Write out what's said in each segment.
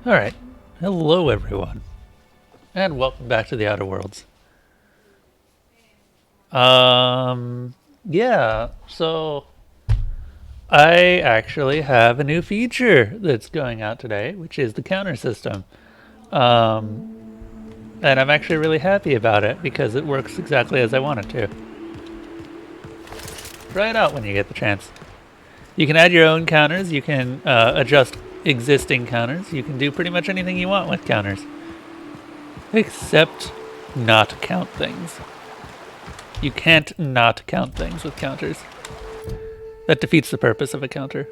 Alright. Hello, everyone. And welcome back to the Outer Worlds. Yeah, so I actually have a new feature that's going out today, which is the counter system. And I'm actually really happy about it because it works exactly as I want it to. Try it out when you get the chance. You can add your own counters, you can adjust existing counters, you can do pretty much anything you want with counters. Except not count things. You can't not count things with counters. That defeats the purpose of a counter.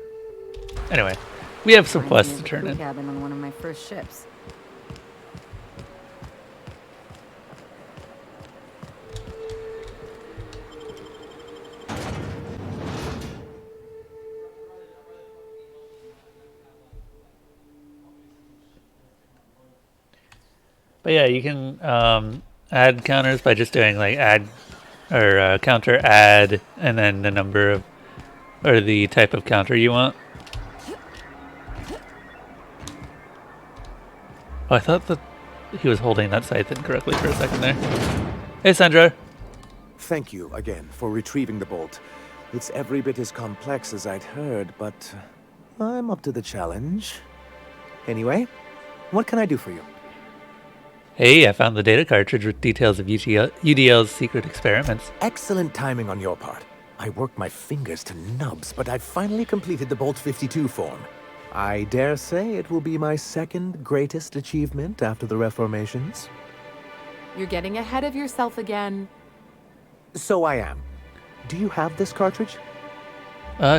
Anyway, we have some quests to turn in. Cabin on one of my first ships. But yeah, you can add counters by just doing like add or counter add and then the number of or the type of counter you want. Oh, I thought that he was holding that scythe incorrectly for a second there. Hey, Sandra. Thank you again for retrieving the bolt. It's every bit as complex as I'd heard, but I'm up to the challenge. Anyway, what can I do for you? Hey, I found the data cartridge with details of UDL's secret experiments. Excellent timing on your part. I worked my fingers to nubs, but I've finally completed the Bolt 52 form. I dare say it will be my second greatest achievement after the Reformations. You're getting ahead of yourself again. So I am. Do you have this cartridge?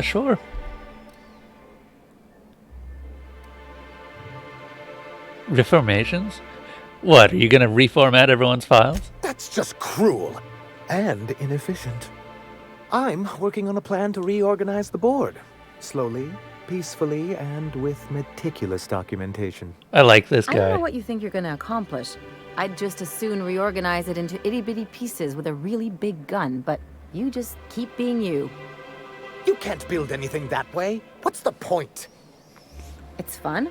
Sure. Reformations? What, are you gonna reformat everyone's files? That's just cruel and inefficient. I'm working on a plan to reorganize the board. Slowly, peacefully, and with meticulous documentation. I like this I don't know guy. what you think you're gonna accomplish. I'd just as soon reorganize it into itty-bitty pieces with a really big gun, but you just keep being you. You can't build anything that way. What's the point? It's fun.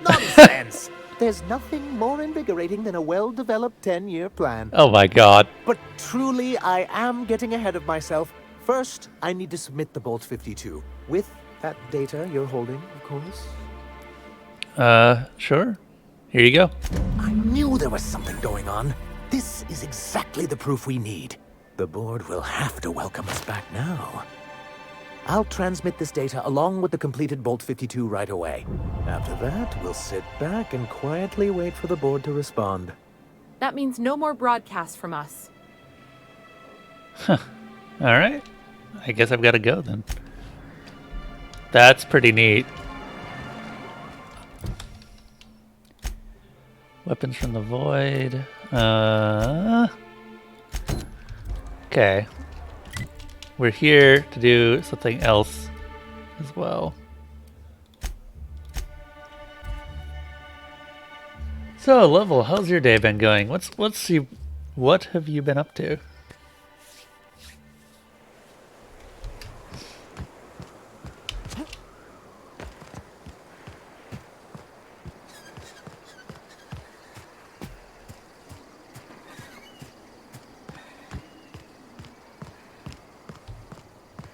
Nonsense! There's nothing more invigorating than a well-developed 10-year plan. Oh my god. But truly, I am getting ahead of myself. First, I need to submit the Bolt 52. With that data you're holding, of course. Sure. Here you go. I knew there was something going on. This is exactly the proof we need. The board will have to welcome us back now. I'll transmit this data along with the completed Bolt 52 right away. After that, we'll sit back and quietly wait for the board to respond. That means no more broadcasts from us. Alright. I guess I've gotta go then. That's pretty neat. Weapons from the void. Okay. We're here to do something else as well. So, Level, how's your day been going? What have you been up to?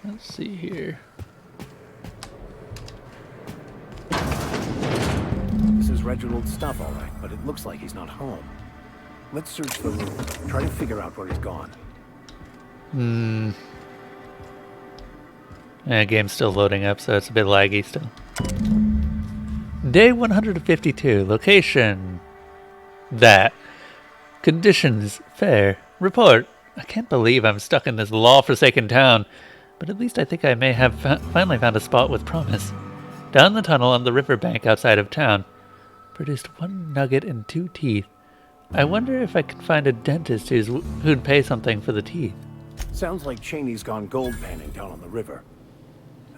Let's see here. This is Reginald's stuff, all right, but it looks like he's not home. Let's search the room. Try to figure out where he's gone. Yeah, game's still loading up, so it's a bit laggy still. Day 152. Location. That. Conditions. Fair. Report. I can't believe I'm stuck in this law-forsaken town. But at least I think I may have finally found a spot with promise. Down the tunnel on the riverbank outside of town. Produced 1 nugget and 2 teeth. I wonder if I could find a dentist who'd pay something for the teeth. Sounds like Cheney's gone gold panning down on the river.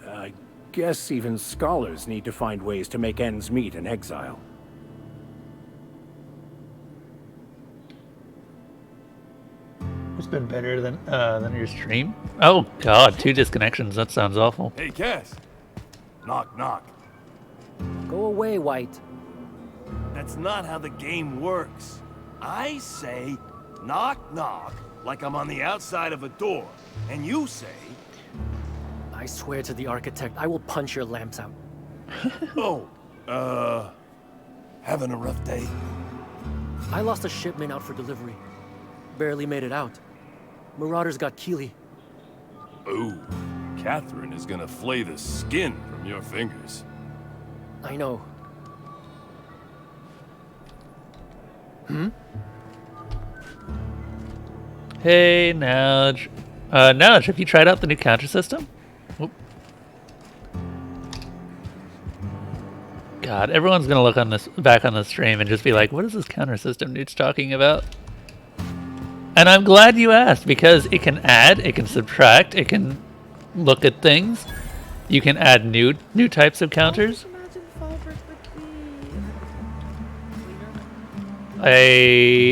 I guess even scholars need to find ways to make ends meet in exile. It's been better than your stream? Oh god, 2 disconnections. That sounds awful. Hey, Cass. Knock, knock. Go away, White. That's not how the game works. I say, knock knock, like I'm on the outside of a door. And you say, I swear to the architect, I will punch your lamps out. oh, having a rough day? I lost a shipment out for delivery. Barely made it out. Marauders got Keely. Ooh, Catherine is gonna flay the skin from your fingers. I know. Hey, Nudge. Nudge, have you tried out the new counter system? Oop. God, everyone's gonna look on this back on the stream and just be like, "What is this counter system dude's talking about?" And I'm glad you asked, because it can add, it can subtract, it can look at things. You can add new types of counters. I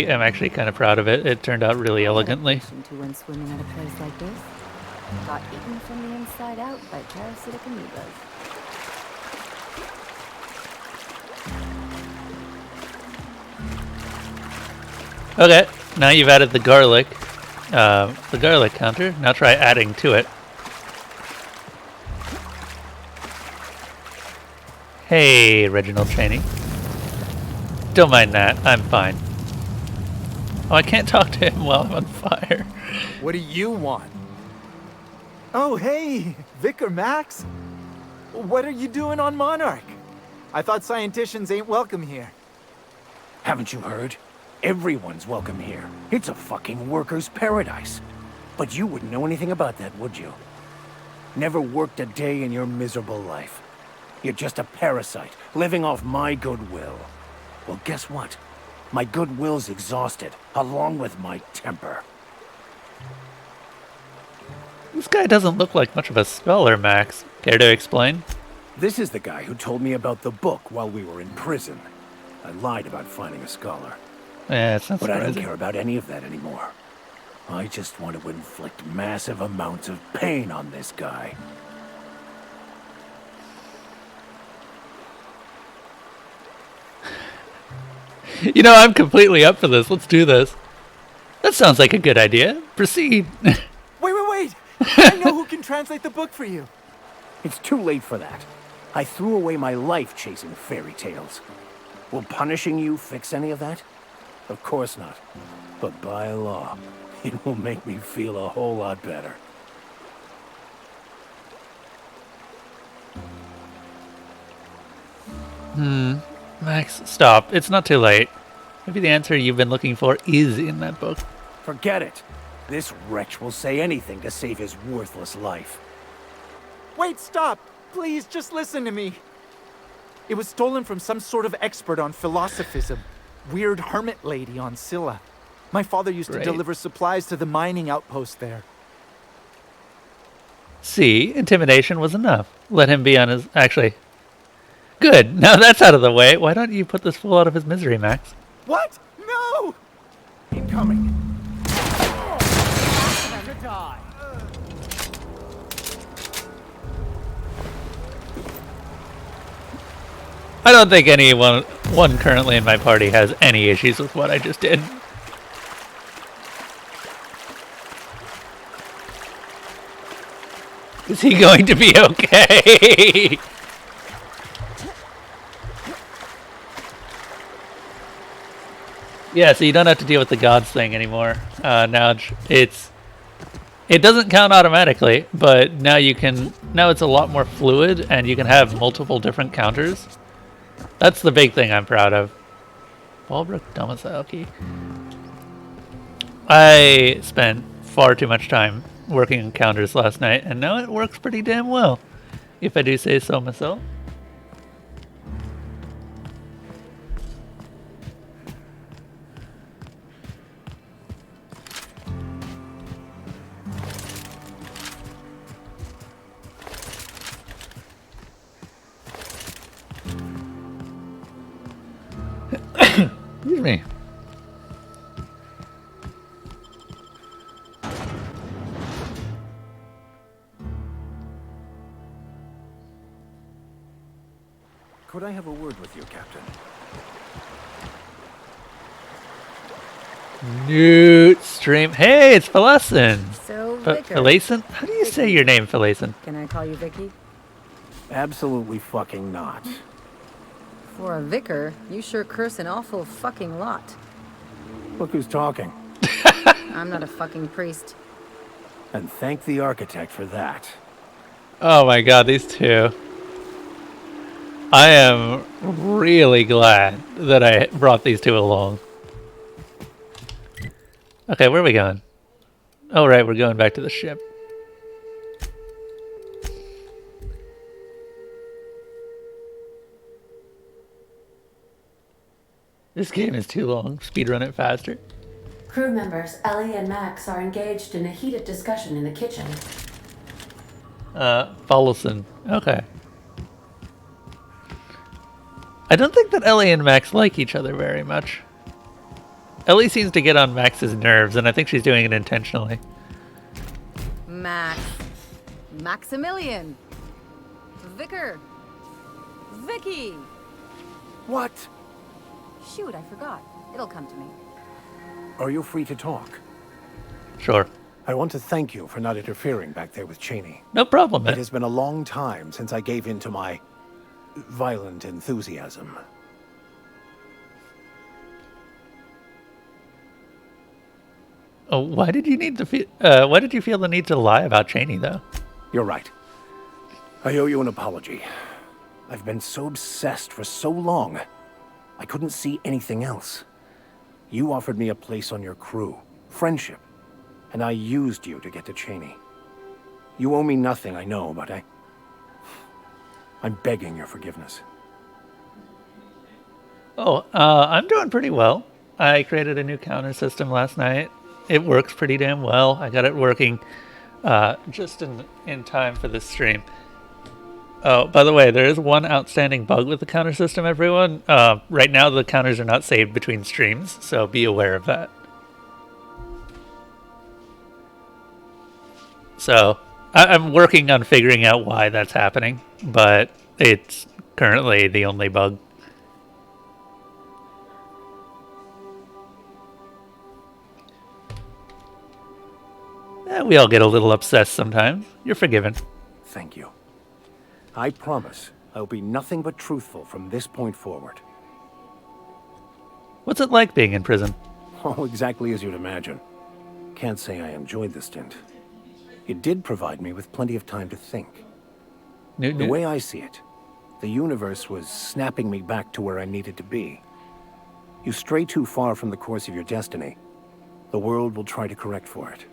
am actually kind of proud of it. It turned out really elegantly. To when swimming at a place like this. Got eaten from the inside out by parasitic amoebas. Okay, now you've added the garlic counter. Now try adding to it. Hey, Reginald Cheney. Don't mind that. I'm fine. Oh, I can't talk to him while I'm on fire. What do you want? Oh, hey, Vicar Max. What are you doing on Monarch? I thought scienticians ain't welcome here. Haven't you heard? Everyone's welcome here. It's a fucking worker's paradise. But you wouldn't know anything about that, would you? Never worked a day in your miserable life. You're just a parasite, living off my goodwill. Well, guess what? My goodwill's exhausted, along with my temper. This guy doesn't look like much of a scholar, Max. Care to explain? This is the guy who told me about the book while we were in prison. I lied about finding a scholar. Yeah, it's not But I don't surprising. care about any of that anymore. I just want to inflict massive amounts of pain on this guy. You know, I'm completely up for this. Let's do this. That sounds like a good idea. Proceed. Wait! I know who can translate the book for you. It's too late for that. I threw away my life chasing fairy tales. Will punishing you fix any of that? Of course not. But by law, it will make me feel a whole lot better. Max, stop. It's not too late. Maybe the answer you've been looking for is in that book. Forget it. This wretch will say anything to save his worthless life. Wait, stop! Please, just listen to me. It was stolen from some sort of expert on philosophism. Weird hermit lady on Scylla. My father used to Great. deliver supplies to the mining outpost there. See, intimidation was enough. Let him be on his... Actually... Good. Now that's out of the way. Why don't you put this fool out of his misery, Max? What? No! Incoming. I don't think anyone currently in my party has any issues with what I just did. Is he going to be okay? Yeah, so you don't have to deal with the gods thing anymore. Now it doesn't count automatically, but now it's a lot more fluid and you can have multiple different counters. That's the big thing I'm proud of. Walbrook domicile key. I spent far too much time working on counters last night, and now it works pretty damn well, if I do say so myself. Excuse me. Could I have a word with you, Captain? Newt stream. Hey, it's Philason. So, Vicar. Philason? How do you say your name, Philason? Can I call you Vicky? Absolutely fucking not. For a vicar, you sure curse an awful fucking lot. Look who's talking. I'm not a fucking priest. And thank the architect for that. Oh my god, these two. I am really glad that I brought these two along. Okay, where are we going? Oh, right, we're going back to the ship. This game is too long. Speedrun it faster. Crew members Ellie and Max are engaged in a heated discussion in the kitchen. Followson. Okay. I don't think that Ellie and Max like each other very much. Ellie seems to get on Max's nerves, and I think she's doing it intentionally. Max. Maximilian. Vicar. Vicky. What? Shoot, I forgot. It'll come to me. Are you free to talk? Sure. I want to thank you for not interfering back there with Cheney. No problem, It man. has been a long time since I gave in to my violent enthusiasm. Oh, why did you need to feel? Why did you feel the need to lie about Cheney, though? You're right. I owe you an apology. I've been so obsessed for so long. I couldn't see anything else. You offered me a place on your crew, friendship, and I used you to get to Cheney. You owe me nothing, I know, but I'm begging your forgiveness. Oh, I'm doing pretty well. I created a new counter system last night. It works pretty damn well. I got it working just in time for this stream. Oh, by the way, there is one outstanding bug with the counter system, everyone. Right now, the counters are not saved between streams, so be aware of that. So, I'm working on figuring out why that's happening, but it's currently the only bug. We all get a little obsessed sometimes. You're forgiven. Thank you. I promise I'll be nothing but truthful from this point forward. What's it like being in prison? Oh, exactly as you'd imagine. Can't say I enjoyed the stint. It did provide me with plenty of time to think. The way I see it, the universe was snapping me back to where I needed to be. You stray too far from the course of your destiny, the world will try to correct for it.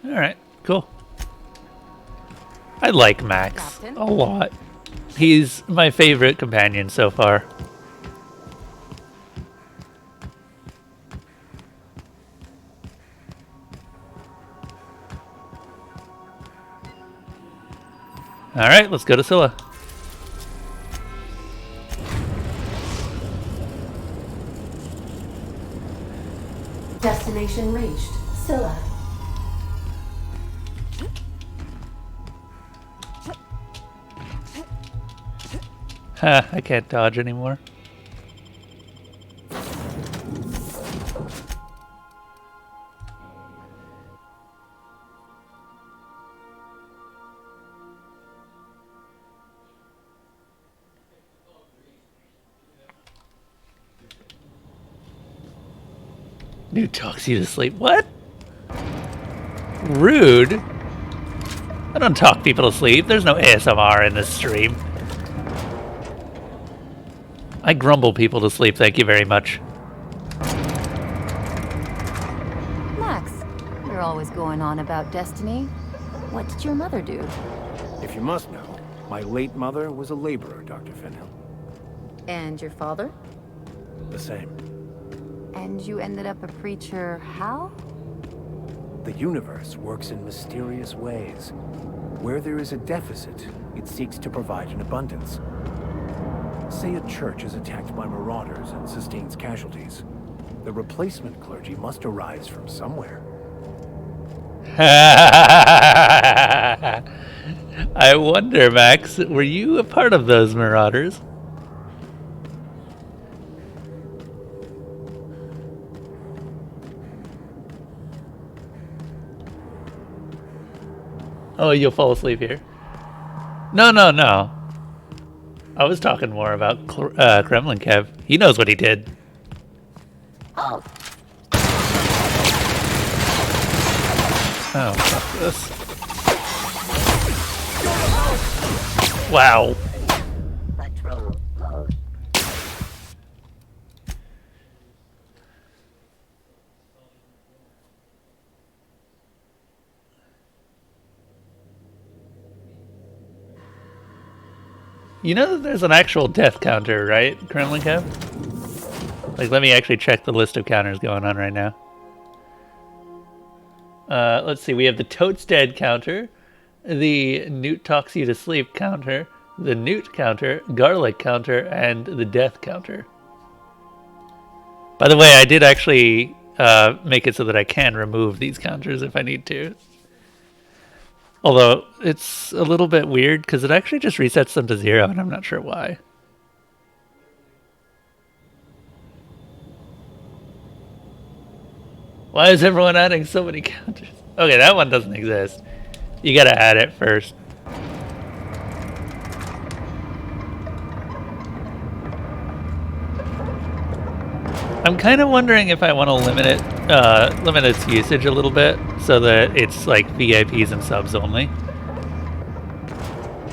Alright, cool. I like Max Captain? a lot. He's my favorite companion so far. Alright, let's go to Scylla. Destination reached. Scylla. Ha, I can't dodge anymore. New talks you to sleep. What? Rude. I don't talk people to sleep. There's no ASMR in this stream. I grumble people to sleep, thank you very much. Max, you're always going on about destiny. What did your mother do? If you must know, my late mother was a laborer, Dr. Finhill. And your father? The same. And you ended up a preacher how? The universe works in mysterious ways. Where there is a deficit, it seeks to provide an abundance. Say a church is attacked by marauders and sustains casualties. The replacement clergy must arise from somewhere. I wonder, Max, were you a part of those marauders? Oh, you'll fall asleep here. No, no, no. I was talking more about Kremlin Kev. He knows what he did. Oh. Oh, fuck this. Wow. You know that there's an actual death counter, right, Kremlin Kev? Like, let me actually check the list of counters going on right now. Let's see, we have the Totes Dead counter, the Newt Talks You to Sleep counter, the Newt counter, Garlic counter, and the Death counter. By the way, I did actually make it so that I can remove these counters if I need to. Although, it's a little bit weird, because it actually just resets them to 0, and I'm not sure why. Why is everyone adding so many counters? Okay, that one doesn't exist. You gotta add it first. I'm kind of wondering if I want to limit its usage a little bit so that it's like VIPs and subs only.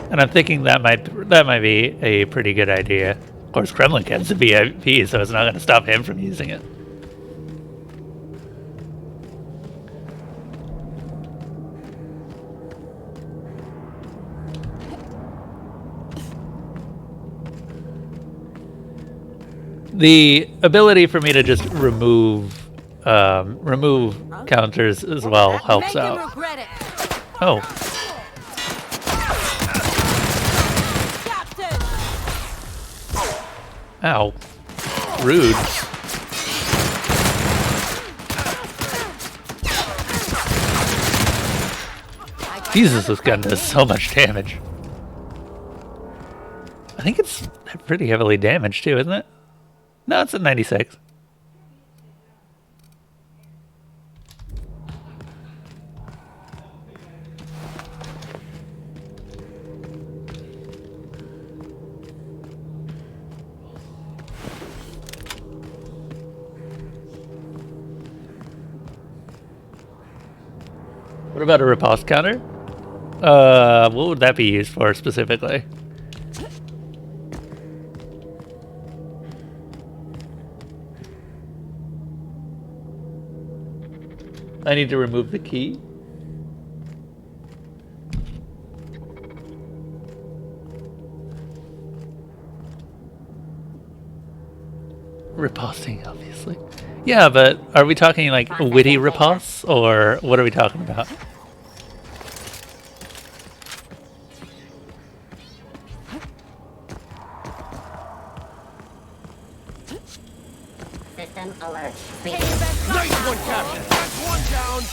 And I'm thinking that might be a pretty good idea. Of course, Kremlin Kev's a VIP, so it's not going to stop him from using it. The ability for me to just remove counters as well helps out. Oh. Ow. Rude. Jesus, this gun does so much damage. I think it's pretty heavily damaged too, isn't it? No, it's at 96. What about a riposte counter? What would that be used for specifically? I need to remove the key. Riposting, obviously. Yeah, but are we talking like witty riposts, or what are we talking about? System alert. Nice one, Captain! That's one down!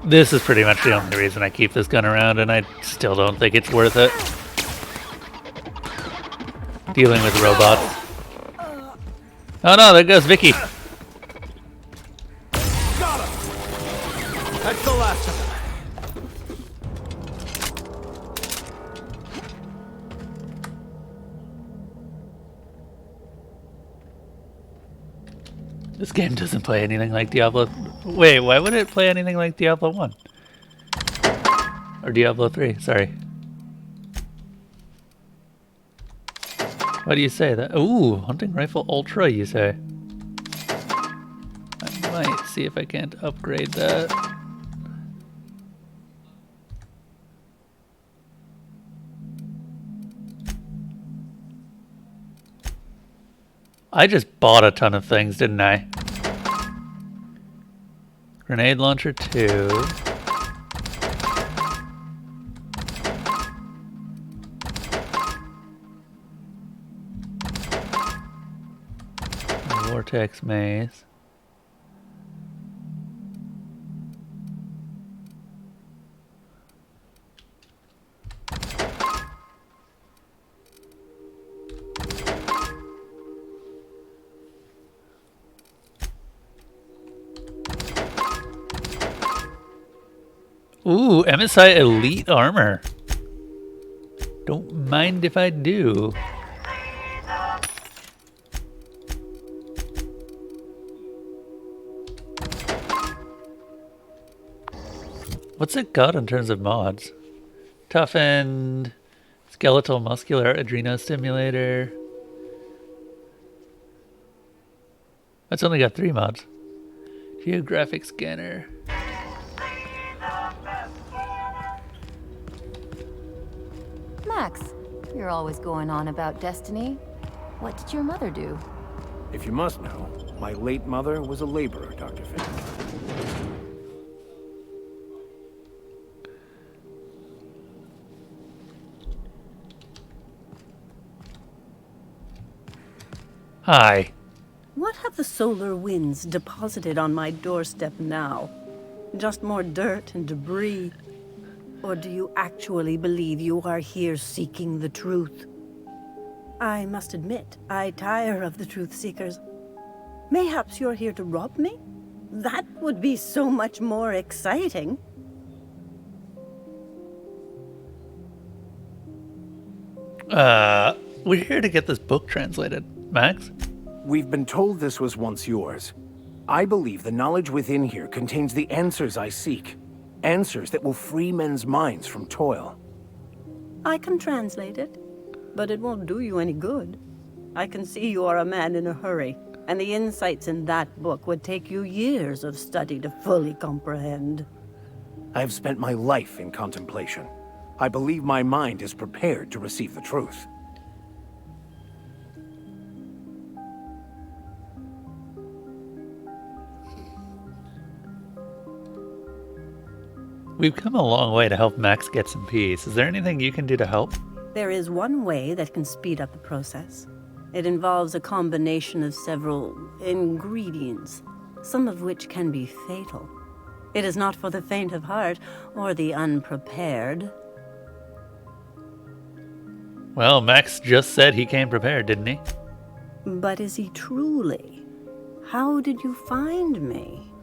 This is pretty much the only reason I keep this gun around, and I still don't think it's worth it. Dealing with robots. Oh no, there goes Vicky. Got him! That's the last of them. This game doesn't play anything like Diablo. Wait, why would it play anything like Diablo 1? Or Diablo 3, sorry. Why do you say that? Ooh, hunting rifle ultra, you say? I might see if I can't upgrade that. I just bought a ton of things, didn't I? Grenade launcher 2. vortex maze. Ooh, MSI Elite Armor. Don't mind if I do. What's it got in terms of mods? Toughened, skeletal muscular adrenostimulator. That's only got 3 mods. Geographic scanner. Max, you're always going on about destiny. What did your mother do? If you must know, my late mother was a laborer, Dr. Finn. Hi. What have the solar winds deposited on my doorstep now? Just more dirt and debris? Or do you actually believe you are here seeking the truth? I must admit, I tire of the truth seekers. Mayhaps you're here to rob me? That would be so much more exciting. We're here to get this book translated. Max? We've been told this was once yours. I believe the knowledge within here contains the answers I seek. Answers that will free men's minds from toil. I can translate it, but it won't do you any good. I can see you are a man in a hurry, and the insights in that book would take you years of study to fully comprehend. I have spent my life in contemplation. I believe my mind is prepared to receive the truth. We've come a long way to help Max get some peace. Is there anything you can do to help? There is one way that can speed up the process. It involves a combination of several ingredients, some of which can be fatal. It is not for the faint of heart or the unprepared. Well, Max just said he came prepared, didn't he? But is he truly? How did you find me?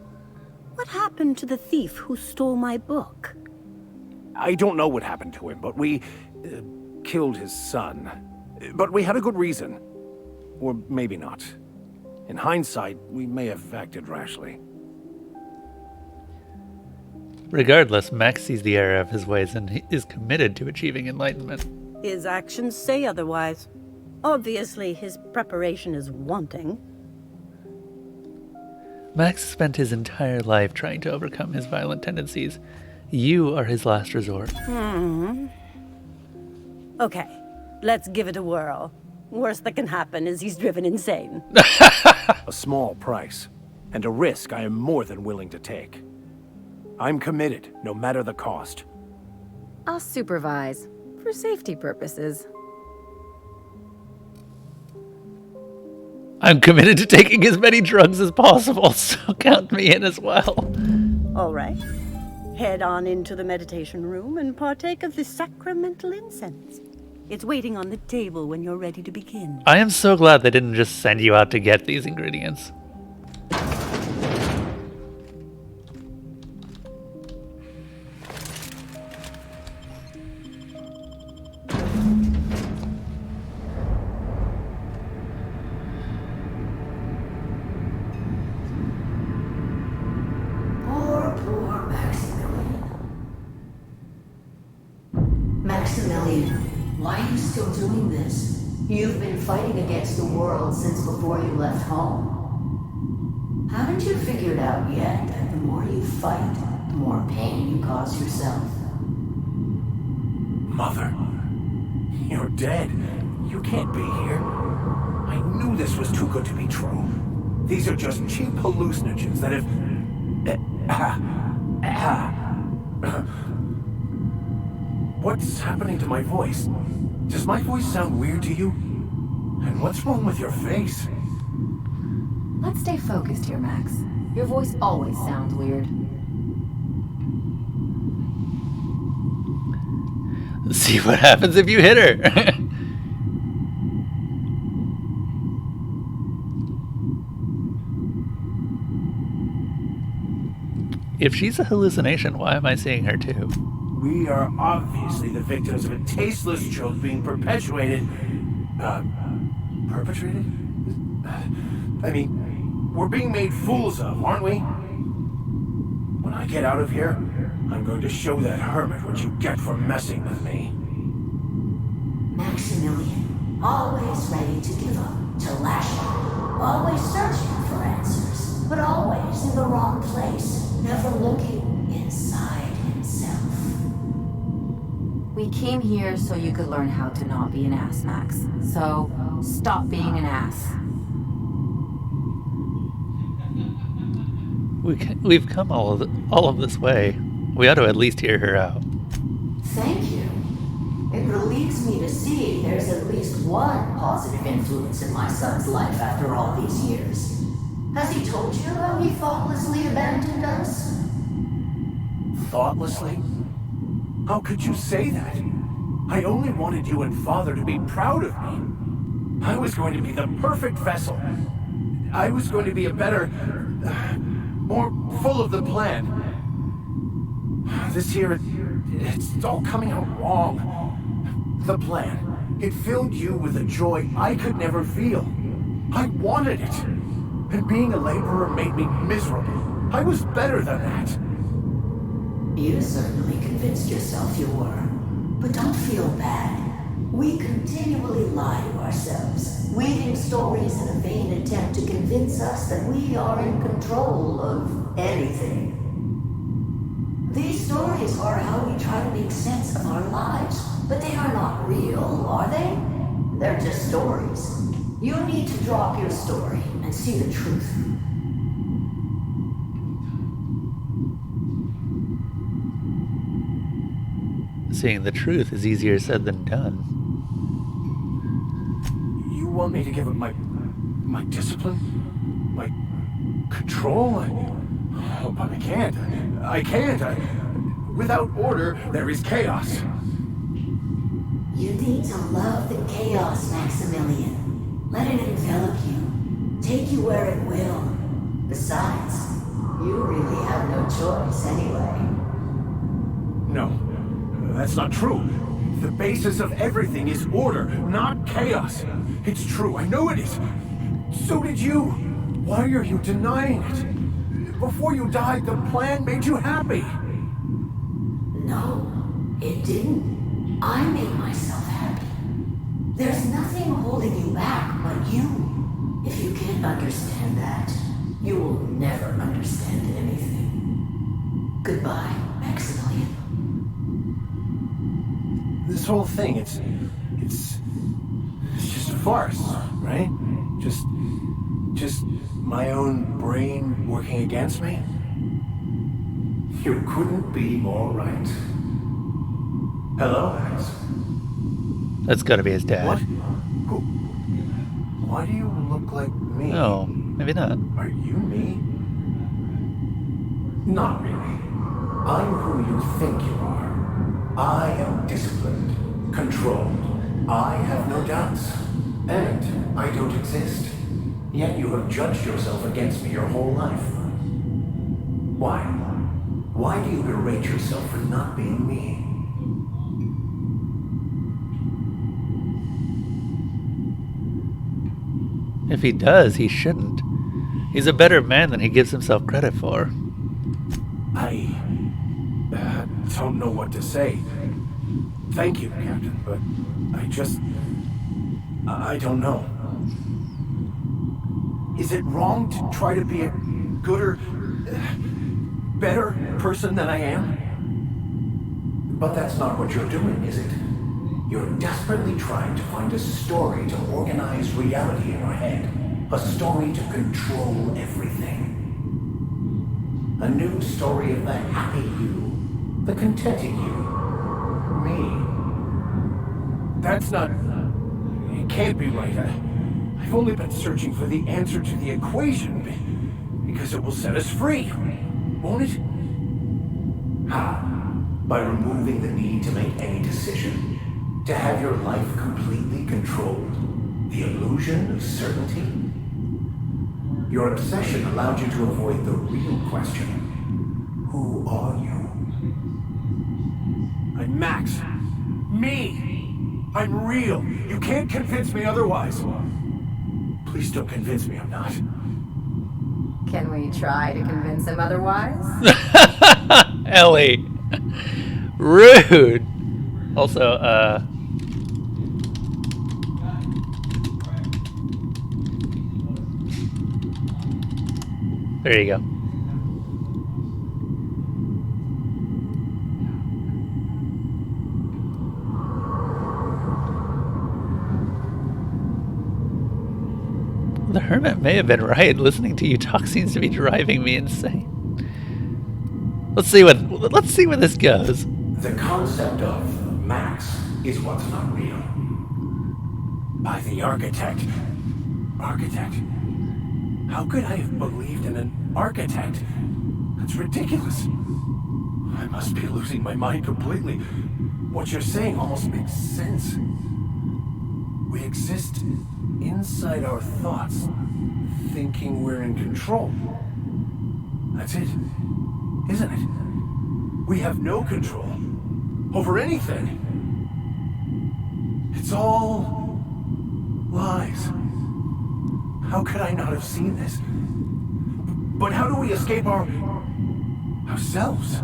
What happened to the thief who stole my book? I don't know what happened to him, but we killed his son. But we had a good reason. Or maybe not. In hindsight, we may have acted rashly. Regardless, Max sees the error of his ways and he is committed to achieving enlightenment. His actions say otherwise. Obviously, his preparation is wanting. Max spent his entire life trying to overcome his violent tendencies. You are his last resort. Okay, let's give it a whirl. Worst that can happen is he's driven insane. A small price, and a risk I am more than willing to take. I'm committed, no matter the cost. I'll supervise, for safety purposes. I'm committed to taking as many drugs as possible, so count me in as well. All right. Head on into the meditation room and partake of the sacramental incense. It's waiting on the table when you're ready to begin. I am so glad they didn't just send you out to get these ingredients. Poor Maximilian. Maximilian, why are you still doing this? You've been fighting against the world since before you left home. Haven't you figured out yet that the more you fight, the more pain you cause yourself? Mother, you're dead. You can't be here. I knew this was too good to be true. These are just cheap hallucinogens that have... What's happening to my voice? Does my voice sound weird to you? And what's wrong with your face? Let's stay focused here, Max. Your voice always sounds weird. See what happens if you hit her. If she's a hallucination, why am I seeing her too? We are obviously the victims of a tasteless joke being perpetuated. Perpetrated? I mean, we're being made fools of, aren't we? When I get out of here, I'm going to show that hermit what you get for messing with me. Maximilian, always ready to give up, to lash out, always searching for answers, but always in the wrong place, never looking inside himself. We came here so you could learn how to not be an ass, Max. So, stop being an ass. We've come all of this way. We ought to at least hear her out. Thank you. It relieves me to see there's at least one positive influence in my son's life after all these years. Has he told you how he thoughtlessly abandoned us? Thoughtlessly? How could you say that? I only wanted you and Father to be proud of me. I was going to be the perfect vessel. I was going to be a better, more full of the plan. This here, it's all coming out wrong. The plan, it filled you with a joy I could never feel. I wanted it. And being a laborer made me miserable. I was better than that. You certainly convinced yourself you were. But don't feel bad. We continually lie to ourselves, weaving stories in a vain attempt to convince us that we are in control of anything. These stories are how we try to make sense of our lives, but they are not real, are they? They're just stories. You need to drop your story and see the truth. Seeing the truth is easier said than done. You want me to give up my discipline? My control? But I can't. I can't. Without order, there is chaos. You need to love the chaos, Maximilian. Let it envelop you. Take you where it will. Besides, you really have no choice anyway. No, that's not true. The basis of everything is order, not chaos. It's true, I know it is. So did you. Why are you denying it? Before you died, the plan made you happy. No, it didn't. I made myself happy. There's nothing holding you back but you. If you can't understand that, you will never understand anything. Goodbye, Maximilian. This whole thing, it's just a farce, right? Just my own brain working against me? You couldn't be more right. Hello, Max. That's gotta be his dad. What? Who? Why do you look like me? No, maybe not. Are you me? Not really. I'm who you think you are. I am disciplined, controlled. I have no doubts. And I don't exist. Yet you have judged yourself against me your whole life. Why? Why do you berate yourself for not being me? If he does, he shouldn't. He's a better man than he gives himself credit for. I don't know what to say. Thank you, Captain, but I don't know. Is it wrong to try to be a gooder, better person than I am? But that's not what you're doing, is it? You're desperately trying to find a story to organize reality in your head. A story to control everything. A new story of the happy you, the contented you, me. That's not... It can't be right. I've only been searching for the answer to the equation because it will set us free, won't it? How? By removing the need to make any decision. To have your life completely controlled. The illusion of certainty. Your obsession allowed you to avoid the real question. Who are you? I'm Max. Me! I'm real. You can't convince me otherwise. Please don't convince me I'm not. Can we try to convince him otherwise? Ellie. Rude. Also, there you go. The hermit may have been right. Listening to you talk seems to be driving me insane. Let's see where this goes. The concept of Max is what's not real. By the architect. Architect? How could I have believed in an architect? That's ridiculous. I must be losing my mind completely. What you're saying almost makes sense. We exist inside our thoughts, thinking we're in control. That's it, isn't it? We have no control over anything. It's all lies. How could I not have seen this? But how do we escape ourselves?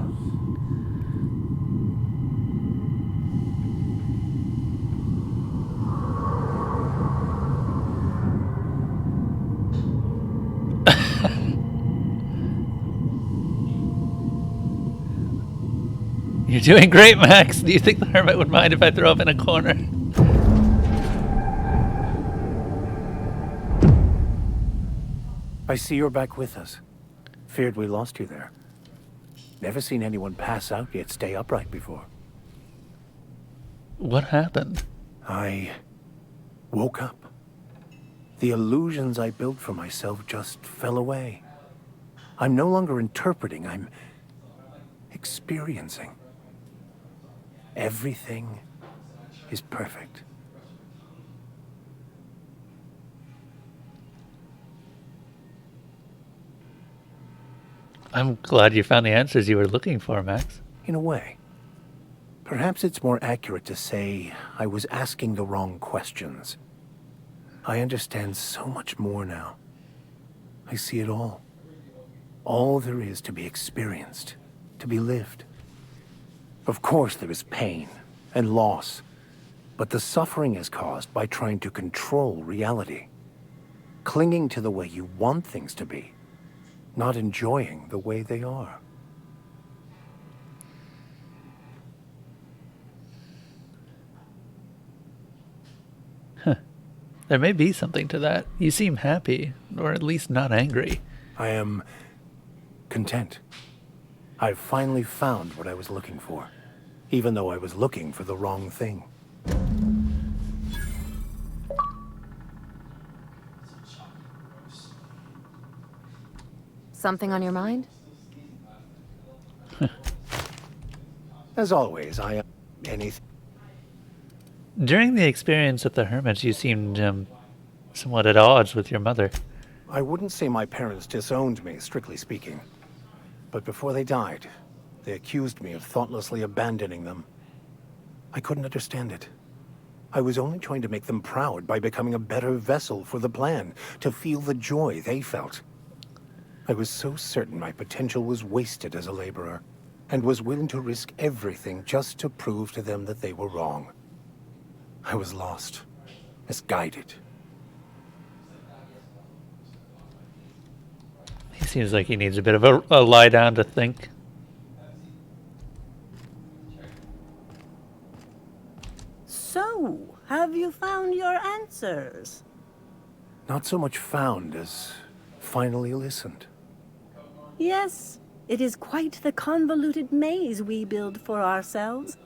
You're doing great, Max. Do you think the hermit would mind if I throw up in a corner? I see you're back with us. Feared we lost you there. Never seen anyone pass out yet stay upright before. What happened? I woke up. The illusions I built for myself just fell away. I'm no longer interpreting, I'm experiencing. Everything is perfect. I'm glad you found the answers you were looking for, Max. In a way. Perhaps it's more accurate to say I was asking the wrong questions. I understand so much more now. I see it all. All there is to be experienced, to be lived. Of course there is pain and loss, but the suffering is caused by trying to control reality. Clinging to the way you want things to be, not enjoying the way they are. There may be something to that. You seem happy, or at least not angry. I am content. I've finally found what I was looking for, even though I was looking for the wrong thing. Something on your mind? As always, I am anything. During the experience with the hermits, you seemed somewhat at odds with your mother. I wouldn't say my parents disowned me, strictly speaking. But before they died, they accused me of thoughtlessly abandoning them. I couldn't understand it. I was only trying to make them proud by becoming a better vessel for the plan, to feel the joy they felt. I was so certain my potential was wasted as a laborer, and was willing to risk everything just to prove to them that they were wrong. I was lost, misguided. He seems like he needs a bit of a lie down to think. So, have you found your answers? Not so much found as finally listened. Yes, it is quite the convoluted maze we build for ourselves.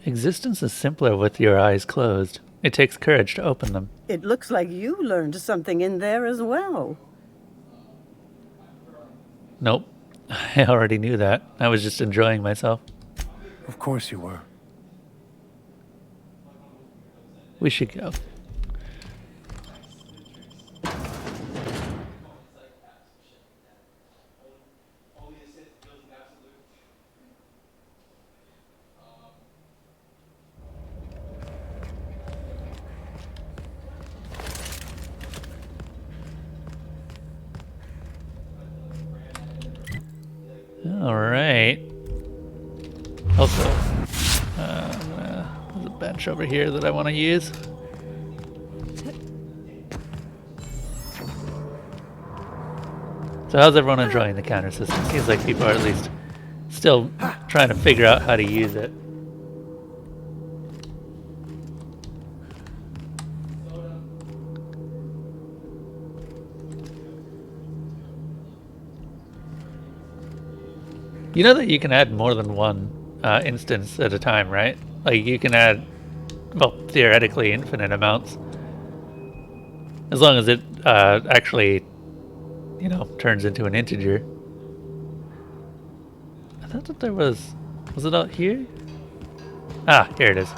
Existence is simpler with your eyes closed. It takes courage to open them. It looks like you learned something in there as well. Nope. I already knew that. I was just enjoying myself. Of course you were. We should go. All right. Also, there's a bench over here that I want to use. So how's everyone enjoying the counter system? Seems like people are at least still trying to figure out how to use it. You know that you can add more than one instance at a time, right? Like you can add, well, theoretically infinite amounts. As long as it actually, you know, turns into an integer. I thought that there was it out here? Ah, here it is.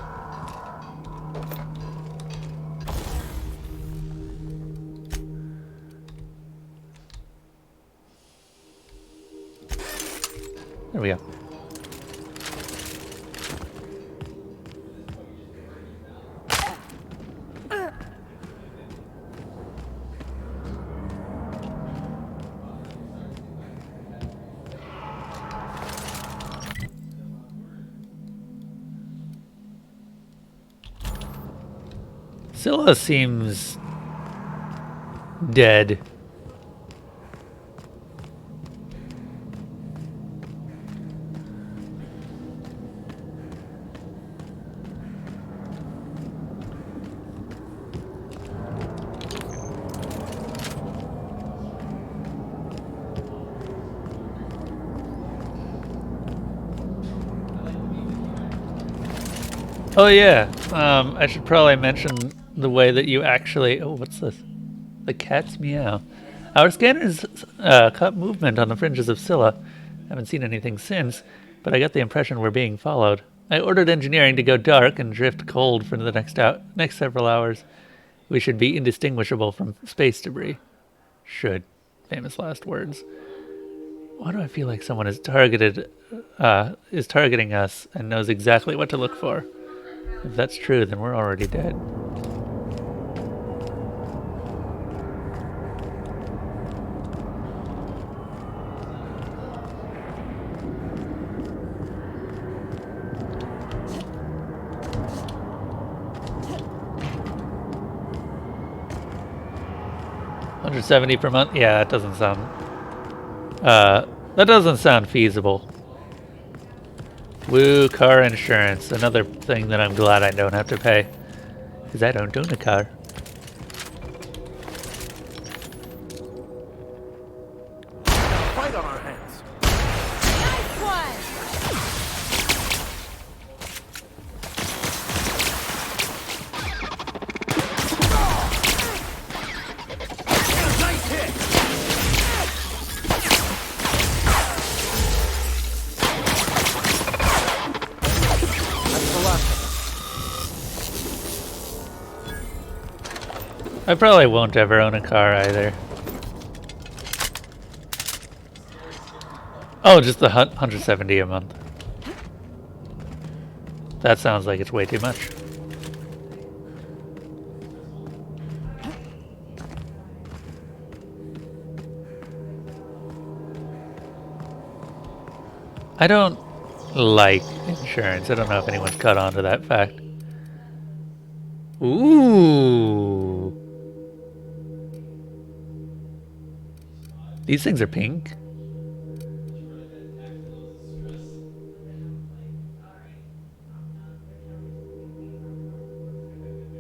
There we go. Scylla seems dead. Oh yeah, I should probably mention the way that you actually... Oh, what's this? The cat's meow. Our scanners caught movement on the fringes of Scylla. Haven't seen anything since, but I got the impression we're being followed. I ordered engineering to go dark and drift cold for the next several hours. We should be indistinguishable from space debris. Should. Famous last words. Why do I feel like someone is targeting us and knows exactly what to look for? If that's true, then we're already dead. $170 per month? Yeah, that doesn't sound feasible. Woo, car insurance. Another thing that I'm glad I don't have to pay. Because I don't own a car. Fight on our hands. Nice one! Nice hit! I probably won't ever own a car either. Oh, just the 170 a month. That sounds like it's way too much. I don't like insurance. I don't know if anyone's caught on to that fact. Ooh. These things are pink.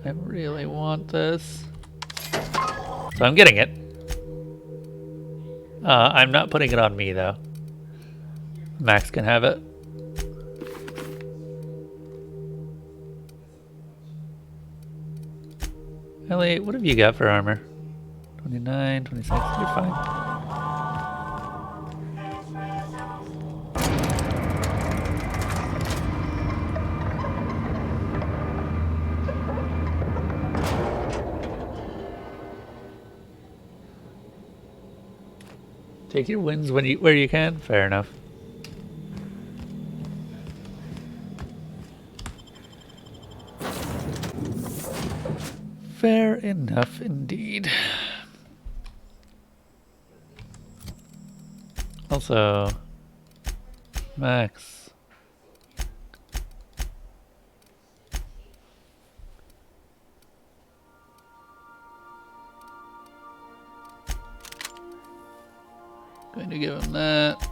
I really want this. So I'm getting it. I'm not putting it on me though. Max can have it. Ellie, what have you got for armor? 29, 26, you're fine. Take your wins where you can. Fair enough. Fair enough indeed. Also, Max. Going to give him that.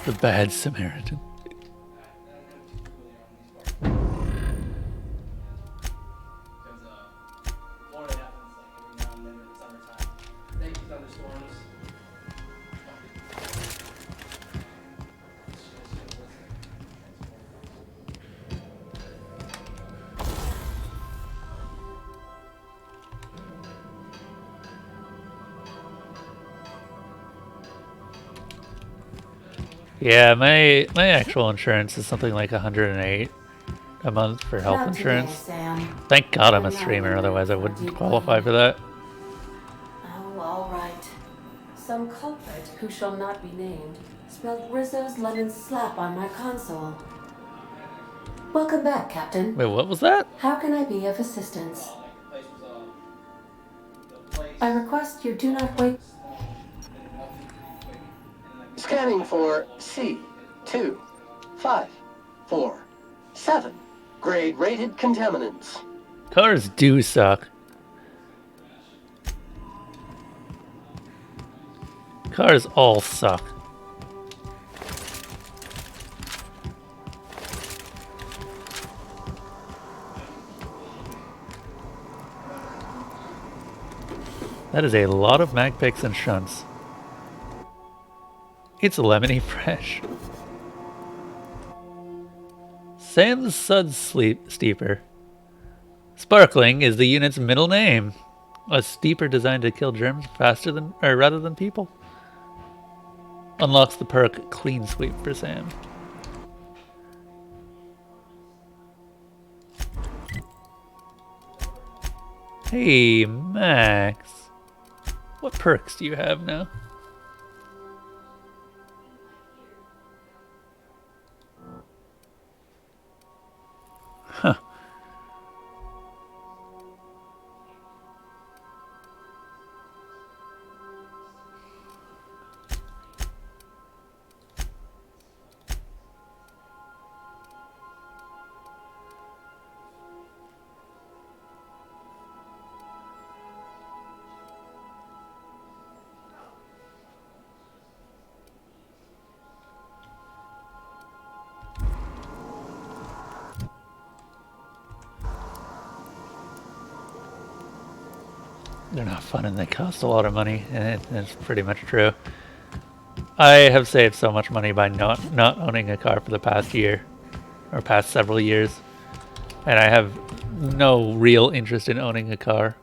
The Bad Samaritan. Yeah, my actual insurance is something like 108 a month for health Not Oh, today, insurance. Sam. Thank God I'm a Not streamer, really otherwise I for wouldn't deep qualify learning. for that. Oh, all right. Some culprit who shall not be named spelled Rizzo's lemon slap on my console. Welcome back, Captain. Wait, what was that? How can I be of assistance? I request you do not wait. Scanning for C2547. Grade rated contaminants. Cars do suck. Cars all suck. That is a lot of mag picks and shunts. It's lemony fresh. Sam's Suds Steeper. Sparkling is the unit's middle name. A steeper designed to kill germs faster than, or rather than people. Unlocks the perk Clean Sweep for Sam. Hey, Max. What perks do you have now? Huh. They're not fun and they cost a lot of money, and it's pretty much true. I have saved so much money by not owning a car for the past year, or past several years, and I have no real interest in owning a car.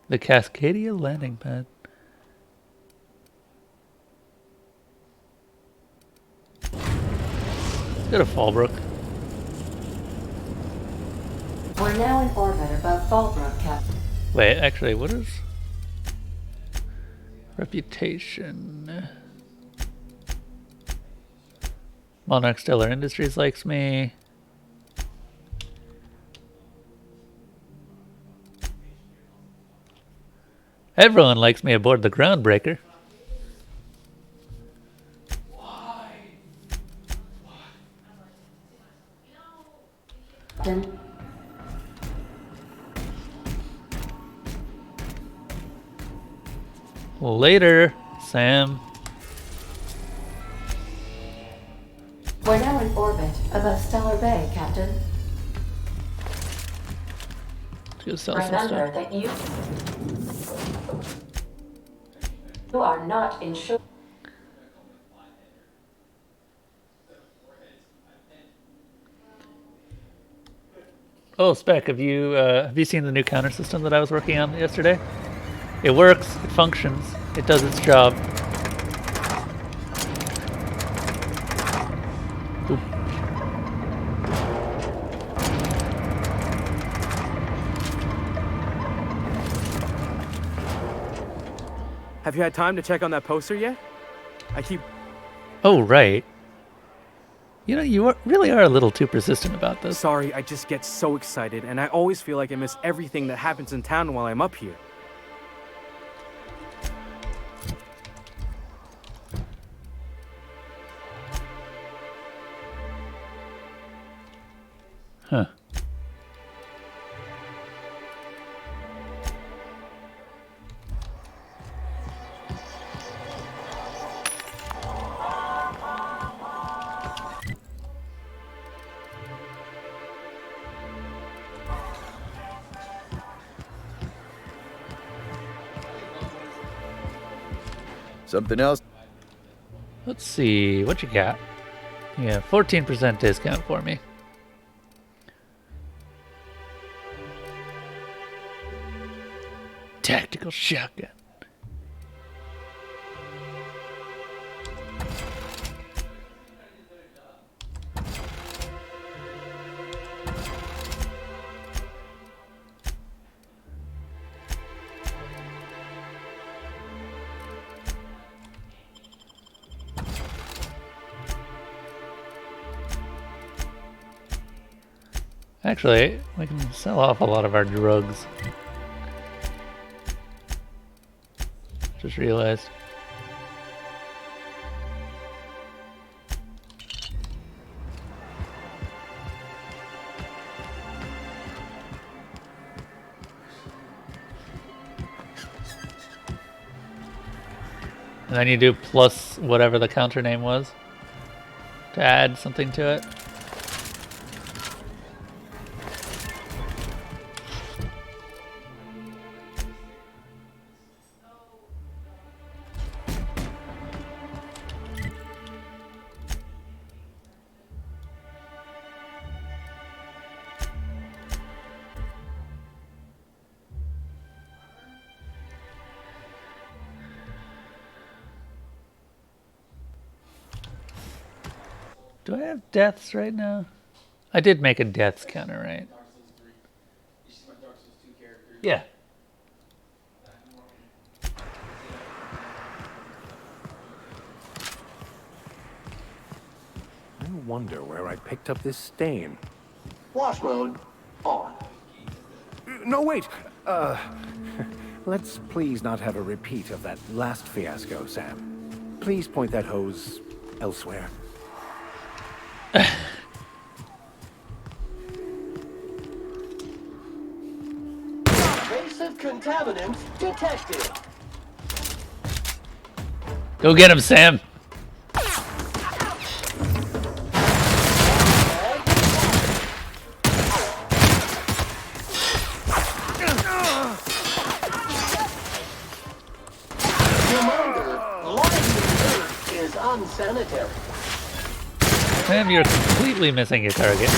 The Cascadia landing pad. Let's go to Fallbrook. We're now in orbit above Fallbrook, Captain. Wait, actually, what is reputation? Monarch Stellar Industries likes me. Everyone likes me aboard the Groundbreaker. Captain. Later, Sam. We're now in orbit above Stellar Bay, Captain. Let's go sell some Remember stuff. that you are not insured. Oh, Spec, have you seen the new counter system that I was working on yesterday? It works, it functions, it does its job. Oop. Have you had time to check on that poster yet? I keep... Oh, right. You know, really are a little too persistent about this. Sorry, I just get so excited, and I always feel like I miss everything that happens in town while I'm up here. Huh. Something else? Let's see, what you got? Yeah, 14% discount for me. Tactical shotgun. Actually, we can sell off a lot of our drugs. Just realized. And then you do plus whatever the counter name was to add something to it. Do I have deaths right now? I did make a deaths counter, right? Yeah. I wonder where I picked up this stain. Wash mode on. No, wait! Let's please not have a repeat of that last fiasco, Sam. Please point that hose elsewhere. Invasive contaminants detected. Go get him, Sam. Reminder, lighting dirt is unsanitary. Sam, you're completely missing your target.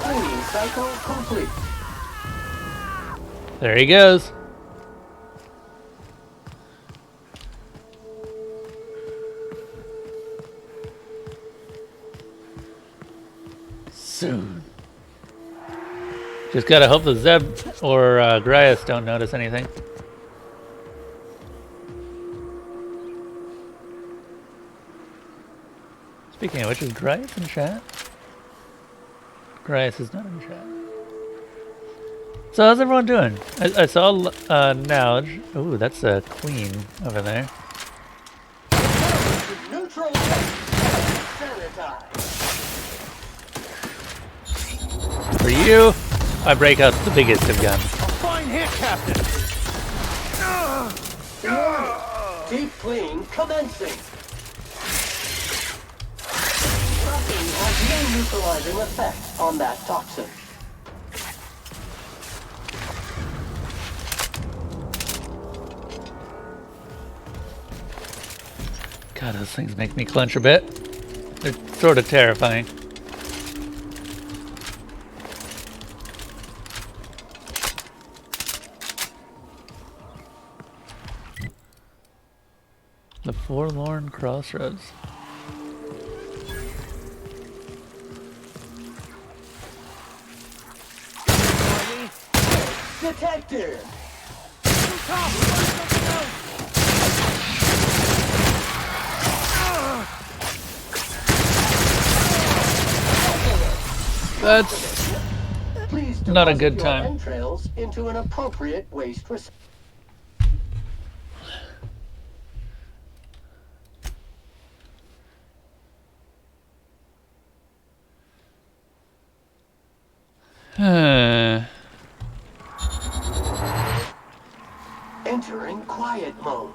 Cleaning cycle complete. There he goes. Soon. Just gotta hope the Zeb or Grias don't notice anything. Speaking of which, is Grice in chat? Grice is not in chat. So how's everyone doing? I saw Nalge. Ooh, that's a queen over there. Neutral. For you, I break out the biggest of guns. Fine hit, Captain. Deep clean commencing. Nothing has no neutralizing effect on that toxin. God, those things make me clench a bit. They're sort of terrifying. The Forlorn Crossroads. Detected. That's Please not a good deposit your time. entrails into an appropriate waste receptacle. Entering quiet mode.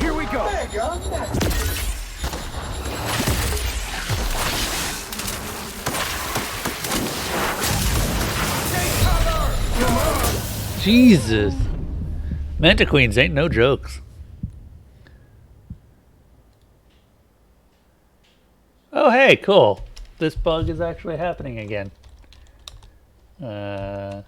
Here we go. Mega message. Jesus. Mantiqueens ain't no jokes. Oh, hey, cool. This bug is actually happening again. Now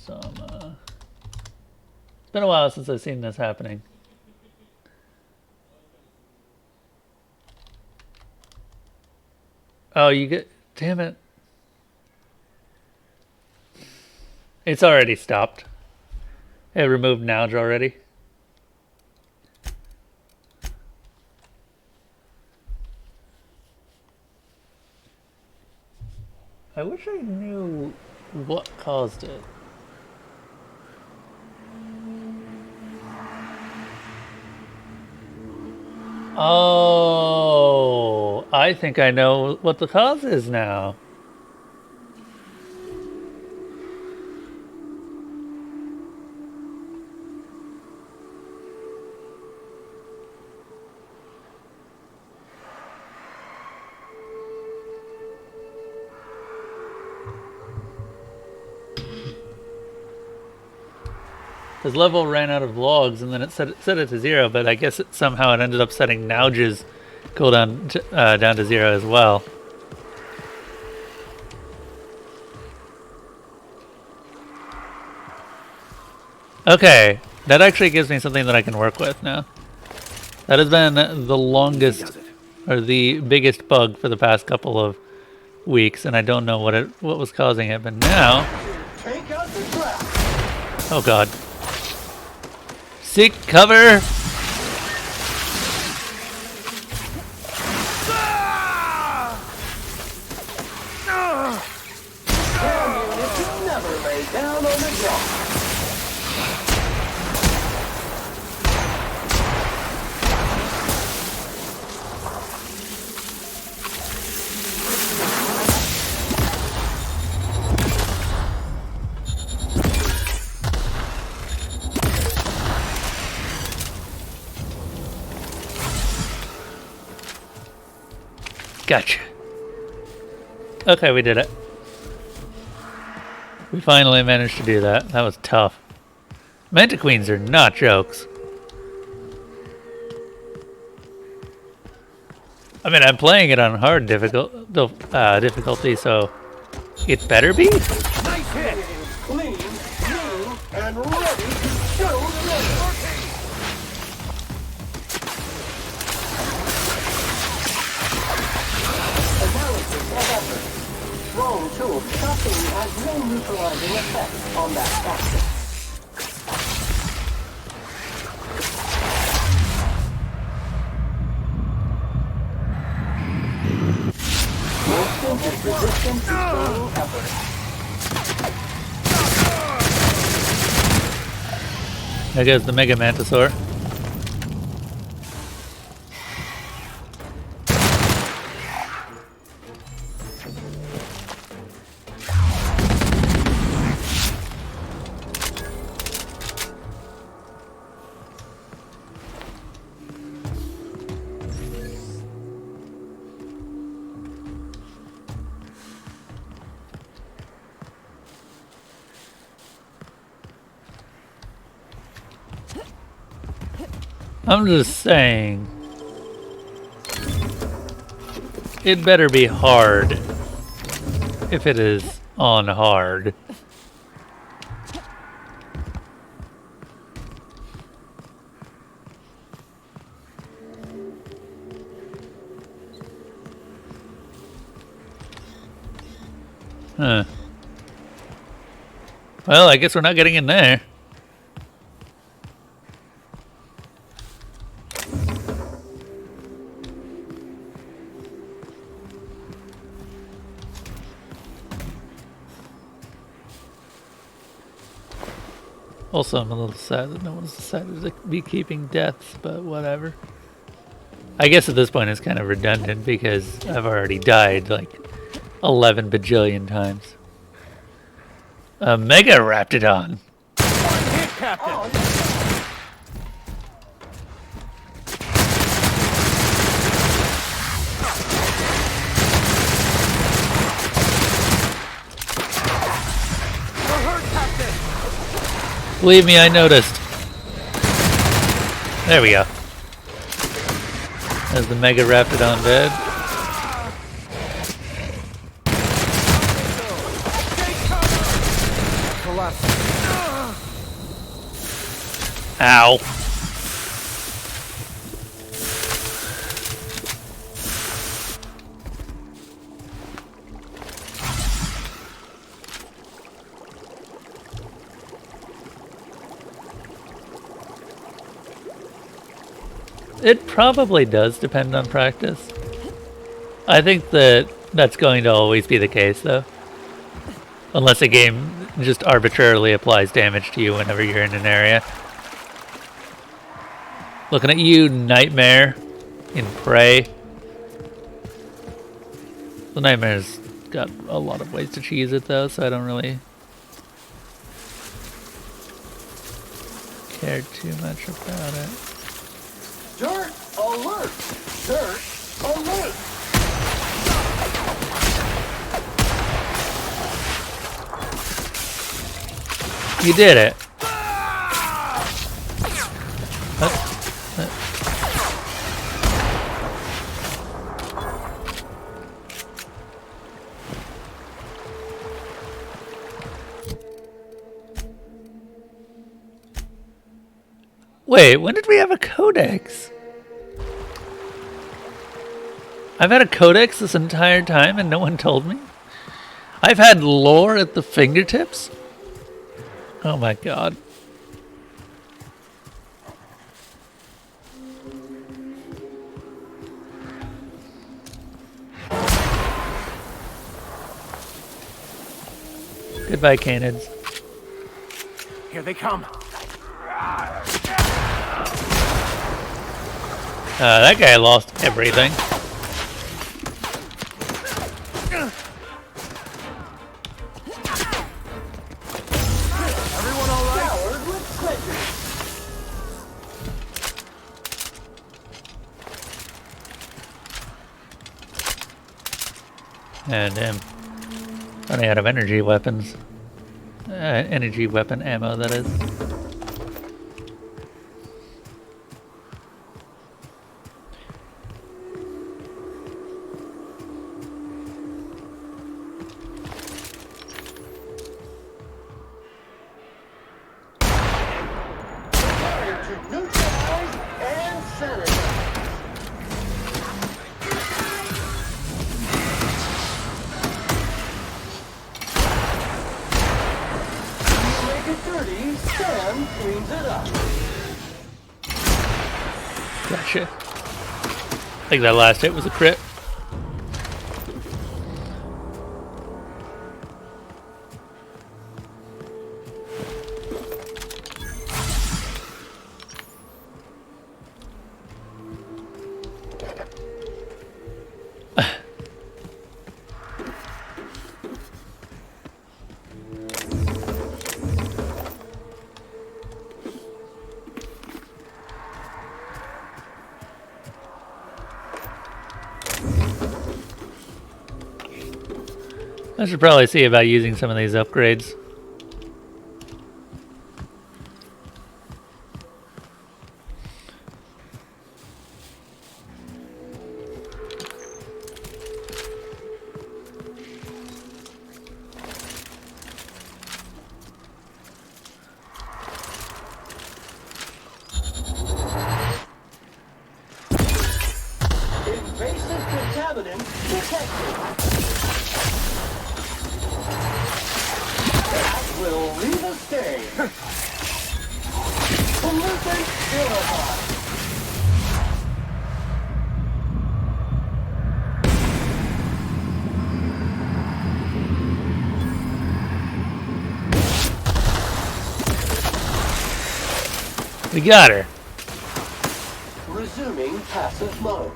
some. It's been a while since I've seen this happening. Oh, you get. Damn it. It's already stopped. It removed Nalge already. I wish I knew what caused it. Oh, I think I know what the cause is now. His level ran out of logs, and then it set it to 0. But I guess somehow it ended up setting Nalge's cooldown down to 0 as well. Okay, that actually gives me something that I can work with now. That has been the longest or the biggest bug for the past couple of weeks, and I don't know what was causing it. But now, oh god. Seek cover! Never lay down on the job. Gotcha. Okay, we did it. We finally managed to do that. That was tough. Mantiqueens are not jokes. I mean, I'm playing it on hard difficulty, so it better be. Nice hit. Clean, new, and ready to show the Analysis of effort. Wrong tool Stopping has no neutralizing effect on that toxin. Your suit is resistant to staining effort. There goes the Mega Mantisaur. I'm just saying, it better be hard if it is on hard. Huh. Well, I guess we're not getting in there. Also, I'm a little sad that no one's decided to be keeping deaths, but whatever. I guess at this point it's kind of redundant because I've already died like 11 bajillion times. A Mega Raptidon! One hit, Captain! Believe me, I noticed. There we go. There's the Mega Raptidon dead. Ow. It probably does depend on practice. I think that that's going to always be the case, though. Unless a game just arbitrarily applies damage to you whenever you're in an area. Looking at you, Nightmare, in Prey. The Nightmare's got a lot of ways to cheese it, though, so I don't really care too much about it. Dirt alert! Dirt alert! You did it. Wait, when did we have a codex? I've had a codex this entire time and no one told me? I've had lore at the fingertips? Oh my god. Goodbye, canids. Here they come. That guy lost everything. Everyone all right? And running out of energy weapons. Energy weapon ammo, that is. one cleans it up. Gotcha. I think that last hit was a crit. I should probably see about using some of these upgrades. Invasive contaminant detected. That will leave a stain. Pollutant verified. We got her. Resuming passive mode.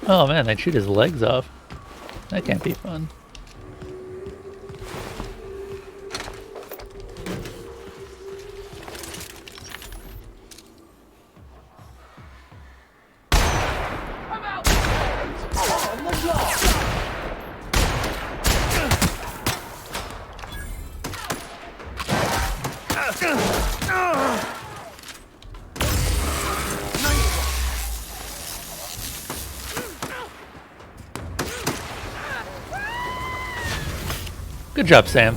Oh man, they shoot his legs off. That can't be fun. On the job. Good job, Sam.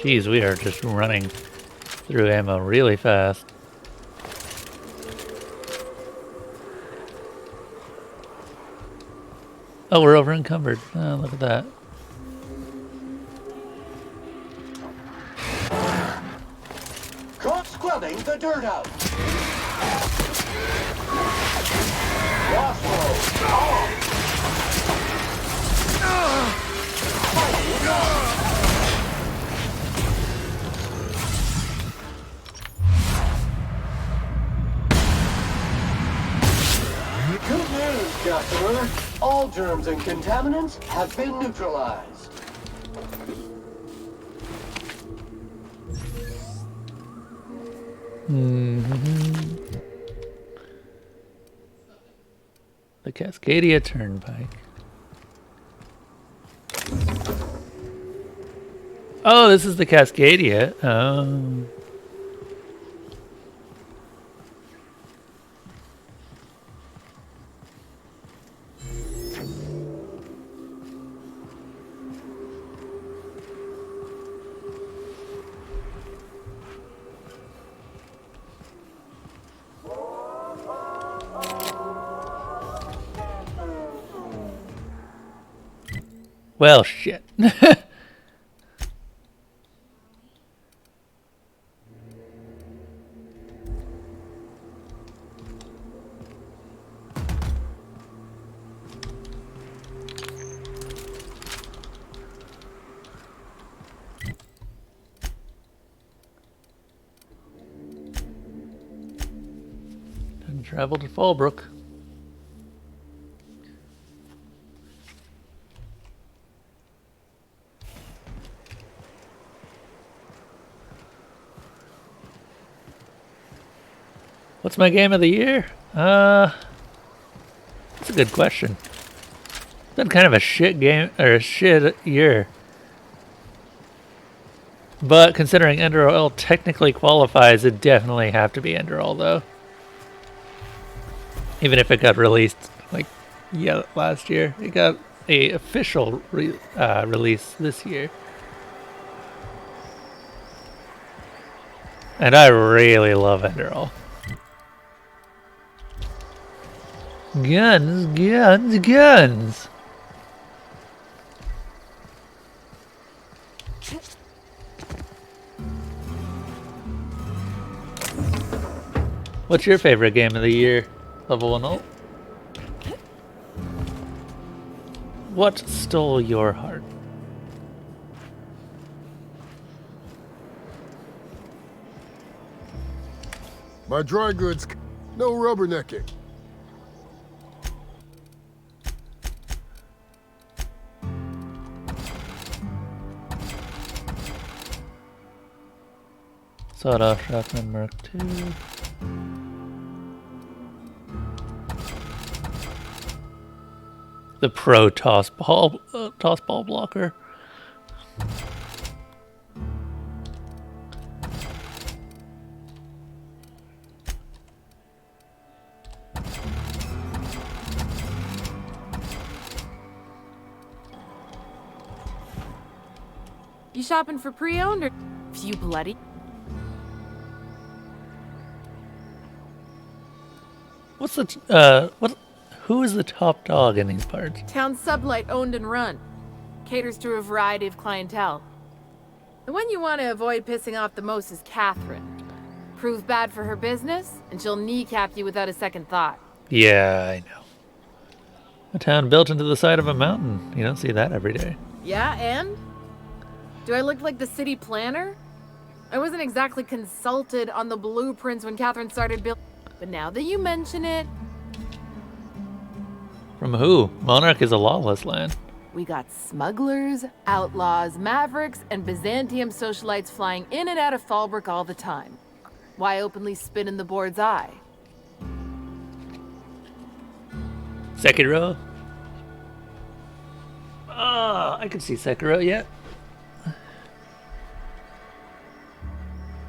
Jeez, we are just running through ammo really fast. Oh, we're over encumbered. Oh, look at that. Caught scrubbing the dirt out. Crossroads off. Fighting on. Good news, customer. All germs and contaminants have been neutralized. The Cascadia Turnpike. Oh, this is the Cascadia. Oh. Well, shit. Didn't travel to Fallbrook. What's my game of the year? That's a good question. It's been kind of a shit game, or a shit year. But considering Ender Oil technically qualifies, it'd definitely have to be Ender Oil, though. Even if it got released like last year, it got a official release this year. And I really love Enderal. Guns, guns, guns! What's your favorite game of the year, Level 1 Ult? What stole your heart? My dry goods, no rubbernecking. Sawed-off Shotgun Mark II. The Pro toss ball blocker. You shopping for pre-owned or you bloody? What's the who is the top dog in these parts? Town Sublight owned and run. Caters to a variety of clientele. The one you want to avoid pissing off the most is Catherine. Prove bad for her business, and she'll kneecap you without a second thought. Yeah, I know. A town built into the side of a mountain. You don't see that every day. Yeah, and? Do I look like the city planner? I wasn't exactly consulted on the blueprints when Catherine started building, but now that you mention it... From who? Monarch is a lawless land. We got smugglers, outlaws, mavericks, and Byzantium socialites flying in and out of Fallbrook all the time. Why openly spit in the board's eye? Sekiro? I can see Sekiro, yeah.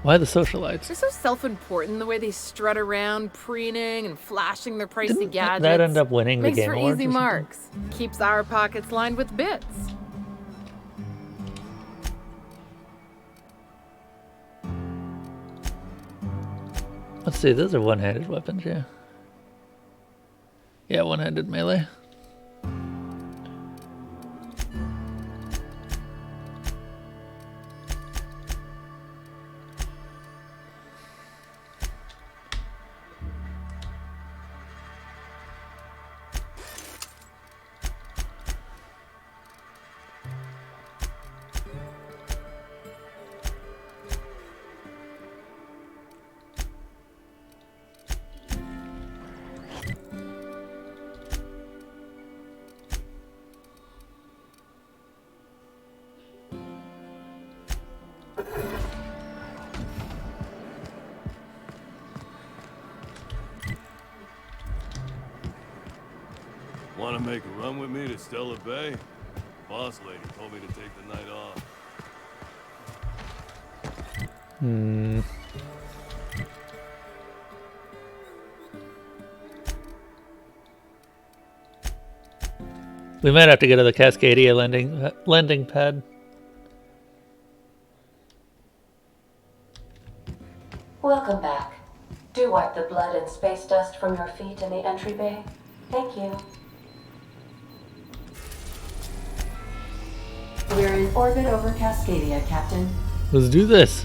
Why the socialites? They're so self-important the way they strut around, preening and flashing their pricey Didn't gadgets. that end up winning the Makes Game for Awards easy or something? marks. Keeps our pockets lined with bits. Let's see, those are one-handed weapons, yeah. Yeah, one-handed melee. Want to make a run with me to Stella Bay? Boss lady told me to take the night off. We might have to go to the Cascadia lending pad. Welcome back. Do wipe the blood and space dust from your feet in the entry bay. Thank you. We're in orbit over Cascadia, Captain. Let's do this.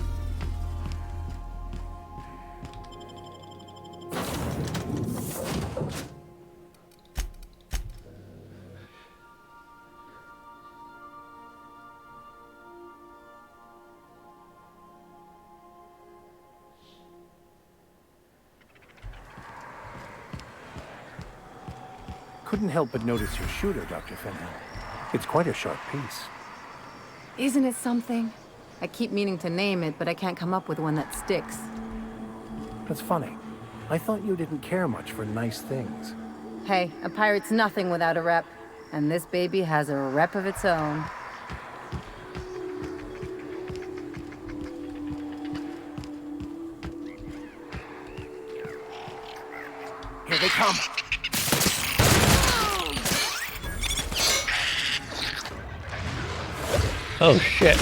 Couldn't help but notice your shooter, Dr. Fenhill. It's quite a sharp piece. Isn't it something? I keep meaning to name it, but I can't come up with one that sticks. That's funny. I thought you didn't care much for nice things. Hey, a pirate's nothing without a rep. And this baby has a rep of its own. Here they come. Oh shit.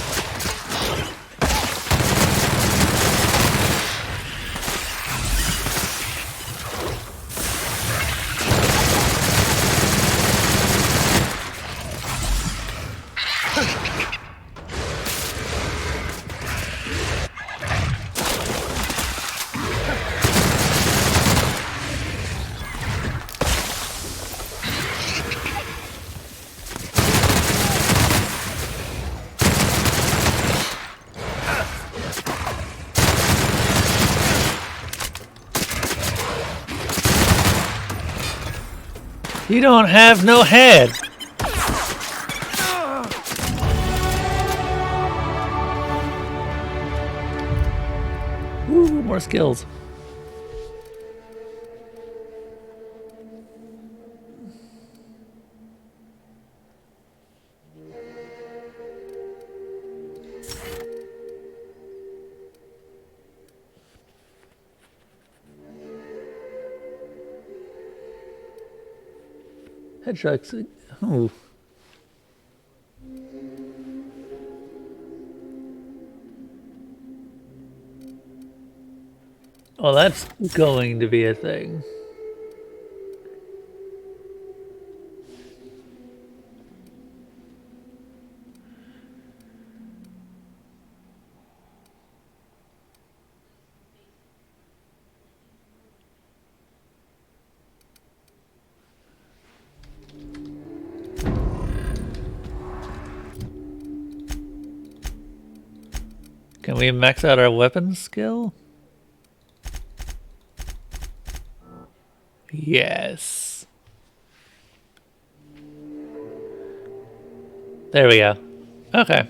You don't have no head. Ooh, more skills. Headshots. Ooh. Oh, that's going to be a thing. Can we max out our weapon skill? Yes. There we go. Okay.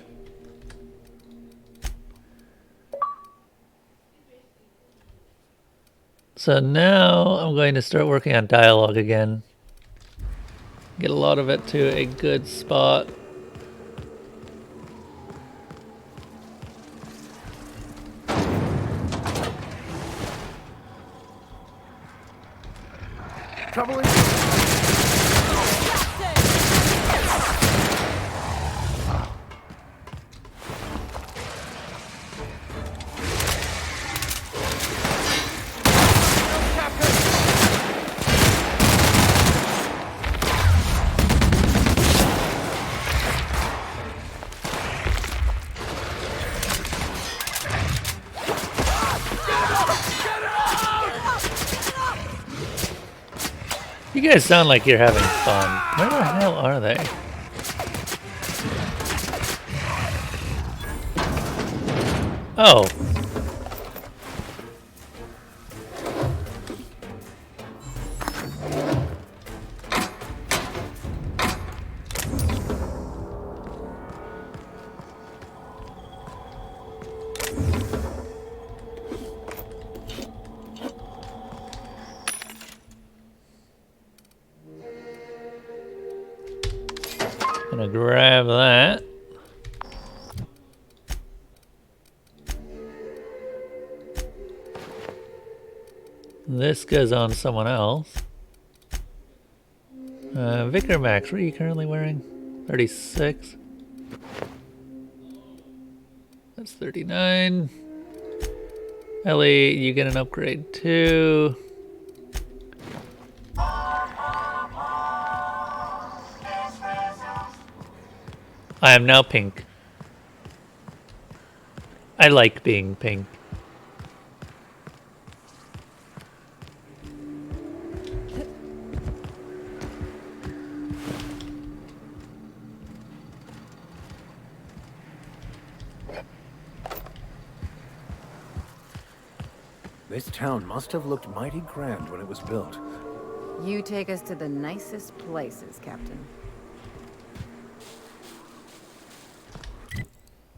So now I'm going to start working on dialogue again. Get a lot of it to a good spot. Trouble is... You guys sound like you're having fun. Where the hell are they? Oh. Gonna grab that. This goes on to someone else. Vicar Max, what are you currently wearing? 36. That's 39. Ellie, you get an upgrade too. I am now pink. I like being pink. This town must have looked mighty grand when it was built. You take us to the nicest places, Captain.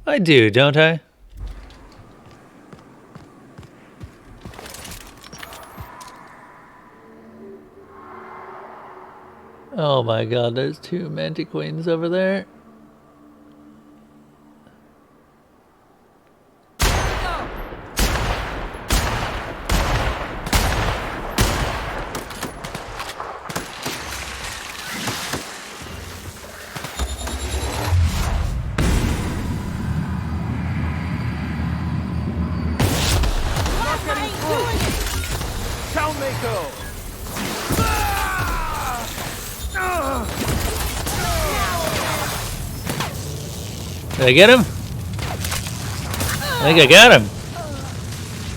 I do, don't I? Oh my god, there's two Mantiqueens over there. Did I get him? I think I got him.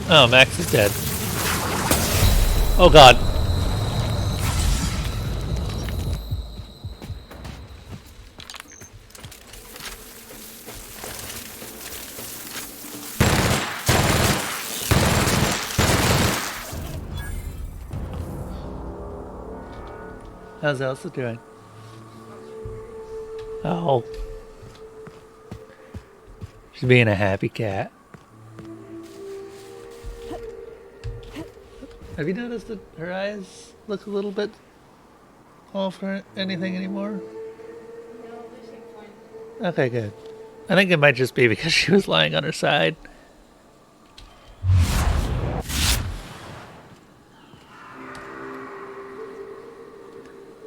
Oh, Max is dead. Oh god. How's Elsa doing? Oh. She's being a happy cat. Have you noticed that her eyes look a little bit off or anything anymore? Okay, good. I think it might just be because she was lying on her side.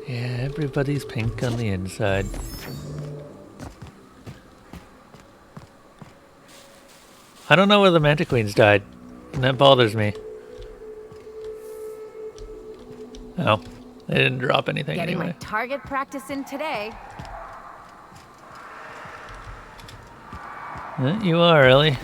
Yeah, everybody's pink on the inside. I don't know where the Mantiqueens died, and that bothers me. Oh, they didn't drop anything Getting anyway. my target practice in today. You are, Ellie.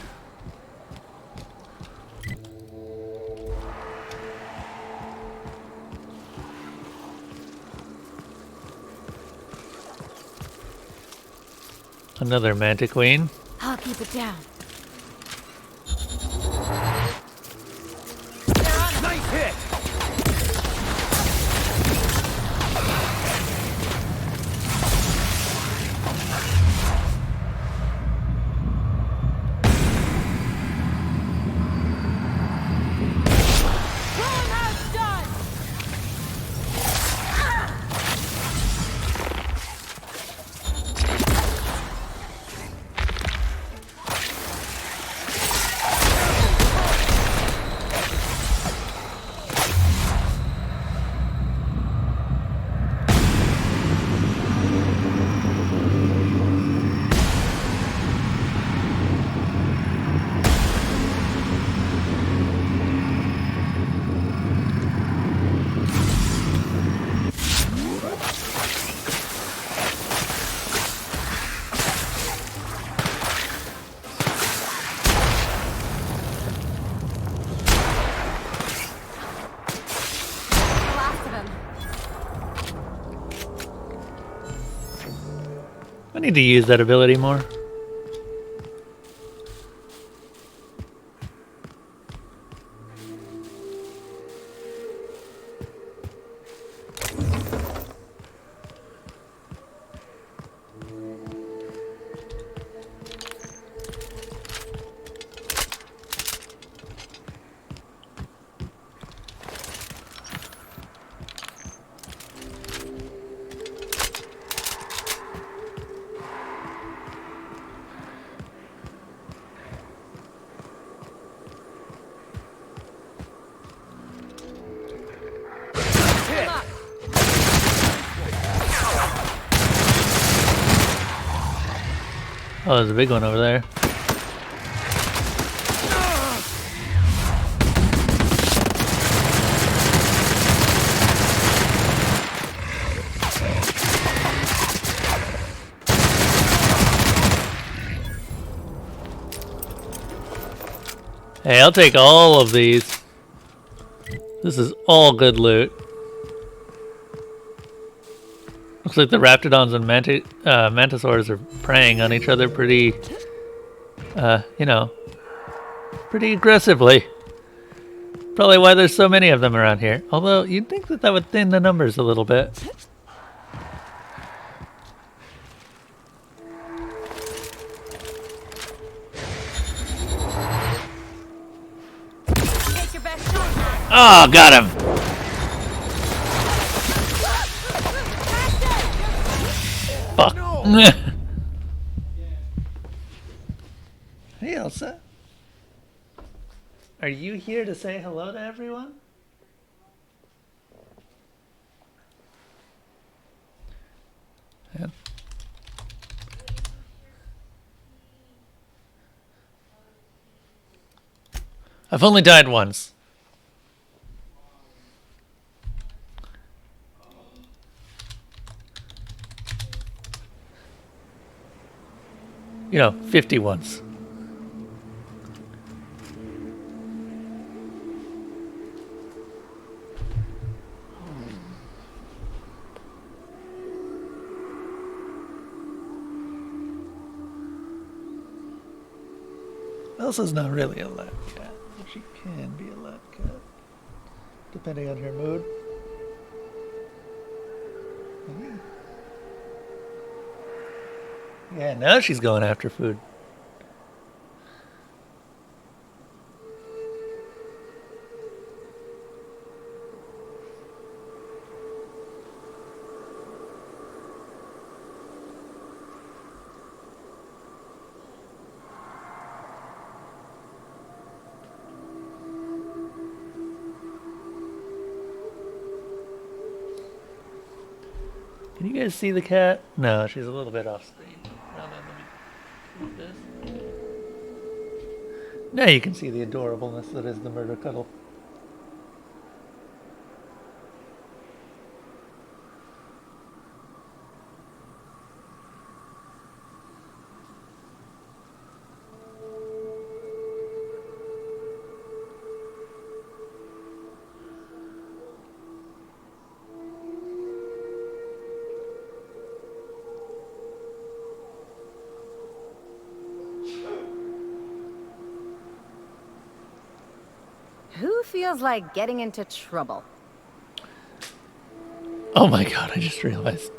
Another Mantiqueen. I'll keep it down. Nice hit! I need to use that ability more. Oh, there's a big one over there. Hey, I'll take all of these. This is all good loot. Looks like the Raptidons and Mantisaurs are preying on each other pretty, you know, pretty aggressively. Probably why there's so many of them around here. Although, you'd think that that would thin the numbers a little bit. Oh, got him! Fuck. Hey, Elsa. Are you here to say hello to everyone? Yeah. I've only died once. You know, 50 once. Elsa's not really a lab cat. She can be a lab cat, depending on her mood. Yeah, now she's going after food. Can you guys see the cat? No, she's a little bit off screen. Now you can see the adorableness that is the murder cuddle. Who feels like getting into trouble? Oh my god, I just realized.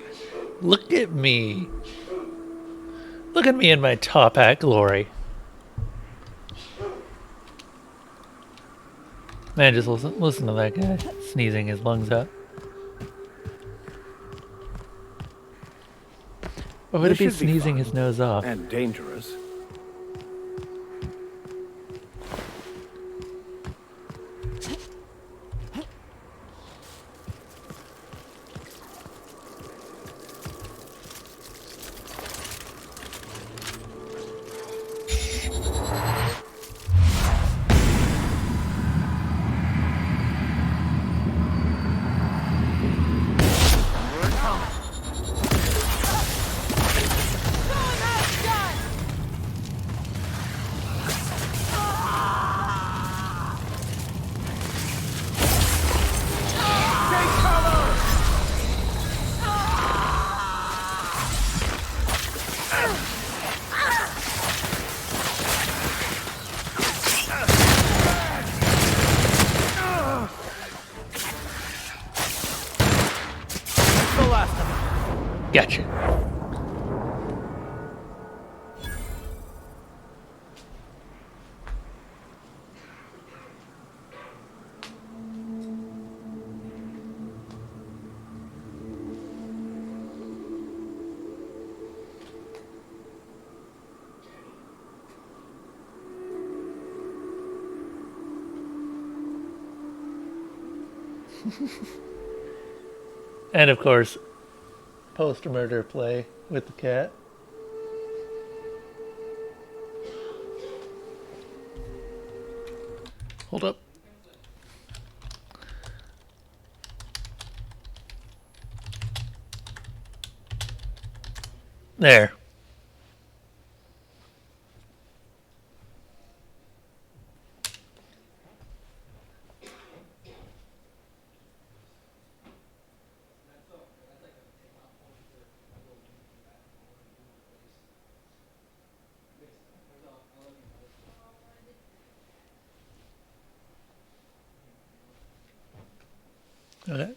Look at me. Look at me in my top hat glory. Man, just listen to that guy sneezing his lungs out. Or would it be sneezing his nose off? And dangerous. Gotcha. And of course, post-murder play with the cat. Hold up. There. Okay.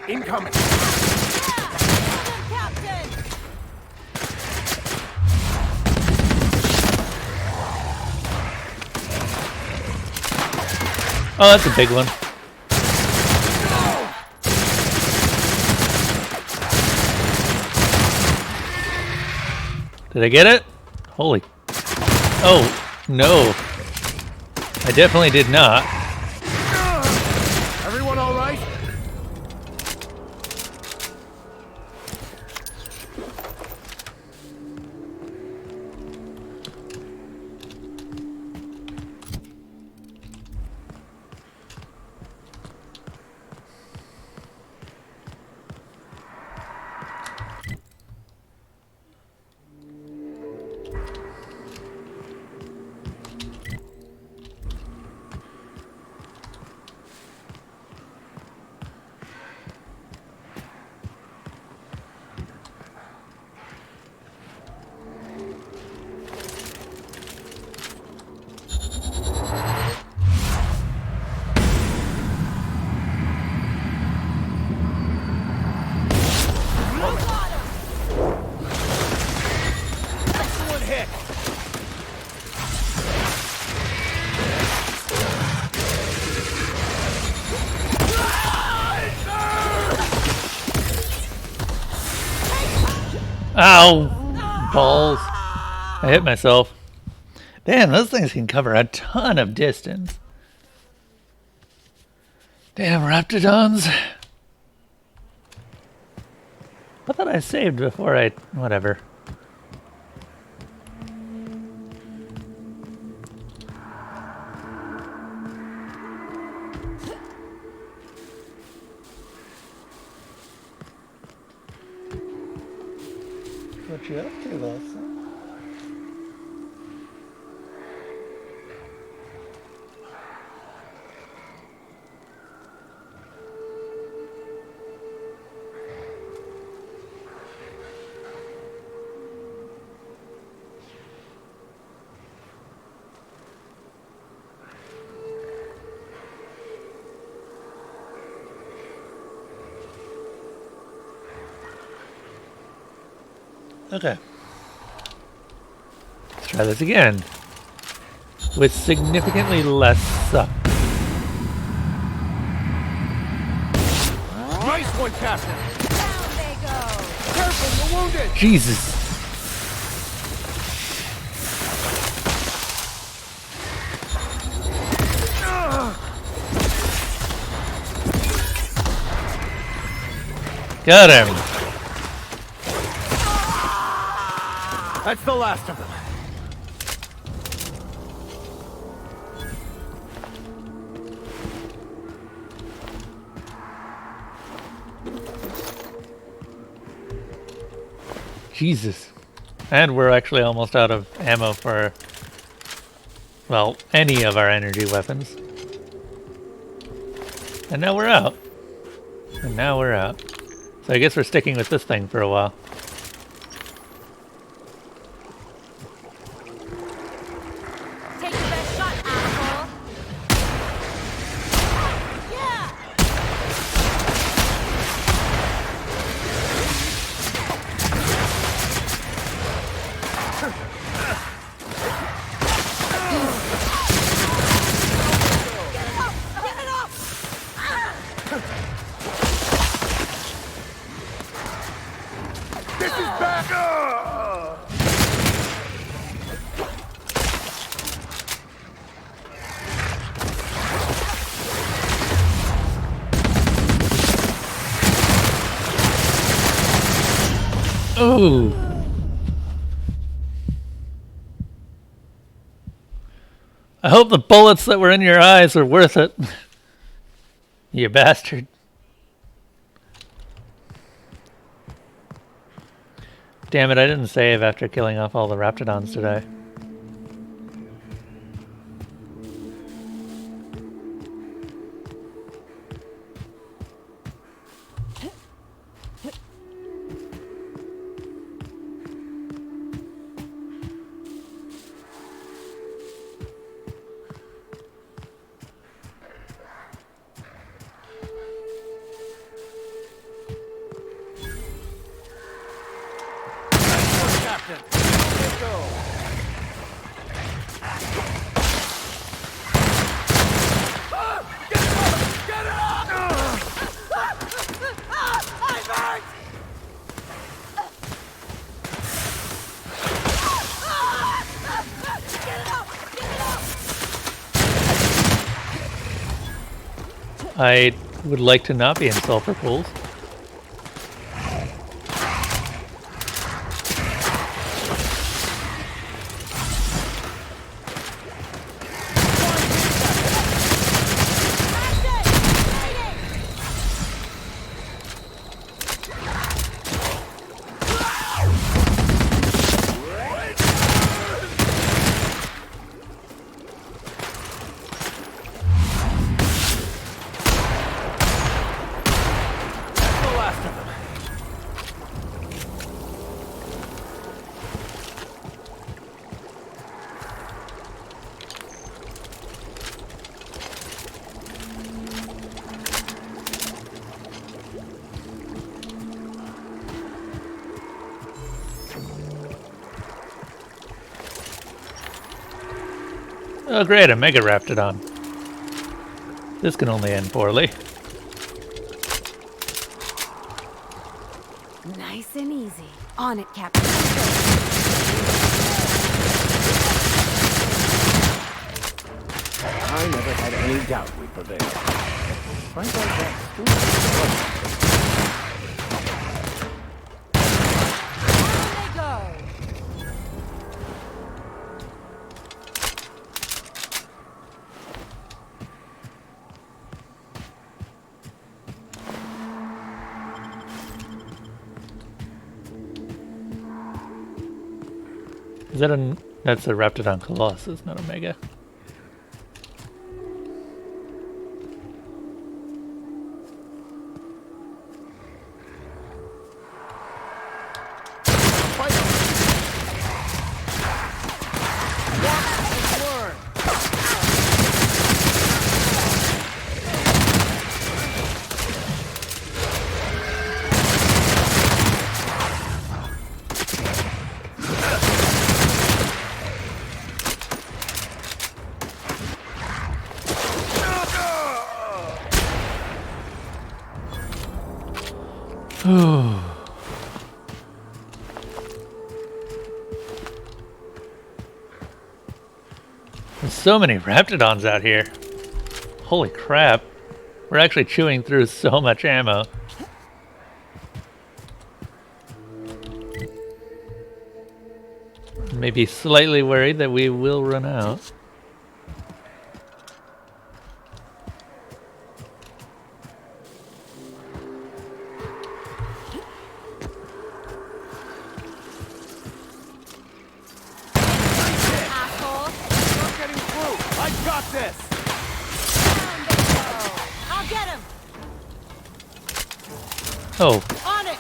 Incoming! Oh, that's a big one. Did I get it? Holy. Oh, no. I definitely did not. Everyone all right? Ow! Balls. I hit myself. Damn, those things can cover a ton of distance. Damn, Raptidons. I thought I saved before I... whatever. What you up to, Wilson? Okay. Let's try this again. With significantly less suck. Nice one, Captain! Down they go! Careful, you're wounded! Jesus. Got him. That's the last of them. Jesus. And we're actually almost out of ammo for, well, any of our energy weapons. And now we're out. And now we're out. So I guess we're sticking with this thing for a while. Take your best shot, asshole! Yeah! Get it up! This is back! Ooh. I hope the bullets that were in your eyes are worth it. You bastard. Damn it, I didn't save after killing off all the Raptidons today. Get I would like to not be in sulfur pools. Oh great, a Mega Raptidon. This can only end poorly. Nice and easy. On it, Captain. I never had any doubt we'd prevail. Frank like that. Is that a... That's a Raptidon Colossus, not a Mega. There's so many Raptidons out here. Holy crap. We're actually chewing through so much ammo. Maybe slightly worried that we will run out. Oh. On it!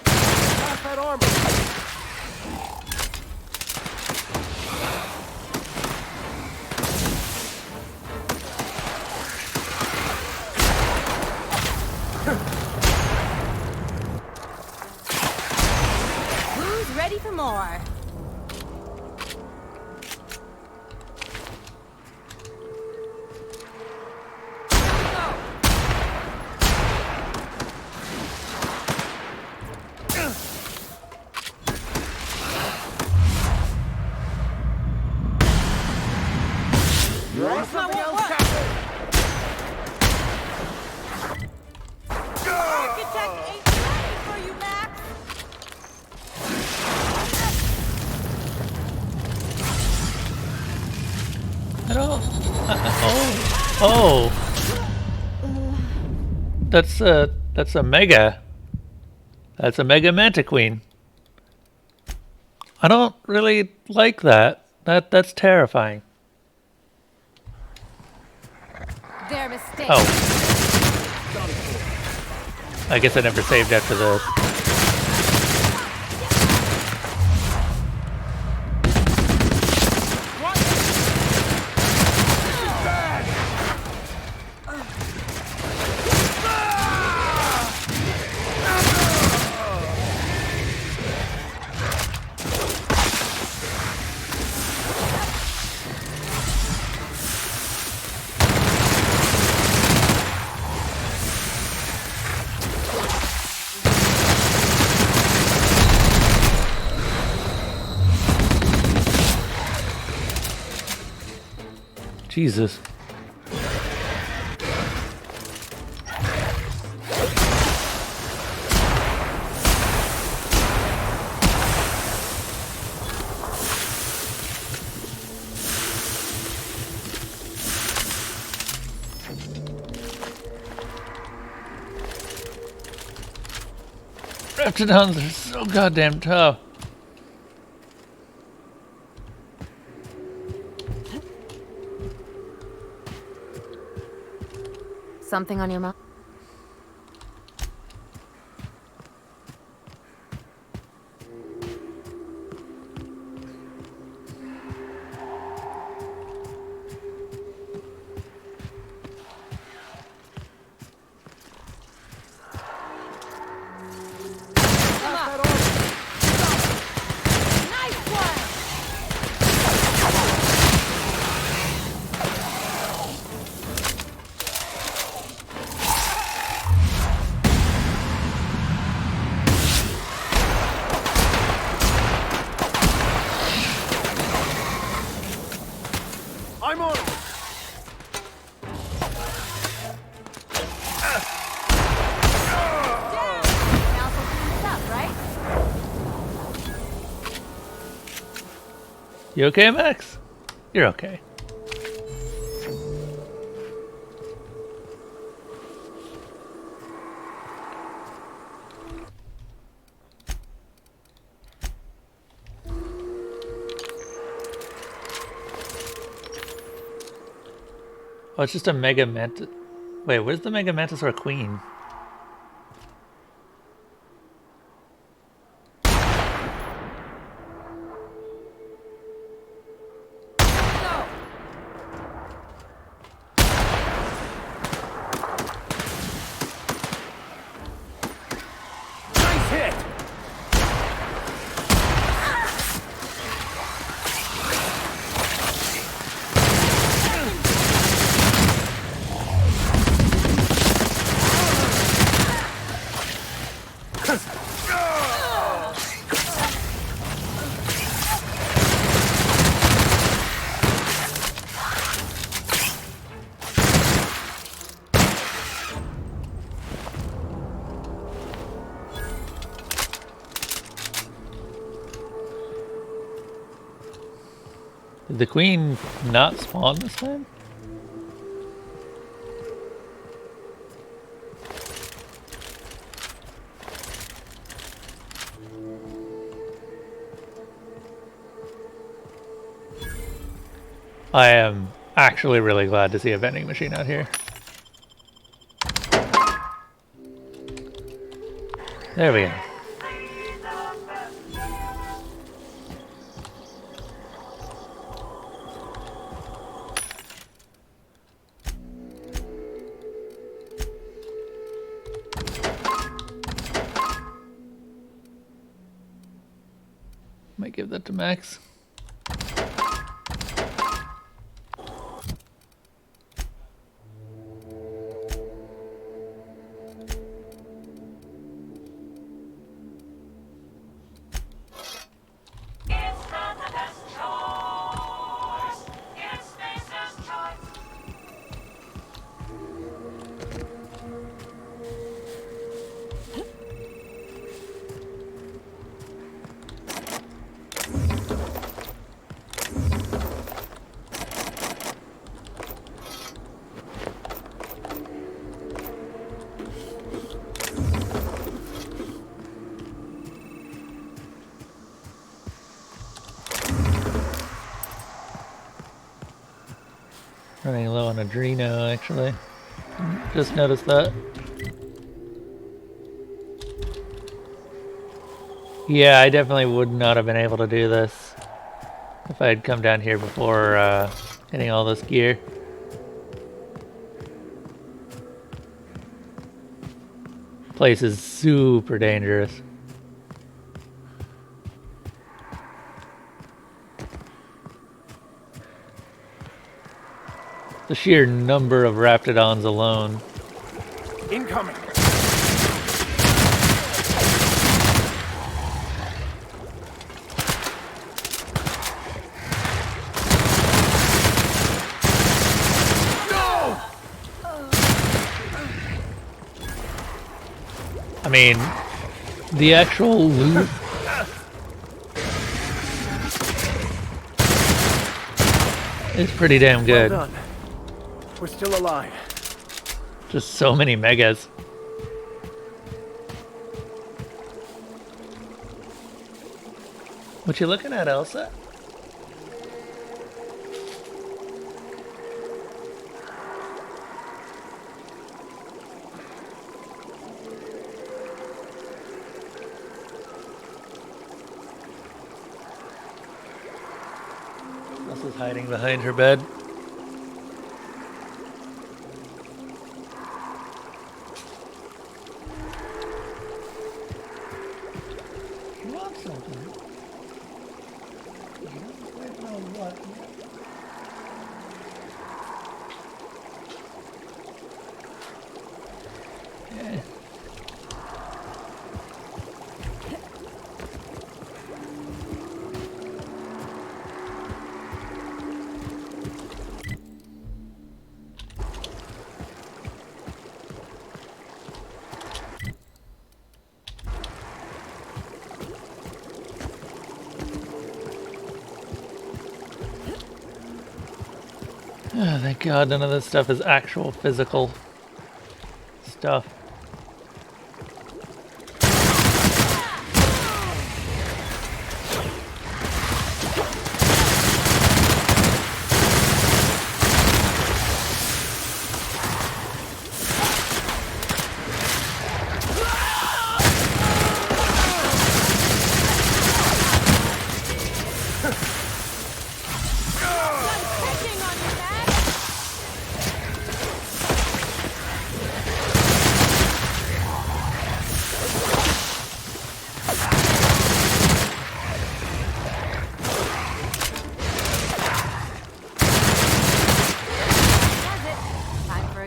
Pass that armor! Who's ready for more? That's a Mega. That's a Mega Mantiqueen. I don't really like that. That's terrifying. Their mistake. Oh. I guess I never saved after the... Jesus. Raptidons are so goddamn tough. Something on your mind? I'm on it! You okay, Max? You're okay. Oh, it's just a Mega Mantis. Wait, where's the Mega Mantisaur Queen? Nice hit! Did the Queen not spawn this time? I am actually really glad to see a vending machine out here. There we go. Might give that to Max. Running low on Adreno, actually. Just noticed that. Yeah, I definitely would not have been able to do this if I had come down here before hitting all this gear. Place is super dangerous. The sheer number of Raptidons alone. Incoming! No! I mean, the actual loot. It's pretty damn good. Well done. We're still alive. Just so many megas. What you looking at, Elsa? Elsa's hiding behind her bed. She wants something. I don't know what. Yeah. Oh, thank God none of this stuff is actual physical stuff.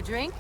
Drink?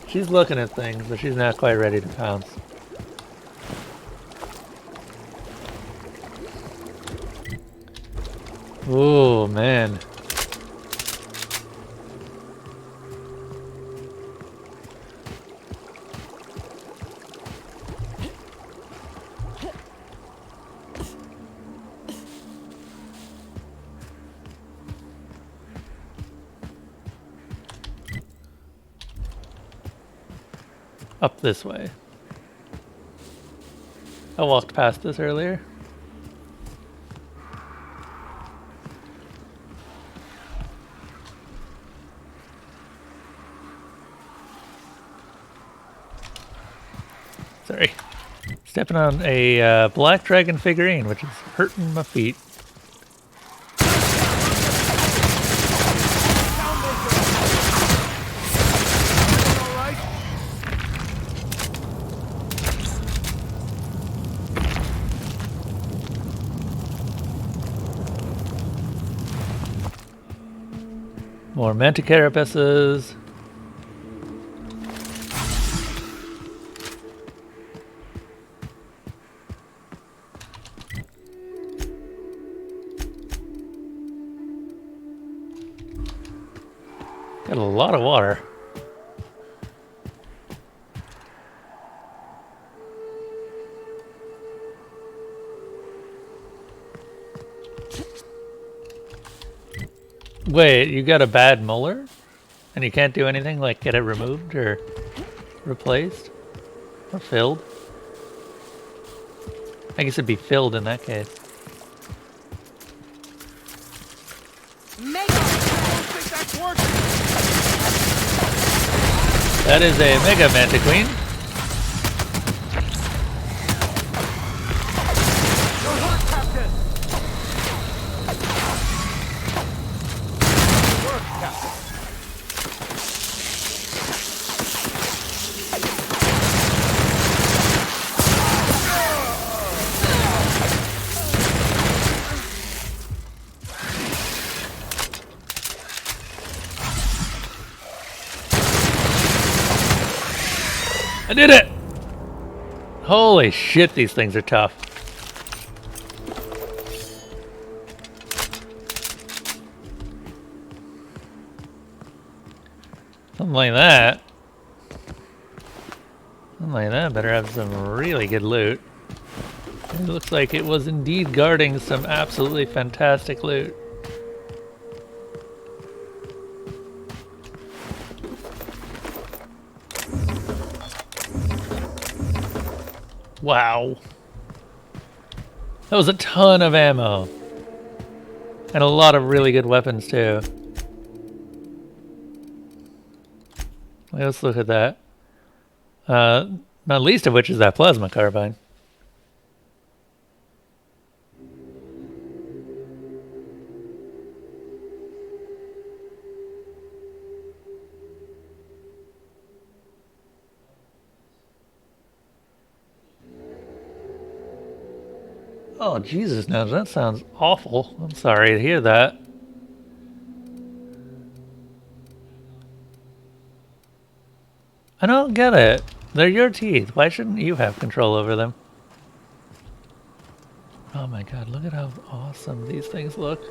She's looking at things, but she's not quite ready to pounce. Oh, man. Up this way. I walked past this earlier. Sorry. Stepping on a black dragon figurine, which is hurting my feet. More Manticarapuses. Got a lot of water. Wait, you got a bad molar? And you can't do anything like get it removed or replaced? Or filled? I guess it'd be filled in that case. That is a Mega Mantiqueen. I did it! Holy shit, these things are tough. Something like that. Something like that better have some really good loot. It looks like it was indeed guarding some absolutely fantastic loot. Wow. That was a ton of ammo. And a lot of really good weapons too. Let's look at that. Not least of which is that plasma carbine. Oh, Jesus, now that sounds awful. I'm sorry to hear that. I don't get it. They're your teeth. Why shouldn't you have control over them? Oh my god, look at how awesome these things look.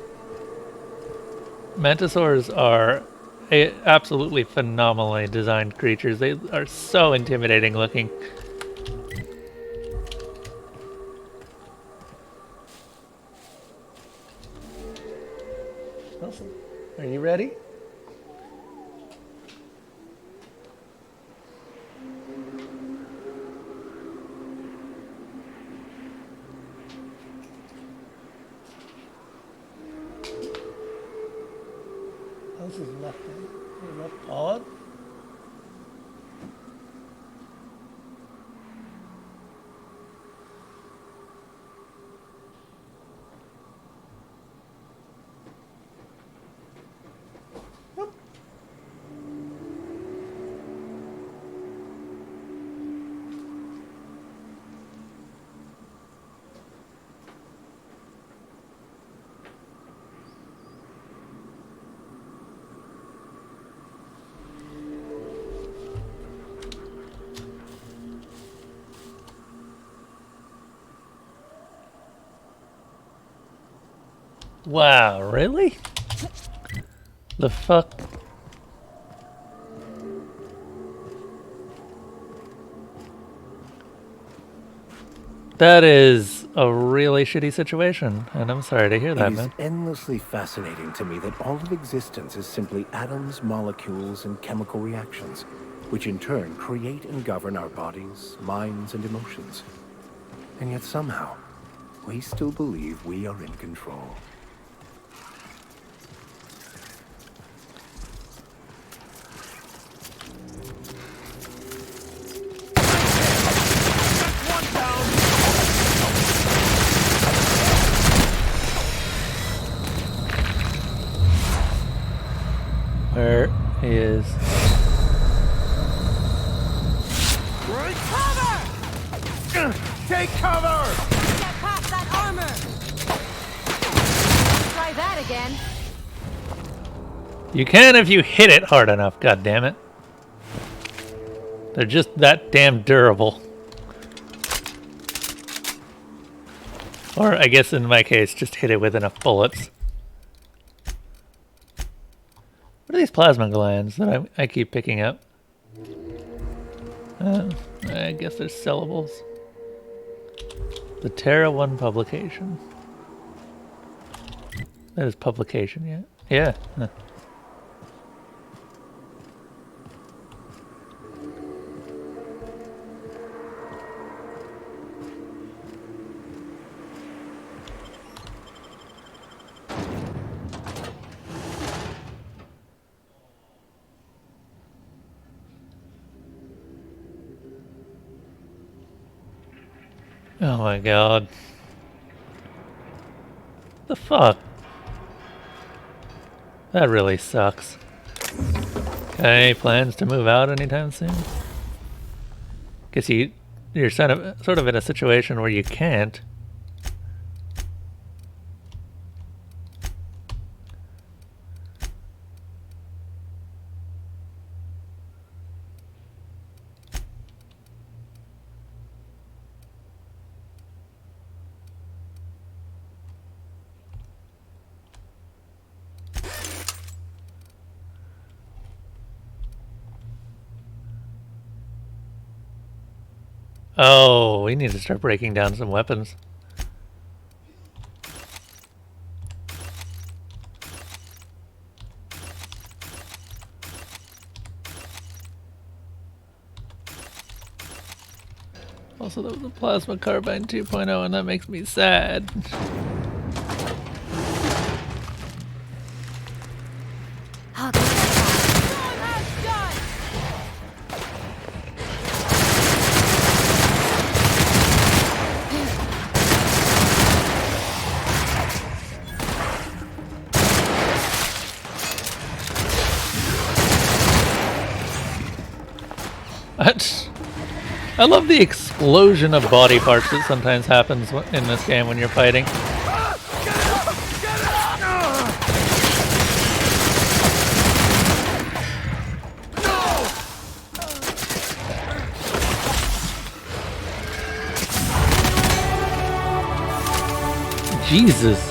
Mantisaurs are absolutely phenomenally designed creatures. They are so intimidating looking. Wilson, are you ready? This is left paw. Wow, really? The fuck? That is a really shitty situation, and I'm sorry to hear that, It is man. endlessly fascinating to me that all of existence is simply atoms, molecules, and chemical reactions, which in turn create and govern our bodies, minds, and emotions. And yet somehow, we still believe we are in control. Where is... Take cover! Get past that armor! Try that again. You can if you hit it hard enough, goddammit. They're just that damn durable. Or I guess in my case, just hit it with enough bullets. What are these plasma glands that I keep picking up? I guess they're sellables. The Terra 1 publication. That is publication, yeah? Yeah. Huh. Oh my god. The fuck? That really sucks. Okay, plans to move out anytime soon? Guess you're sort of in a situation where you can't. Oh, we need to start breaking down some weapons. Also, that was a plasma carbine 2.0, and that makes me sad. I love the explosion of body parts that sometimes happens in this game when you're fighting. Jesus.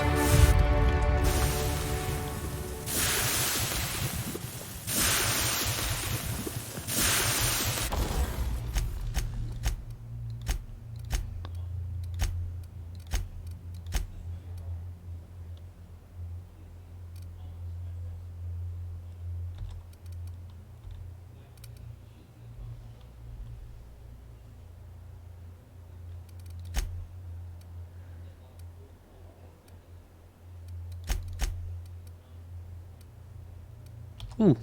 Ooh.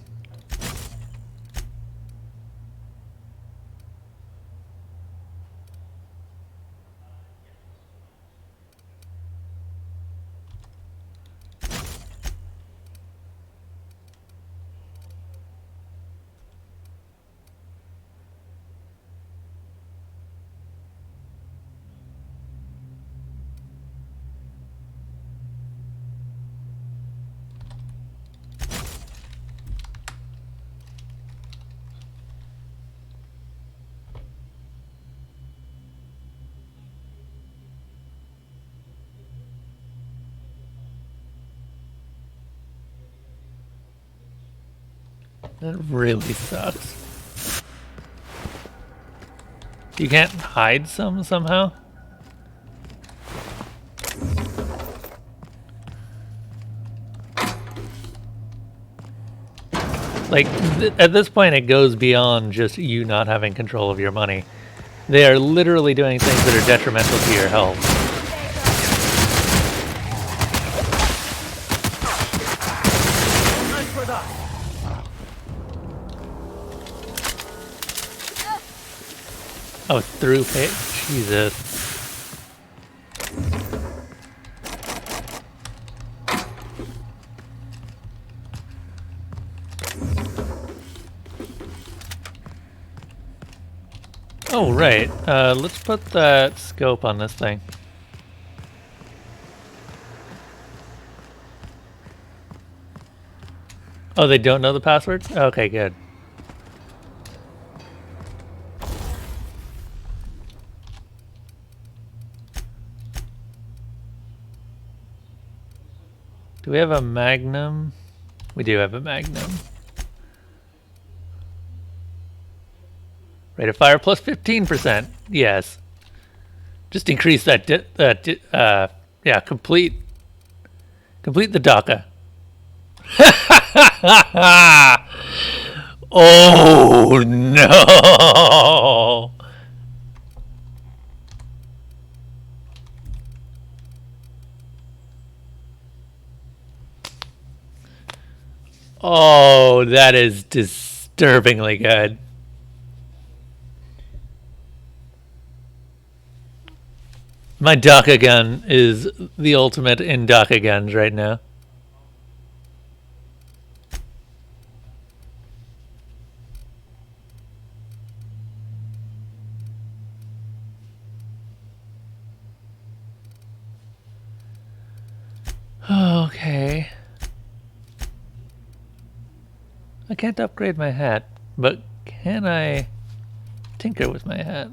That really sucks. You can't hide somehow? Like, at this point it goes beyond just you not having control of your money. They are literally doing things that are detrimental to your health. Oh, through pit? Jesus. Oh, right. Let's put that scope on this thing. Oh, they don't know the password? Okay, good. Do we have a Magnum? We do have a Magnum. Rate of fire plus 15%. Yes. Just increase that. Yeah. Complete the DACA. Oh no! Oh, that is disturbingly good. My DACA gun is the ultimate in DACA guns right now. Okay. I can't upgrade my hat, but can I tinker with my hat?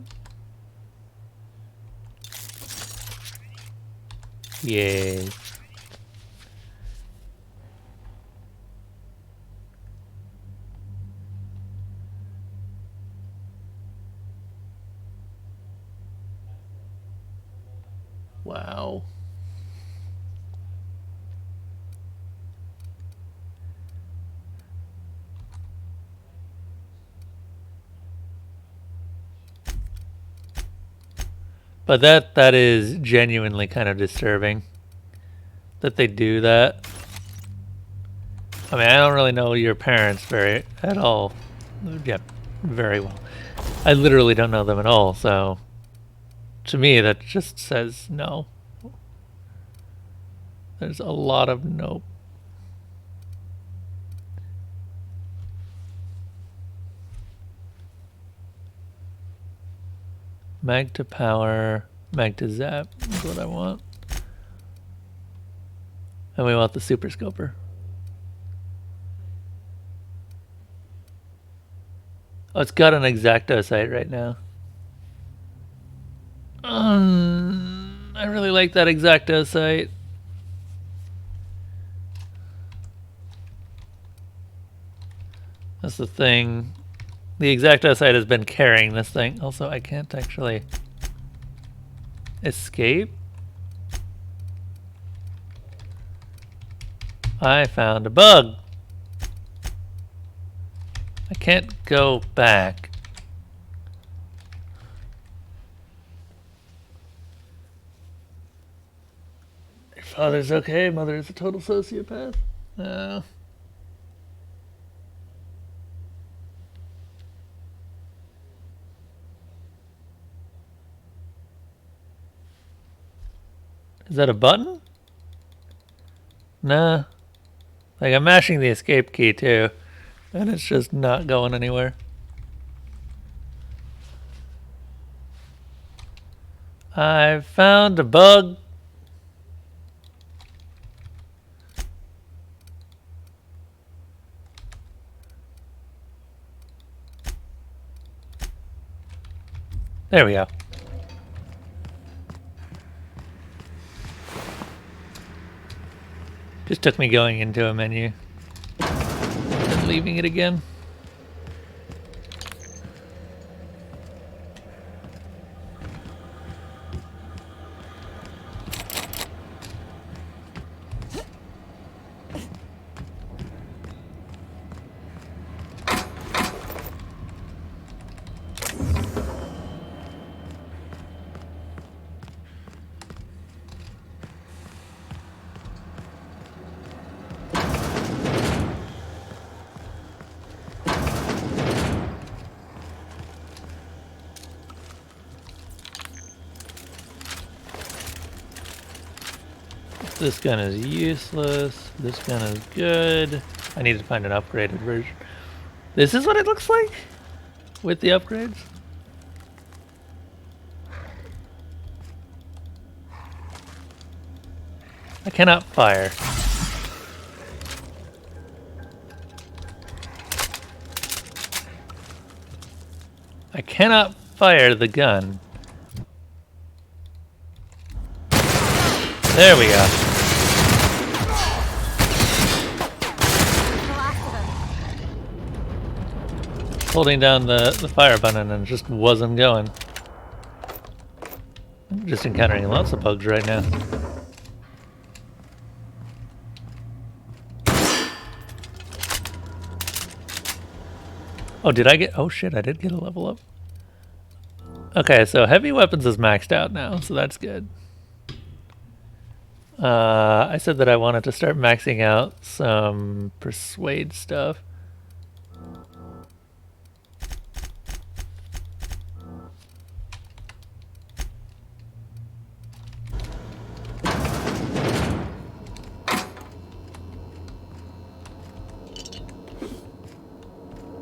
Yay. Wow. But that is genuinely kind of disturbing that they do that. I mean, I don't really know your parents at all. Yeah, very well. I literally don't know them at all, so to me that just says no. There's a lot of nope. Mag to power, mag to zap is what I want. And we want the super scoper. Oh, it's got an X-Acto sight right now. I really like that X-Acto sight. That's the thing. The X-Acto sight has been carrying this thing. Also, I can't actually escape. I found a bug. I can't go back. Your father's okay, mother is a total sociopath. No. Is that a button? Nah. Like, I'm mashing the escape key too, and it's just not going anywhere. I found a bug. There we go. Just took me going into a menu and leaving it again. This gun is useless. This gun is good. I need to find an upgraded version. This is what it looks like with the upgrades. I cannot fire. I cannot fire the gun. There we go. Holding down the fire button and it just wasn't going. I'm just encountering lots of bugs right now. Oh, did I get... Oh shit, I did get a level up. Okay, so heavy weapons is maxed out now, so that's good. I said that I wanted to start maxing out some persuade stuff.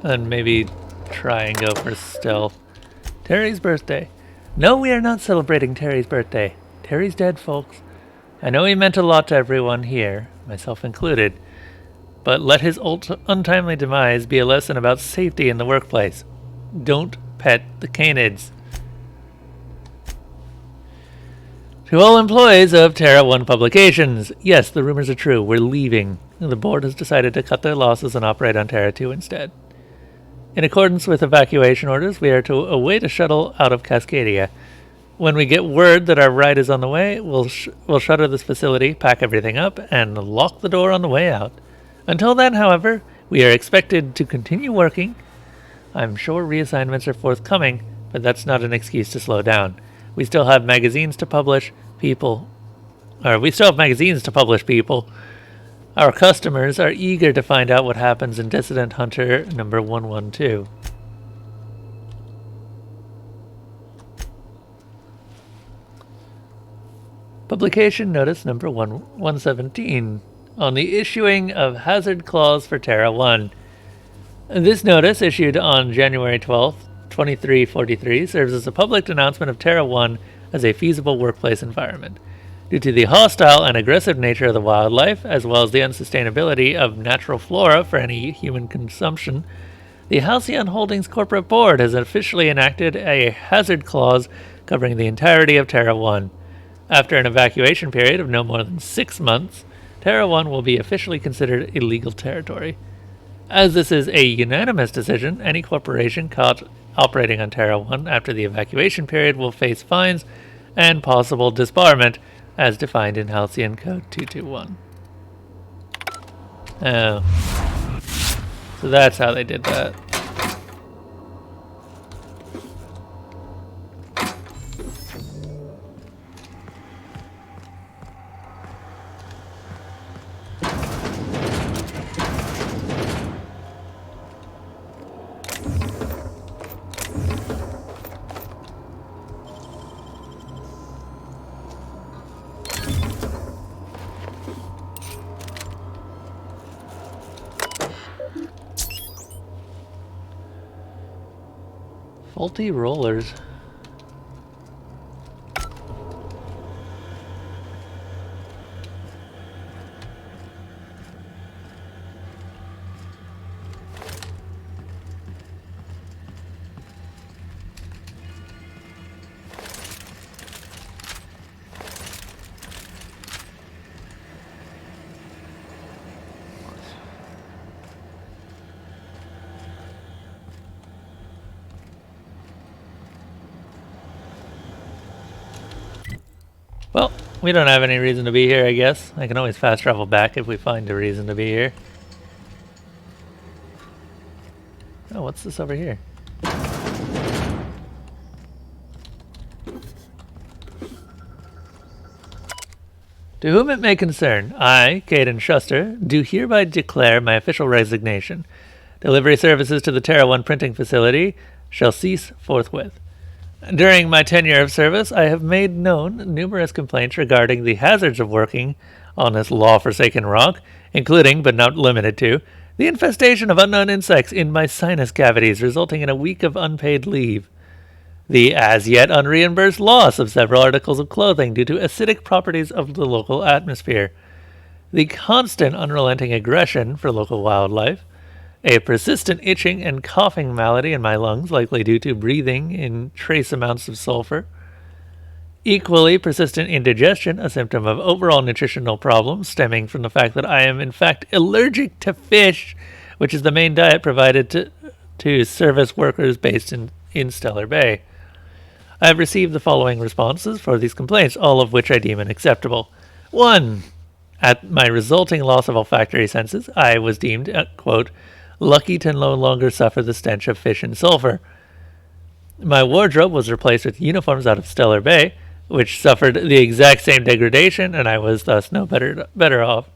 And maybe try and go for stealth. Terry's birthday. No, we are not celebrating Terry's birthday. Terry's dead, folks. I know he meant a lot to everyone here, myself included, but let his untimely demise be a lesson about safety in the workplace. Don't pet the canids. To all employees of Terra 1 Publications, yes, the rumors are true. We're leaving. The board has decided to cut their losses and operate on Terra 2 instead. In accordance with evacuation orders, we are to await a shuttle out of Cascadia. When we get word that our ride is on the way, we'll shutter this facility, pack everything up, and lock the door on the way out. Until then, however, we are expected to continue working. I'm sure reassignments are forthcoming, but that's not an excuse to slow down. We still have magazines to publish, people. Our customers are eager to find out what happens in Dissident Hunter number 112. Publication notice number 117 on the issuing of hazard clause for Terra 1. This notice, issued on January 12th, 2343, serves as a public announcement of Terra 1 as a feasible workplace environment. Due to the hostile and aggressive nature of the wildlife, as well as the unsustainability of natural flora for any human consumption, the Halcyon Holdings Corporate Board has officially enacted a hazard clause covering the entirety of Terra 1. After an evacuation period of no more than 6 months, Terra 1 will be officially considered illegal territory. As this is a unanimous decision, any corporation caught operating on Terra 1 after the evacuation period will face fines and possible disbarment, as defined in Halcyon Code 221. Oh. So that's how they did that. Faulty rollers. Well, we don't have any reason to be here, I guess. I can always fast travel back if we find a reason to be here. Oh, what's this over here? To whom it may concern, I, Caden Shuster, do hereby declare my official resignation. Delivery services to the Terra 1 printing facility shall cease forthwith. During my tenure of service, I have made known numerous complaints regarding the hazards of working on this law-forsaken rock, including, but not limited to, the infestation of unknown insects in my sinus cavities, resulting in a week of unpaid leave. The as-yet unreimbursed loss of several articles of clothing due to acidic properties of the local atmosphere. The constant unrelenting aggression for local wildlife. A persistent itching and coughing malady in my lungs, likely due to breathing in trace amounts of sulfur. Equally persistent indigestion, a symptom of overall nutritional problems stemming from the fact that I am in fact allergic to fish, which is the main diet provided to service workers based in Stellar Bay. I have received the following responses for these complaints, all of which I deem unacceptable. 1. At my resulting loss of olfactory senses, I was deemed, quote, lucky to no longer suffer the stench of fish and sulfur. My wardrobe was replaced with uniforms out of Stellar Bay, which suffered the exact same degradation, and I was thus no better off.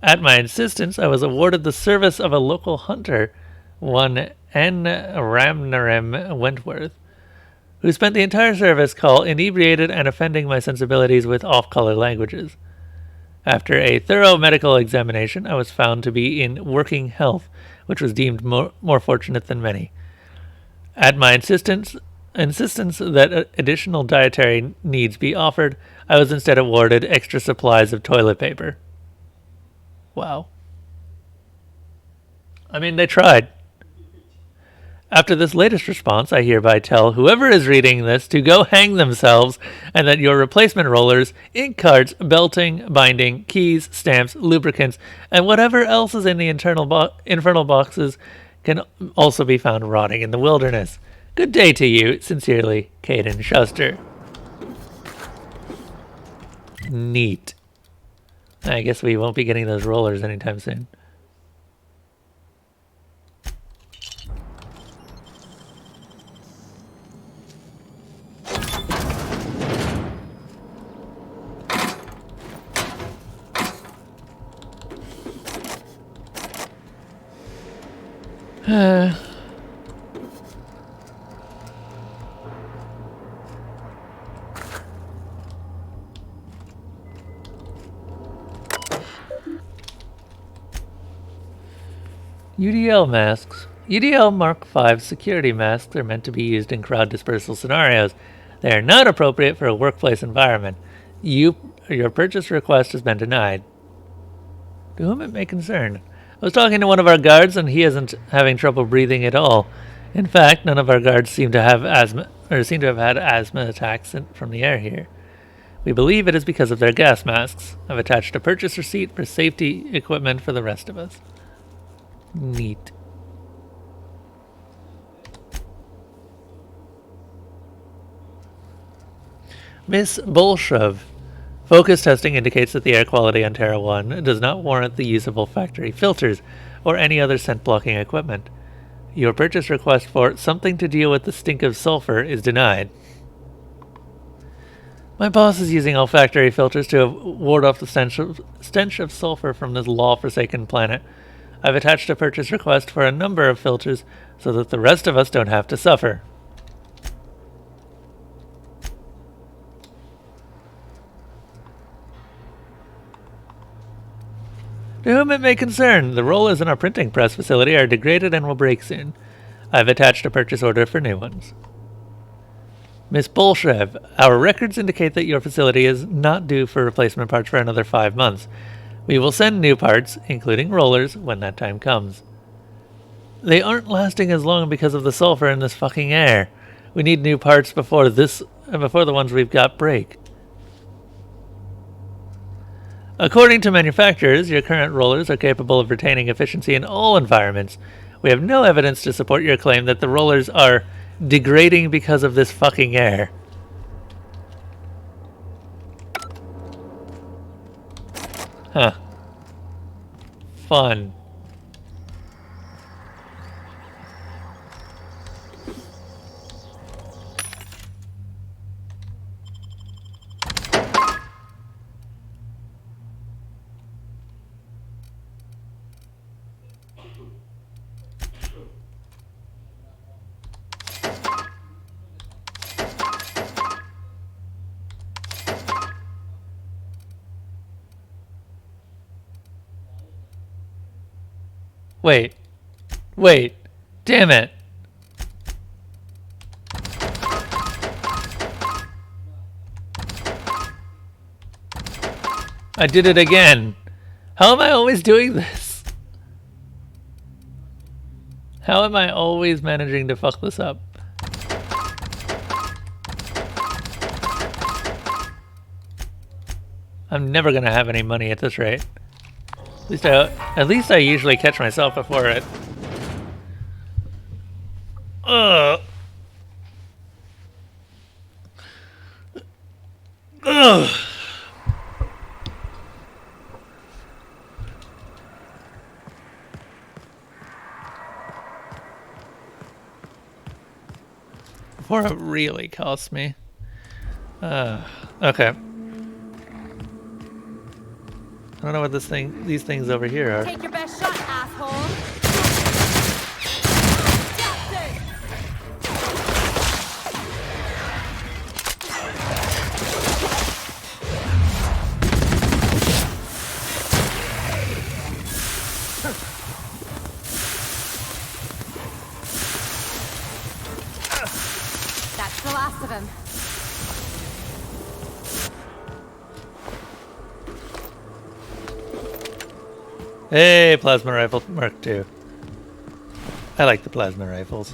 At my insistence, I was awarded the service of a local hunter, one N. Ramnarem Wentworth, who spent the entire service call inebriated and offending my sensibilities with off-color languages. After a thorough medical examination, I was found to be in working health, which was deemed more fortunate than many. At my insistence that additional dietary needs be offered, I was instead awarded extra supplies of toilet paper. Wow. I mean, they tried. After this latest response, I hereby tell whoever is reading this to go hang themselves, and that your replacement rollers, ink carts, belting, binding, keys, stamps, lubricants, and whatever else is in the infernal boxes can also be found rotting in the wilderness. Good day to you. Sincerely, Caden Shuster. Neat. I guess we won't be getting those rollers anytime soon. UDL masks. UDL Mark V security masks are meant to be used in crowd dispersal scenarios. They are not appropriate for a workplace environment. Your purchase request has been denied. To whom it may concern. I was talking to one of our guards and he isn't having trouble breathing at all. In fact, none of our guards seem to have had asthma attacks from the air here. We believe it is because of their gas masks. I've attached a purchase receipt for safety equipment for the rest of us. Neat. Miss Bolshov. Focus testing indicates that the air quality on Terra 1 does not warrant the use of olfactory filters or any other scent-blocking equipment. Your purchase request for something to deal with the stink of sulfur is denied. My boss is using olfactory filters to ward off the stench of sulfur from this law-forsaken planet. I've attached a purchase request for a number of filters so that the rest of us don't have to suffer. To whom it may concern, the rollers in our printing press facility are degraded and will break soon. I've attached a purchase order for new ones. Miss Bolshev, our records indicate that your facility is not due for replacement parts for another 5 months. We will send new parts, including rollers, when that time comes. They aren't lasting as long because of the sulfur in this fucking air. We need new parts before the ones we've got break. According to manufacturers, your current rollers are capable of retaining efficiency in all environments. We have no evidence to support your claim that the rollers are degrading because of this fucking air. Huh. Fun. Wait, damn it. I did it again. How am I always doing this? How am I always managing to fuck this up? I'm never gonna have any money at this rate. At least I usually catch myself before it. Ugh. Before it really costs me. Okay. I don't know what these things over here are. Take your best shot, asshole. That's the last of him. Hey, plasma rifle Mark II. I like the plasma rifles.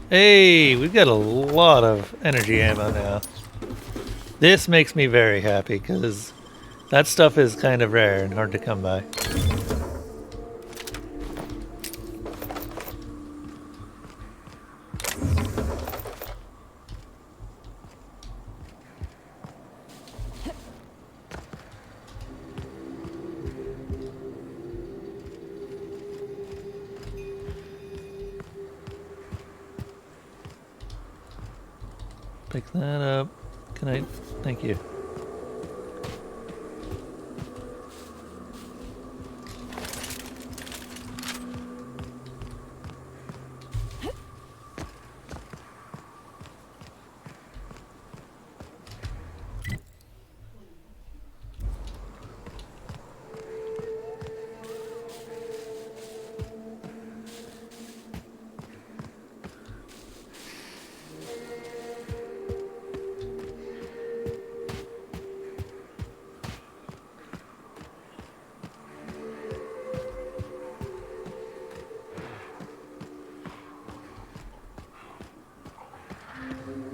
Hey, we've got a lot of energy ammo now. This makes me very happy because that stuff is kind of rare and hard to come by. Pick that up. Can I? Thank you.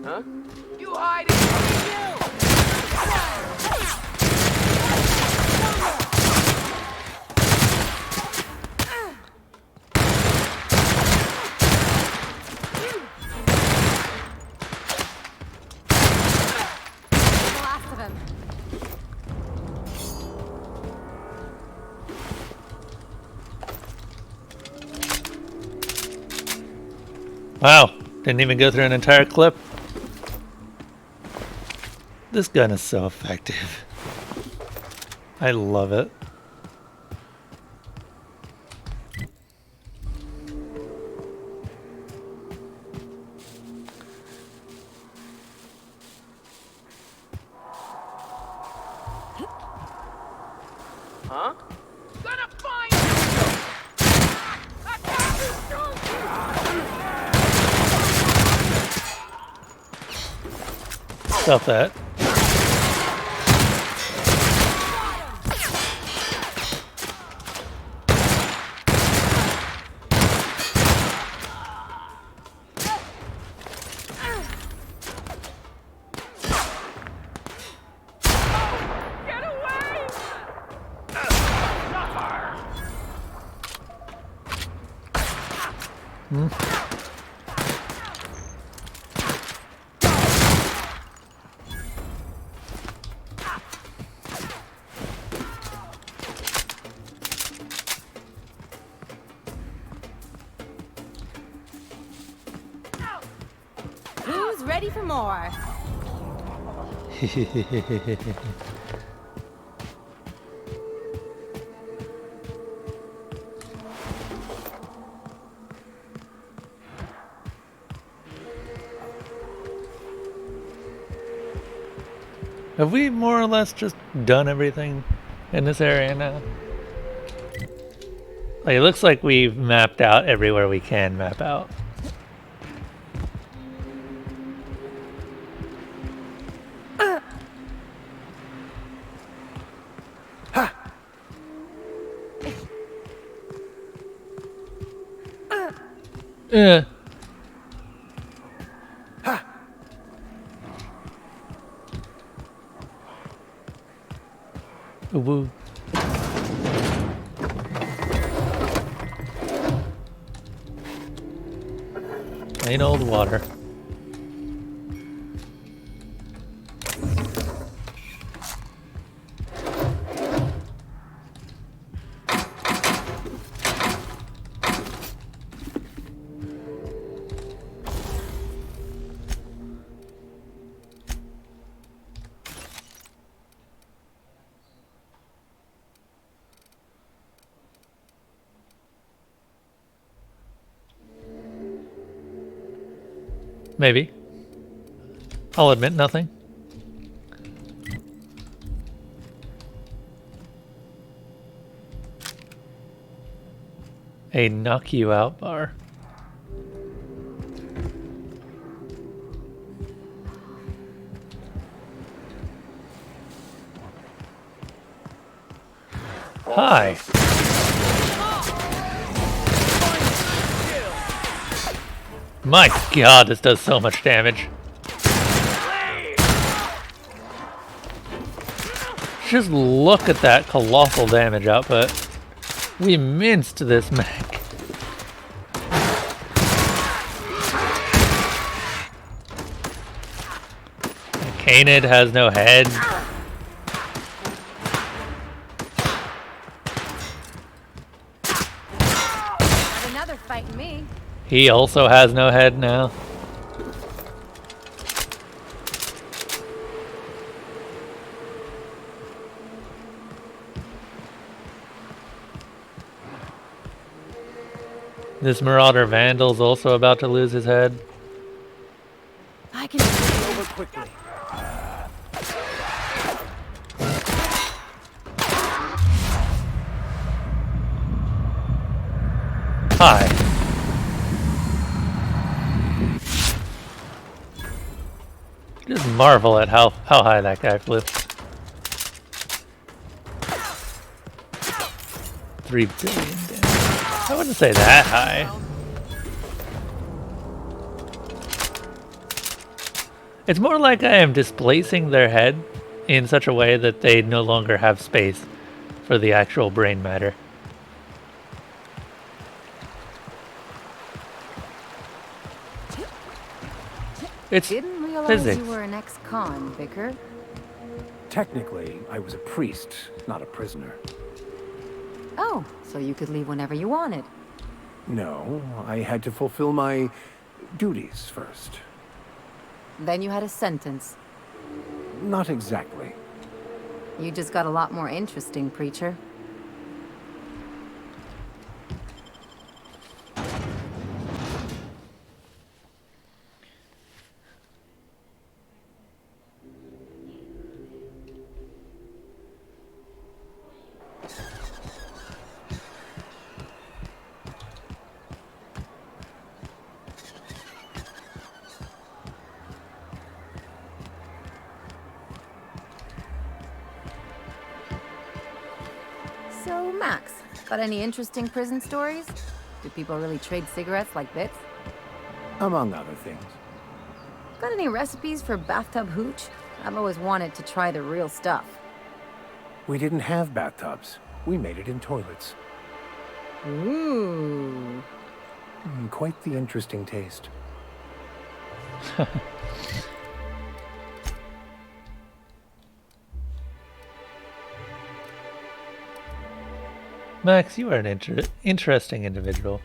Huh? You hide it! The last of him. Wow, didn't even go through an entire clip. This gun is so effective. I love it. Huh? Gonna find you! Stop that. Who's ready for more? Have we more or less just done everything in this area now? Like, it looks like we've mapped out everywhere we can map out. Yeah. Woo. Plain old water. Maybe. I'll admit nothing. A knock you out bar. Hi. My god, this does so much damage. Just look at that colossal damage output. We minced this mech. Canid has no head. Not another fighting me. He also has no head now. This Marauder Vandal's also about to lose his head. I can just Get over quickly. Hi. Just marvel at how high that guy flew. 3 billion damage. I wouldn't say that high. It's more like I am displacing their head in such a way that they no longer have space for the actual brain matter. It's Didn't realize physics. you were an ex-con, Vicar. Technically, I was a priest, not a prisoner. Oh, so you could leave whenever you wanted. No, I had to fulfill my duties first. Then you had a sentence. Not exactly. You just got a lot more interesting, Preacher. So, Max, got any interesting prison stories? Do people really trade cigarettes like bits? Among other things. Got any recipes for bathtub hooch? I've always wanted to try the real stuff. We didn't have bathtubs. We made it in toilets. Ooh. Quite the interesting taste. Max, you are an interesting individual.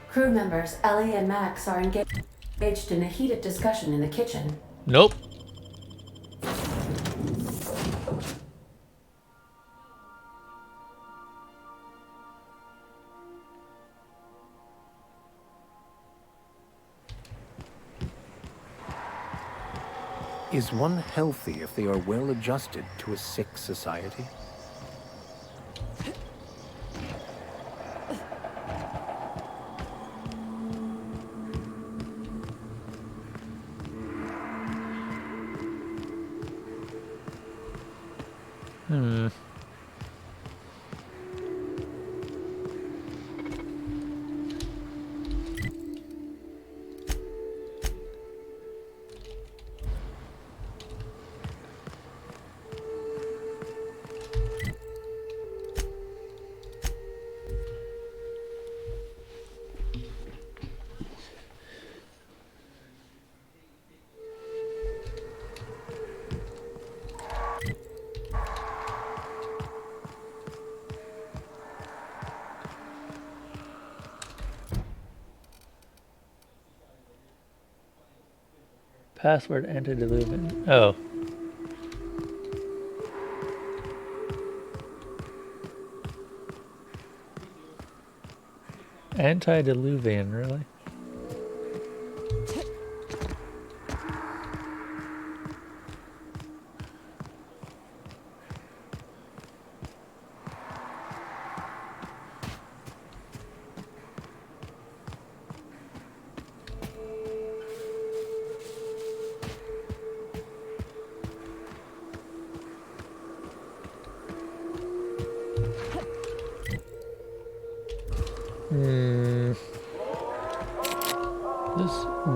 Crew members Ellie and Max are engaged in a heated discussion in the kitchen. Nope. Is one healthy if they are well adjusted to a sick society? Password antediluvian. Oh. Antediluvian, really?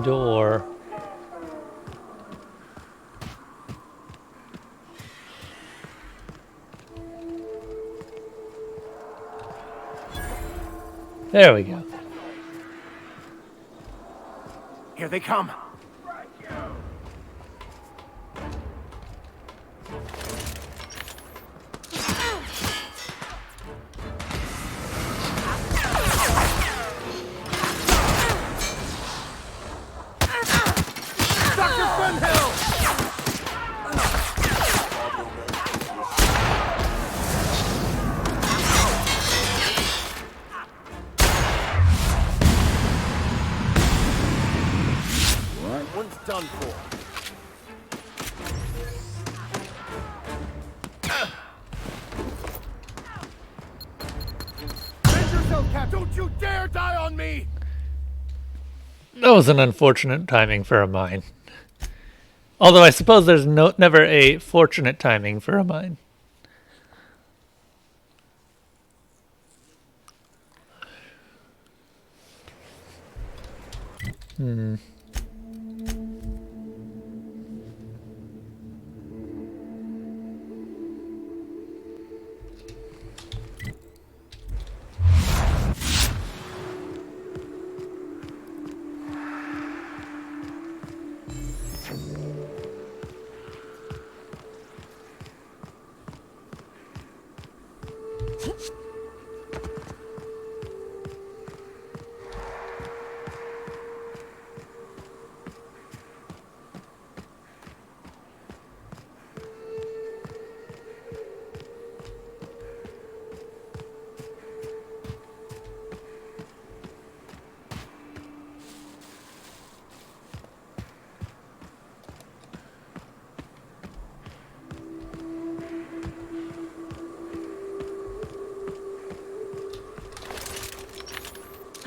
door. There we go. Here they come. Done for. Defend yourself, Captain! Don't you dare die on me! That was an unfortunate timing for a mine. Although I suppose there's never a fortunate timing for a mine.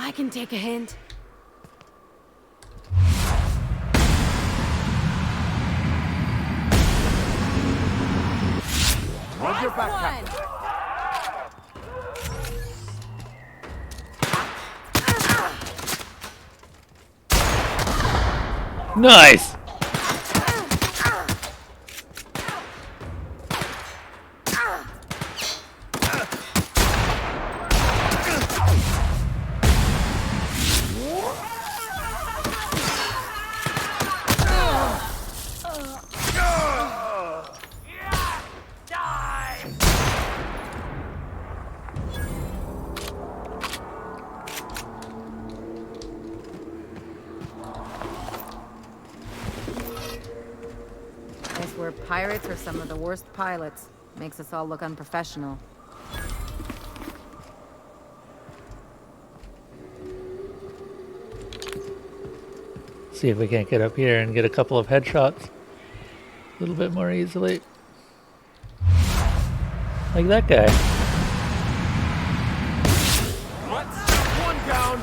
I can take a hint. Rub your back, Captain. Nice! Guess we're pirates or some of the worst pilots. Makes us all look unprofessional. See if we can't get up here and get a couple of headshots a little bit more easily. Like that guy. One down.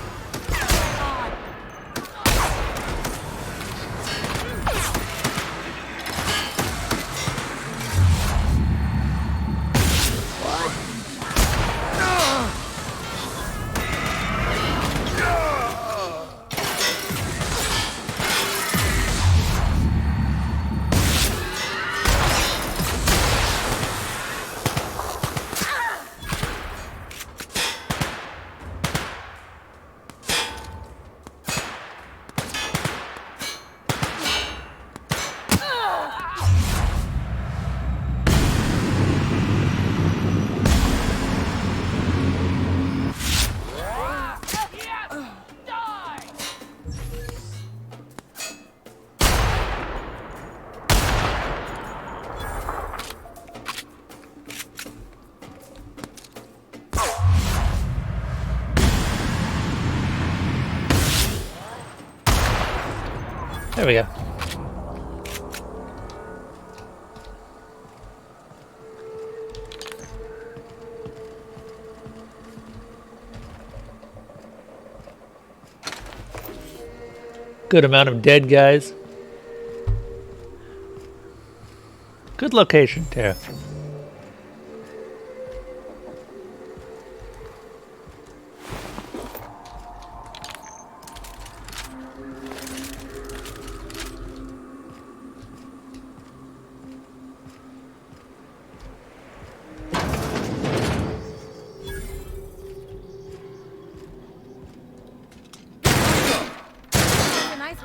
There we go. Good amount of dead guys. Good location, too.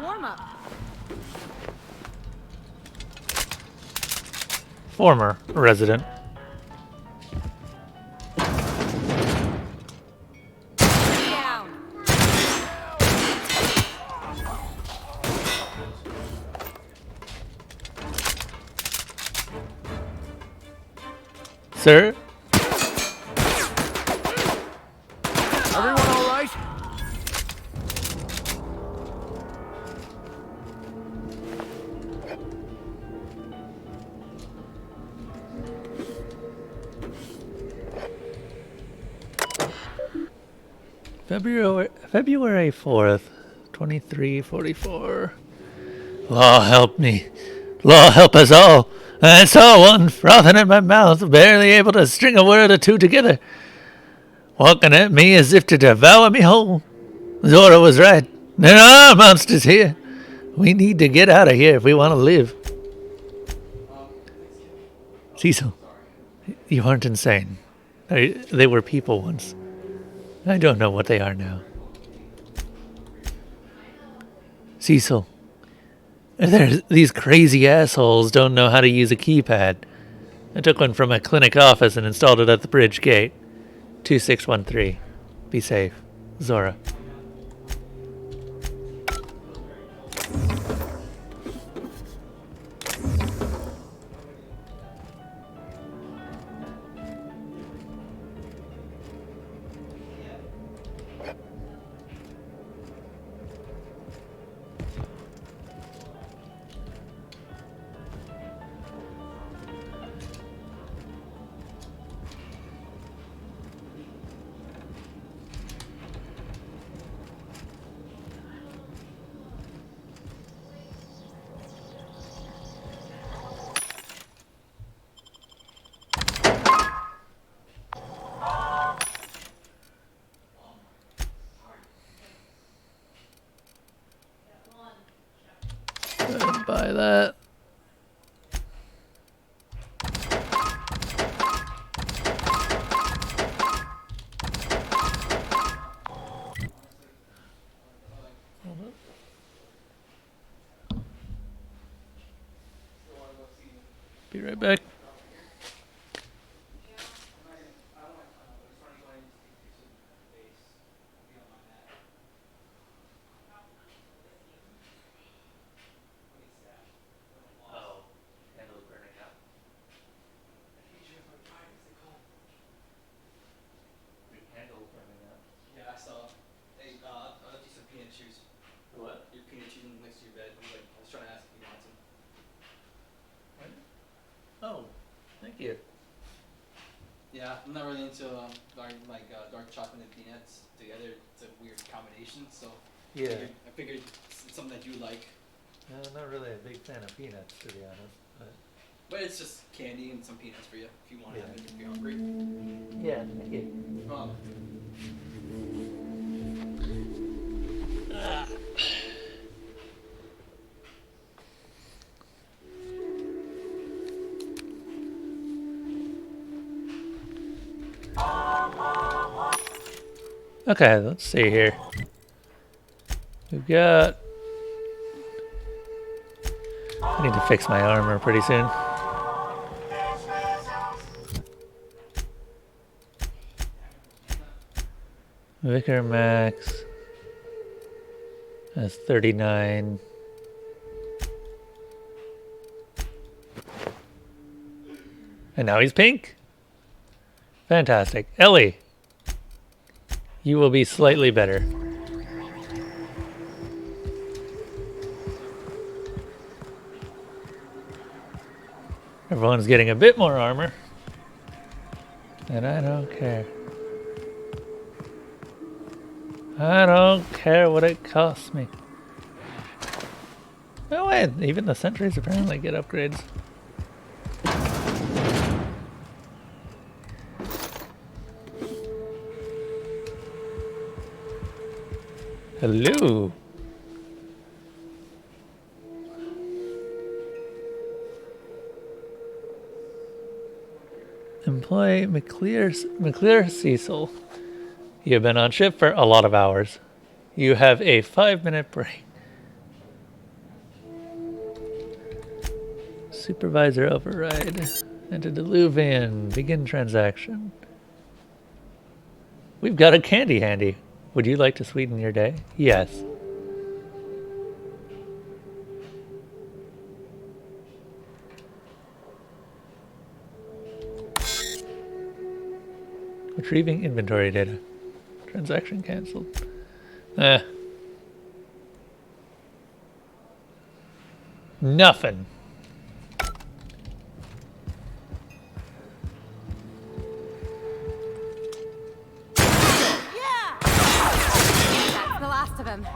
warm up. Former resident. Down. Sir? Everyone all right? February 4th, 2344. Law help me. Law help us all. I saw one frothing in my mouth, barely able to string a word or two together, walking at me as if to devour me whole. Zora was right. There are monsters here. We need to get out of here if we want to live. Cecil, you aren't insane. They were people once. I don't know what they are now. Cecil, these crazy assholes don't know how to use a keypad. I took one from a clinic office and installed it at the bridge gate. 2613. Be safe. Zora. Buy that. Be right back. Oh, thank you. Yeah, I'm not really into dark chocolate and peanuts together. It's a weird combination, so Yeah. I figured it's something that you like. No, I'm not really a big fan of peanuts, to be honest. But it's just candy and some peanuts for you if you want to Yeah. have it if you're hungry. Yeah, thank you. Okay, let's see here. We've got... I need to fix my armor pretty soon. Vicar Max has 39. And now he's pink? Fantastic. Ellie, you will be slightly better. Everyone's getting a bit more armor. And I don't care. I don't care what it costs me. Oh wait, even the sentries apparently get upgrades. Hello. Employee McClear Cecil. You have been on shift for a lot of hours. You have a 5-minute break. Supervisor override. Antediluvian. Begin transaction. We've got a candy handy. Would you like to sweeten your day? Yes. Retrieving inventory data. Transaction cancelled. Nothing. That's the last of him.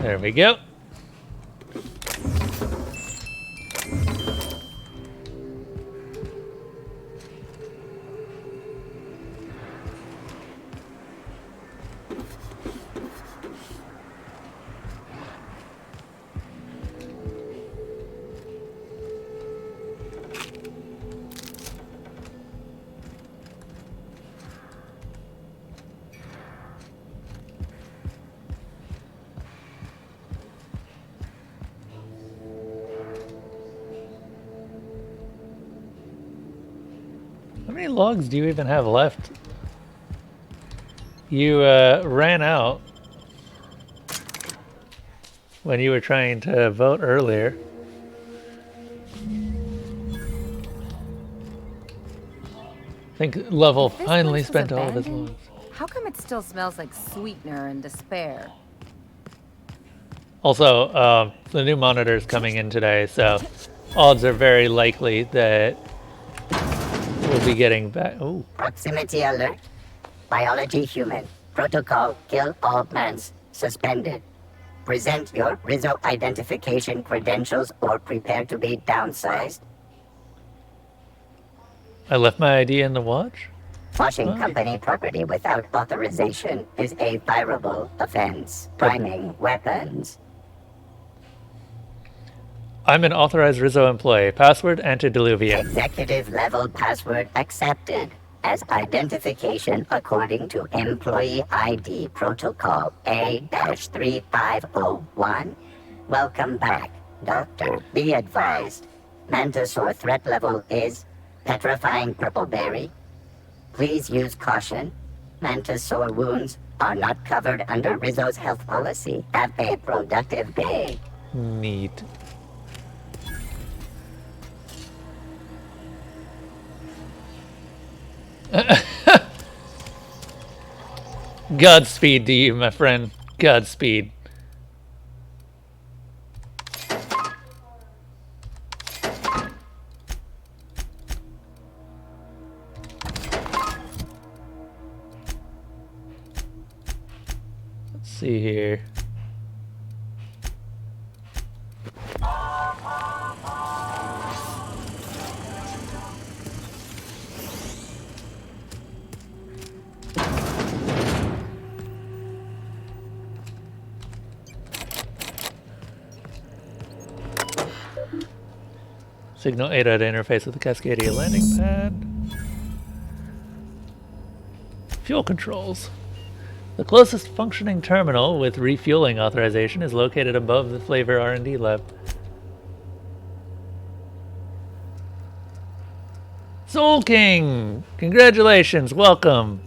There we go. How many logs do you even have left? You ran out when you were trying to vote earlier. I think Lovell If this finally place was spent all of his abandoned, logs. How come it still smells like sweetener and despair? Also, the new monitor is coming in today, so odds are very likely that we'll be getting back. Oh, Proximity alert. Biology human. Protocol kill all plants. Suspended. Present your Rizzo identification credentials or prepare to be downsized. I left my ID in the watch? Washing company property without authorization is a fireable offense. Priming weapons. I'm an authorized Rizzo employee. Password antediluvian. Executive level password accepted as identification according to Employee ID Protocol A-3501. Welcome back, Doctor. Be advised. Mantisaur threat level is petrifying purple berry. Please use caution. Mantisaur wounds are not covered under Rizzo's health policy. Have a productive day. Neat. Godspeed to you, my friend. Godspeed. Let's see here. Signal 8 at interface with the Cascadia landing pad. Fuel controls. The closest functioning terminal with refueling authorization is located above the Flavor R&D lab. Soul King! Congratulations, welcome.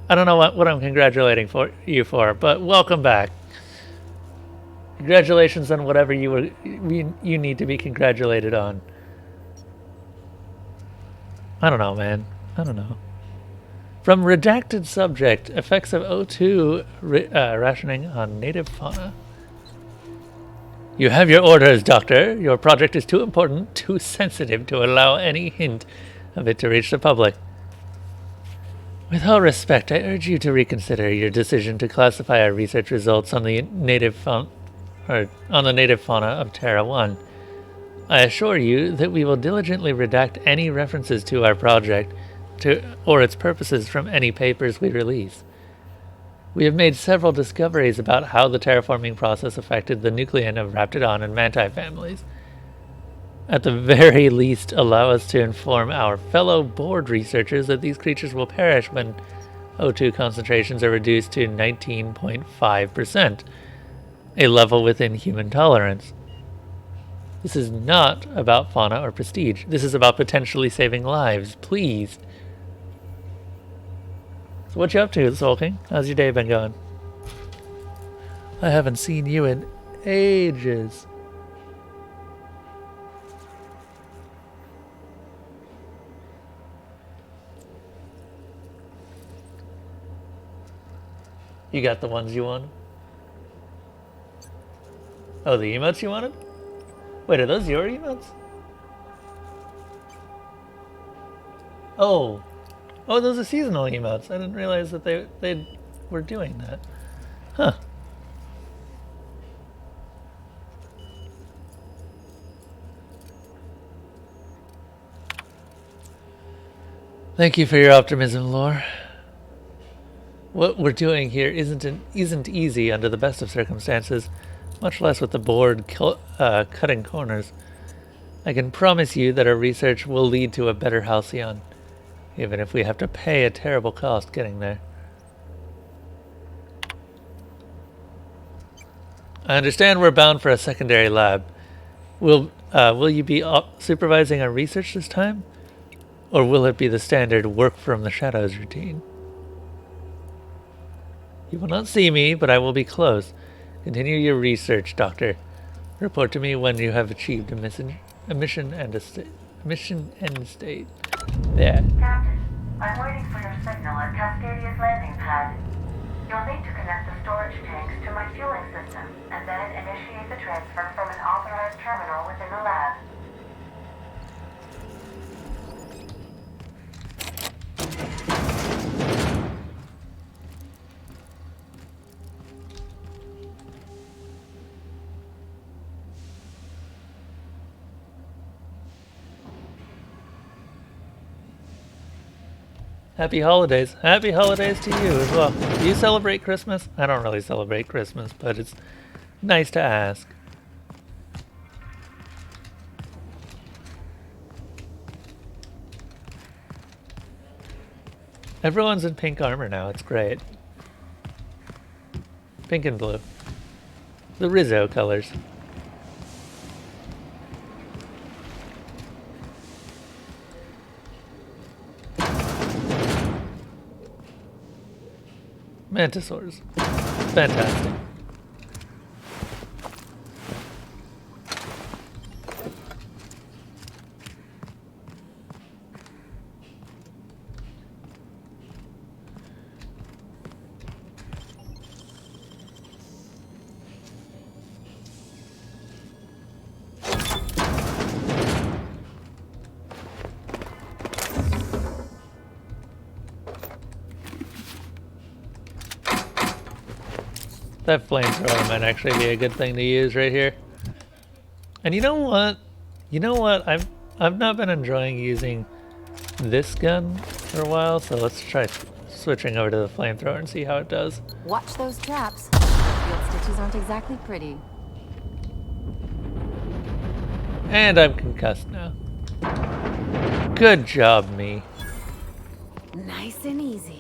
I don't know what I'm congratulating you for, but welcome back. Congratulations on whatever you need to be congratulated on. I don't know, man. I don't know. From redacted subject, effects of O2 rationing on native fauna. You have your orders, Doctor. Your project is too important, too sensitive to allow any hint of it to reach the public. With all respect, I urge you to reconsider your decision to classify our research results on the native fauna of Terra 1. I assure you that we will diligently redact any references to our project or its purposes from any papers we release. We have made several discoveries about how the terraforming process affected the Nuclean of Raptidon and Manti families. At the very least, allow us to inform our fellow board researchers that these creatures will perish when O2 concentrations are reduced to 19.5%, a level within human tolerance. This is not about fauna or prestige. This is about potentially saving lives. Please. So what you up to, Soul King? How's your day been going? I haven't seen you in ages. You got the ones you wanted? Oh, the emotes you wanted? Wait, are those your emotes? Oh. Oh, those are seasonal emotes. I didn't realize that they were doing that. Huh. Thank you for your optimism, Lore. What we're doing here isn't easy under the best of circumstances, much less with the board cutting corners. I can promise you that our research will lead to a better Halcyon, even if we have to pay a terrible cost getting there. I understand we're bound for a secondary lab. Will you be supervising our research this time? Or will it be the standard work from the shadows routine? You will not see me, but I will be close. Continue your research, Doctor. Report to me when you have achieved a mission end state. There. Captain, I'm waiting for your signal at Cascadia's landing pad. You'll need to connect the storage tanks to my fueling system, and then initiate the transfer from an authorized terminal within the lab. Happy holidays. Happy holidays to you as well. Do you celebrate Christmas? I don't really celebrate Christmas, but it's nice to ask. Everyone's in pink armor now. It's great. Pink and blue. The Rizzo colors. Mantisaurs. Fantastic. That flamethrower might actually be a good thing to use right here. And you know what? I've not been enjoying using this gun for a while, so let's try switching over to the flamethrower and see how it does. Watch those traps. Field stitches aren't exactly pretty. And I'm concussed now. Good job, me. Nice and easy.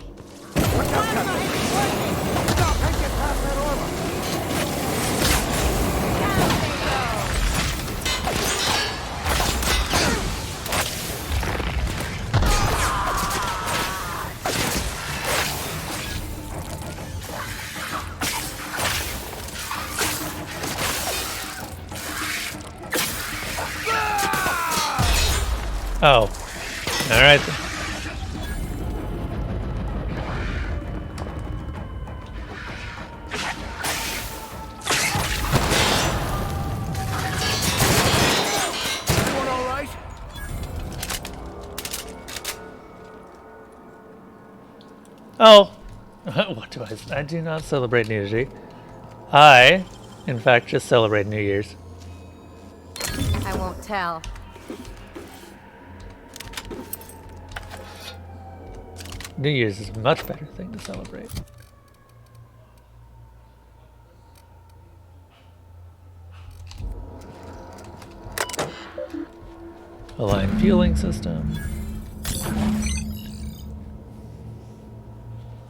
Oh. Alright then. Oh, what do I do not celebrate New Year's Eve. I, in fact, just celebrate New Year's. I won't tell. New Year's is a much better thing to celebrate. Align fueling system.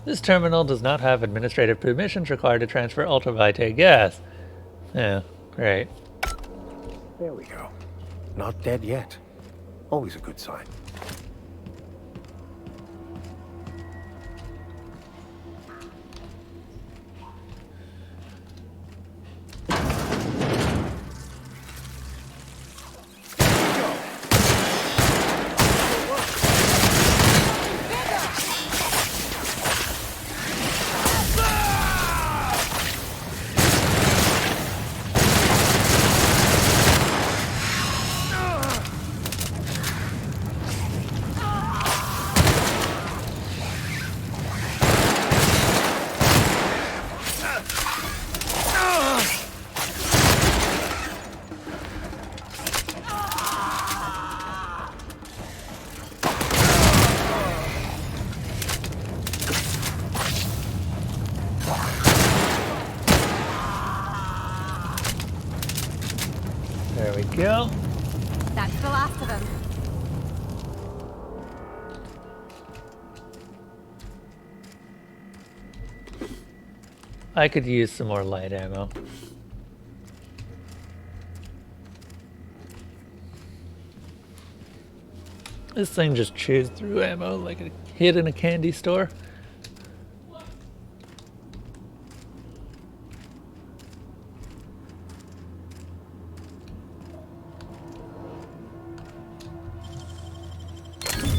This terminal does not have administrative permissions required to transfer ultraviolet gas. Yeah, great. There we go. Not dead yet. Always a good sign. There we go. That's the last of them. I could use some more light ammo. This thing just chews through ammo like a kid in a candy store.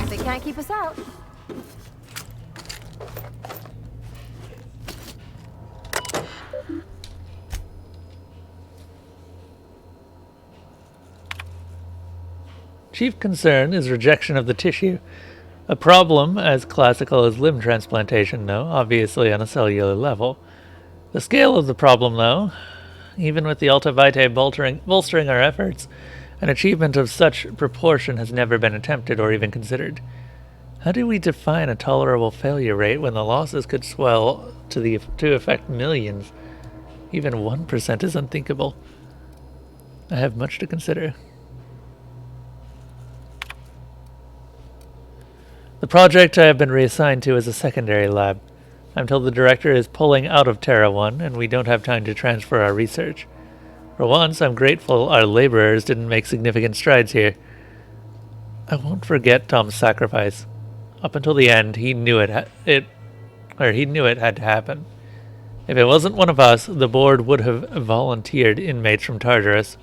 They can't keep us out. Chief concern is rejection of the tissue. A problem as classical as limb transplantation, though, obviously on a cellular level. The scale of the problem, though, even with the Alta Vitae bolstering our efforts, an achievement of such proportion has never been attempted or even considered. How do we define a tolerable failure rate when the losses could swell to affect millions? Even 1% is unthinkable. I have much to consider. The project I have been reassigned to is a secondary lab. I'm told the director is pulling out of Terra 1, and we don't have time to transfer our research. For once, I'm grateful our laborers didn't make significant strides here. I won't forget Tom's sacrifice. Up until the end, he knew it had to happen. If it wasn't one of us, the board would have volunteered inmates from Tartarus.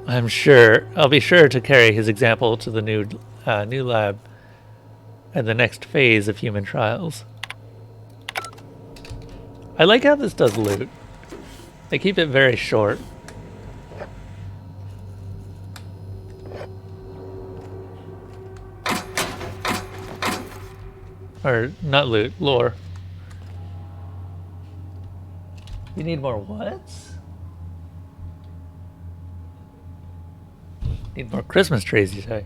I'll be sure to carry his example to the new lab and the next phase of human trials. I like how this does loot. They keep it very short. Or, not loot, lore. You need more what? Need more Christmas trees, you say?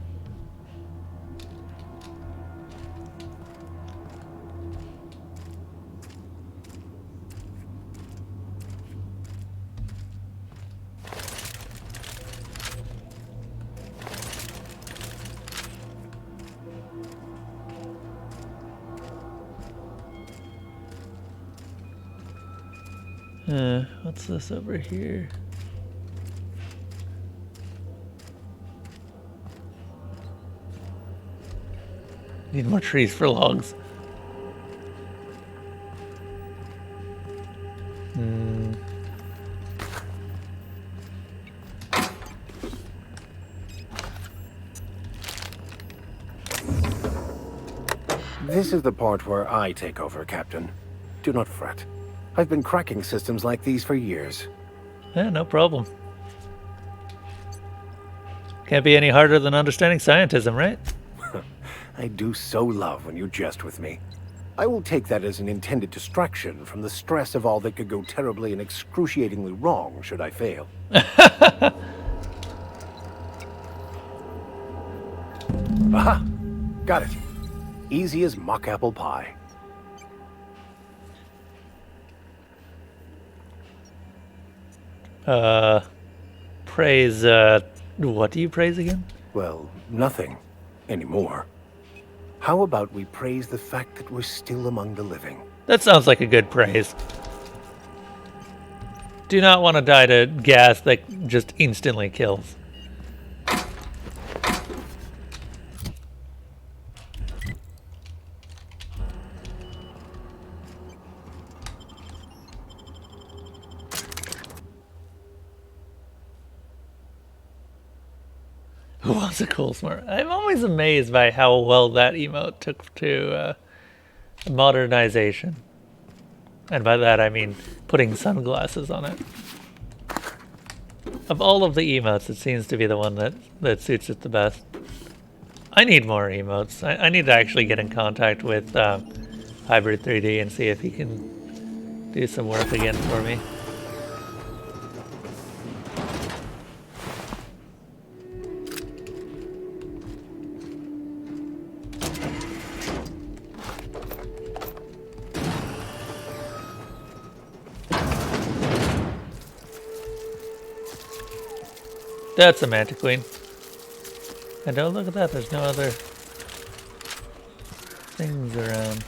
What's this over here? Need more trees for logs. This is the part where I take over, Captain. Do not fret. I've been cracking systems like these for years. Yeah, no problem. Can't be any harder than understanding scientism, right? I do so love when you jest with me. I will take that as an intended distraction from the stress of all that could go terribly and excruciatingly wrong should I fail. Aha! Got it. Easy as mock apple pie. Praise, what do you praise again? Well, nothing anymore. How about we praise the fact that we're still among the living? That sounds like a good praise. Do not want to die to gas that just instantly kills. Who wants a cool smart? I'm always amazed by how well that emote took to modernization. And by that I mean putting sunglasses on it. Of all of the emotes, it seems to be the one that suits it the best. I need more emotes. I need to actually get in contact with Hybrid 3D and see if he can do some work again for me. That's a Mantiqueen. And oh, look at that, there's no other things around.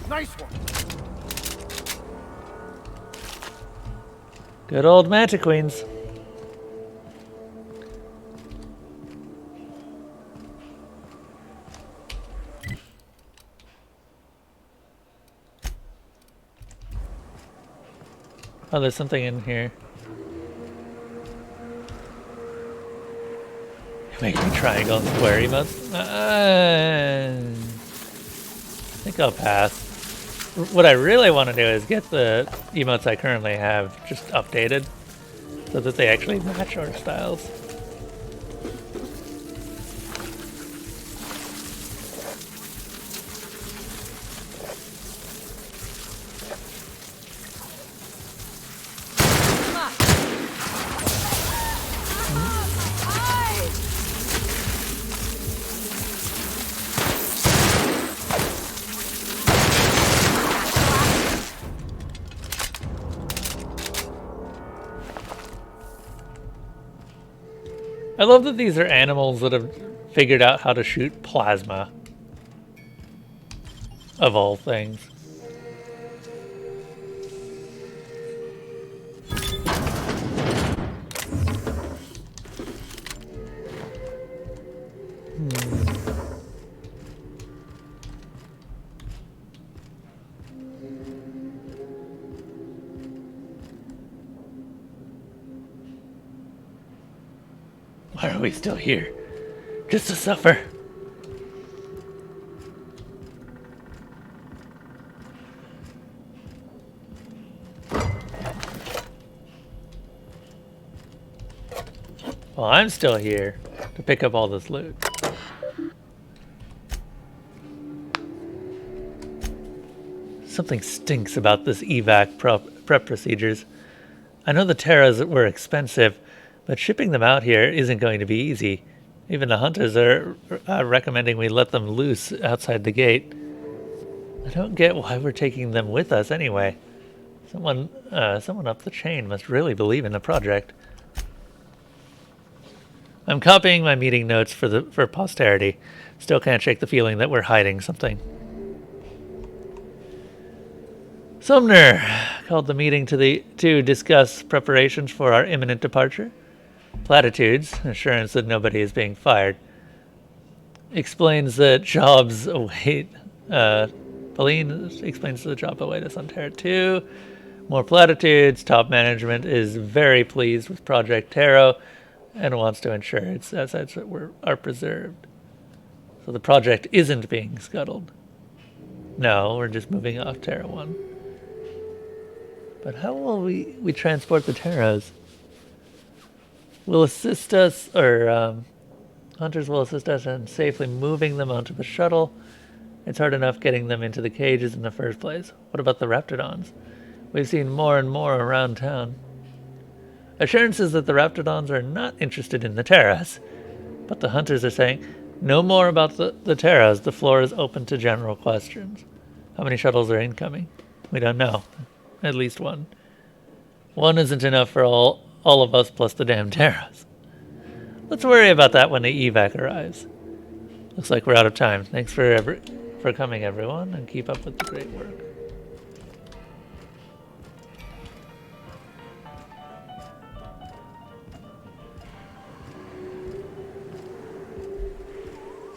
Nice one. Good old Mantiqueens. Oh, there's something in here. You're making triangle and square emotes? I think I'll pass. What I really want to do is get the emotes I currently have just updated so that they actually match our styles. I love that these are animals that have figured out how to shoot plasma. Of all things. Why are we still here? Just to suffer. Well, I'm still here to pick up all this loot. Something stinks about this evac prep procedures. I know the Terras were expensive, but shipping them out here isn't going to be easy. Even the hunters are recommending we let them loose outside the gate. I don't get why we're taking them with us anyway. Someone up the chain must really believe in the project. I'm copying my meeting notes for posterity. Still can't shake the feeling that we're hiding something. Sumner called the meeting to discuss preparations for our imminent departure. Platitudes, assurance that nobody is being fired. Explains that jobs await. Pauline explains the job await us on Terra 2. More platitudes. Top management is very pleased with Project Taro and wants to ensure its assets are preserved. So the project isn't being scuttled. No, we're just moving off Terra 1. But how will we transport the Terras? Will assist us, or hunters will assist us in safely moving them onto the shuttle. It's hard enough getting them into the cages in the first place. What about the Raptidons? We've seen more and more around town. Assurances that the Raptidons are not interested in the Terras, but the hunters are saying, no more about the Terras. The floor is open to general questions. How many shuttles are incoming? We don't know. At least one. One isn't enough for all of us plus the damn Terras. Let's worry about that when the evac arrives. Looks like we're out of time. Thanks for coming, everyone, and keep up with the great work.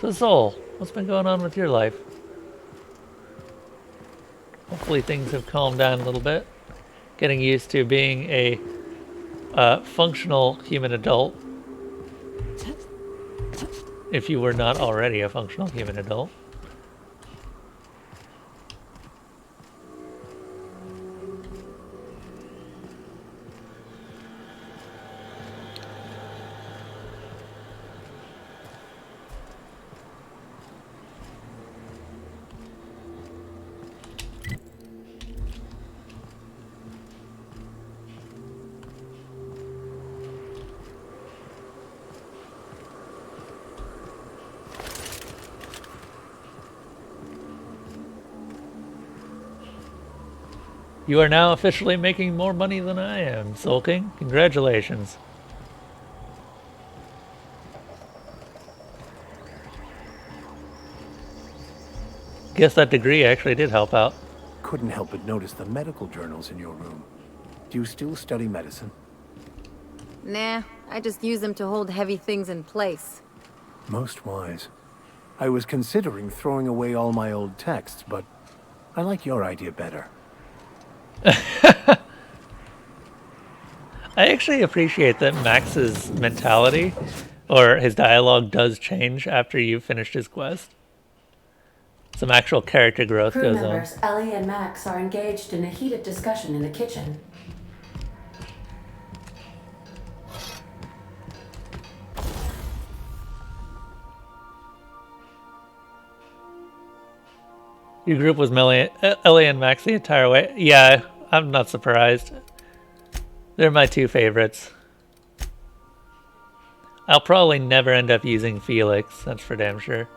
So, Soul, what's been going on with your life? Hopefully things have calmed down a little bit. Getting used to being a functional human adult. If you were not already a functional human adult. You are now officially making more money than I am, Soul King. Congratulations. Guess that degree actually did help out. Couldn't help but notice the medical journals in your room. Do you still study medicine? Nah, I just use them to hold heavy things in place. Most wise. I was considering throwing away all my old texts, but I like your idea better. I actually appreciate that Max's mentality, or his dialogue, does change after you've finished his quest. Some actual character growth Crew goes members on. Ellie and Max are engaged in a heated discussion in the kitchen. Your group was Ellie and Max the entire way. Yeah, I'm not surprised. They're my two favorites. I'll probably never end up using Felix, that's for damn sure.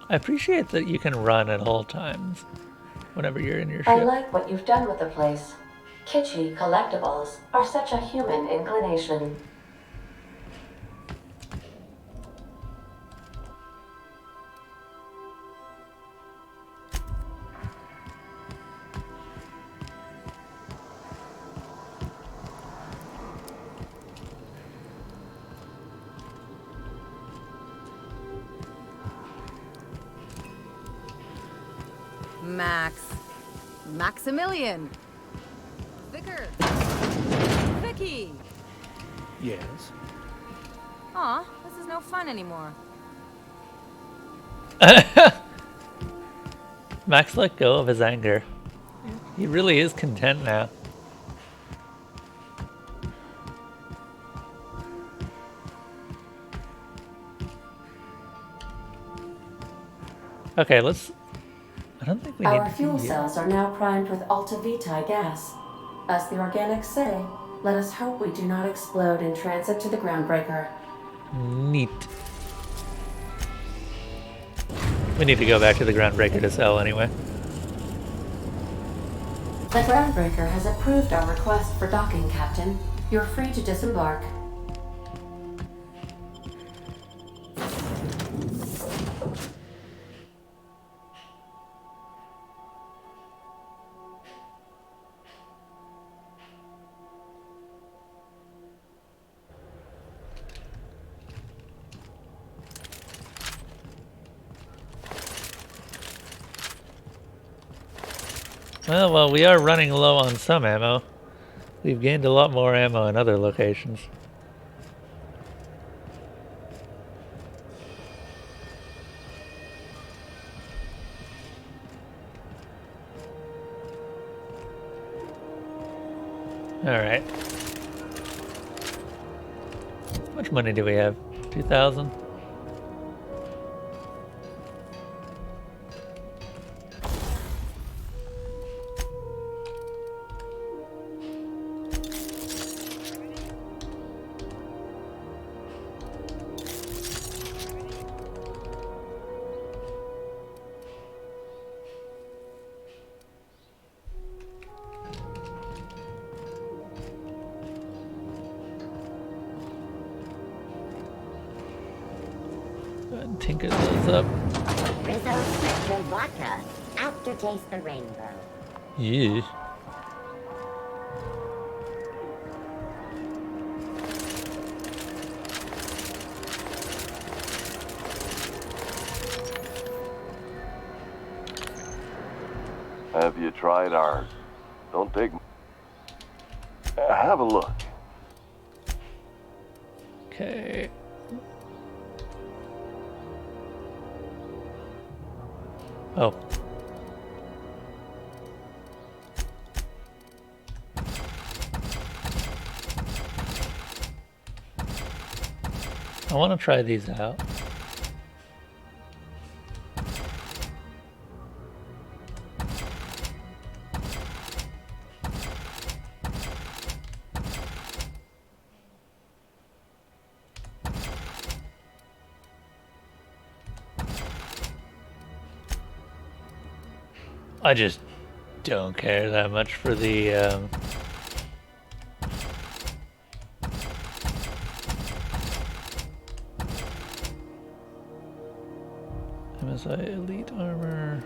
I appreciate that you can run at all times whenever you're in your ship. I like what you've done with the place. Kitschy collectibles are such a human inclination. Maximilian. Vicar. Vicky. Yes? Aw, this is no fun anymore. Max let go of his anger. He really is content now. Okay, let's... I don't think we need Our fuel cells are now primed with Alta Vitae gas. As the organics say, let us hope we do not explode in transit to the Groundbreaker. Neat. We need to go back to the Groundbreaker to sell anyway. The Groundbreaker has approved our request for docking, Captain. You're free to disembark. Well, we are running low on some ammo. We've gained a lot more ammo in other locations. Alright. How much money do we have? 2,000. Tinker those up. Rizzo Spectrum Vodka. Aftertaste the rainbow. Yeah. Have you tried ours? Don't take... Have a look. Okay. Oh. I want to try these out. I just don't care that much for the MSI Elite Armor.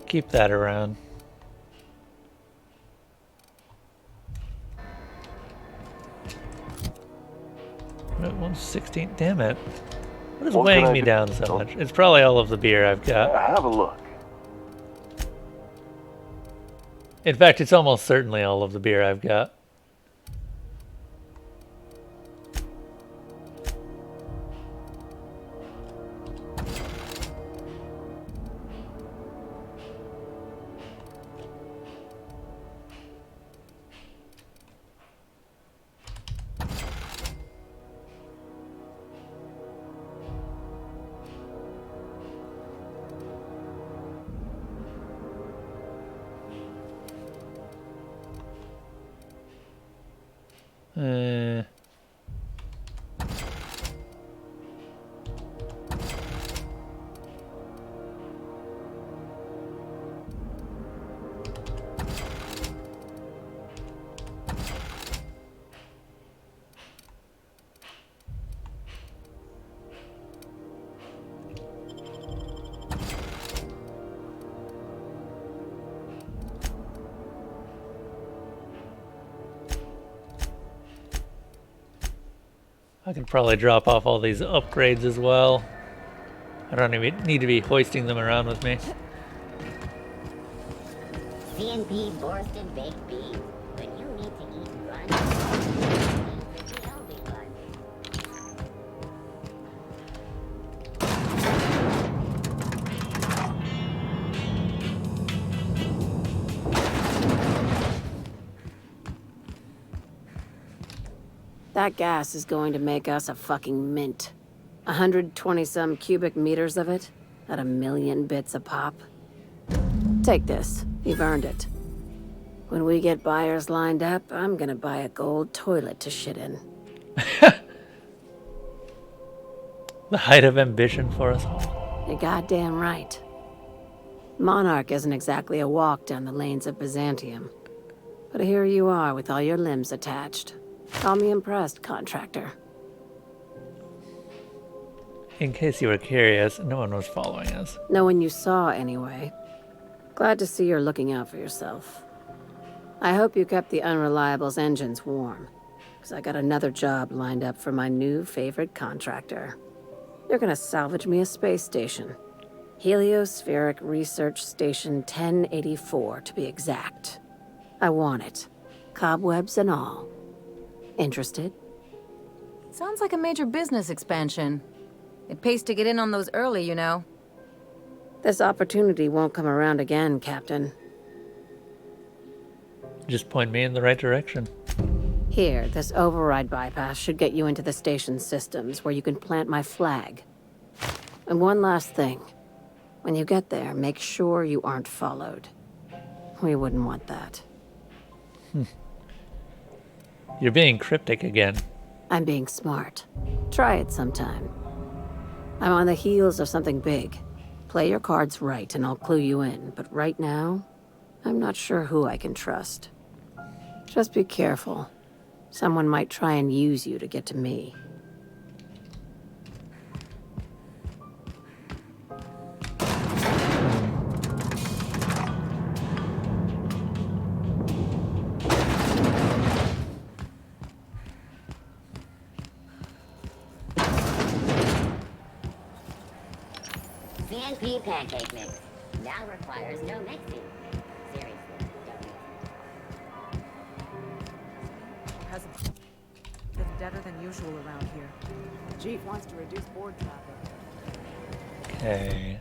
Keep that around. We're at 116. Damn it. What is weighing me down so much? It's probably all of the beer I've got. Have a look. In fact, it's almost certainly all of the beer I've got. I could probably drop off all these upgrades as well. I don't even need to be hoisting them around with me. CNP Borsted Baked Beans. When you need to eat lunch, eat the healthy one. That gas is going to make us a fucking mint. 120-some cubic meters of it, at 1,000,000 bits a pop. Take this. You've earned it. When we get buyers lined up, I'm gonna buy a gold toilet to shit in. The height of ambition for us all. You're goddamn right. Monarch isn't exactly a walk down the lanes of Byzantium. But here you are with all your limbs attached. Call me impressed, contractor. In case you were curious, no one was following us. No one you saw, anyway. Glad to see you're looking out for yourself. I hope you kept the Unreliable's engines warm, because I got another job lined up for my new favorite contractor. You're gonna salvage me a space station. Heliospheric Research Station 1084, to be exact. I want it. Cobwebs and all. Interested? Sounds like a major business expansion. It pays to get in on those early, you know. This opportunity won't come around again, Captain. Just point me in the right direction. Here, this override bypass should get you into the station's systems where you can plant my flag. And one last thing. When you get there, make sure you aren't followed. We wouldn't want that. You're being cryptic again. I'm being smart. Try it sometime. I'm on the heels of something big. Play your cards right and I'll clue you in, but right now, I'm not sure who I can trust. Just be careful. Someone might try and use you to get to me. CNP pancake mix now requires no mixing. Seriously, don't mix Hasn't been deader than usual around here. Chief wants to reduce board traffic. Okay.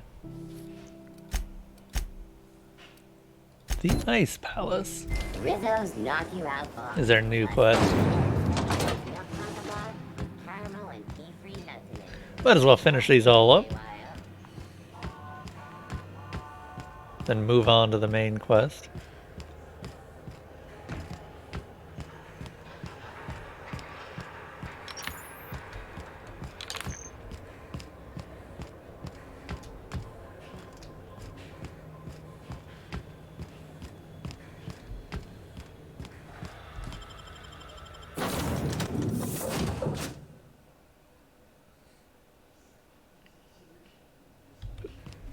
The Ice Palace Rizzo's knock you out boss. is our new quest. Caramel and pea-free nuts in it. Might as well finish these all up. Then move on to the main quest.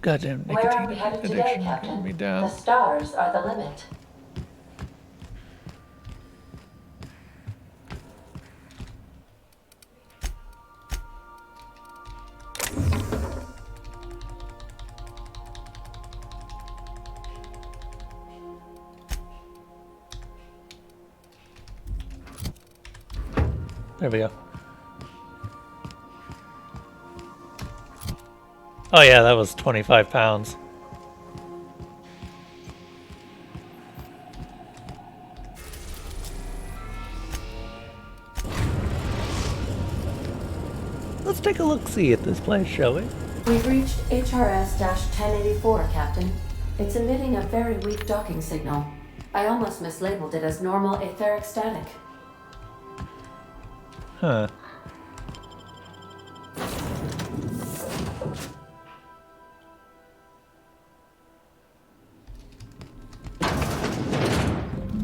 Goddamn Where are nicotine we headed today, addiction Captain? pulling me down. The stars are the limit. There we go. Oh yeah, that was 25 pounds. Let's take a look-see at this place, shall we? We've reached HRS-1084, Captain. It's emitting a very weak docking signal. I almost mislabeled it as normal etheric static. Huh.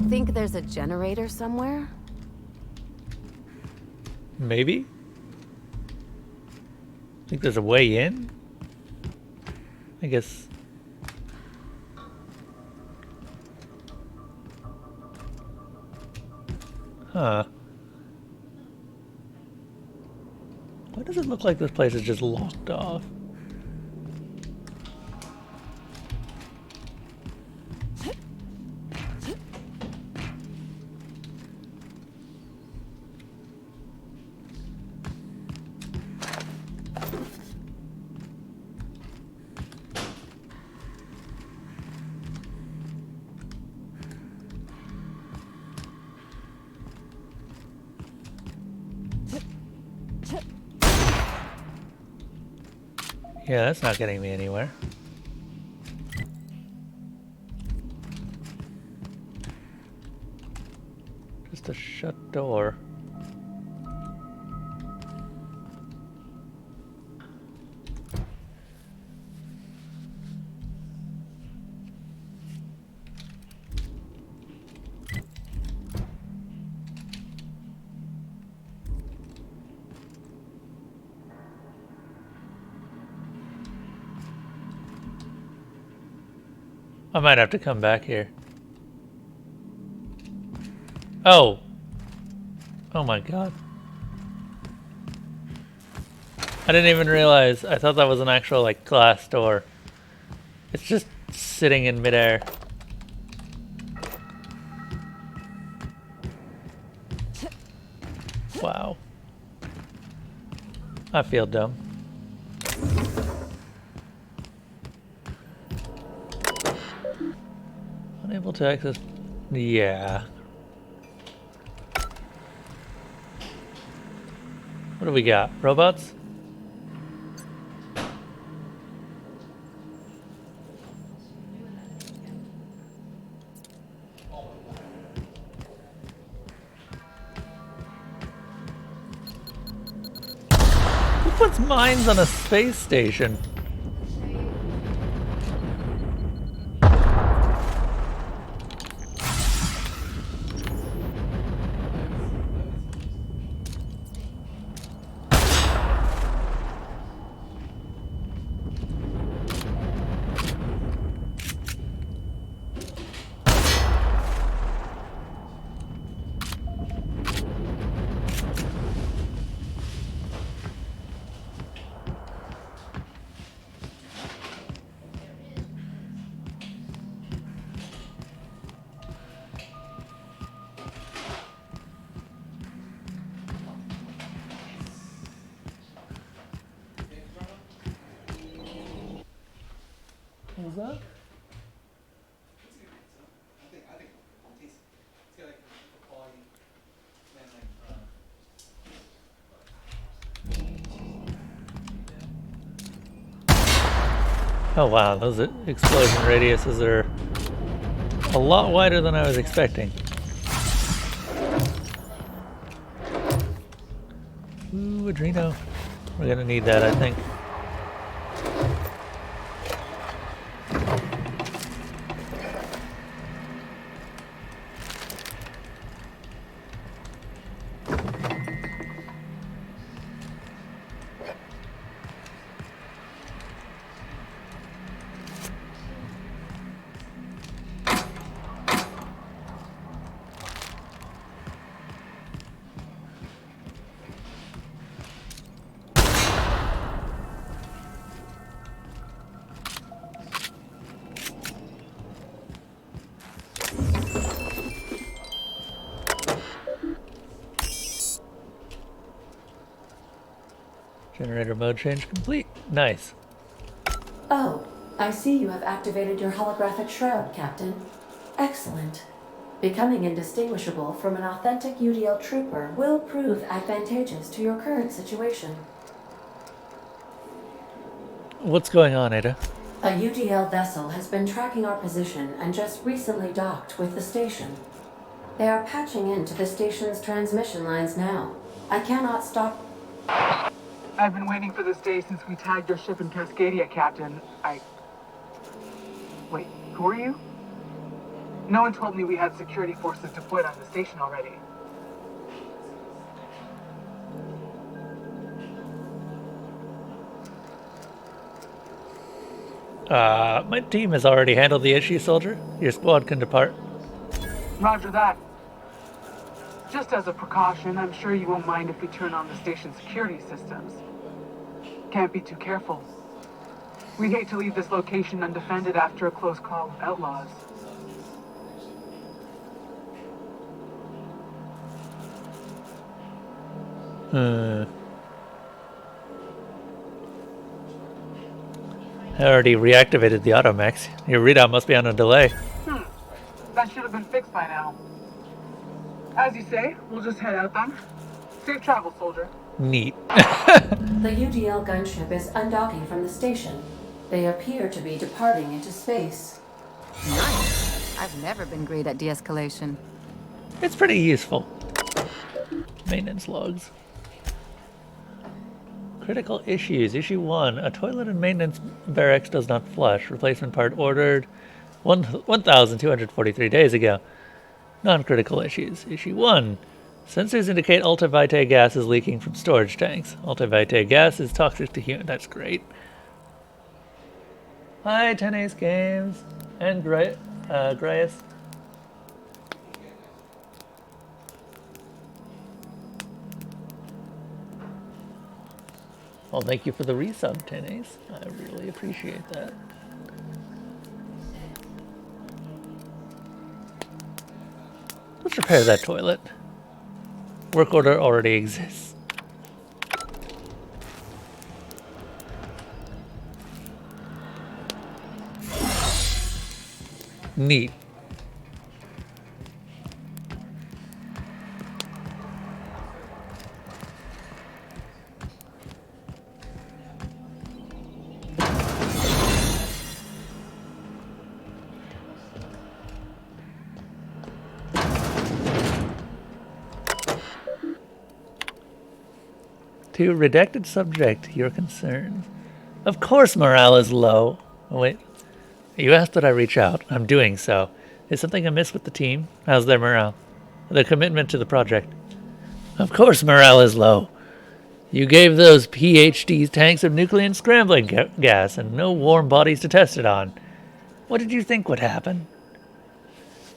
Think there's a generator somewhere? Maybe? Think there's a way in? I guess. Huh. Why does it look like this place is just locked off? Yeah, that's not getting me anywhere. Just a shut door. I might have to come back here. Oh! Oh my god. I didn't even realize. I thought that was an actual, like, glass door. It's just sitting in midair. Wow. I feel dumb. Unable to access. Yeah. do we got? Robots? Who puts mines on a space station? What was that? Oh wow, those explosion radiuses are a lot wider than I was expecting. Ooh, Adreno. We're gonna need that, I think. Generator mode change complete. Nice. Oh, I see you have activated your holographic shroud, Captain. Excellent. Becoming indistinguishable from an authentic UDL trooper will prove advantageous to your current situation. What's going on, Ada? A UDL vessel has been tracking our position and just recently docked with the station. They are patching into the station's transmission lines now. I cannot stop. I've been waiting for this day since we tagged your ship in Cascadia, Captain. Wait, who are you? No one told me we had security forces deployed on the station already. My team has already handled the issue, soldier. Your squad can depart. Roger that. Just as a precaution, I'm sure you won't mind if we turn on the station's security systems. Can't be too careful. We'd hate to leave this location undefended after a close call with outlaws. I already reactivated the Automax. Your readout must be on a delay. That should have been fixed by now. As you say, we'll just head out then. Safe travel, soldier. Neat. The UDL gunship is undocking from the station. They appear to be departing into space. Nice. I've never been great at de-escalation. It's pretty useful. Maintenance logs. Critical issues. Issue 1. A toilet and maintenance barracks does not flush. Replacement part ordered 1,243 days ago. Non-critical issues. Issue 1. Sensors indicate ultravitae gas is leaking from storage tanks. Ultravitae gas is toxic to humans. That's great. Hi, 10 Ace Games. And Grayus. Well, thank you for the resub, 10 Ace. I really appreciate that. Let's repair that toilet. Work order already exists. Neat. to redacted subject your concerns. Of course morale is low. Oh, wait. You asked that I reach out. I'm doing so. Is something amiss with the team? How's their morale? Their commitment to the project? Of course morale is low. You gave those PhDs tanks of nuclear scrambling gas and no warm bodies to test it on. What did you think would happen?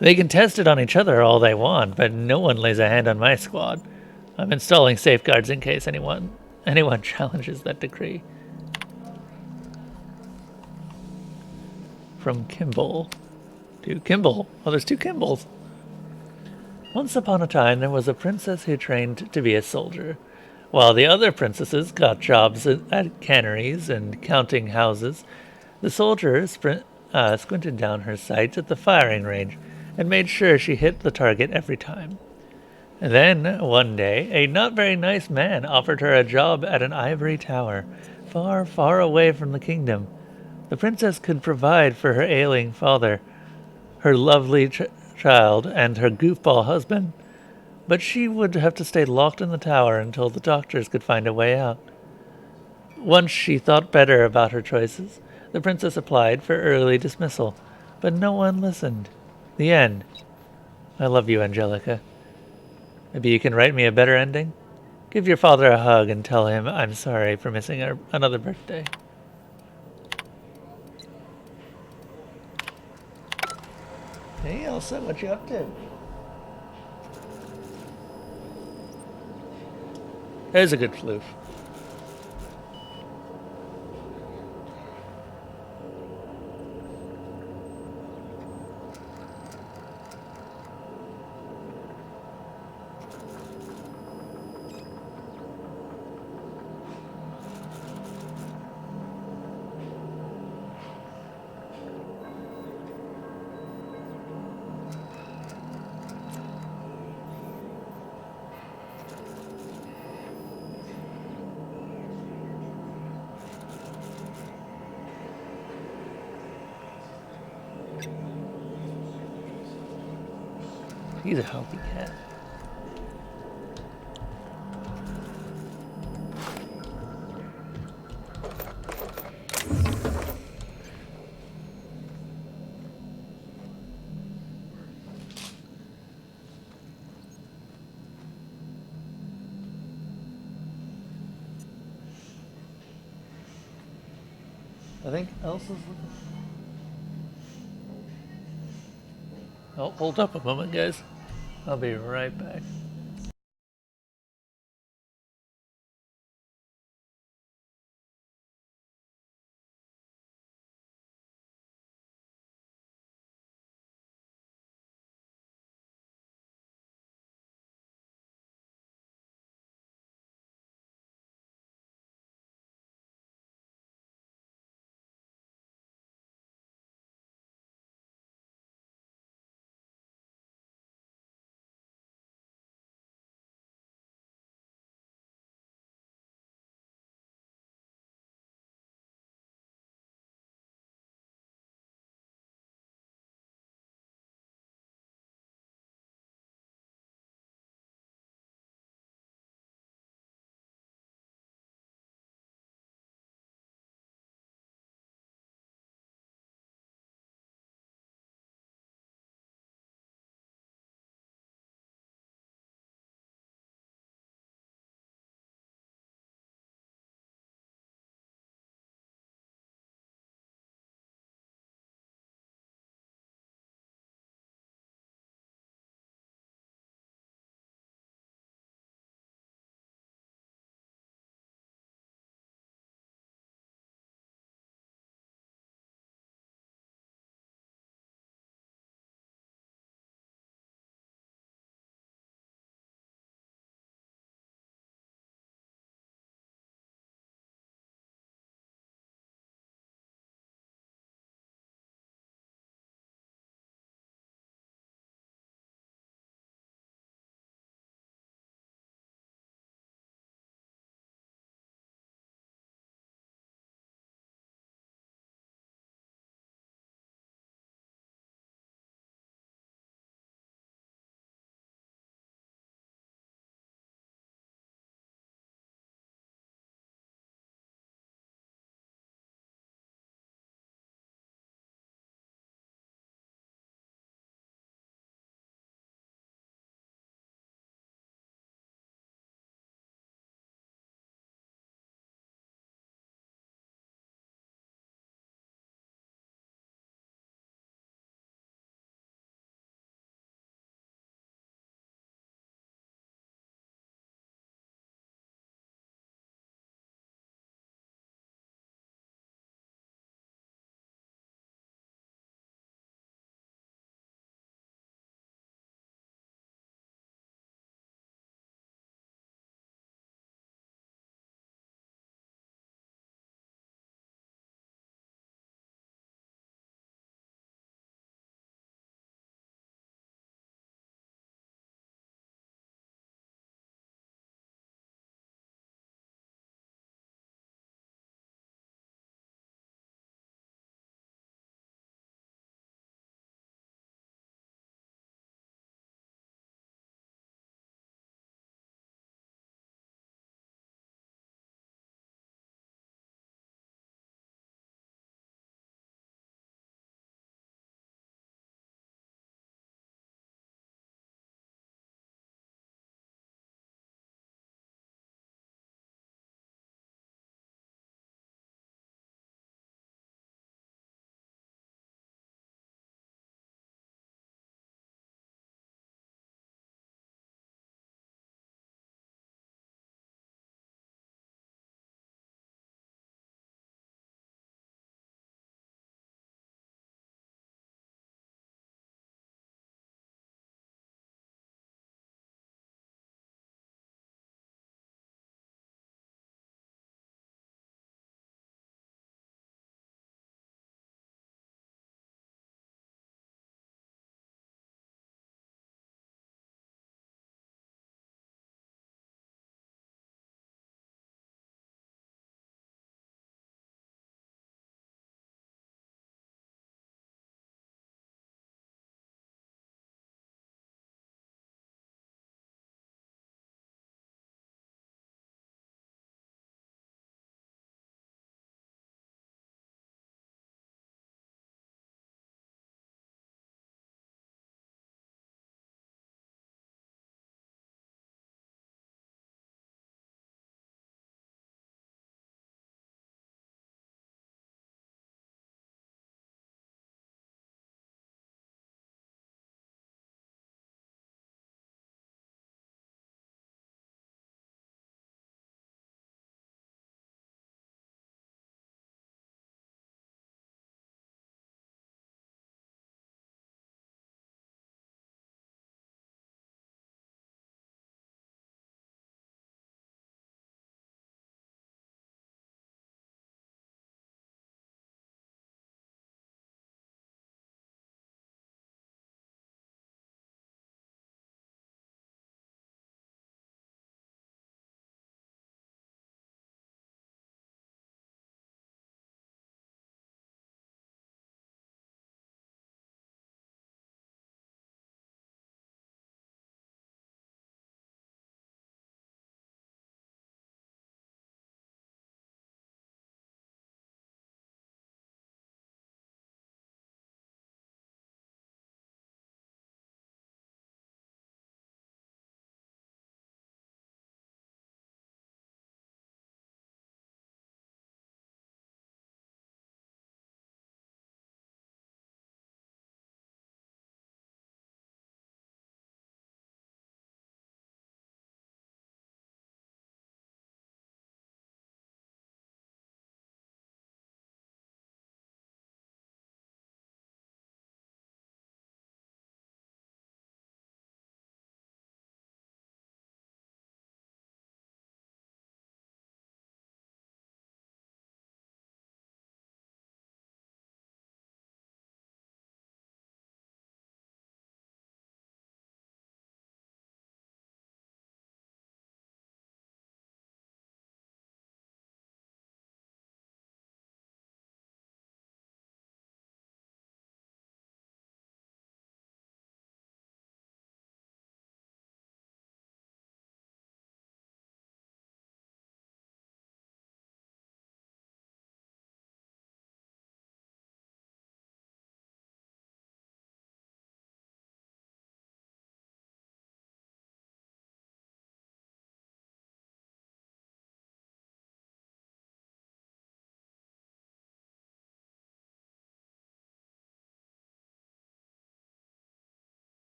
They can test it on each other all they want, but no one lays a hand on my squad. I'm installing safeguards in case anyone challenges that decree. From Kimball to Kimball. Oh, there's two Kimballs. Once upon a time, there was a princess who trained to be a soldier, while the other princesses got jobs at canneries and counting houses. The soldier squinted down her sights at the firing range and made sure she hit the target every time. And then, one day, a not very nice man offered her a job at an ivory tower, far, far away from the kingdom. The princess could provide for her ailing father, her lovely child, and her goofball husband, but she would have to stay locked in the tower until the doctors could find a way out. Once she thought better about her choices, the princess applied for early dismissal, but no one listened. The end. I love you, Angelica. Maybe you can write me a better ending? Give your father a hug and tell him I'm sorry for missing another birthday. Hey, Elsa, what you up to? There's a good floof. He's a healthy cat. I think Elsa's looking. Oh, hold up a moment, guys. I'll be right back.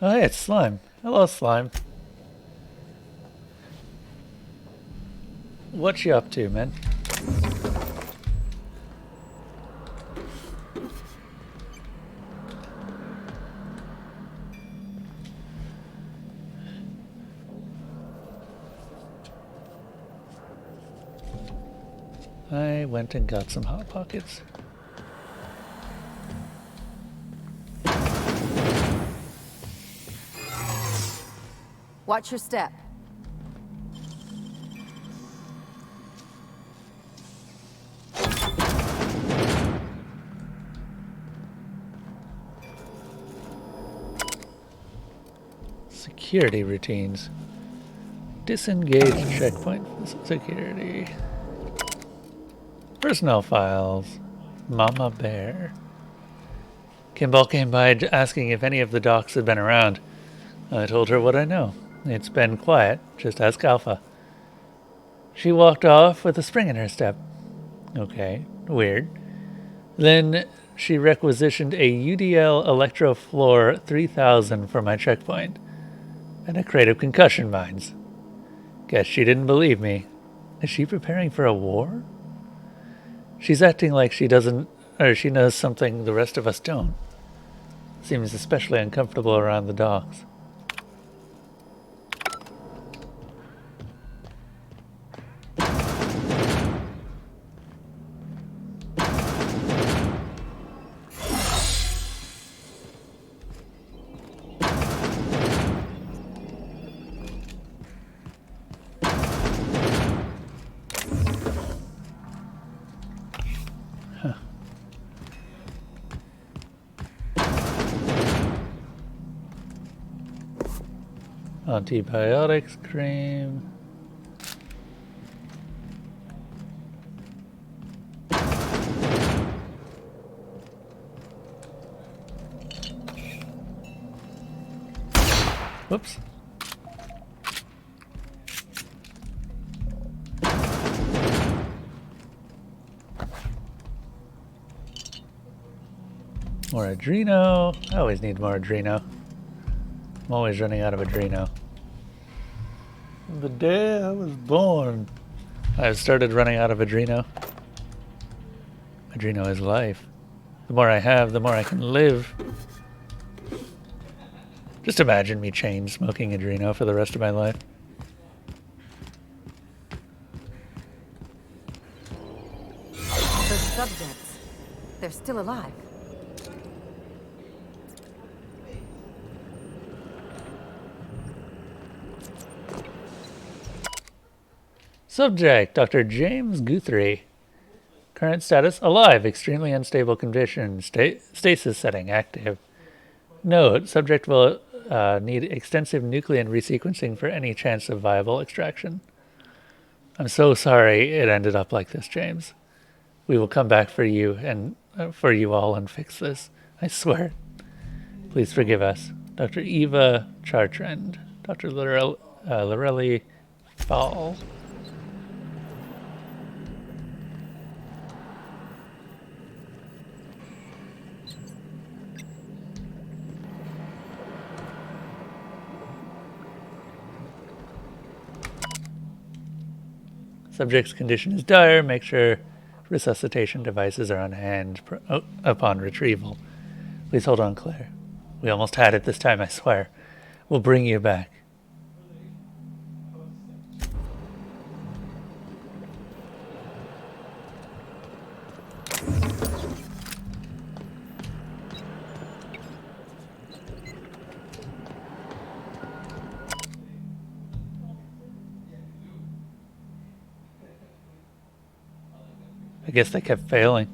Oh, hey, it's Slime. Hello, Slime. What you up to, man? I went and got some Hot Pockets. Watch your step. Security routines. Disengage checkpoint security. Personnel files. Mama Bear. Kimball came by asking if any of the docs had been around. I told her what I know. It's been quiet, just ask Alpha. She walked off with a spring in her step. Okay, weird. Then she requisitioned a UDL Electrofloor 3000 for my checkpoint, and a crate of concussion mines. Guess she didn't believe me. Is she preparing for a war? She's acting like she doesn't, or she knows something the rest of us don't. Seems especially uncomfortable around the docks. Antibiotics cream. Whoops. More Adreno. I always need more Adreno. I'm always running out of Adreno. The day I was born, I've started running out of Adreno. Adreno is life. The more I have, the more I can live. Just imagine me chain smoking Adreno for the rest of my life. Those subjects, they're still alive. Subject, Dr. James Guthrie. Current status, alive, extremely unstable condition, stasis setting, active. Note, subject will need extensive nucleon resequencing for any chance of viable extraction. I'm so sorry it ended up like this, James. We will come back for you and for you all and fix this. I swear. Please forgive us. Dr. Eva Chartrand. Dr. Lorelli Fall. Subject's condition is dire. Make sure resuscitation devices are on hand upon retrieval. Please hold on, Claire. We almost had it this time, I swear. We'll bring you back. I guess they kept failing.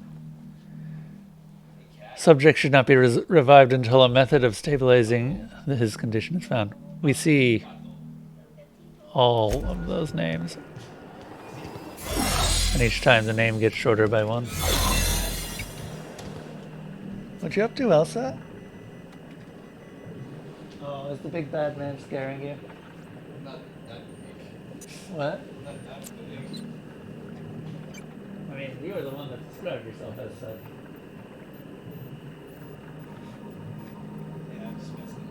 Subject should not be revived until a method of stabilizing his condition is found. We see all of those names. And each time the name gets shorter by one. What you up to, Elsa? Oh, is the big bad man scaring you? What? I mean, you were the one that described yourself as such. Yeah, I'm just messing.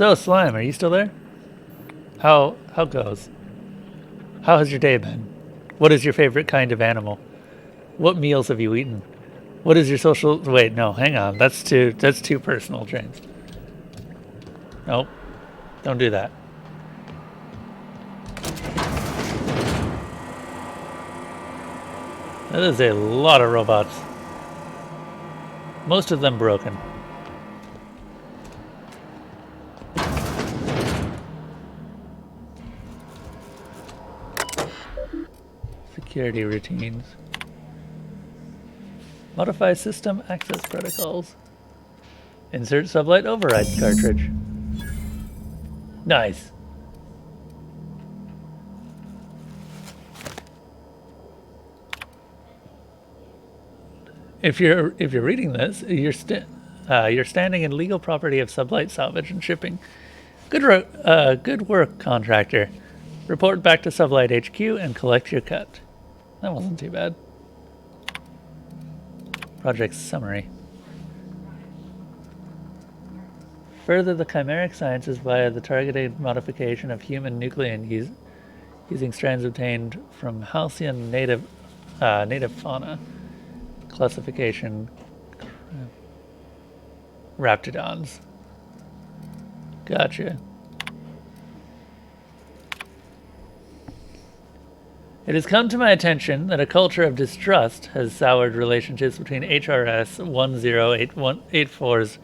So, Slime, are you still there? How goes? How has your day been? What is your favorite kind of animal? What meals have you eaten? What is your social... Wait, no, hang on. That's too personal, James. Nope. Don't do that. That is a lot of robots. Most of them broken. Security routines. Modify system access protocols. Insert sublight override cartridge. Nice. If you're reading this, you're standing in legal property of Sublight Salvage and Shipping. Good work, contractor. Report back to Sublight HQ and collect your cut. That wasn't too bad. Project summary. Further the chimeric sciences via the targeted modification of human nuclein using strands obtained from Halcyon native fauna. Classification Raptidons. Gotcha. It has come to my attention that a culture of distrust has soured relationships between HRS 108184's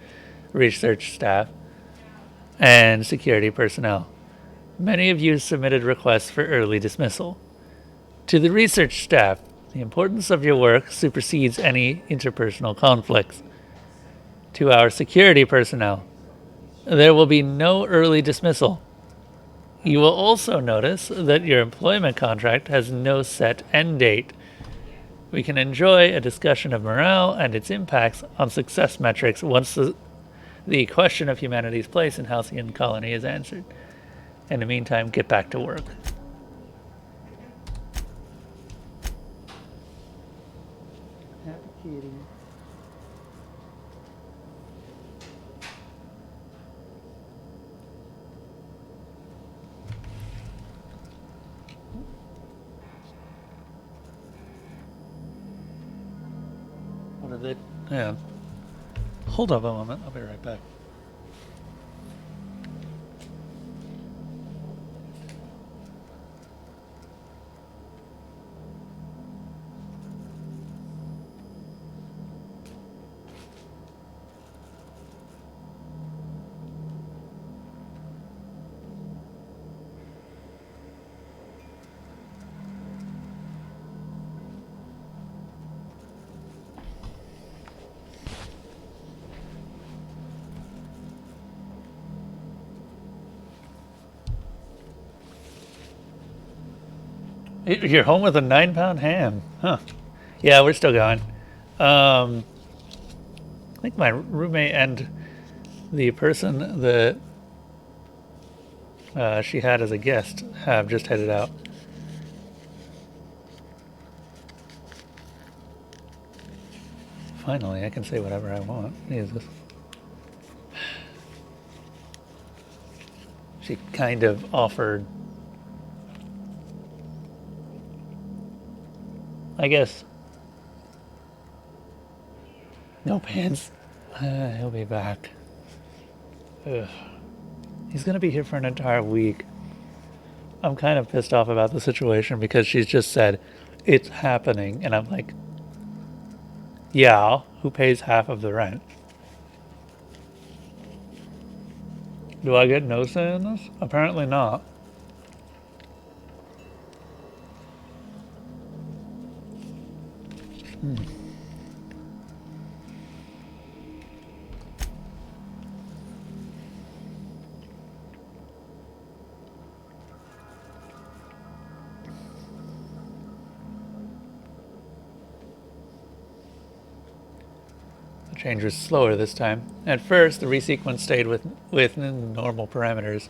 research staff and security personnel. Many of you submitted requests for early dismissal. To the research staff, the importance of your work supersedes any interpersonal conflicts. To our security personnel, there will be no early dismissal. You will also notice that your employment contract has no set end date. We can enjoy a discussion of morale and its impacts on success metrics once the question of humanity's place in Halcyon Colony is answered. In the meantime, get back to work. Happy kitty. What are they? Yeah. Hold up a moment. I'll be right back. You're home with a 9-pound ham. Huh. Yeah, we're still going. I think my roommate and the person that she had as a guest have just headed out. Finally, I can say whatever I want. Jesus. She kind of offered, I guess, no pants. He'll be back. Ugh. He's gonna be here for an entire week. I'm kind of pissed off about the situation because she's just said it's happening, and I'm like, yeah, who pays half of the rent? Do I get no say in this? Apparently not. The change was slower this time. At first, the resequence stayed within normal parameters,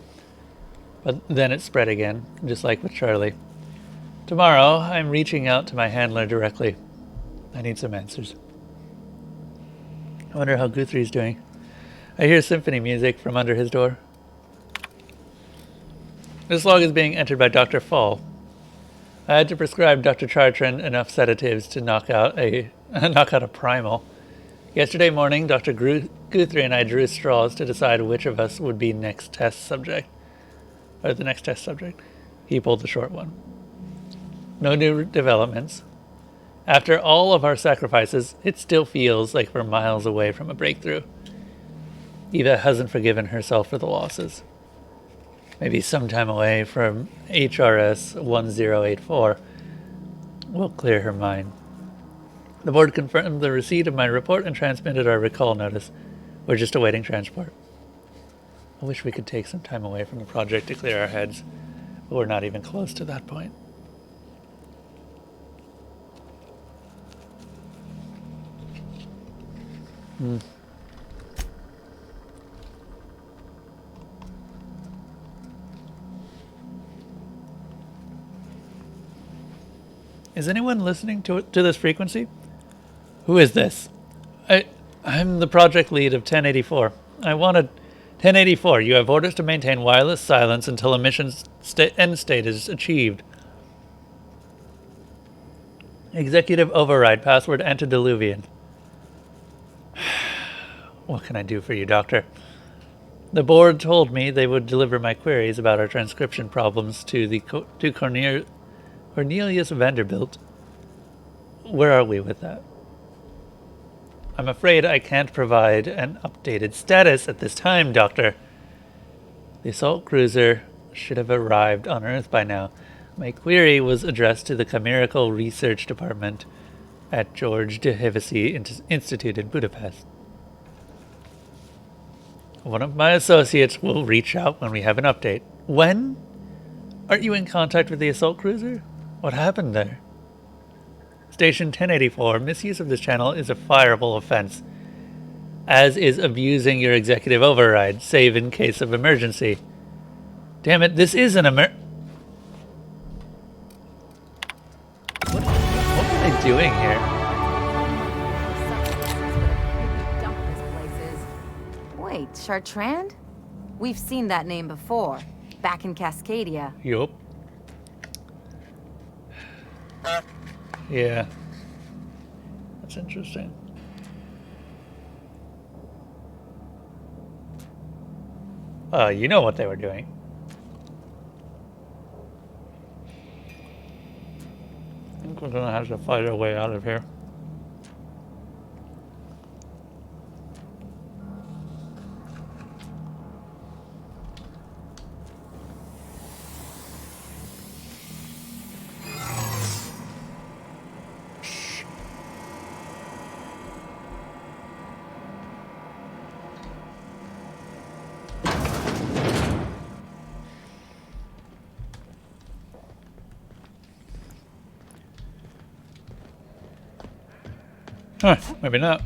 but then it spread again, just like with Charlie. Tomorrow, I'm reaching out to my handler directly. I need some answers. I wonder how Guthrie's doing. I hear symphony music from under his door. This log is being entered by Dr. Fall. I had to prescribe Dr. Chartrand enough sedatives to knock out a primal. Yesterday morning, Dr. Guthrie and I drew straws to decide which of us would be the next test subject. He pulled the short one. No new developments. After all of our sacrifices, it still feels like we're miles away from a breakthrough. Eva hasn't forgiven herself for the losses. Maybe sometime away from HRS 1084 will clear her mind. The board confirmed the receipt of my report and transmitted our recall notice. We're just awaiting transport. I wish we could take some time away from the project to clear our heads, but we're not even close to that point. Is anyone listening to this frequency? Who is this? I'm the project lead of 1084. I wanted 1084. You have orders to maintain wireless silence until a mission's end state is achieved. Executive override. Password antediluvian. What can I do for you, Doctor? The board told me they would deliver my queries about our transcription problems to Cornelius Vanderbilt. Where are we with that? I'm afraid I can't provide an updated status at this time, Doctor. The assault cruiser should have arrived on Earth by now. My query was addressed to the Chimerical Research Department at George de Hevesy Institute in Budapest. One of my associates will reach out when we have an update. When? Aren't you in contact with the assault cruiser? What happened there? Station 1084, misuse of this channel is a fireable offense, as is abusing your executive override, save in case of emergency. Damn it, this is an What am I doing here? Wait, Chartrand? We've seen that name before, back in Cascadia. Yup. Yeah. That's interesting. You know what they were doing. I think we're gonna have to fight our way out of here. Huh, maybe not.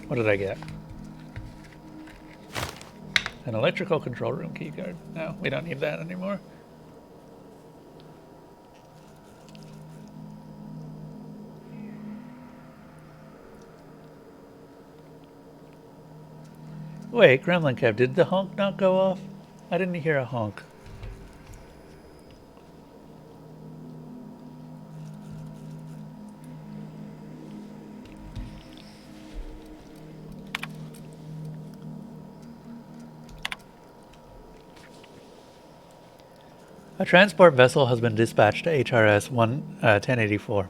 What did I get? An electrical control room keycard. No, we don't need that anymore. Wait, Gremlin Kev, did the honk not go off? I didn't hear a honk. A transport vessel has been dispatched to HRS 1084.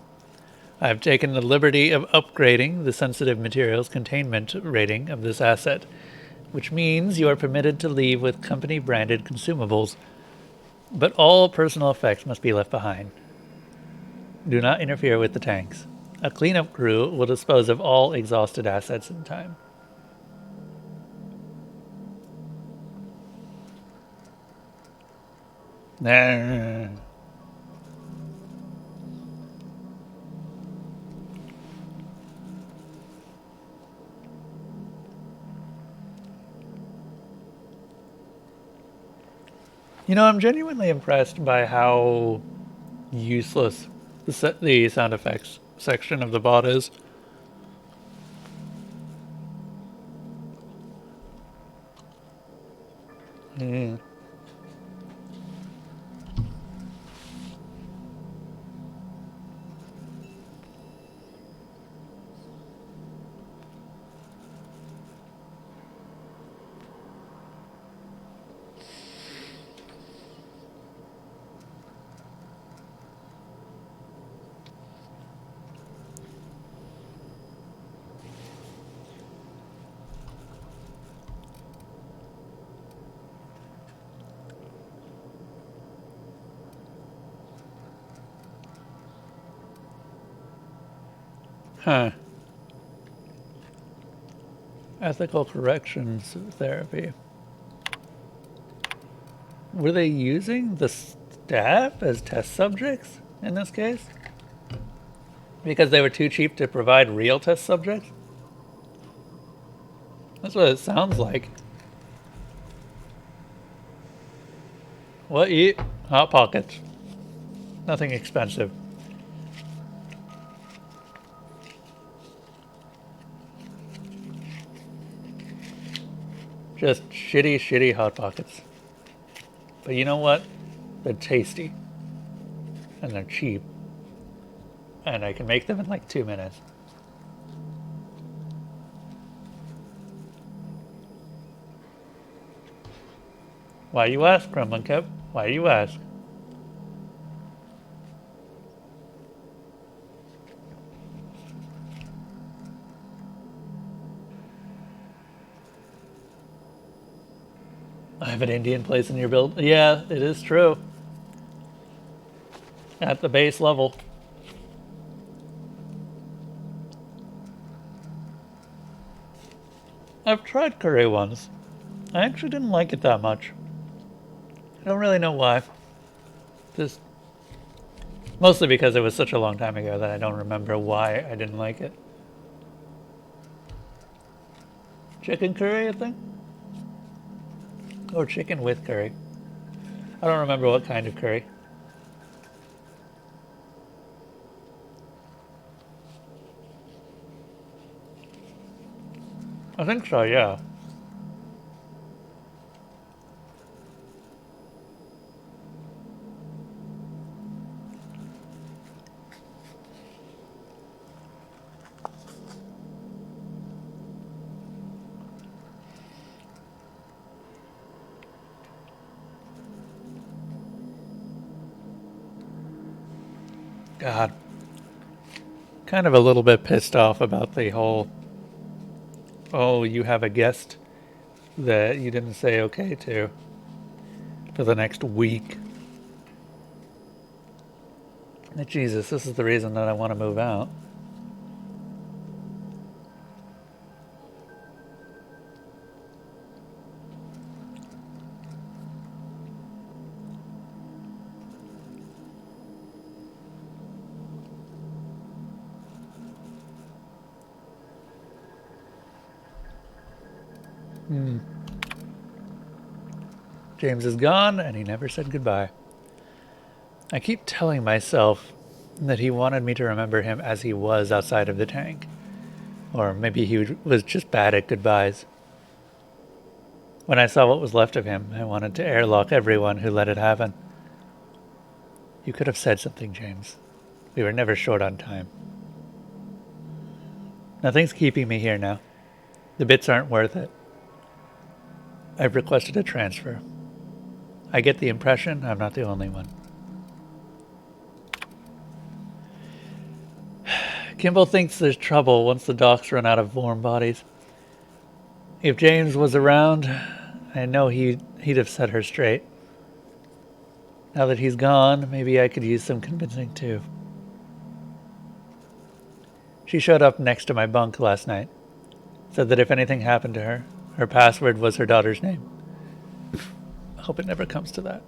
I have taken the liberty of upgrading the sensitive materials containment rating of this asset, which means you are permitted to leave with company-branded consumables, but all personal effects must be left behind. Do not interfere with the tanks. A cleanup crew will dispose of all exhausted assets in time. Nah. You know, I'm genuinely impressed by how useless the sound effects section of the bot is. Mm. Huh. Ethical corrections therapy. Were they using the staff as test subjects in this case? Because they were too cheap to provide real test subjects? That's what it sounds like. What eat? Hot Pockets. Nothing expensive. Just shitty Hot Pockets. But you know what? They're tasty. And they're cheap. And I can make them in like 2 minutes. Why you ask, Kremlin Cap? Why you ask? I have an Indian place in your build. Yeah, it is true. At the base level. I've tried curry once. I actually didn't like it that much. I don't really know why. Just mostly because it was such a long time ago that I don't remember why I didn't like it. Chicken curry, I think? Or chicken with curry. I don't remember what kind of curry. I think so, yeah. God. Kind of a little bit pissed off about the whole, oh, you have a guest that you didn't say okay to for the next week. Jesus, this is the reason that I want to move out. James is gone, and he never said goodbye. I keep telling myself that he wanted me to remember him as he was outside of the tank. Or maybe he was just bad at goodbyes. When I saw what was left of him, I wanted to airlock everyone who let it happen. You could have said something, James. We were never short on time. Nothing's keeping me here now. The bits aren't worth it. I've requested a transfer. I get the impression I'm not the only one. Kimball thinks there's trouble once the docks run out of warm bodies. If James was around, I know he'd have set her straight. Now that he's gone, maybe I could use some convincing too. She showed up next to my bunk last night. Said that if anything happened to her, her password was her daughter's name. I hope it never comes to that.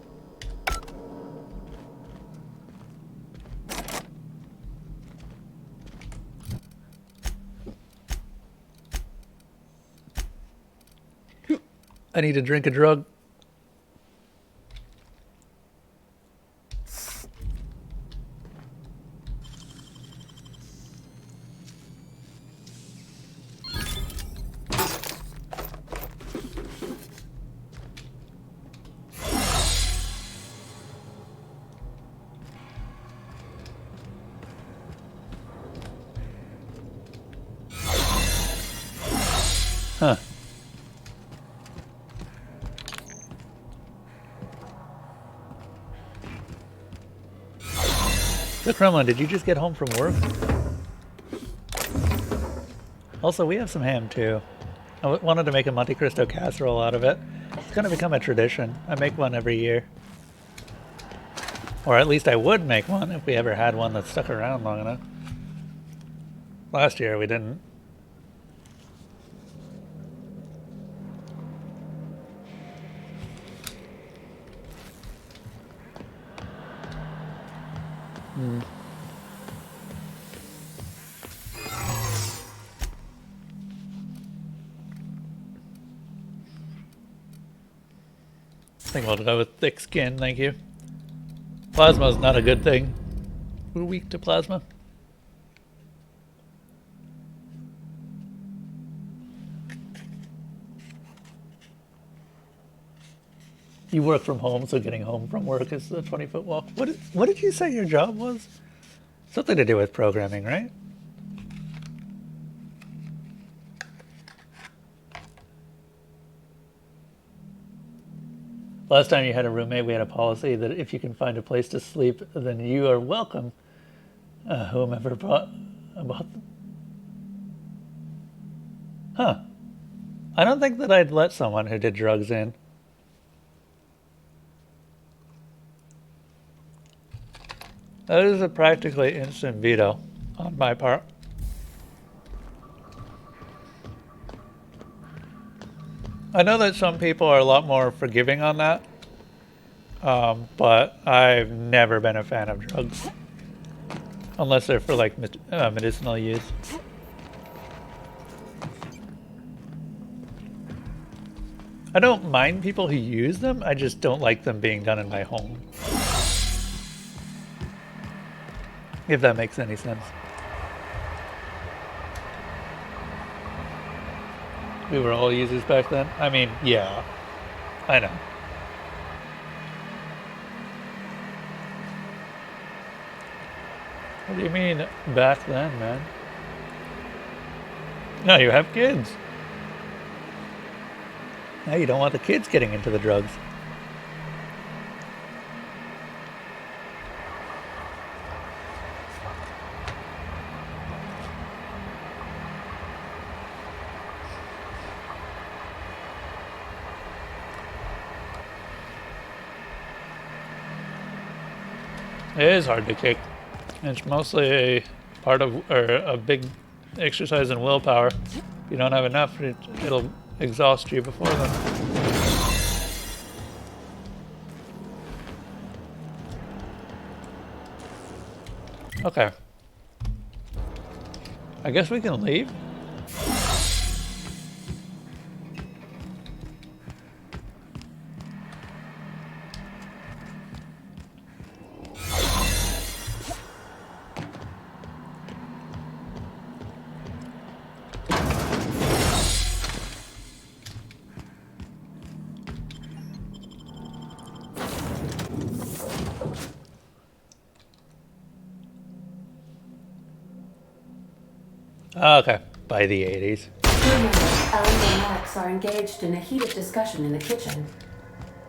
I need to drink a drug. Huh. So Kremlin, did you just get home from work? Also, we have some ham too. I wanted to make a Monte Cristo casserole out of it. It's going to become a tradition. I make one every year. Or at least I would make one if we ever had one that stuck around long enough. Last year we didn't. I think I'll go with thick skin, thank you. Plasma is not a good thing. We're weak to plasma. You work from home, so getting home from work is a 20-foot walk. What did you say your job was? Something to do with programming, right? Last time you had a roommate, we had a policy that if you can find a place to sleep, then you are welcome. Whomever bought them. Huh. I don't think that I'd let someone who did drugs in. That is a practically instant veto on my part. I know that some people are a lot more forgiving on that, but I've never been a fan of drugs. Unless they're for like medicinal use. I don't mind people who use them, I just don't like them being done in my home. If that makes any sense. We were all users back then? I mean, yeah. I know. What do you mean, back then, man? No, you have kids. Now you don't want the kids getting into the drugs. It is hard to kick. It's mostly a part of, or a big exercise in willpower. If you don't have enough, it'll exhaust you before then. Okay. I guess we can leave. Okay, by the 80s. Ellen and Max are engaged in a heated discussion in the kitchen.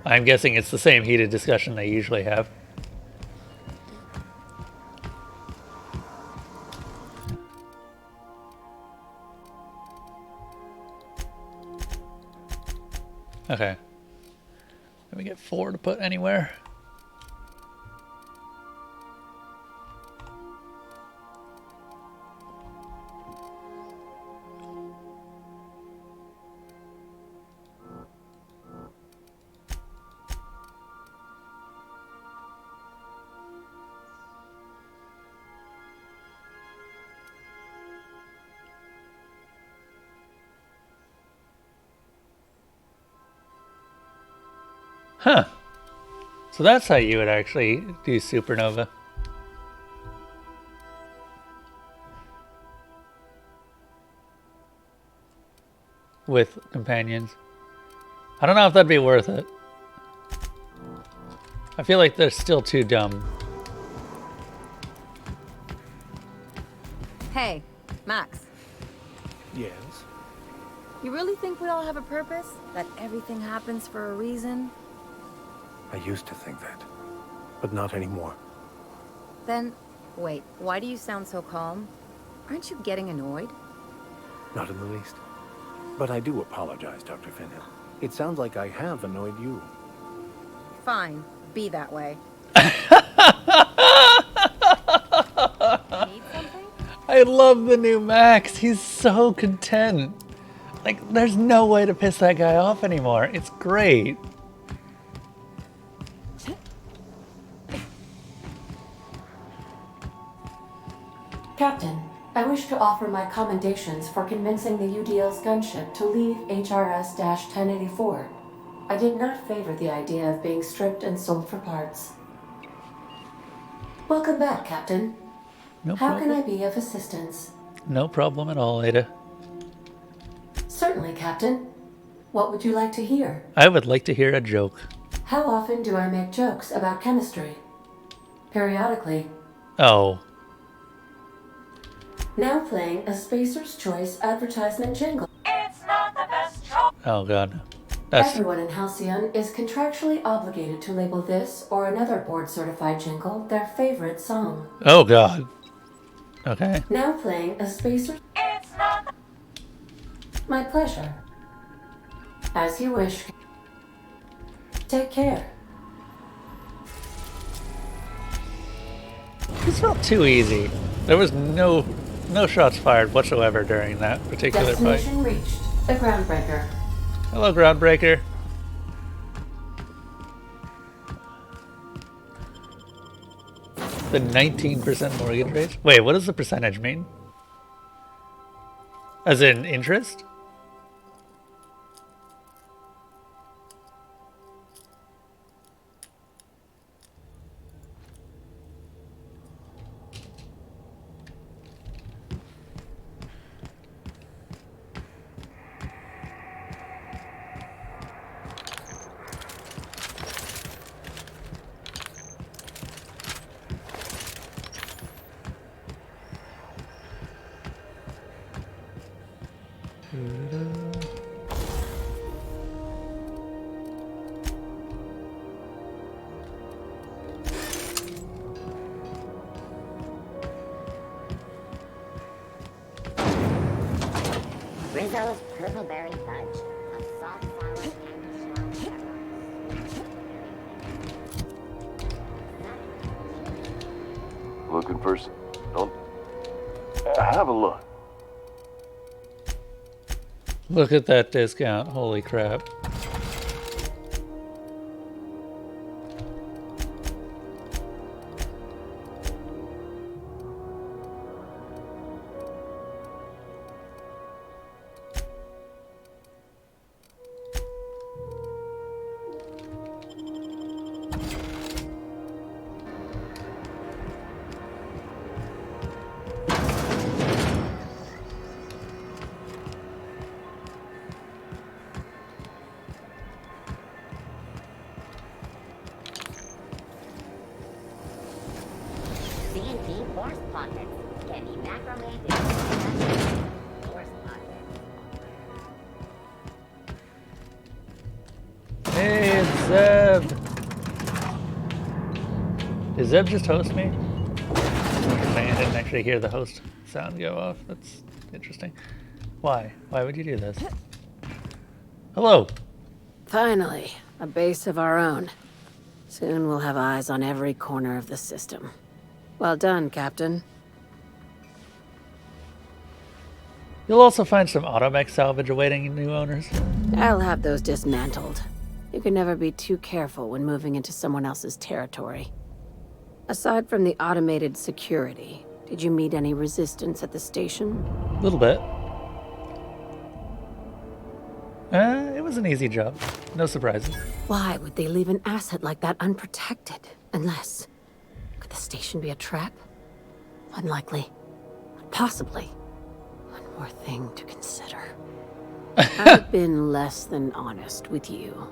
I'm guessing it's the same heated discussion they usually have. Okay. Can we get 4 to put anywhere? Huh. So that's how you would actually do Supernova. With companions. I don't know if that'd be worth it. I feel like they're still too dumb. Hey, Max. Yes? You really think we all have a purpose? That everything happens for a reason? I used to think that, but not anymore. Then, wait, why do you sound so calm? Aren't you getting annoyed? Not in the least. But I do apologize, Dr. Finhill. It sounds like I have annoyed you. Fine, be that way. I love the new Max. He's so content. Like, there's no way to piss that guy off anymore. It's great. Captain, I wish to offer my commendations for convincing the UDL's gunship to leave HRS-1084. I did not favor the idea of being stripped and sold for parts. Welcome back, Captain. No How problem. can I be of assistance? No problem at all, Ada. Certainly, Captain. What would you like to hear? I would like to hear a joke. How often do I make jokes about chemistry? Periodically. Oh. Now playing a Spacer's Choice advertisement jingle. It's not the best choice. Oh god. That's Everyone in Halcyon is contractually obligated to label this or another board-certified jingle their favorite song. oh god. Okay. Now playing a Spacer's... It's not the... My pleasure. As you wish. Take care. This felt too easy. There was no shots fired whatsoever during that particular fight. Destination reached. The Groundbreaker. Hello, Groundbreaker. The 19% mortgage rate? Wait, what does the percentage mean? As in interest? Rizzo's Purpleberry Fudge. A soft sour candy shell Looking for don't have a look. Look at that discount. Holy crap. C&P Force Pocket. Candy macrame Force Pocket. Hey, it's Zeb. Did Zeb just host me? I didn't actually hear the host sound go off. That's interesting. Why? Why would you do this? Hello. Finally, a base of our own. Soon we'll have eyes on every corner of the system. Well done, Captain. You'll also find some automech salvage awaiting new owners. I'll have those dismantled. You can never be too careful when moving into someone else's territory. Aside from the automated security, did you meet any resistance at the station? A little bit. It was an easy job. No surprises. Why would they leave an asset like that unprotected? Unless... Could the station be a trap? Unlikely. Possibly. One more thing to consider. I've been less than honest with you.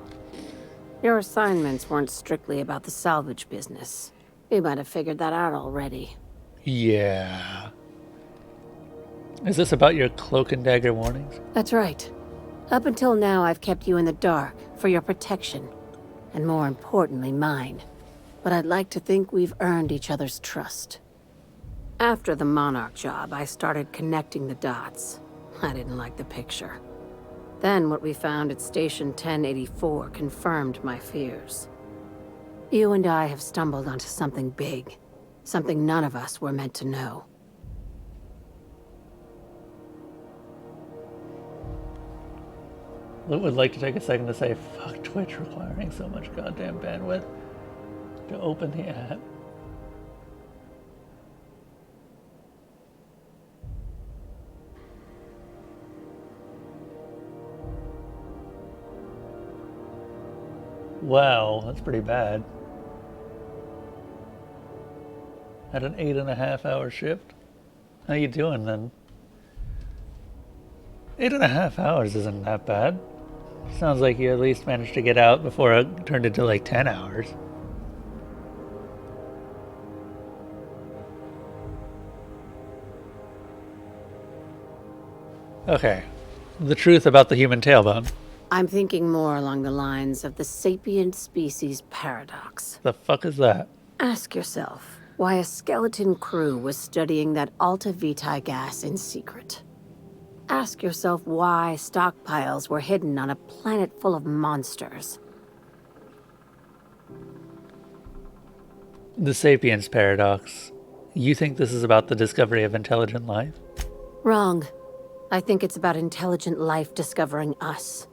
Your assignments weren't strictly about the salvage business. You might have figured that out already. Yeah. Is this about your cloak and dagger warnings? That's right. Up until now, I've kept you in the dark for your protection, and more importantly, mine. But I'd like to think we've earned each other's trust. After the Monarch job, I started connecting the dots. I didn't like the picture. Then what we found at Station 1084 confirmed my fears. You and I have stumbled onto something big. Something none of us were meant to know. I would like to take a second to say, fuck Twitch requiring so much goddamn bandwidth to open the app. Wow, that's pretty bad. Had an 8.5-hour shift. How you doing then? 8.5 hours isn't that bad. Sounds like you at least managed to get out before it turned into like 10 hours. Okay, the truth about the human tailbone. I'm thinking more along the lines of the sapient species paradox. The fuck is that? Ask yourself why a skeleton crew was studying that Alta Vitae gas in secret. Ask yourself why stockpiles were hidden on a planet full of monsters. The Sapiens Paradox. You think this is about the discovery of intelligent life? Wrong. I think it's about intelligent life discovering us.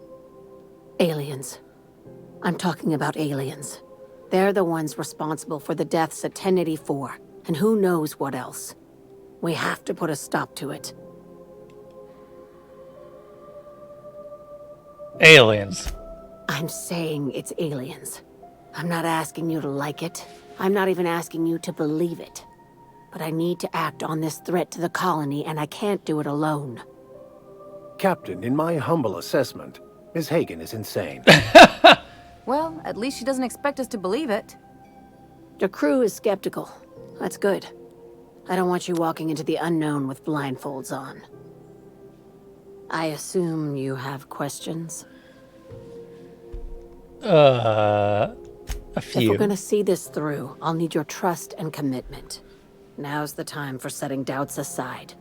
Aliens. I'm talking about aliens. They're the ones responsible for the deaths at 1084, and who knows what else. We have to put a stop to it. Aliens. I'm saying it's aliens. I'm not asking you to like it. I'm not even asking you to believe it. But I need to act on this threat to the colony, and I can't do it alone. Captain, in my humble assessment, Ms. Hagen is insane. Well, at least she doesn't expect us to believe it. The crew is skeptical. That's good. I don't want you walking into the unknown with blindfolds on. I assume you have questions? A few. If we're gonna see this through, I'll need your trust and commitment. Now's the time for setting doubts aside.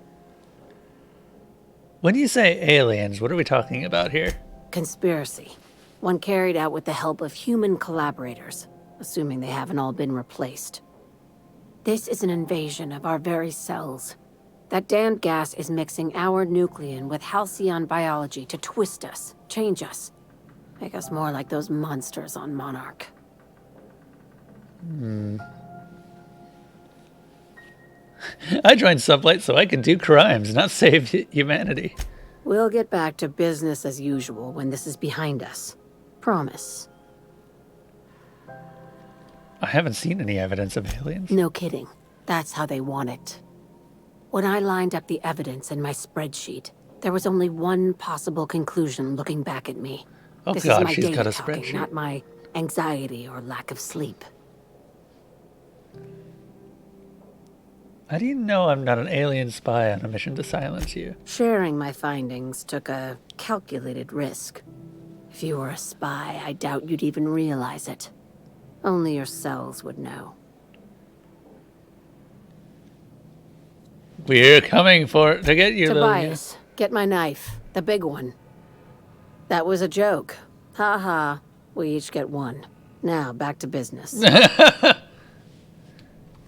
When you say aliens, what are we talking about here? Conspiracy. One carried out with the help of human collaborators, assuming they haven't all been replaced. This is an invasion of our very cells. That damned gas is mixing our nucleon with halcyon biology to twist us, change us, make us more like those monsters on Monarch. I joined Sublight so I can do crimes, not save humanity. We'll get back to business as usual when this is behind us. Promise. I haven't seen any evidence of aliens. No kidding. That's how they want it. When I lined up the evidence in my spreadsheet, there was only one possible conclusion looking back at me. Oh This God, is my she's data got a talking, spreadsheet. not my anxiety or lack of sleep. How do you know I'm not an alien spy on a mission to silence you? Sharing my findings took a calculated risk. If you were a spy, I doubt you'd even realize it. Only your cells would know. We're coming to get you, Tobias, get my knife. The big one. That was a joke. Ha ha. We each get one. Now, back to business.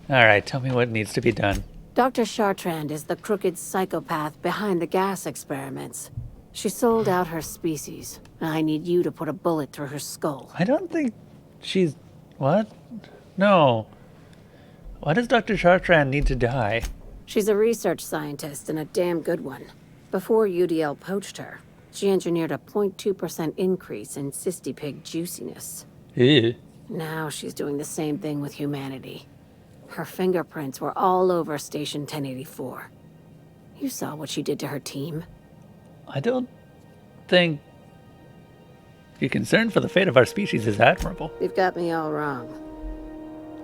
Alright, tell me what needs to be done. Dr. Chartrand is the crooked psychopath behind the gas experiments. She sold out her species. I need you to put a bullet through her skull. I don't think she's... What? No. Why does Dr. Chartrand need to die? She's a research scientist and a damn good one. Before UDL poached her, she engineered a 0.2% increase in cystipig juiciness. Ew. Now she's doing the same thing with humanity. Her fingerprints were all over Station 1084. You saw what she did to her team. I don't think your concern for the fate of our species is admirable. You've got me all wrong.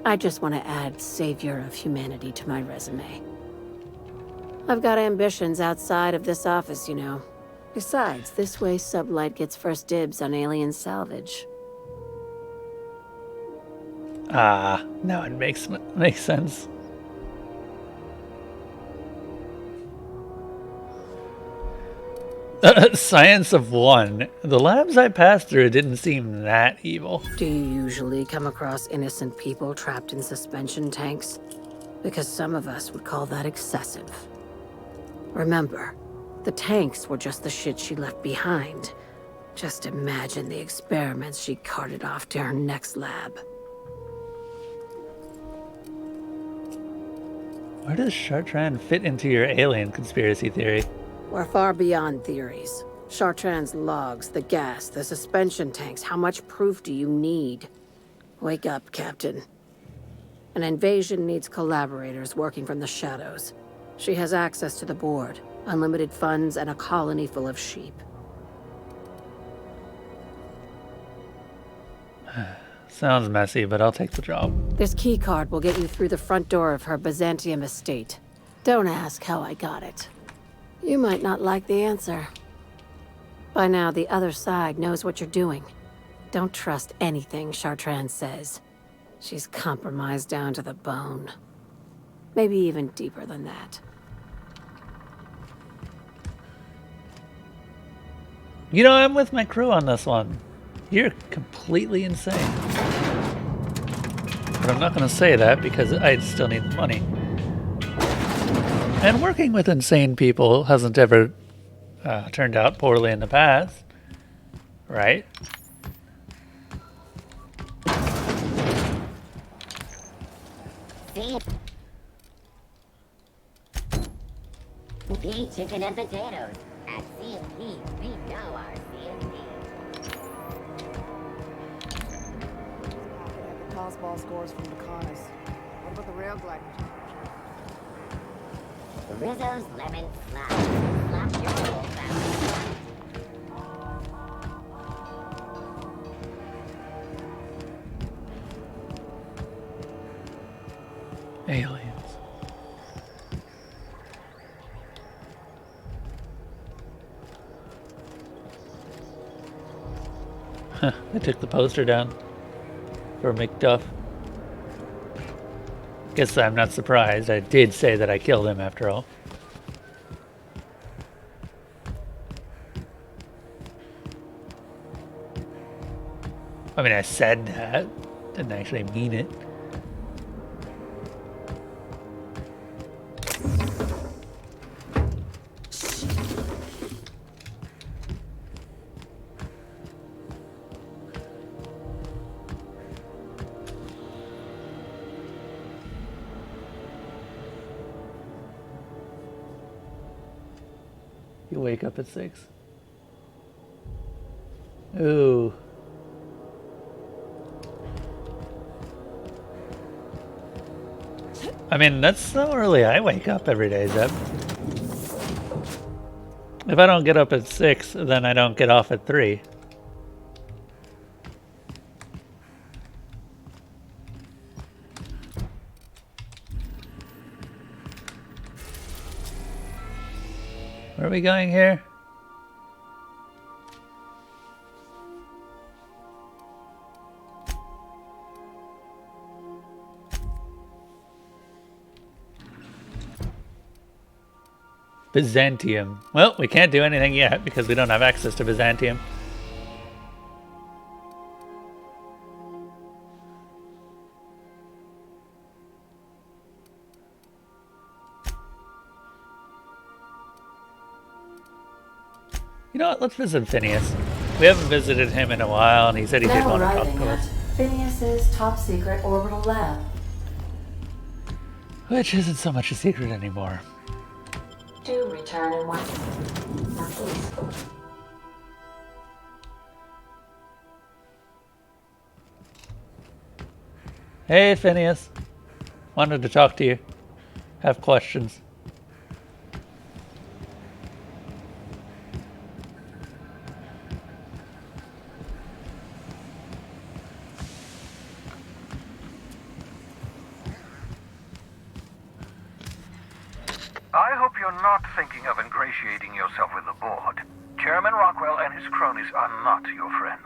I just want to add savior of humanity to my resume. I've got ambitions outside of this office, you know. Besides, this way Sublight gets first dibs on alien salvage. Ah, now it makes sense. Science of 1. The labs I passed through didn't seem that evil. Do you usually come across innocent people trapped in suspension tanks? Because some of us would call that excessive. Remember, the tanks were just the shit she left behind. Just imagine the experiments she carted off to her next lab. Where does Chartrand fit into your alien conspiracy theory? We're far beyond theories. Chartrand's logs, the gas, the suspension tanks, how much proof do you need? Wake up, Captain. An invasion needs collaborators working from the shadows. She has access to the board, unlimited funds, and a colony full of sheep. Sounds messy, but I'll take the job. This keycard will get you through the front door of her Byzantium estate. Don't ask how I got it. You might not like the answer. By now, the other side knows what you're doing. Don't trust anything Chartrand says. She's compromised down to the bone. Maybe even deeper than that. You know, I'm with my crew on this one. You're completely insane. But I'm not going to say that because I still need the money. And working with insane people hasn't ever turned out poorly in the past, right? Beef, chicken, and potatoes. At CMP, we know our CMP. The toss-ball scores from Draconis. What about the rail glider? Rizzo's lemon slap. Slap your whole family. Aliens. Huh, I took the poster down for McDuff. Guess I'm not surprised. I did say that I killed him after all. I mean, I said that. Didn't actually mean it. You wake up at 6. Ooh. I mean, that's so early. I wake up every day, Zeb. If I don't get up at 6, then I don't get off at 3. Where are we going here? Byzantium. Well, we can't do anything yet because we don't have access to Byzantium. You know what? Let's visit Phineas. We haven't visited him in a while, and he said he did want to talk to us. Phineas's top secret orbital lab. Which isn't so much a secret anymore. Do return in 1 please. Hey, Phineas. Wanted to talk to you. Have questions. I hope you're not thinking of ingratiating yourself with the board. Chairman Rockwell and his cronies are not your friends.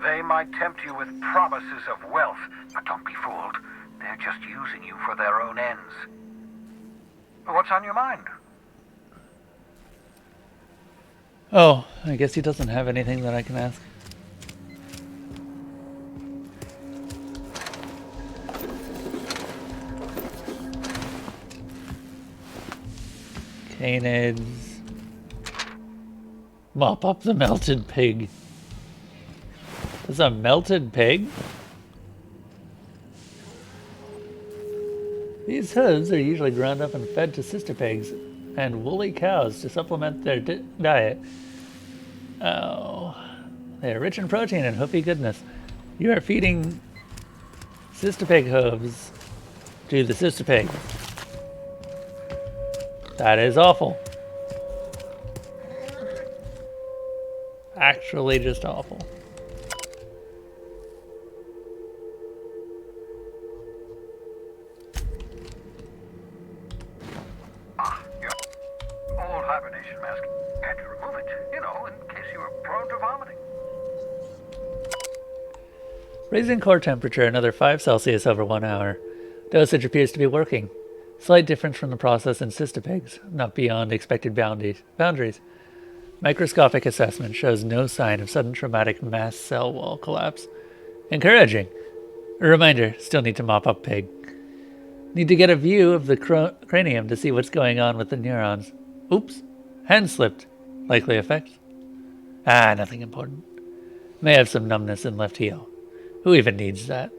They might tempt you with promises of wealth, but don't be fooled. They're just using you for their own ends. What's on your mind? Oh, I guess he doesn't have anything that I can ask. Canids. Mop up the melted pig. There's a melted pig? These hooves are usually ground up and fed to sister pigs and woolly cows to supplement their diet. Oh, they are rich in protein and hoofy goodness. You are feeding sister pig hooves to the sister pigs. That is awful. Actually just awful. Your old hibernation mask. Had to remove it, you know, in case you were prone to vomiting. Raising core temperature another 5 Celsius over 1 hour. Dosage appears to be working. Slight difference from the process in sister pigs, not beyond expected boundaries. Microscopic assessment shows no sign of sudden traumatic mast cell wall collapse. Encouraging. A reminder, still need to mop up pig. Need to get a view of the cranium to see what's going on with the neurons. Oops. Hand slipped. Likely effects? Ah, nothing important. May have some numbness in left heel. Who even needs that?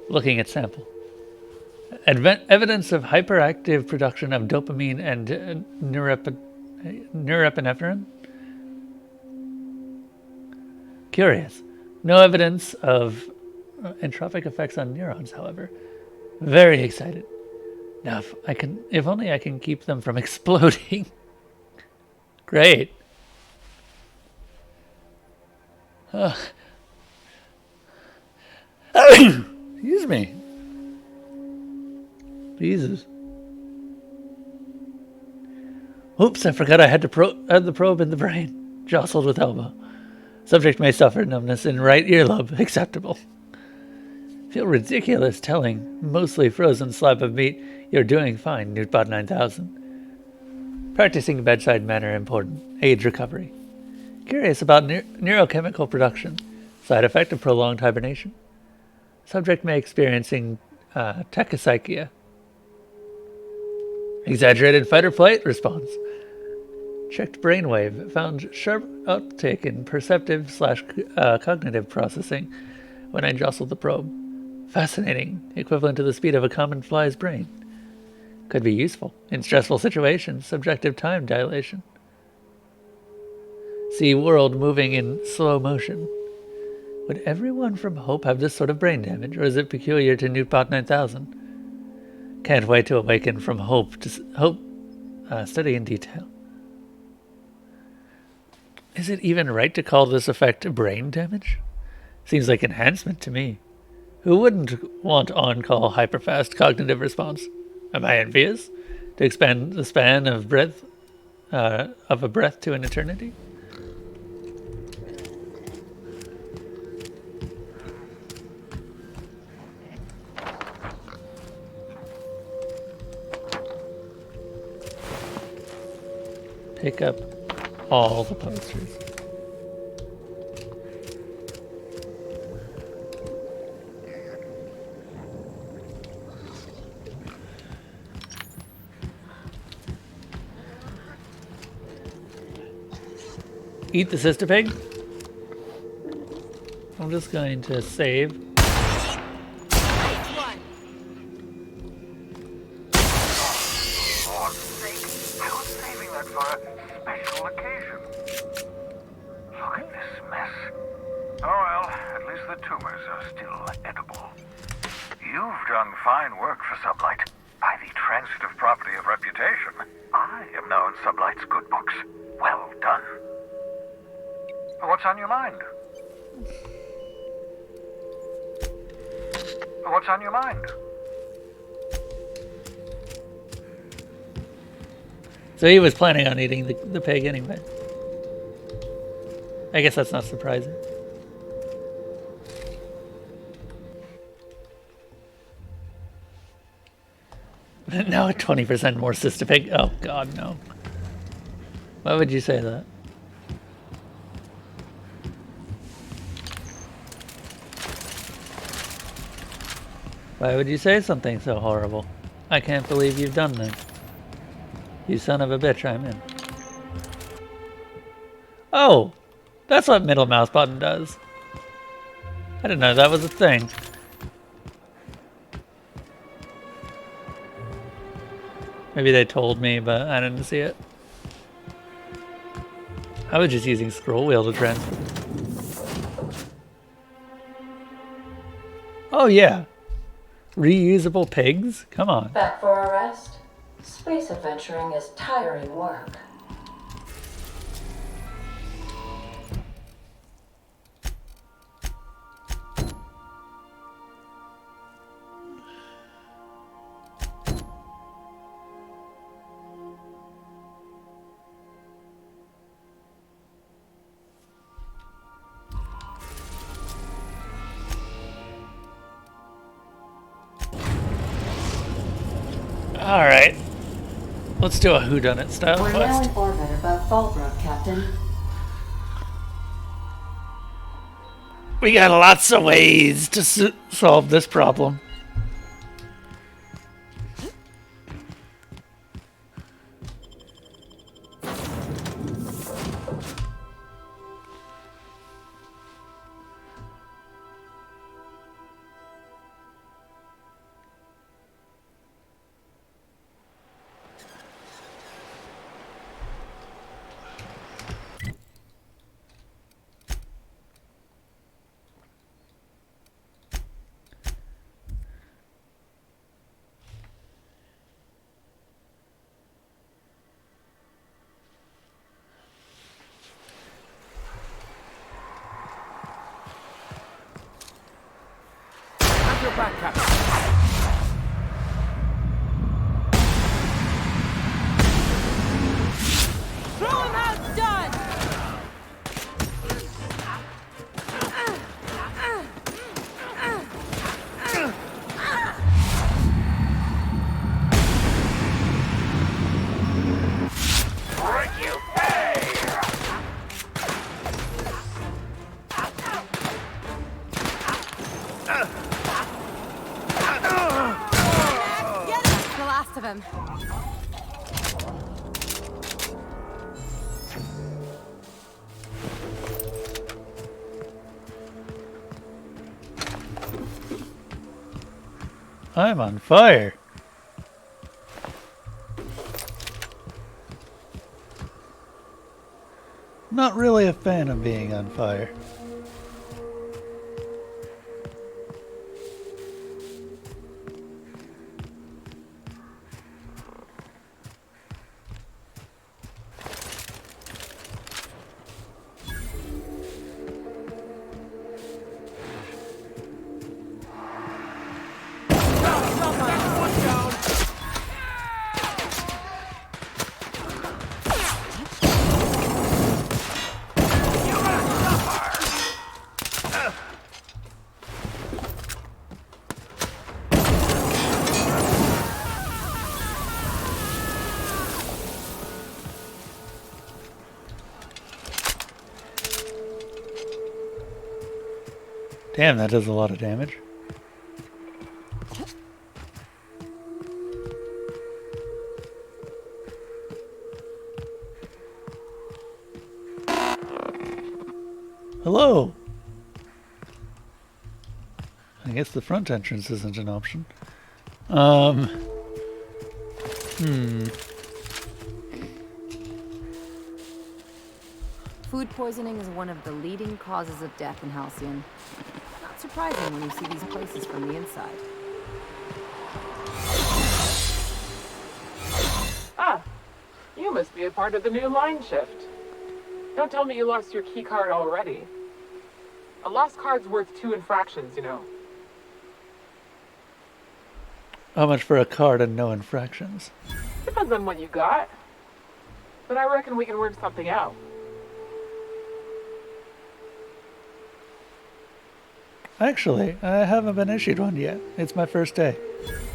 Looking at sample. Evidence of hyperactive production of dopamine and norepinephrine? Curious. No evidence of entropic effects on neurons, however. Very excited. Now, if only I can keep them from exploding. Great. Excuse me. Jesus. Oops, I forgot I had the probe in the brain. Jostled with elbow. Subject may suffer numbness in right earlobe. Acceptable. Feel ridiculous telling mostly frozen slab of meat you're doing fine, Newtbot 9000. Practicing bedside manner important. Age recovery. Curious about neurochemical production. Side effect of prolonged hibernation. Subject may experiencing tachypsychia. Exaggerated fight or flight response. Checked brainwave. Found sharp uptick in perceptive/cognitive processing when I jostled the probe. Fascinating. Equivalent to the speed of a common fly's brain. Could be useful in stressful situations. Subjective time dilation. See world moving in slow motion. Would everyone from Hope have this sort of brain damage, or is it peculiar to Newtbot 9000? Can't wait to awaken from Hope to study in detail. Is it even right to call this effect brain damage? Seems like enhancement to me. Who wouldn't want on-call hyperfast cognitive response? Am I envious? To expand the span of breath, of a breath to an eternity? Pick up all the posters. Eat the sister pig. I'm just going to save. What's on your mind? What's on your mind? So he was planning on eating the pig anyway. I guess that's not surprising. Now a 20% more cyst pig. Oh god, no. Why would you say that? Why would you say something so horrible? I can't believe you've done that. You son of a bitch, I'm in. Oh! That's what middle mouse button does. I didn't know that was a thing. Maybe they told me, but I didn't see it. I was just using scroll wheel to transfer. Oh yeah. Reusable pigs? Come on. Back for a rest? Space adventuring is tiring work. Alright. Let's do a whodunit style We're quest. now in orbit above Fallbrook, Captain. We got lots of ways to solve this problem. Have your back, Captain. Throw him out, done! That's the last of him. I'm on fire. Not really a fan of being on fire. Damn, that does a lot of damage. Hello! I guess the front entrance isn't an option. Food poisoning is one of the leading causes of death in Halcyon. Not surprising when you see these places from the inside. Ah, you must be a part of the new line shift. Don't tell me you lost your key card already. A lost card's worth 2 infractions, you know. How much for a card and no infractions? Depends on what you got. but I reckon we can work something out. Actually, I haven't been issued one yet. It's my first day.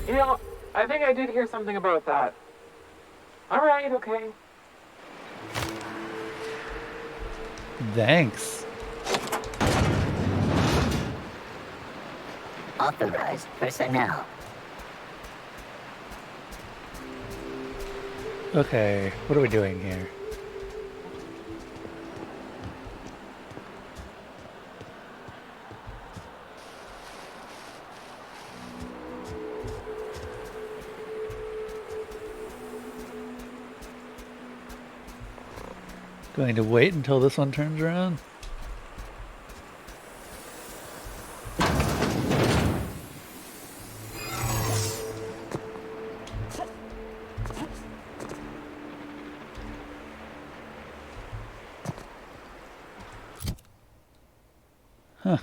You know, I think I did hear something about that. Alright, okay. Thanks. Authorized personnel. Okay, what are we doing here? Going to wait until this one turns around? Huh.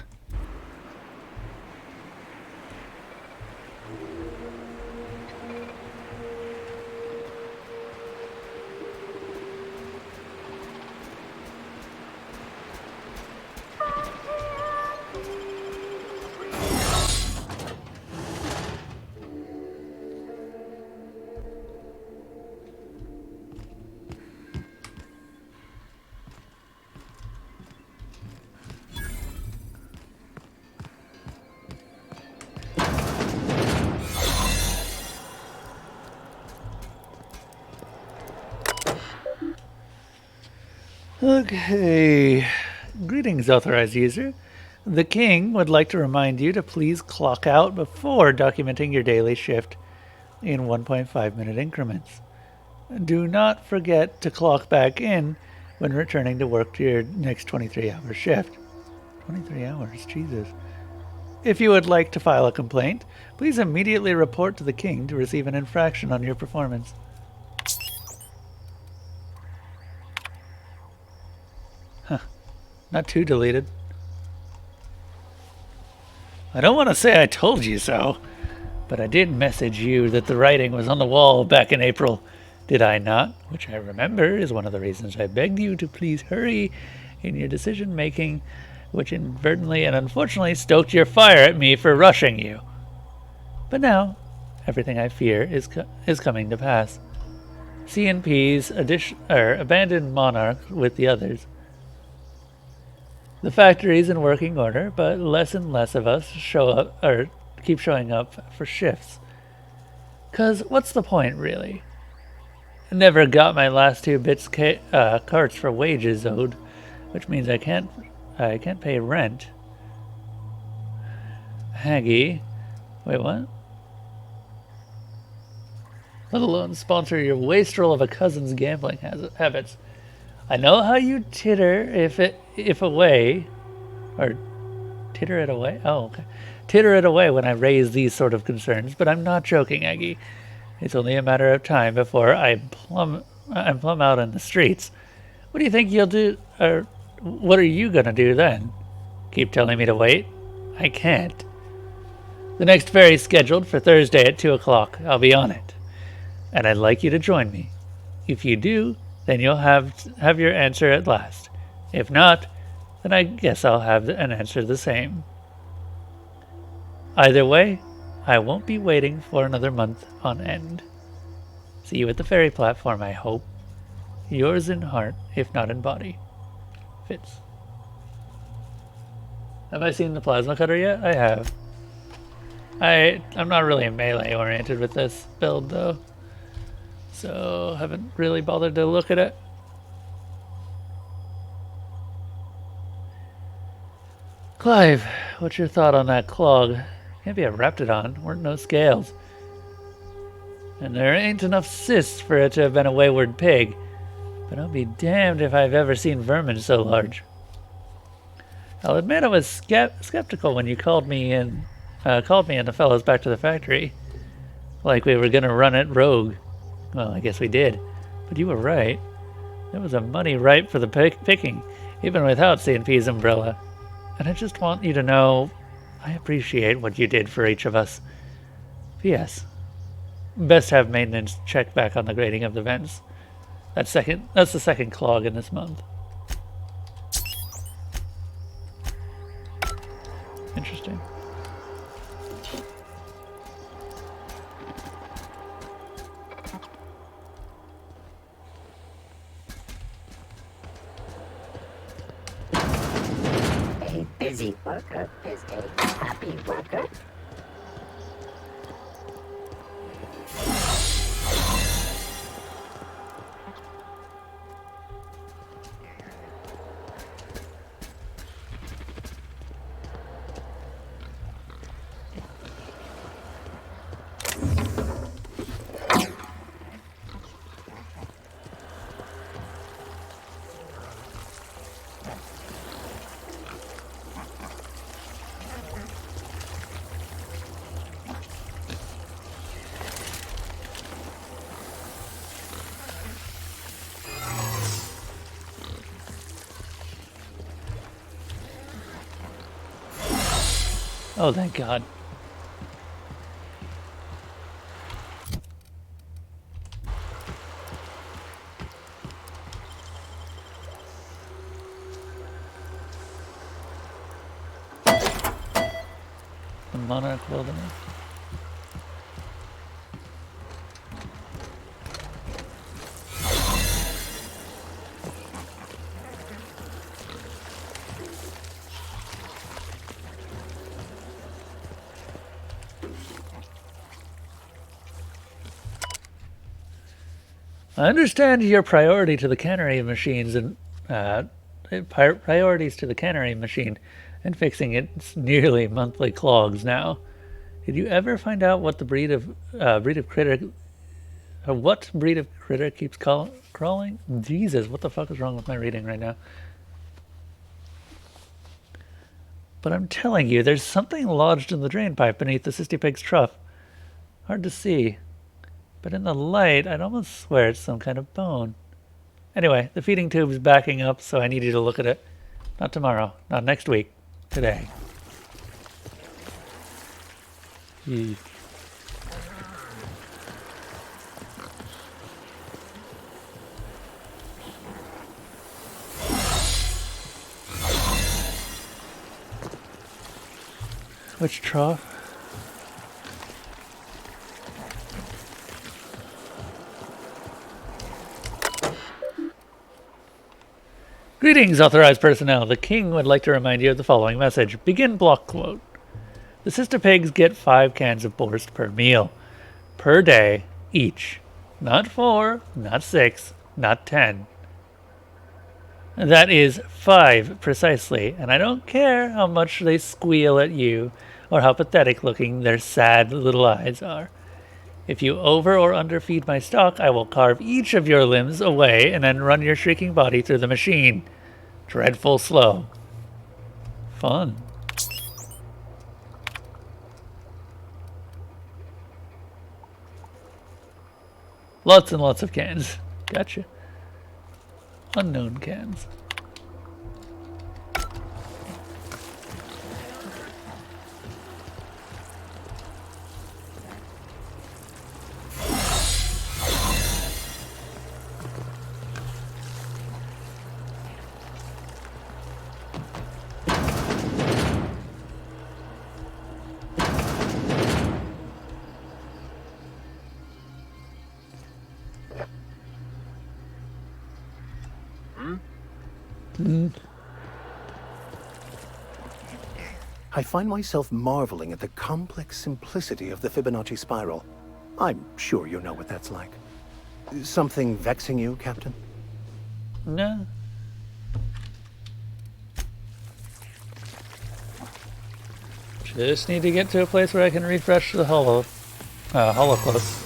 Okay. Greetings, authorized user. The king would like to remind you to please clock out before documenting your daily shift in 1.5-minute increments. Do not forget to clock back in when returning to work to your next 23-hour shift. 23 hours, Jesus. If you would like to file a complaint, please immediately report to the king to receive an infraction on your performance. Huh. Not too deleted. I don't want to say I told you so, but I did message you that the writing was on the wall back in April, did I not? Which I remember is one of the reasons I begged you to please hurry in your decision-making, which inadvertently and unfortunately stoked your fire at me for rushing you. But now, everything I fear is coming to pass. CNP's abandoned Monarch with the others. The factory's in working order, but less and less of us keep showing up for shifts. 'Cause what's the point, really? I never got my last 2 carts for wages owed, which means I can't pay rent. Haggy, wait, what? Let alone sponsor your wastrel of a cousin's gambling habits. I know how you titter if away, or titter it away? Oh, okay. Titter it away when I raise these sort of concerns, but I'm not joking, Aggie. It's only a matter of time before I'm plumb out in the streets. What do you think you'll do, or what are you gonna do then? Keep telling me to wait? I can't. The next ferry's scheduled for Thursday at 2 o'clock. I'll be on it. And I'd like you to join me. If you do, then you'll have your answer at last. If not, then I guess I'll have an answer the same. Either way, I won't be waiting for another month on end. See you at the ferry platform, I hope. Yours in heart, if not in body. Fitz. Have I seen the plasma cutter yet? I have. I'm not really melee oriented with this build though, so haven't really bothered to look at it. Clive, what's your thought on that clog? Can't be a Raptidon, weren't no scales. And there ain't enough cysts for it to have been a wayward pig, but I'll be damned if I've ever seen vermin so large. I'll admit I was skeptical when you called me and the fellows back to the factory. Like we were gonna run it rogue. Well, I guess we did. But you were right. There was a money ripe for the picking, even without CNP's umbrella. And I just want you to know, I appreciate what you did for each of us. P.S. Best have maintenance check back on the grading of the vents. That's the second clog in this month. Interesting. A busy worker is a happy worker. Oh, thank God. The Monarch Wilderness. I understand your priority to the cannery machines and priorities to the cannery machine and fixing its nearly monthly clogs now. Did you ever find out what the breed of critter keeps crawling? Jesus, what the fuck is wrong with my reading right now? But I'm telling you, there's something lodged in the drain pipe beneath the Cystypig's trough. Hard to see. But in the light, I'd almost swear it's some kind of bone. Anyway, the feeding tube's backing up, so I need you to look at it. Not tomorrow, not next week, today. Which trough? Greetings, authorized personnel. The king would like to remind you of the following message. Begin block quote. The Cystypigs get 5 cans of Borst per meal. Per day, each. Not 4, not 6, not 10. That is 5 precisely, and I don't care how much they squeal at you or how pathetic looking their sad little eyes are. If you over or underfeed my stock, I will carve each of your limbs away and then run your shrieking body through the machine. Dreadful slow. Fun. Lots and lots of cans. Gotcha. Unknown cans. I find myself marveling at the complex simplicity of the Fibonacci spiral. I'm sure you know what that's like. Something vexing you, Captain? No. Just need to get to a place where I can refresh the holoclose.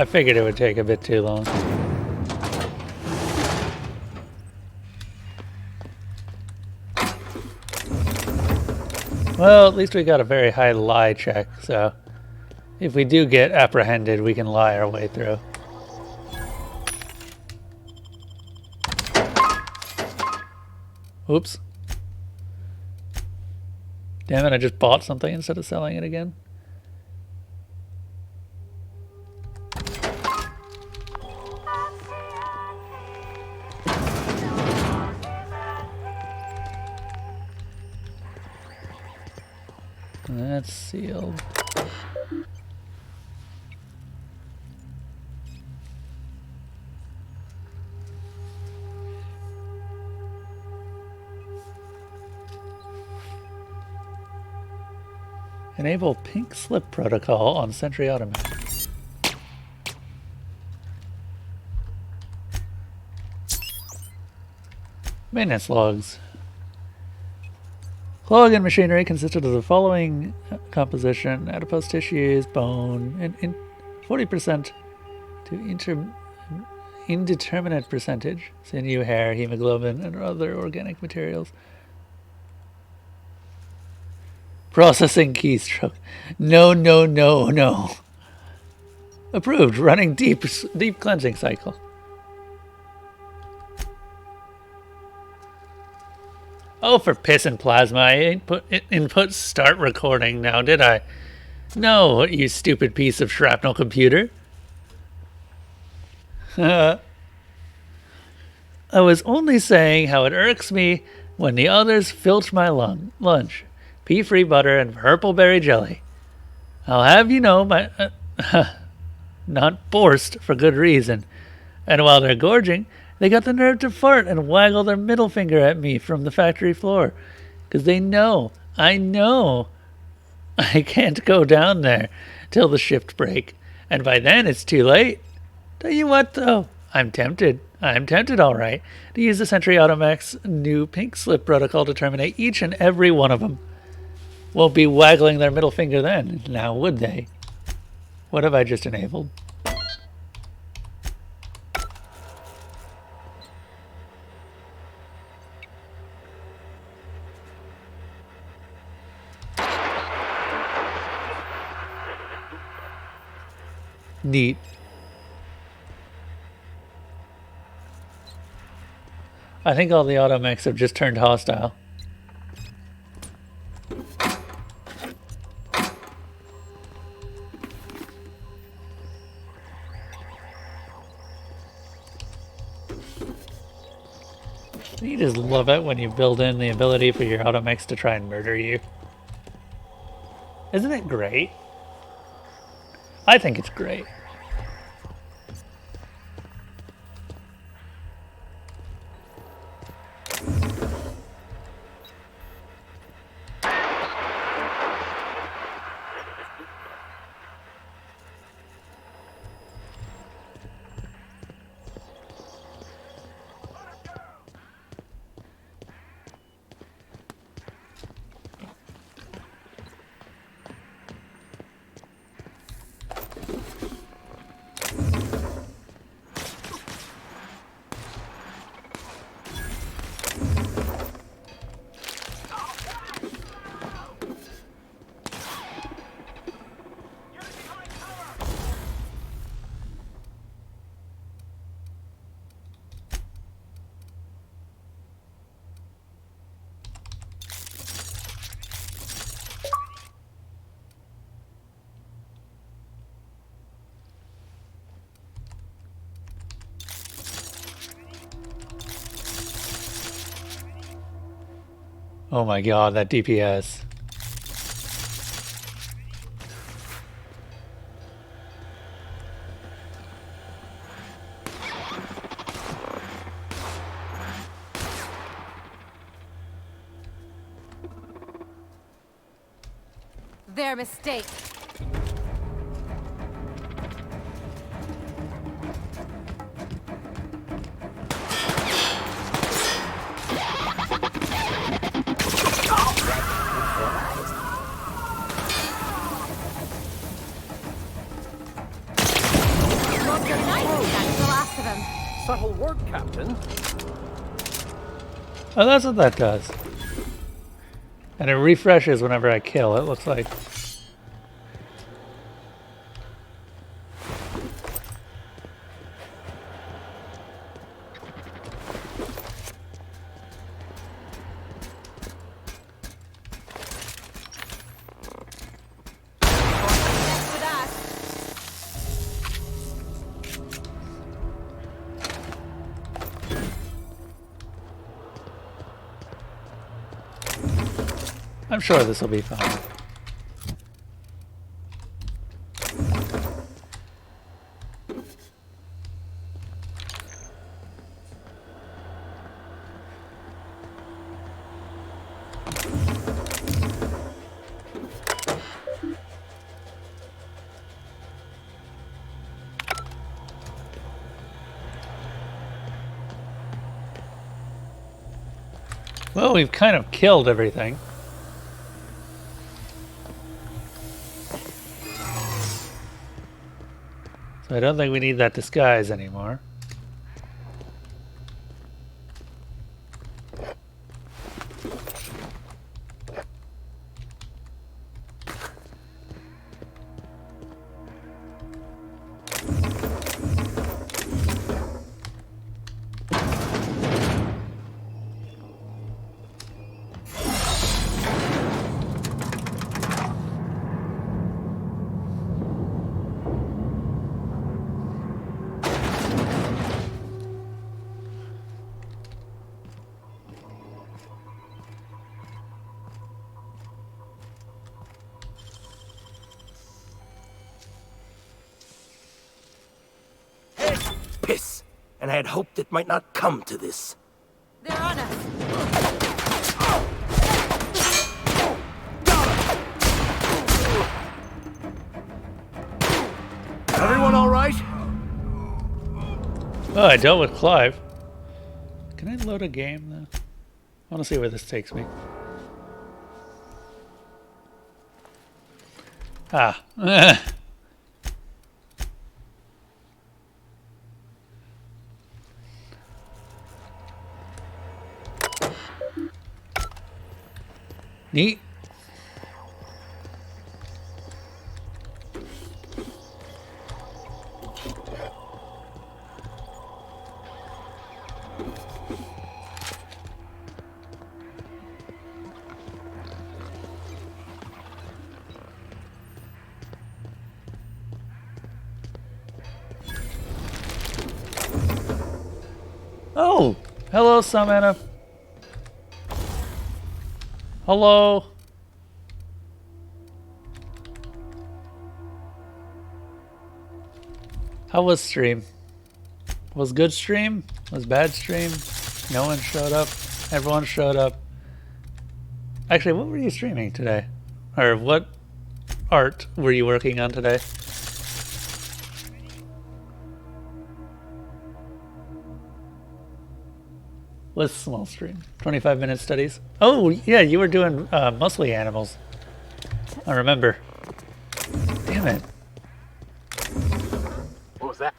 I figured it would take a bit too long. Well, at least we got a very high lie check, so if we do get apprehended, we can lie our way through. Oops. Damn it, I just bought something instead of selling it again. That's sealed. Enable pink slip protocol on Sentry Automatic. Maintenance logs. Log and machinery consisted of the following composition: adipose tissues, bone, and 40% to indeterminate percentage, sinew, hair, hemoglobin, and other organic materials. Processing keystroke. No, no, no, no. Approved. Running deep cleansing cycle. Oh, for piss and plasma, I input start recording now, did I? No, you stupid piece of shrapnel computer. I was only saying how it irks me when the others filch my lunch. Pea-free butter and purple berry jelly. I'll have you know, not forced for good reason. And while they're gorging, they got the nerve to fart and waggle their middle finger at me from the factory floor. 'Cause they know, I know, I can't go down there till the shift break. And by then it's too late. Tell you what though, I'm tempted all right, to use the Sentry Automech's new pink slip protocol to terminate each and every one of them. Won't be waggling their middle finger then, now would they? What have I just enabled? Neat. I think all the automechs have just turned hostile. You just love it when you build in the ability for your automechs to try and murder you. Isn't it great? I think it's great. Oh my god, that DPS. Their mistake. Oh, that's what that does. And it refreshes whenever I kill, it looks like. I'm sure this will be fine. Well, we've kind of killed everything. So I don't think we need that disguise anymore. Piss! And I had hoped it might not come to this. They're on us. Everyone all right? Oh, I dealt with Clive. Can I load a game, though? I want to see where this takes me. Ah. Neat. Oh, hello, Samantha. Hello. How was stream? Was good stream? Was bad stream? No one showed up? Everyone showed up? Actually, what were you streaming today? Or what art were you working on today? Was small stream. 25-minute studies. Oh, yeah, you were doing mostly animals. I remember. Damn it. What was that?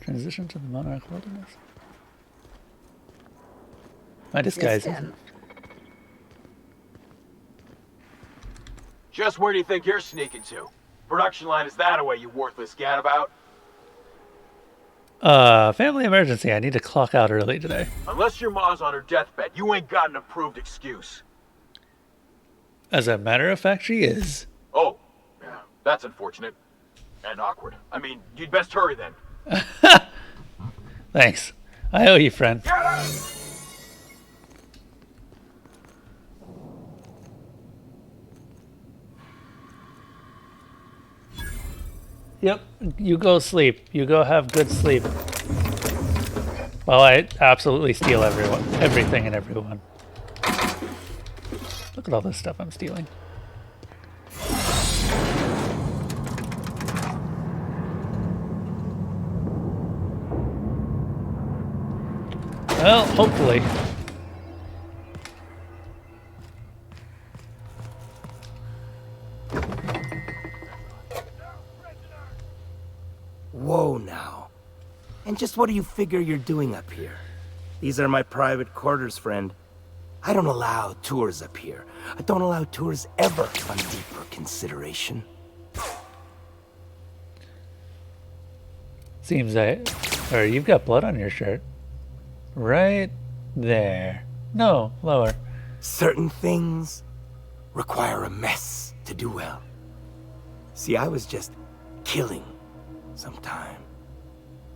Transition to the Monarch Wilderness. My disguise. Just where do you think you're sneaking to? Production line is that away, you worthless gadabout? Family emergency. I need to clock out early today. Unless your ma's on her deathbed, you ain't got an approved excuse. As a matter of fact, she is. Oh, yeah, that's unfortunate. And awkward. I mean, you'd best hurry then. Thanks. I owe you, friend. Yep, you go sleep. You go have good sleep. While I absolutely steal everything and everyone. Look at all this stuff I'm stealing. Well, hopefully. Whoa now. And just what do you figure you're doing up here? These are my private quarters, friend. I don't allow tours up here. I don't allow tours ever on deeper consideration. Seems or you've got blood on your shirt. Right there. No, lower. Certain things require a mess to do well. See, I was just killing some time.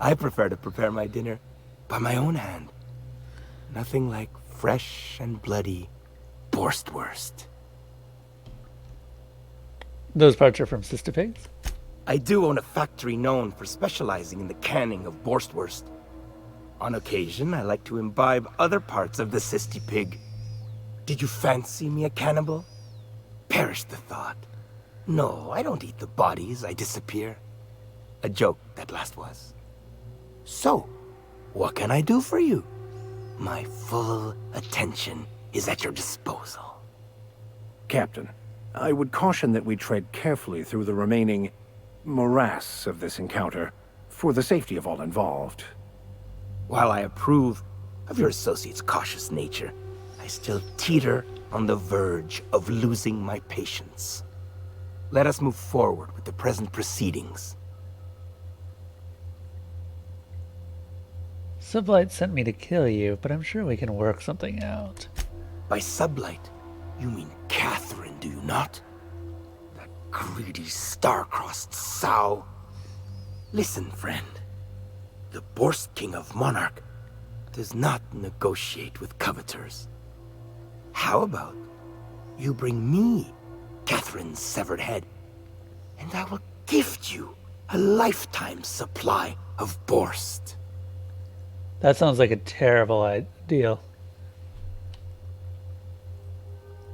I prefer to prepare my dinner by my own hand. Nothing like fresh and bloody Borstwurst. Those parts are from Sister Pigs? I do own a factory known for specializing in the canning of Borstwurst. On occasion, I like to imbibe other parts of the Sister Pig. Did you fancy me a cannibal? Perish the thought. No, I don't eat the bodies, I disappear. A joke, that last was. So, what can I do for you? My full attention is at your disposal. Captain, I would caution that we tread carefully through the remaining morass of this encounter, for the safety of all involved. While I approve of your associate's cautious nature, I still teeter on the verge of losing my patience. Let us move forward with the present proceedings. Sublight sent me to kill you, but I'm sure we can work something out. By Sublight, you mean Catherine, do you not? That greedy, star-crossed sow. Listen, friend. The Borst King of Monarch does not negotiate with coveters. How about you bring me Catherine's severed head, and I will gift you a lifetime supply of Borst. That sounds like a terrible deal.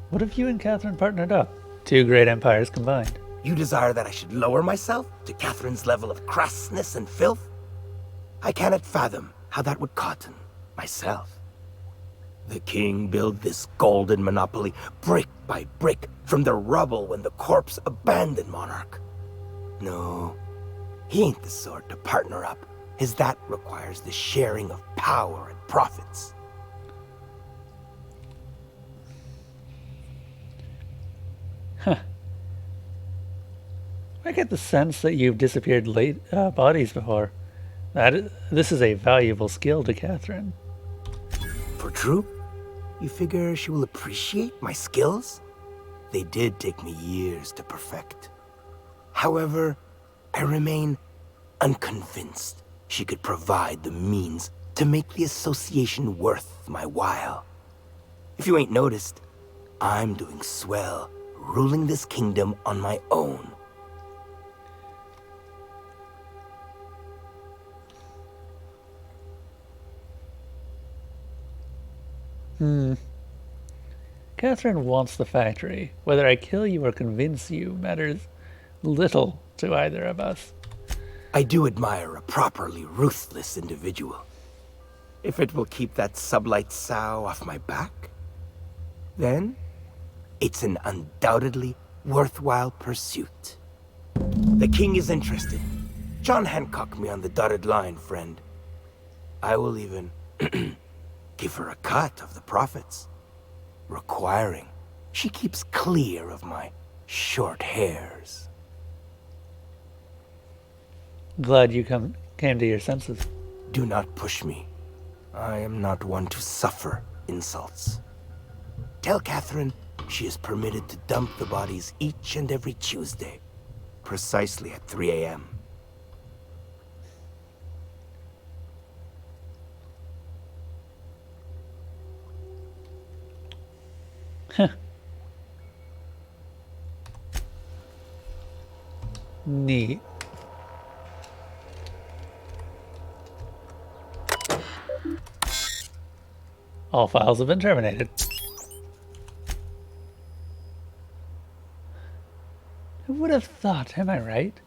What if you and Catherine partnered up? Two great empires combined. You desire that I should lower myself to Catherine's level of crassness and filth? I cannot fathom how that would cotton myself. The king built this golden monopoly brick by brick from the rubble when the corpse abandoned Monarch. No, he ain't the sort to partner up, as that requires the sharing of power and profits. Huh. I get the sense that you've disappeared bodies before. This is a valuable skill to Catherine. For true? You figure she will appreciate my skills? They did take me years to perfect. However, I remain unconvinced she could provide the means to make the association worth my while. If you ain't noticed, I'm doing swell, ruling this kingdom on my own. Catherine wants the factory. Whether I kill you or convince you matters little to either of us. I do admire a properly ruthless individual. If it will keep that Sublight sow off my back, then it's an undoubtedly worthwhile pursuit. The king is interested. John Hancock me on the dotted line, friend. I will even give her a cut of the profits, requiring she keeps clear of my short hairs. Glad you came to your senses. Do not push me. I am not one to suffer insults. Tell Catherine she is permitted to dump the bodies each and every Tuesday, precisely at 3 a.m. Neat. All files have been terminated. Who would have thought, am I right?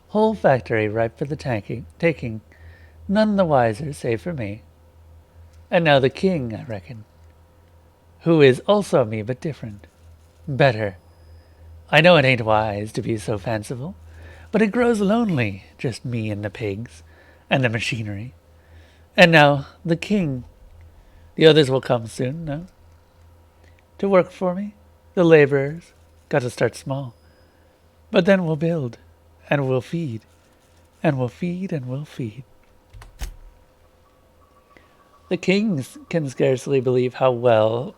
Whole factory ripe for the taking. None the wiser, save for me. And now the king, I reckon. Who is also me, but different. Better. I know it ain't wise to be so fanciful, but it grows lonely, just me and the pigs, and the machinery. And now the king The others will come soon, no? To work for me, the laborers, got to start small. But then we'll build, and we'll feed, and we'll feed, and we'll feed. The kings can scarcely believe how well,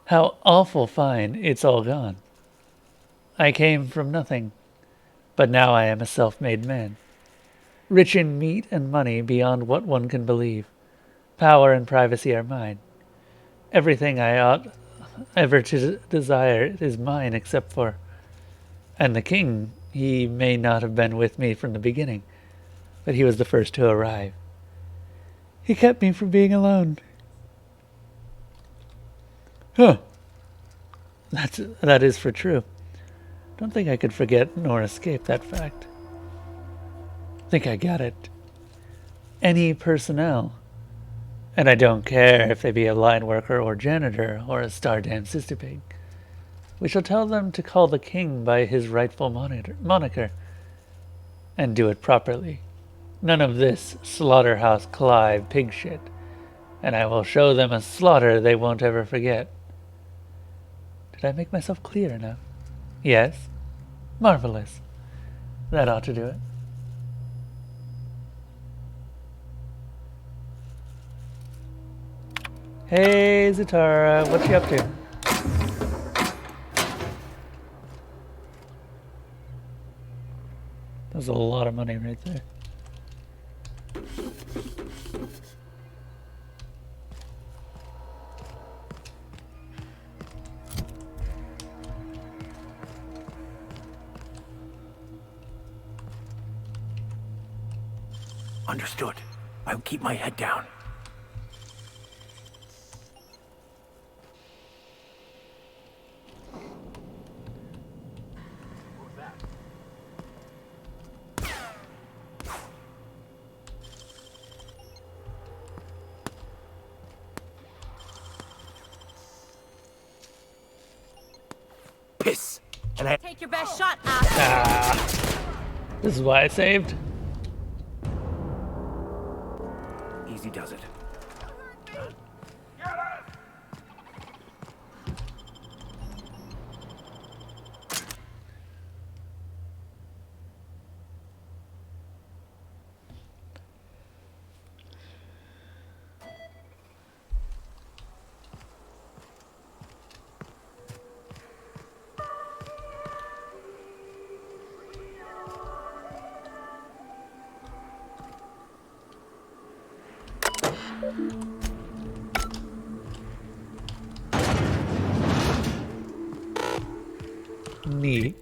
how awful fine it's all gone. I came from nothing, but now I am a self-made man. Rich in meat and money beyond what one can believe. Power and privacy are mine. Everything I ought ever to desire is mine except for... And the king, he may not have been with me from the beginning, but he was the first to arrive. He kept me from being alone. Huh. That is for true. Don't think I could forget nor escape that fact. Think I got it. Any personnel. And I don't care if they be a line worker or janitor or a star-damned sister pig. We shall tell them to call the king by his rightful moniker. And do it properly. None of this Slaughterhouse Clive pig shit. And I will show them a slaughter they won't ever forget. Did I make myself clear enough? Yes? Marvelous. That ought to do it. Hey, Zatara, what you up to? There's a lot of money right there. Understood. I'll keep my head down. Piss! And I... Take your best shot, ass. This is why I saved. Easy does it. Neat.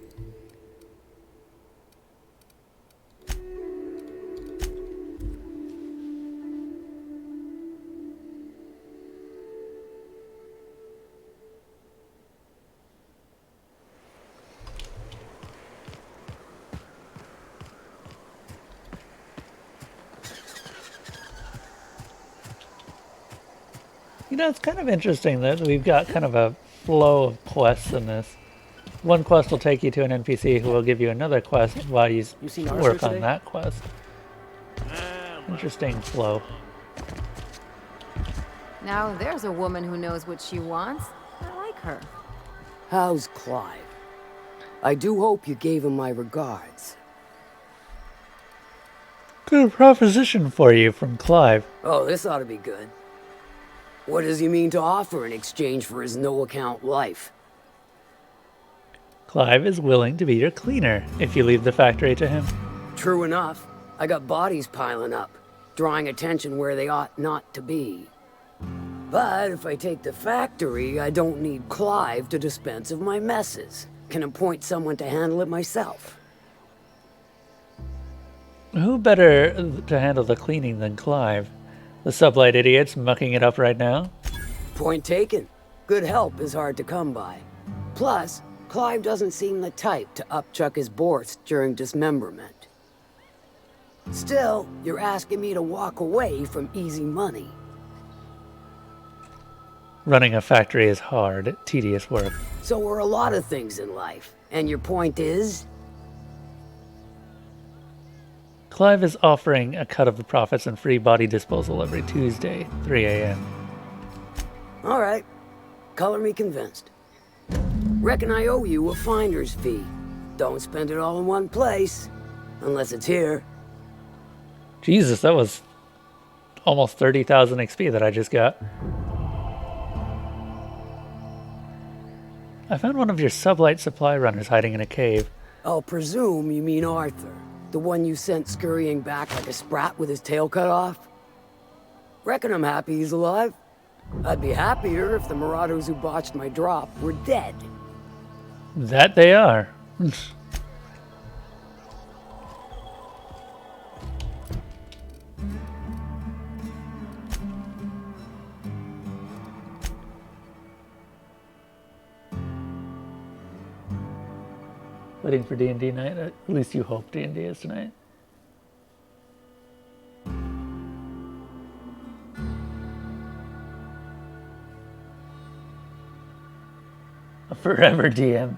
You know, it's kind of interesting that we've got kind of a flow of quests in this. One quest will take you to an NPC who will give you another quest while you work on that quest. Interesting flow. Now there's a woman who knows what she wants. I like her. How's Clive? I do hope you gave him my regards. Good proposition for you from Clive. Oh, this ought to be good. What does he mean to offer in exchange for his no-account life? Clive is willing to be your cleaner if you leave the factory to him. True enough. I got bodies piling up, drawing attention where they ought not to be. But if I take the factory, I don't need Clive to dispense of my messes. Can appoint someone to handle it myself. Who better to handle the cleaning than Clive? The sublight idiot's mucking it up right now. Point taken. Good help is hard to come by. Plus, Clive doesn't seem the type to upchuck his boards during dismemberment. Still, you're asking me to walk away from easy money. Running a factory is hard, tedious work. So are a lot of things in life. And your point is? Clive is offering a cut of the profits and free body disposal every Tuesday, 3 a.m. All right. Color me convinced. Reckon I owe you a finder's fee. Don't spend it all in one place. Unless it's here. Jesus, that was almost 30,000 XP that I just got. I found one of your sublight supply runners hiding in a cave. I'll presume you mean Arthur. The one you sent scurrying back like a sprat with his tail cut off? Reckon I'm happy he's alive. I'd be happier if the marauders who botched my drop were dead. That they are. Waiting for D&D night? At least you hope D&D is tonight. A forever DM.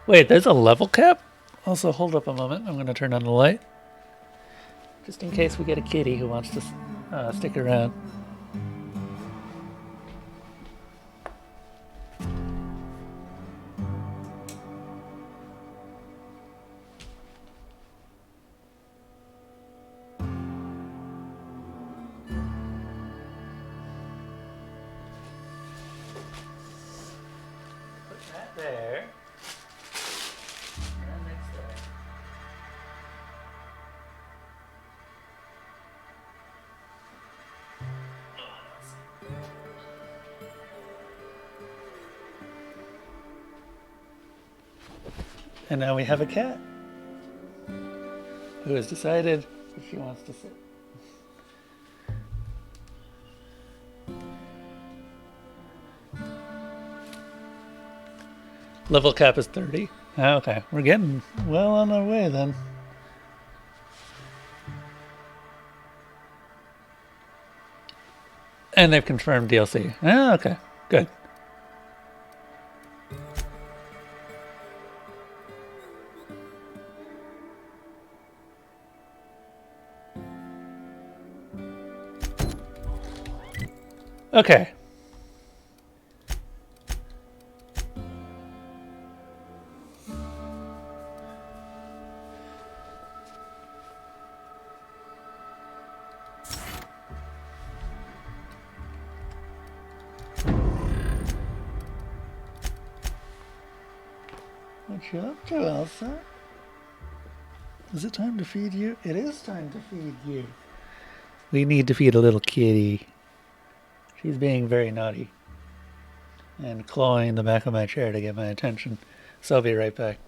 Wait, there's a level cap? Also, hold up a moment. I'm going to turn on the light. Just in case we get a kitty who wants to stick around. There. And next there. And now we have a cat who has decided that she wants to sit. Level cap is 30. Okay, we're getting well on our way then. And they've confirmed DLC. Okay, good. Okay. What you up to, Elsa? Is it time to feed you? It is time to feed you. We need to feed a little kitty. She's being very naughty. And clawing the back of my chair to get my attention. So I'll be right back.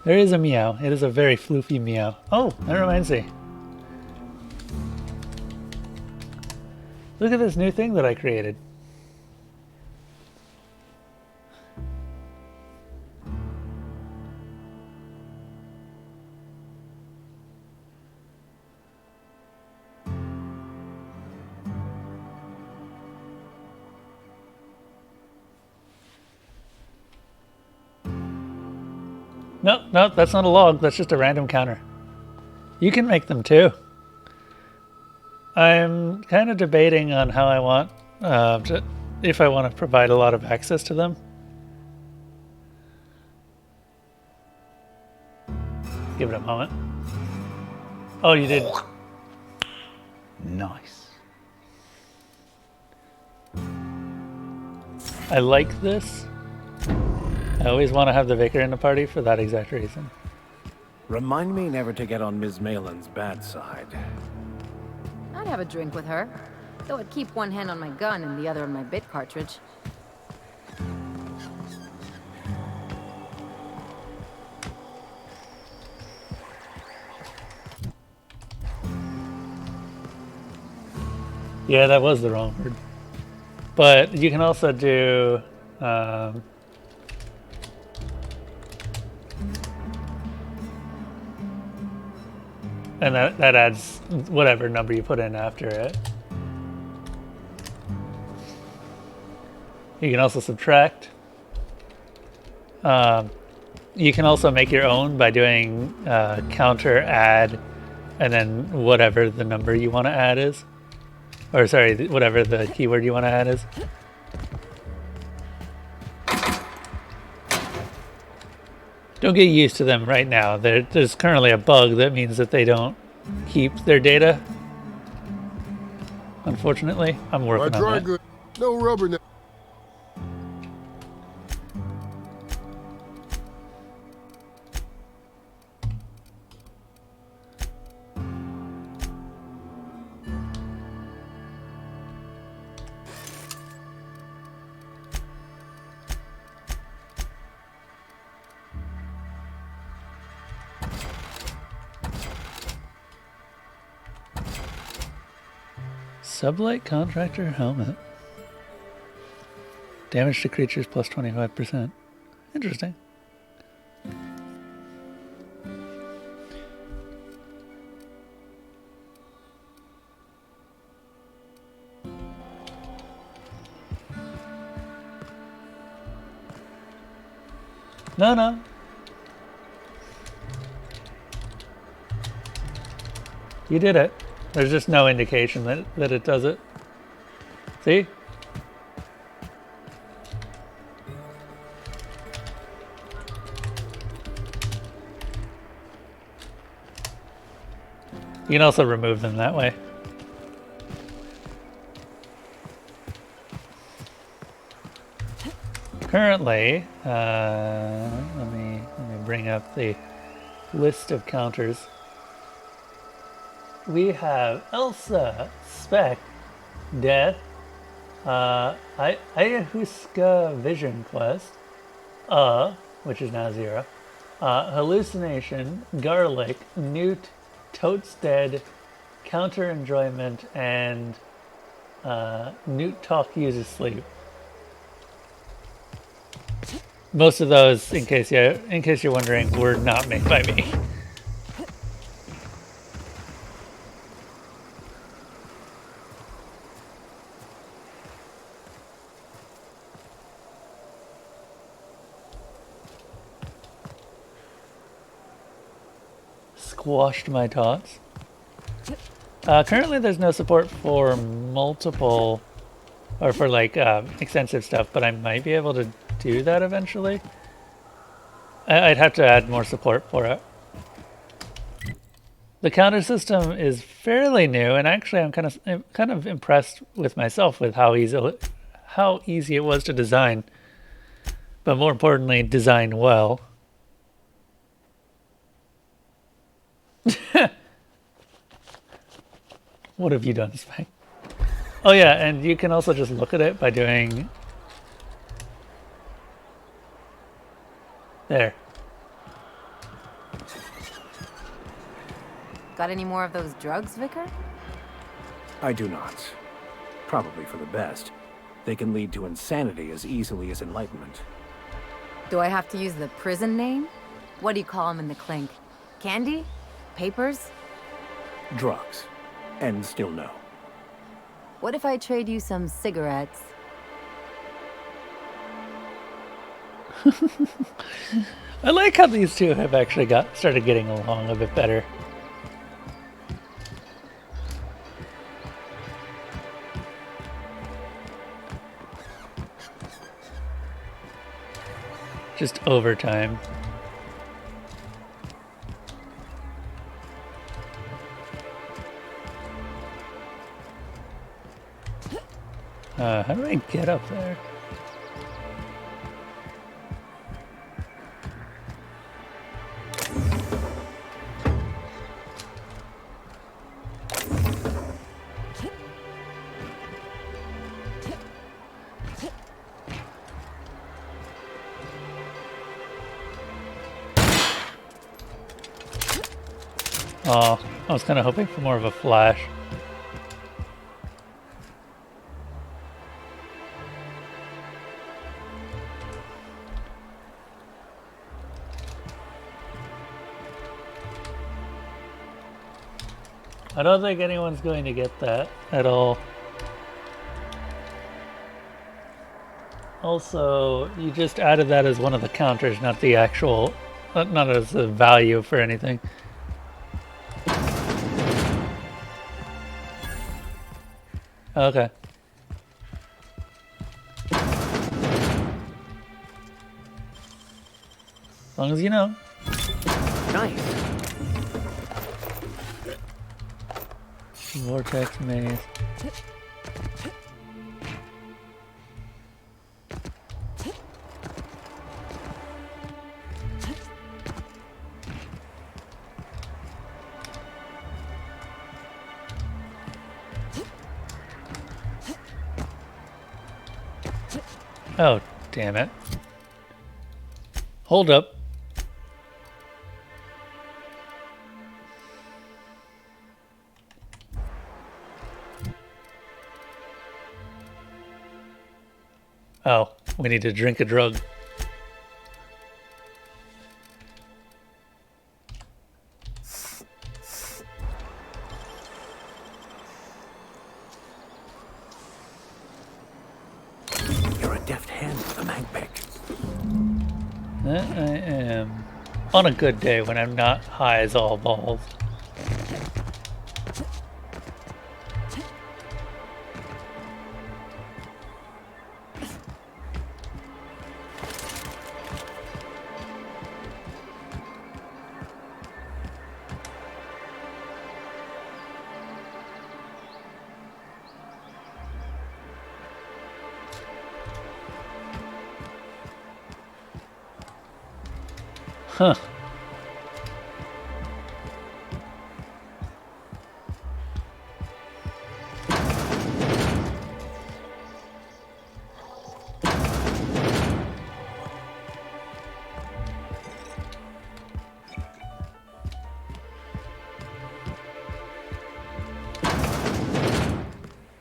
There is a meow. It is a very floofy meow. Oh, that reminds me. Look at this new thing that I created. No, that's not a log. That's just a random counter. You can make them too. I'm kind of debating on how I want, if I want to provide a lot of access to them. Give it a moment. Oh, you did. Nice. I like this. I always want to have the vicar in the party for that exact reason. Remind me never to get on Ms. Malin's bad side. I'd have a drink with her, though I'd keep one hand on my gun and the other on my bit cartridge. Yeah, that was the wrong word. But you can also do... and that adds whatever number you put in after it. You can also subtract. You can also make your own by doing counter add and then whatever the number you want to add is. Or sorry, whatever the keyword you want to add is. Don't get used to them right now. There's currently a bug that means that they don't keep their data. Unfortunately, I'm working on that. No rubber now. Sublight Contractor Helmet. Damage to creatures plus 25%. Interesting. No. You did it. There's just no indication that it does it. See? You can also remove them that way. Currently, let me bring up the list of counters. We have Elsa, Spec, Death, Ayahuasca Vision Quest, which is now 0, Hallucination, Garlic, Newt, Toadstead, Counter Enjoyment, and Newt Talk Uses Sleep. Most of those, in case you're wondering, were not made by me. Squashed my tots. Currently there's no support for multiple or for like extensive stuff, but I might be able to do that eventually. I'd have to add more support for it. The counter system is fairly new, and actually I'm kind of impressed with myself with how easy it was to design, but more importantly, design well. What have you done, Spike? Oh yeah, and you can also just look at it by doing... There. Got any more of those drugs, Vicar? I do not. Probably for the best. They can lead to insanity as easily as enlightenment. Do I have to use the prison name? What do you call them in the clink? Candy? Papers? Drugs. And still no. What if I trade you some cigarettes? I like how these two have actually started getting along a bit better. Just over time. How do I get up there? Oh, I was kind of hoping for more of a flash. I don't think anyone's going to get that at all. Also, you just added that as one of the counters, not the actual, not as a value for anything. Okay. As long as you know. Nice. Vortex maze. Oh, damn it. Hold up. Oh, we need to drink a drug. You're a deft hand with a magpick. That I am. On a good day when I'm not high as all balls. Huh.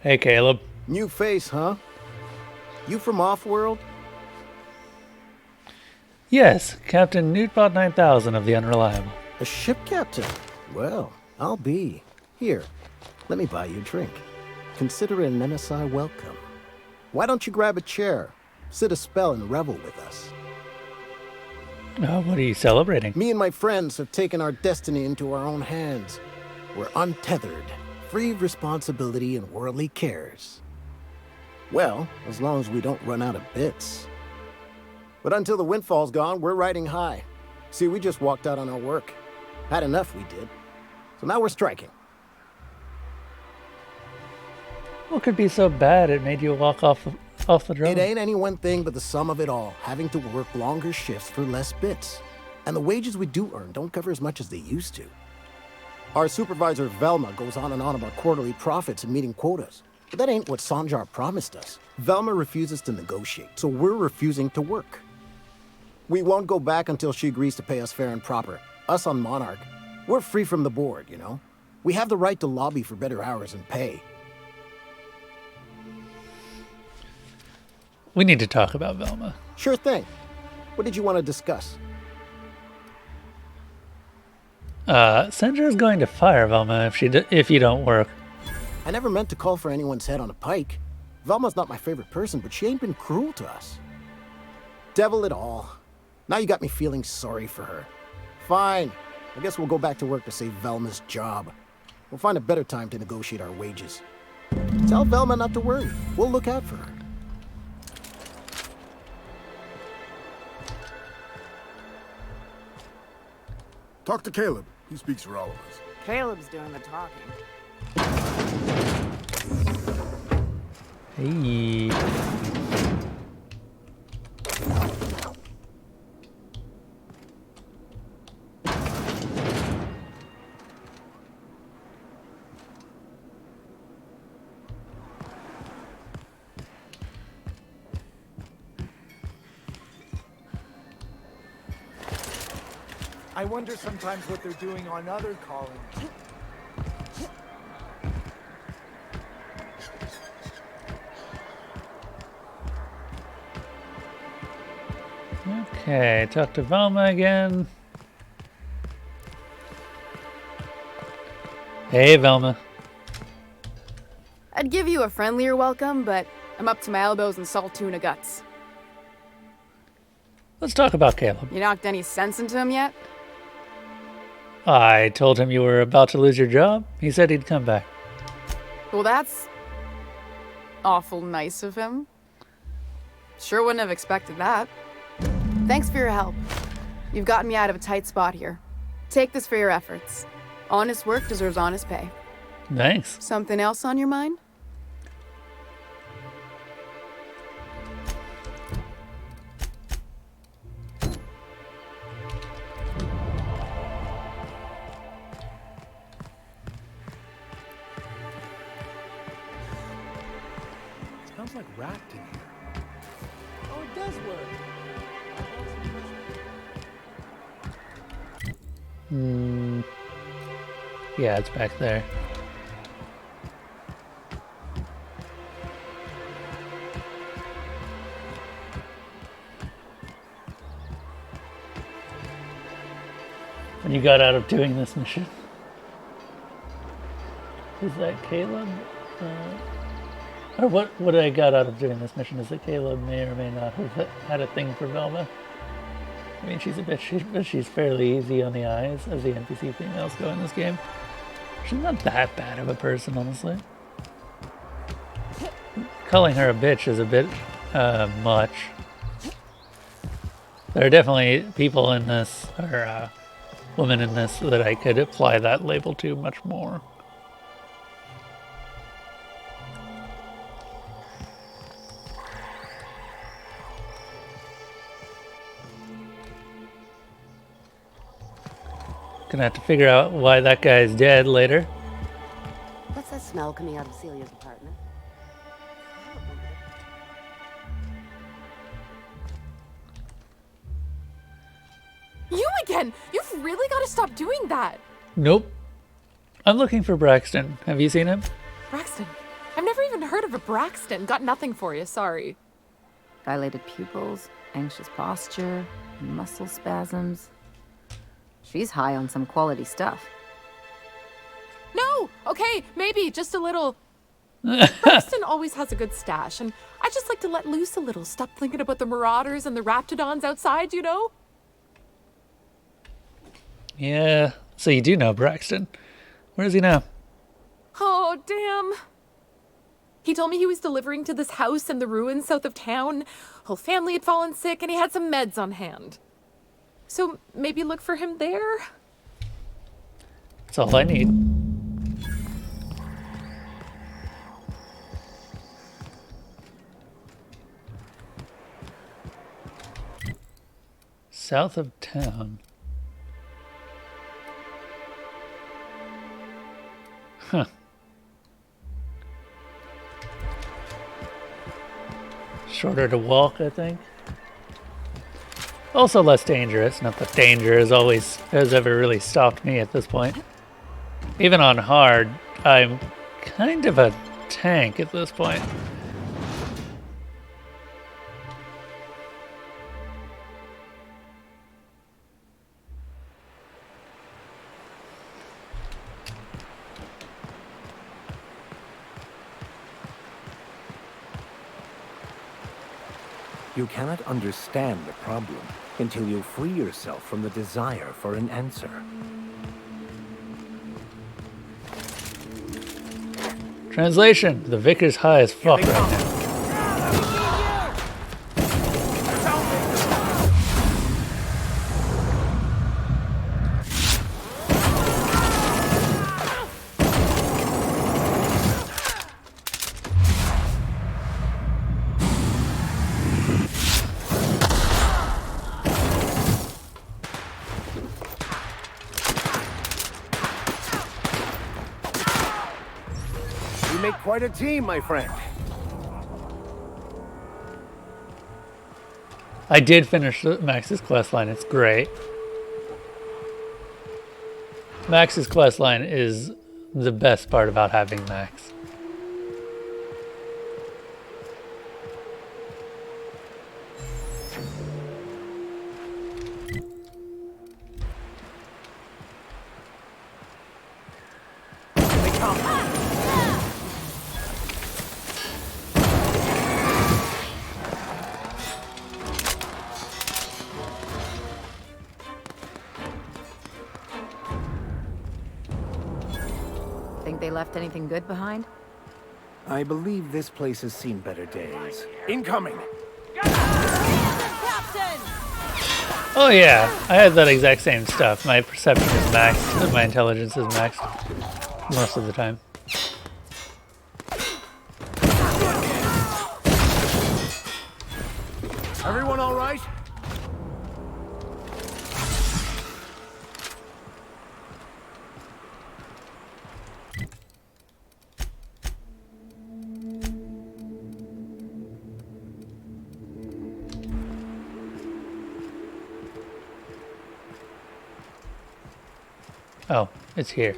Hey, Caleb. New face, huh? You from Offworld? Yes, Captain Newtbot 9000 of the Unreliable. A ship captain? Well, I'll be. Here, let me buy you a drink. Consider it an NSI welcome. Why don't you grab a chair, sit a spell, and revel with us? What are you celebrating? Me and my friends have taken our destiny into our own hands. We're untethered, free of responsibility and worldly cares. Well, as long as we don't run out of bits. But until the windfall's gone, we're riding high. See, we just walked out on our work. Had enough, we did. So now we're striking. What could be so bad it made you walk off the drone? It ain't any one thing but the sum of it all, having to work longer shifts for less bits. And the wages we do earn don't cover as much as they used to. Our supervisor, Velma, goes on and on about quarterly profits and meeting quotas. But that ain't what Sanjar promised us. Velma refuses to negotiate, so we're refusing to work. We won't go back until she agrees to pay us fair and proper. Us on Monarch. We're free from the board, you know? We have the right to lobby for better hours and pay. We need to talk about Velma. Sure thing. What did you want to discuss? Sandra's going to fire Velma if you don't work. I never meant to call for anyone's head on a pike. Velma's not my favorite person, but she ain't been cruel to us. Devil it all. Now you got me feeling sorry for her. Fine. I guess we'll go back to work to save Velma's job. We'll find a better time to negotiate our wages. Tell Velma not to worry. We'll look out for her. Talk to Caleb. He speaks for all of us. Caleb's doing the talking. Hey. I wonder sometimes what they're doing on other colonies. Okay, talk to Velma again. Hey, Velma. I'd give you a friendlier welcome, but I'm up to my elbows in salt tuna guts. Let's talk about Caleb. You knocked any sense into him yet? I told him you were about to lose your job. He said he'd come back. Well, that's awful nice of him. Sure wouldn't have expected that. Thanks for your help. You've gotten me out of a tight spot here. Take this for your efforts. Honest work deserves honest pay. Thanks. Something else on your mind? Smells like wrapped in here. Oh, it does work. Yeah, it's back there. When you got out of doing this mission. Is that Caleb? Or what I got out of doing this mission is that Caleb may or may not have had a thing for Velma. I mean, she's a bitch, but she's fairly easy on the eyes as the NPC females go in this game. She's not that bad of a person, honestly. Calling her a bitch is a bit much. There are definitely people in this, or women in this, that I could apply that label to much more. Gonna have to figure out why that guy's dead later. What's that smell coming out of Celia's apartment? You again! You've really got to stop doing that! Nope. I'm looking for Braxton. Have you seen him? Braxton? I've never even heard of a Braxton. Got nothing for you, sorry. Dilated pupils, anxious posture, muscle spasms. She's high on some quality stuff. No! Okay, maybe, just a little. Braxton always has a good stash, and I just like to let loose a little. Stop thinking about the marauders and the raptidons outside, you know? Yeah, so you do know Braxton. Where is he now? Oh, damn. He told me he was delivering to this house in the ruins south of town. Whole family had fallen sick, and he had some meds on hand. So maybe look for him there? That's all I need. South of town. Huh. Shorter to walk, I think. Also less dangerous. Not that danger has ever really stopped me at this point. Even on hard, I'm kind of a tank at this point. You cannot understand the problem until you free yourself from the desire for an answer. Translation: the vicar's high as fuck. You make quite a team, my friend. I did finish Max's questline. It's great. Max's questline is the best part about having Max. Think they left anything good behind? I believe this place has seen better days. Incoming! Oh yeah, I had that exact same stuff. My perception is maxed, and my intelligence is maxed most of the time. Everyone all right? Oh, it's here.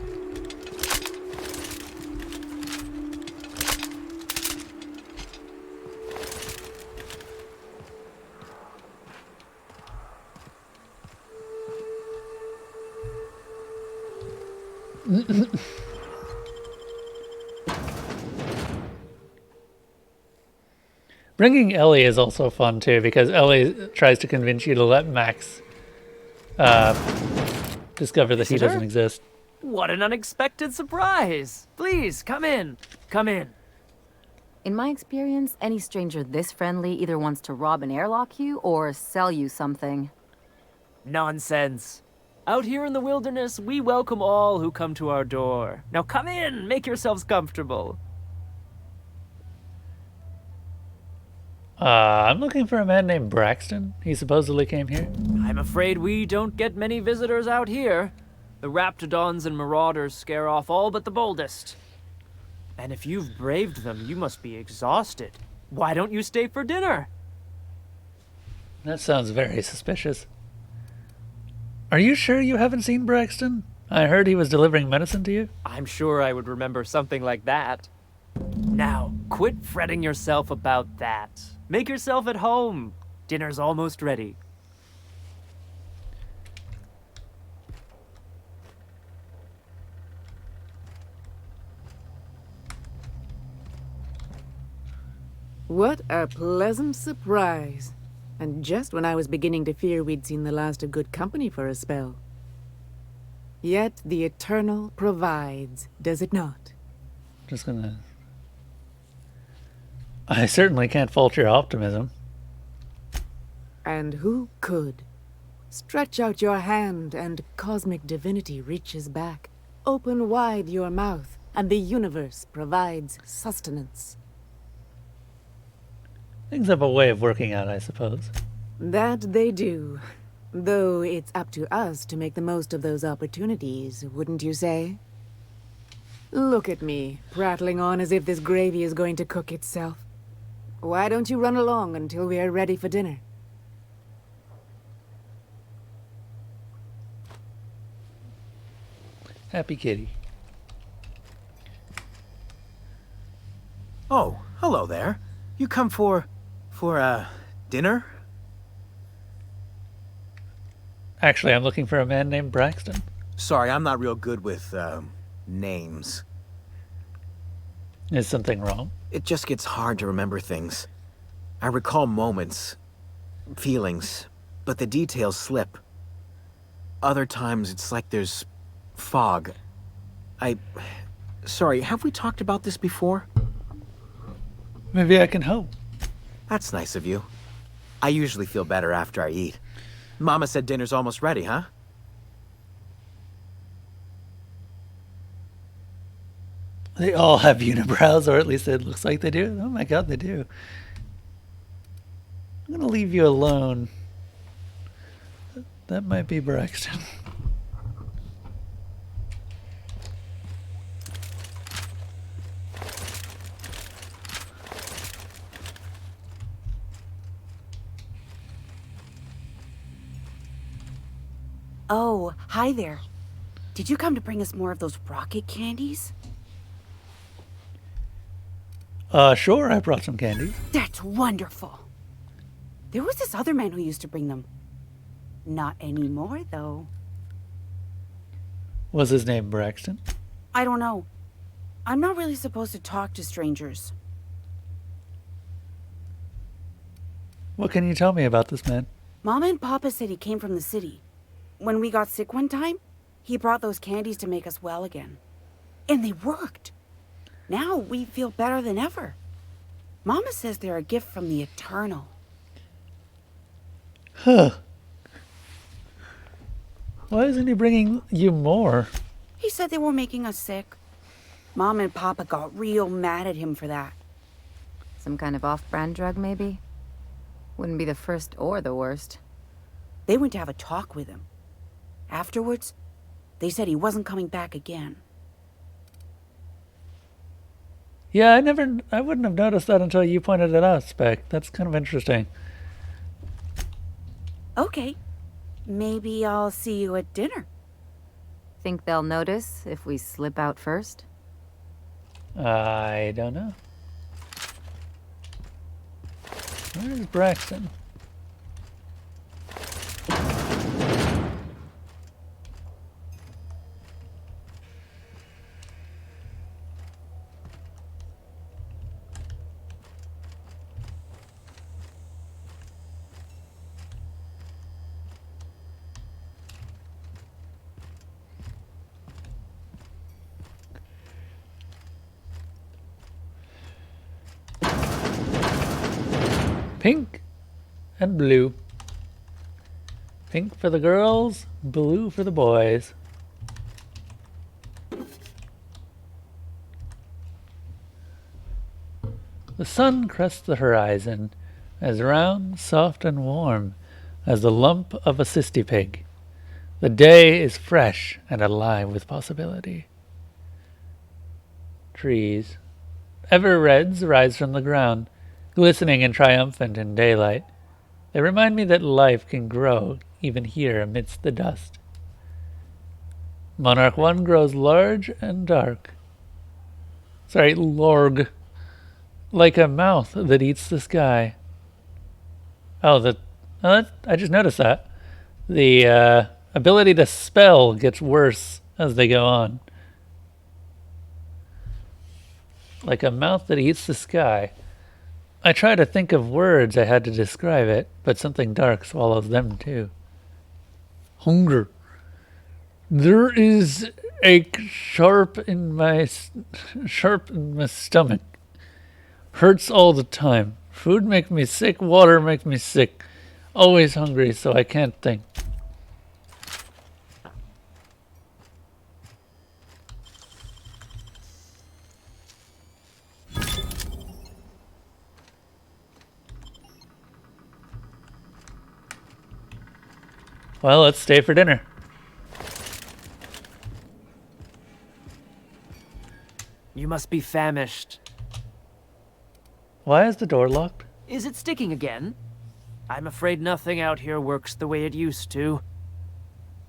Bringing Ellie is also fun too, because Ellie tries to convince you to let Max discover that he Visitor? doesn't exist. What an unexpected surprise! Please, come in. Come in. In my experience, any stranger this friendly either wants to rob and airlock you or sell you something. Nonsense. Out here in the wilderness, we welcome all who come to our door. Now come in, make yourselves comfortable. I'm looking for a man named Braxton. He supposedly came here. I'm afraid we don't get many visitors out here. The Raptidons and Marauders scare off all but the boldest. And if you've braved them, you must be exhausted. Why don't you stay for dinner? That sounds very suspicious. Are you sure you haven't seen Braxton? I heard he was delivering medicine to you. I'm sure I would remember something like that. Now, quit fretting yourself about that. Make yourself at home. Dinner's almost ready. What a pleasant surprise. And just when I was beginning to fear we'd seen the last of good company for a spell. Yet the Eternal provides, does it not? Just gonna... I certainly can't fault your optimism. And who could? Stretch out your hand and cosmic divinity reaches back. Open wide your mouth and the universe provides sustenance. Things have a way of working out, I suppose. That they do. Though it's up to us to make the most of those opportunities, wouldn't you say? Look at me, prattling on as if this gravy is going to cook itself. Why don't you run along until we are ready for dinner? Happy kitty. Oh, hello there. You come for dinner? Actually, I'm looking for a man named Braxton. Sorry, I'm not real good with, names. Is something wrong? It just gets hard to remember things. I recall moments, feelings, but the details slip. Other times it's like there's fog. Sorry, have we talked about this before? Maybe I can help. That's nice of you. I usually feel better after I eat. Mama said dinner's almost ready, huh? They all have unibrows, or at least it looks like they do. Oh my god, they do. I'm gonna leave you alone. That might be Braxton. Oh, hi there. Did you come to bring us more of those rocket candies? Sure, I brought some candy. That's wonderful. There was this other man who used to bring them. Not anymore, though. Was his name Braxton? I don't know. I'm not really supposed to talk to strangers. What can you tell me about this man? Mama and Papa said he came from the city. When we got sick one time, he brought those candies to make us well again. And they worked. Now we feel better than ever. Mama says they're a gift from the Eternal. Huh. Why isn't he bringing you more? He said they were making us sick. Mom and Papa got real mad at him for that. Some kind of off-brand drug, maybe? Wouldn't be the first or the worst. They went to have a talk with him. Afterwards, they said he wasn't coming back again. Yeah, I wouldn't have noticed that until you pointed it out, Spec. That's kind of interesting. Okay. Maybe I'll see you at dinner. Think they'll notice if we slip out first? I don't know. Where's Braxton? Pink and blue. Pink for the girls, blue for the boys. The sun crests the horizon, as round, soft, and warm as the lump of a cystipig. The day is fresh and alive with possibility. Trees, ever reds, rise from the ground, glistening and triumphant in daylight. They remind me that life can grow even here amidst the dust. Monarch 1 grows large and dark. Lorg. Like a mouth that eats the sky. I just noticed that. The ability to spell gets worse as they go on. Like a mouth that eats the sky. I try to think of words I had to describe it, but something dark swallows them too. Hunger. There is ache sharp in my stomach. Hurts all the time. Food makes me sick, water makes me sick. Always hungry, so I can't think. Well, let's stay for dinner. You must be famished. Why is the door locked? Is it sticking again? I'm afraid nothing out here works the way it used to.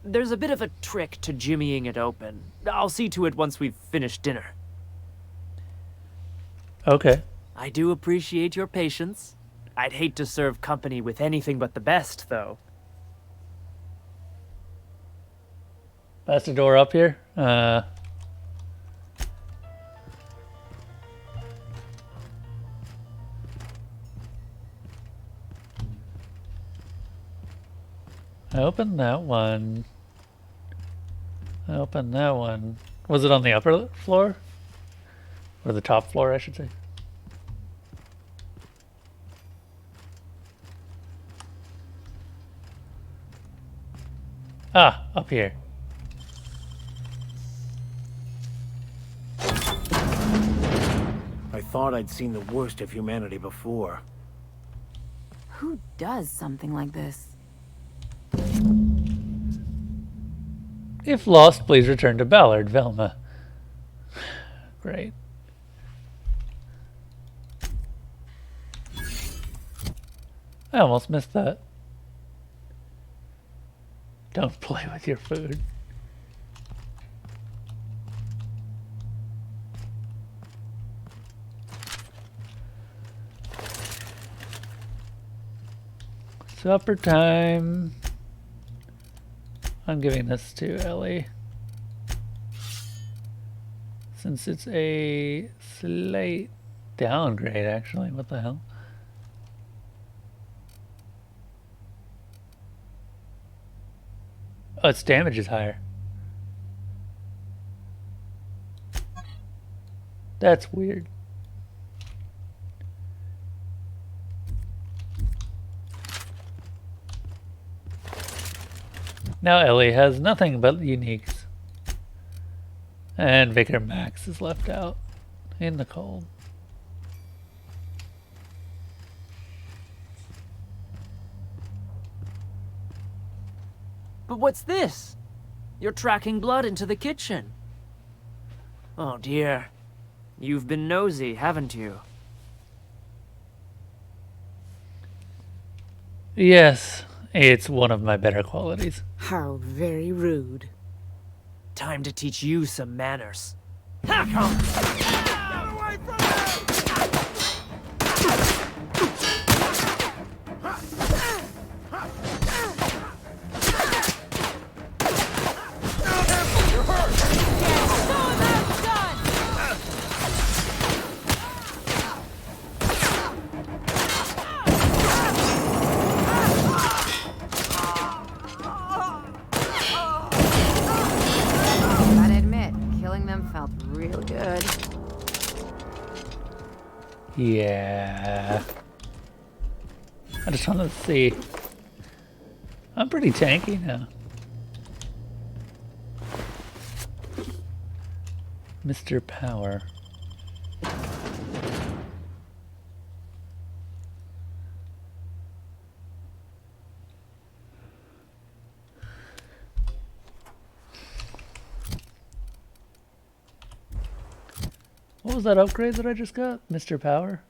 There's a bit of a trick to jimmying it open. I'll see to it once we've finished dinner. Okay. I do appreciate your patience. I'd hate to serve company with anything but the best, though. That's the door up here. Open that one. Open that one. Was it on the upper floor? Or the top floor, I should say. Ah, up here. I thought I'd seen the worst of humanity before. Who does something like this? If lost, please return to Ballard, Velma. Great. I almost missed that. Don't play with your food. Supper time. I'm giving this to Ellie. Since it's a slight downgrade, actually. What the hell? Oh, its damage is higher. That's weird. Now Ellie has nothing but uniques. And Vicar Max is left out in the cold. But what's this? You're tracking blood into the kitchen. Oh dear. You've been nosy, haven't you? Yes, it's one of my better qualities. How very rude. Time to teach you some manners. Gotta admit, killing them felt real good. Yeah. I just wanted to see. I'm pretty tanky now. Mr. Power. What was that upgrade that I just got? Mr. Power?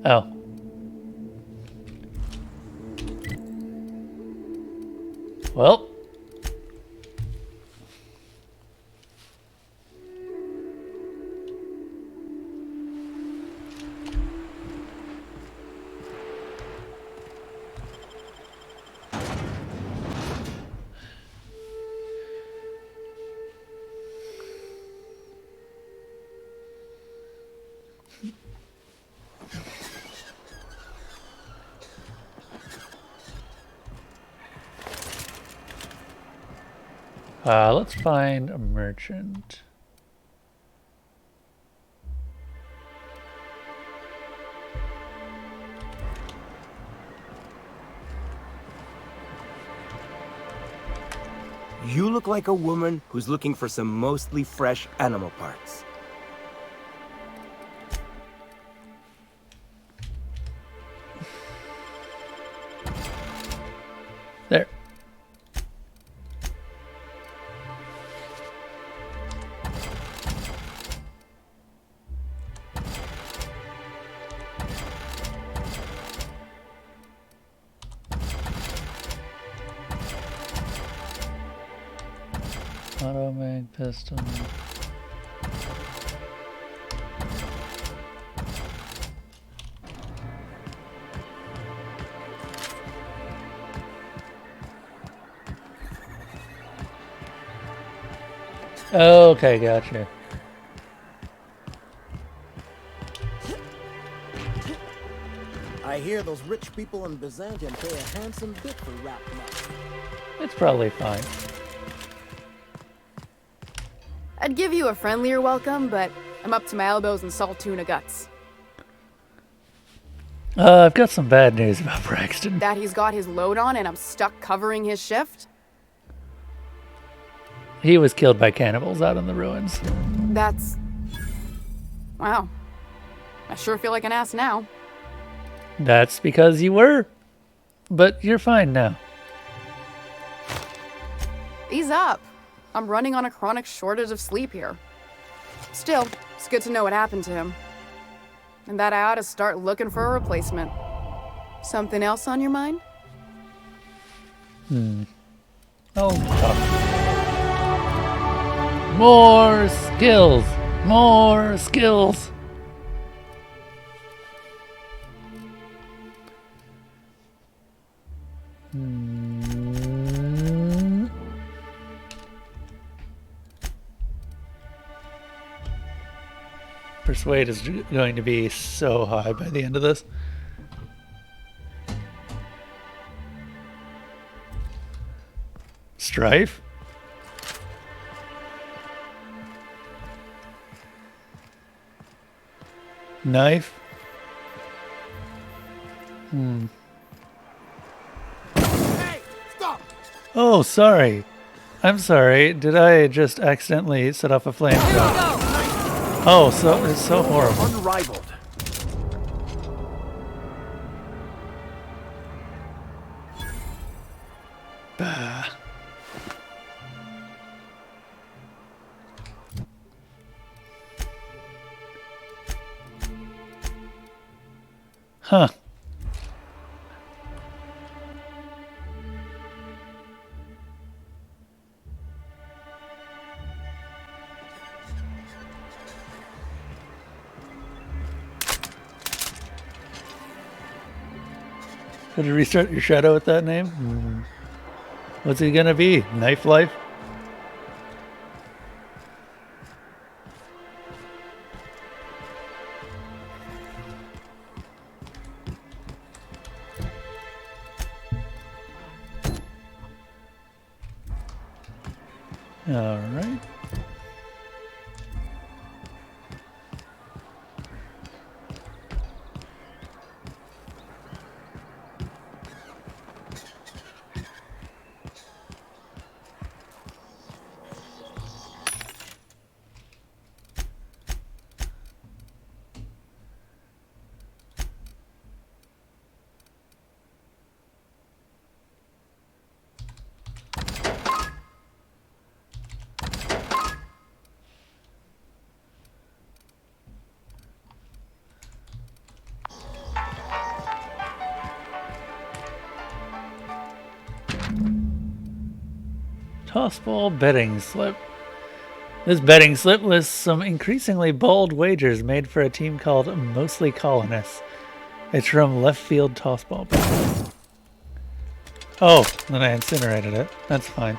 Oh. Well. Let's find a merchant. You look like a woman who's looking for some mostly fresh animal parts. There. Auto mag piston. Okay, gotcha. I hear those rich people in Byzantium pay a handsome bit for wrapped nuts. It's probably fine. I'd give you a friendlier welcome, but I'm up to my elbows in salt tuna guts. I've got some bad news about Braxton. That he's got his load on and I'm stuck covering his shift? He was killed by cannibals out in the ruins. That's... Wow. I sure feel like an ass now. That's because you were. But you're fine now. Ease up. I'm running on a chronic shortage of sleep here. Still, it's good to know what happened to him. And that I ought to start looking for a replacement. Something else on your mind? Oh, talk. More skills! More skills! Persuade is going to be so high by the end of this. Strife? Knife? Hey, stop! Oh, sorry. I'm sorry. Did I just accidentally set off a flamethrower? Oh, so it's so horrible. Unrivaled. Bah. Huh. Could you restart your shadow with that name? What's he gonna be? Knife Life? All right. Tossball betting slip. This betting slip lists some increasingly bold wagers made for a team called Mostly Colonists. It's from Left Field Tossball betting. Oh, then I incinerated it. That's fine.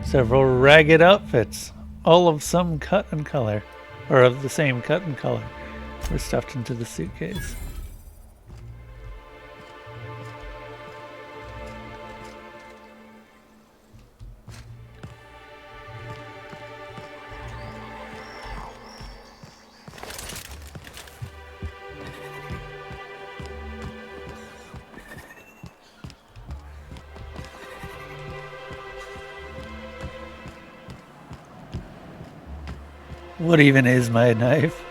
Several ragged outfits, all of some cut and color, or of the same cut and color, were stuffed into the suitcase. What even is my knife?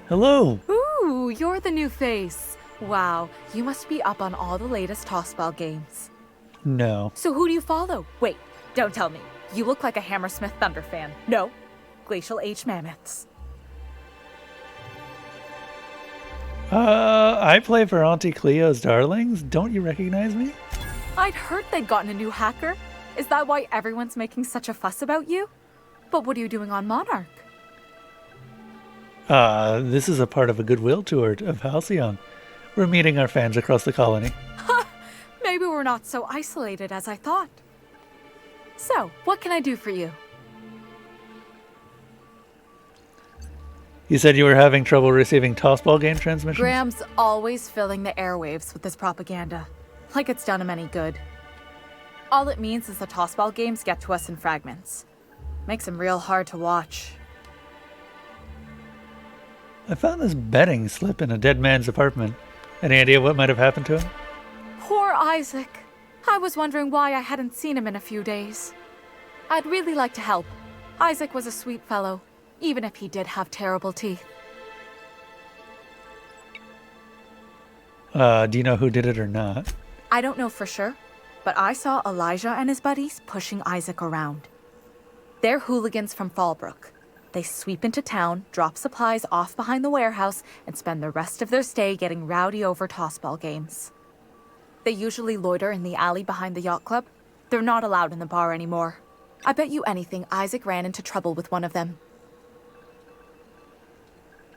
Hello. Ooh, you're the new face. Wow, you must be up on all the latest tossball games. No. So who do you follow? Wait, don't tell me. You look like a Hammersmith Thunder fan. No, Glacial H Mammoths. I play for Auntie Cleo's Darlings. Don't you recognize me? I'd heard they'd gotten a new hacker. Is that why everyone's making such a fuss about you? But what are you doing on Monarch? This is a part of a goodwill tour of Halcyon. We're meeting our fans across the colony. Maybe we're not so isolated as I thought. So, what can I do for you? You said you were having trouble receiving tossball game transmissions? Graham's always filling the airwaves with this propaganda. Like it's done him any good. All it means is the tossball games get to us in fragments. Makes them real hard to watch. I found this betting slip in a dead man's apartment. Any idea what might have happened to him? Poor Isaac. I was wondering why I hadn't seen him in a few days. I'd really like to help. Isaac was a sweet fellow, even if he did have terrible teeth. Do you know who did it or not? I don't know for sure, but I saw Elijah and his buddies pushing Isaac around. They're hooligans from Fallbrook. They sweep into town, drop supplies off behind the warehouse, and spend the rest of their stay getting rowdy over tossball games. They usually loiter in the alley behind the yacht club. They're not allowed in the bar anymore. I bet you anything Isaac ran into trouble with one of them.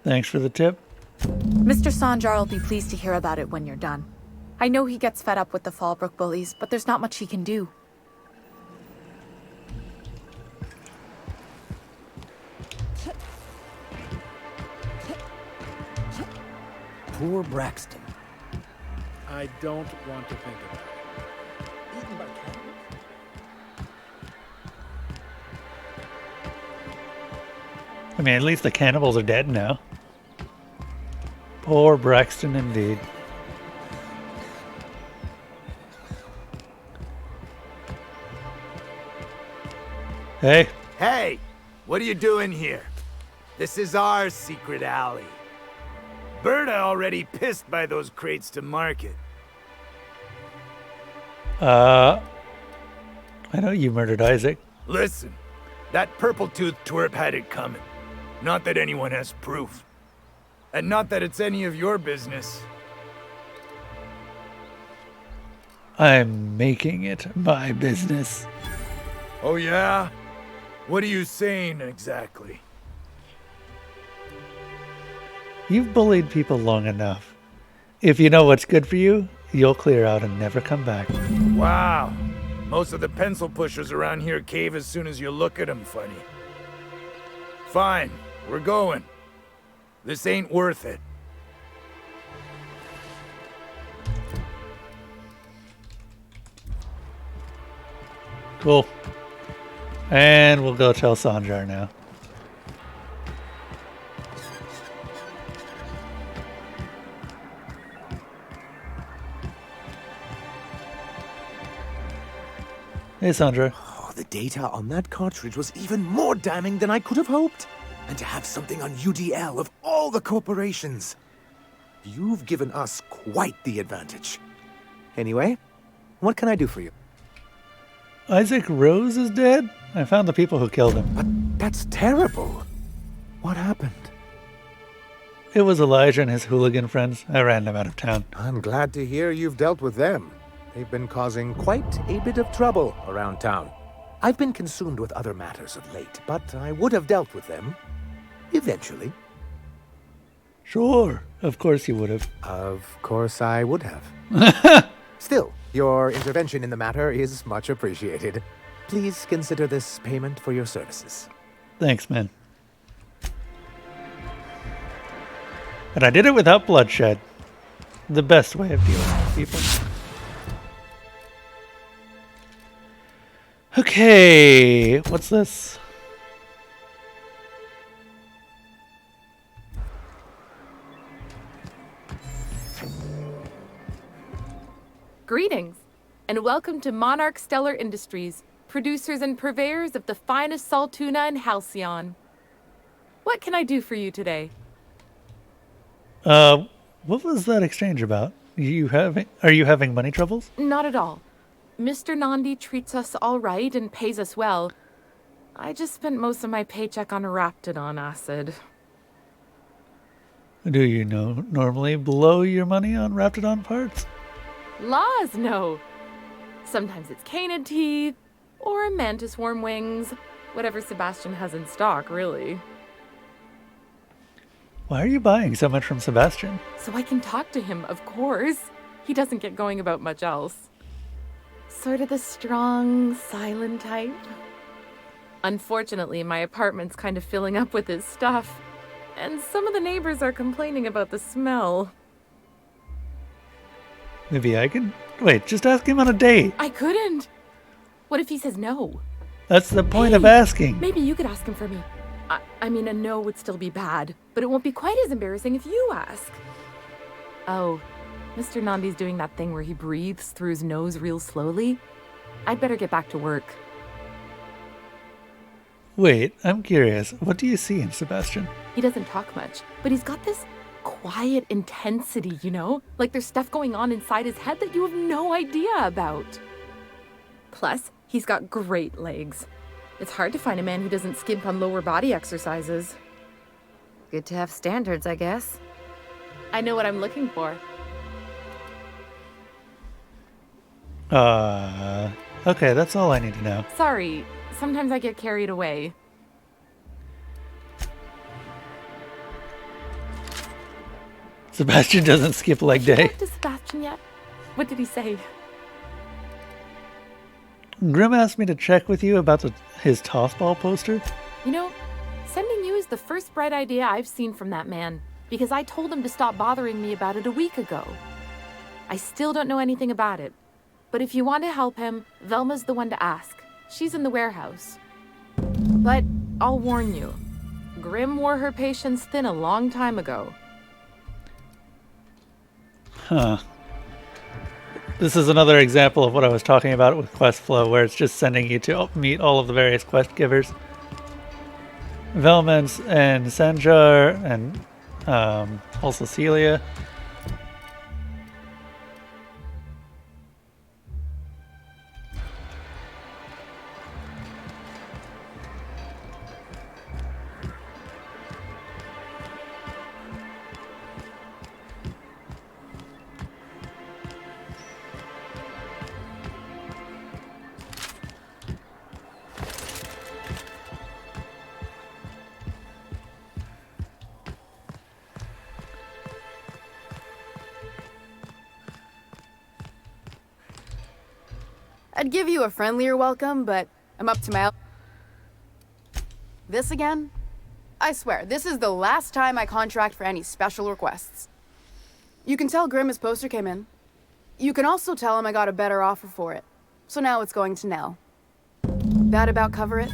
Thanks for the tip. Mr. Sanjar will be pleased to hear about it when you're done. I know he gets fed up with the Fallbrook bullies, but there's not much he can do. Poor Braxton. I don't want to think about it. Eaten by cannibals? I mean, at least the cannibals are dead now. Poor Braxton indeed. Hey. Hey! What are you doing here? This is our secret alley. Berta already pissed by those crates to market. I know you murdered Isaac. Listen, that purple-toothed twerp had it coming. Not that anyone has proof. And not that it's any of your business. I'm making it my business. Oh yeah? What are you saying exactly? You've bullied people long enough. If you know what's good for you, you'll clear out and never come back. Wow. Most of the pencil pushers around here cave as soon as you look at them funny. Fine, we're going. This ain't worth it. Cool. And we'll go tell Sanjar now. Hey, Sandra. Oh, the data on that cartridge was even more damning than I could have hoped. And to have something on UDL of all the corporations. You've given us quite the advantage. Anyway, what can I do for you? Isaac Rose is dead? I found the people who killed him. But that's terrible. What happened? It was Elijah and his hooligan friends. I ran them out of town. I'm glad to hear you've dealt with them. They've been causing quite a bit of trouble around town. I've been consumed with other matters of late, but I would have dealt with them eventually. Sure. Of course you would have. Of course I would have. Still, your intervention in the matter is much appreciated. Please consider this payment for your services. Thanks, man. And I did it without bloodshed. The best way of dealing with people. Okay, what's this? Greetings, and welcome to Monarch Stellar Industries, producers and purveyors of the finest salt tuna in Halcyon. What can I do for you today? What was that exchange about? Are you having money troubles? Not at all. Mr. Nandi treats us all right and pays us well. I just spent most of my paycheck on Raptidon acid. Do you normally blow your money on Raptidon parts? Laws, no. Sometimes it's canid teeth, Or a mantis worm wings. Whatever Sebastian has in stock, really. Why are you buying so much from Sebastian? So I can talk to him, of course. He doesn't get going about much else. Sort of the strong, silent type. Unfortunately, my apartment's kind of filling up with his stuff. And some of the neighbors are complaining about the smell. Maybe I could... Wait, just ask him on a date. I couldn't. What if he says no? That's the point of asking. Maybe you could ask him for me. I mean, a no would still be bad, but it won't be quite as embarrassing if you ask. Oh, Mr. Nandi's doing that thing where he breathes through his nose real slowly. I'd better get back to work. Wait, I'm curious. What do you see in Sebastian? He doesn't talk much, but he's got this quiet intensity, you know? Like there's stuff going on inside his head that you have no idea about. Plus, he's got great legs. It's hard to find a man who doesn't skimp on lower body exercises. Good to have standards, I guess. I know what I'm looking for. Okay, that's all I need to know. Sorry, sometimes I get carried away. Sebastian doesn't skip leg day. Have you talked to Sebastian yet? What did he say? Grim asked me to check with you about his tossball poster. You know, sending you is the first bright idea I've seen from that man, because I told him to stop bothering me about it a week ago. I still don't know anything about it, but if you want to help him, Velma's the one to ask. She's in the warehouse. But I'll warn you, Grim wore her patience thin a long time ago. Huh. This is another example of what I was talking about with quest flow, where it's just sending you to meet all of the various quest givers. Velma and Sanjar, and also Celia. I'd give you a friendlier welcome, but I'm up to my... This again? I swear, this is the last time I contract for any special requests. You can tell Grim his poster came in. You can also tell him I got a better offer for it. So now it's going to Nell. That about cover it?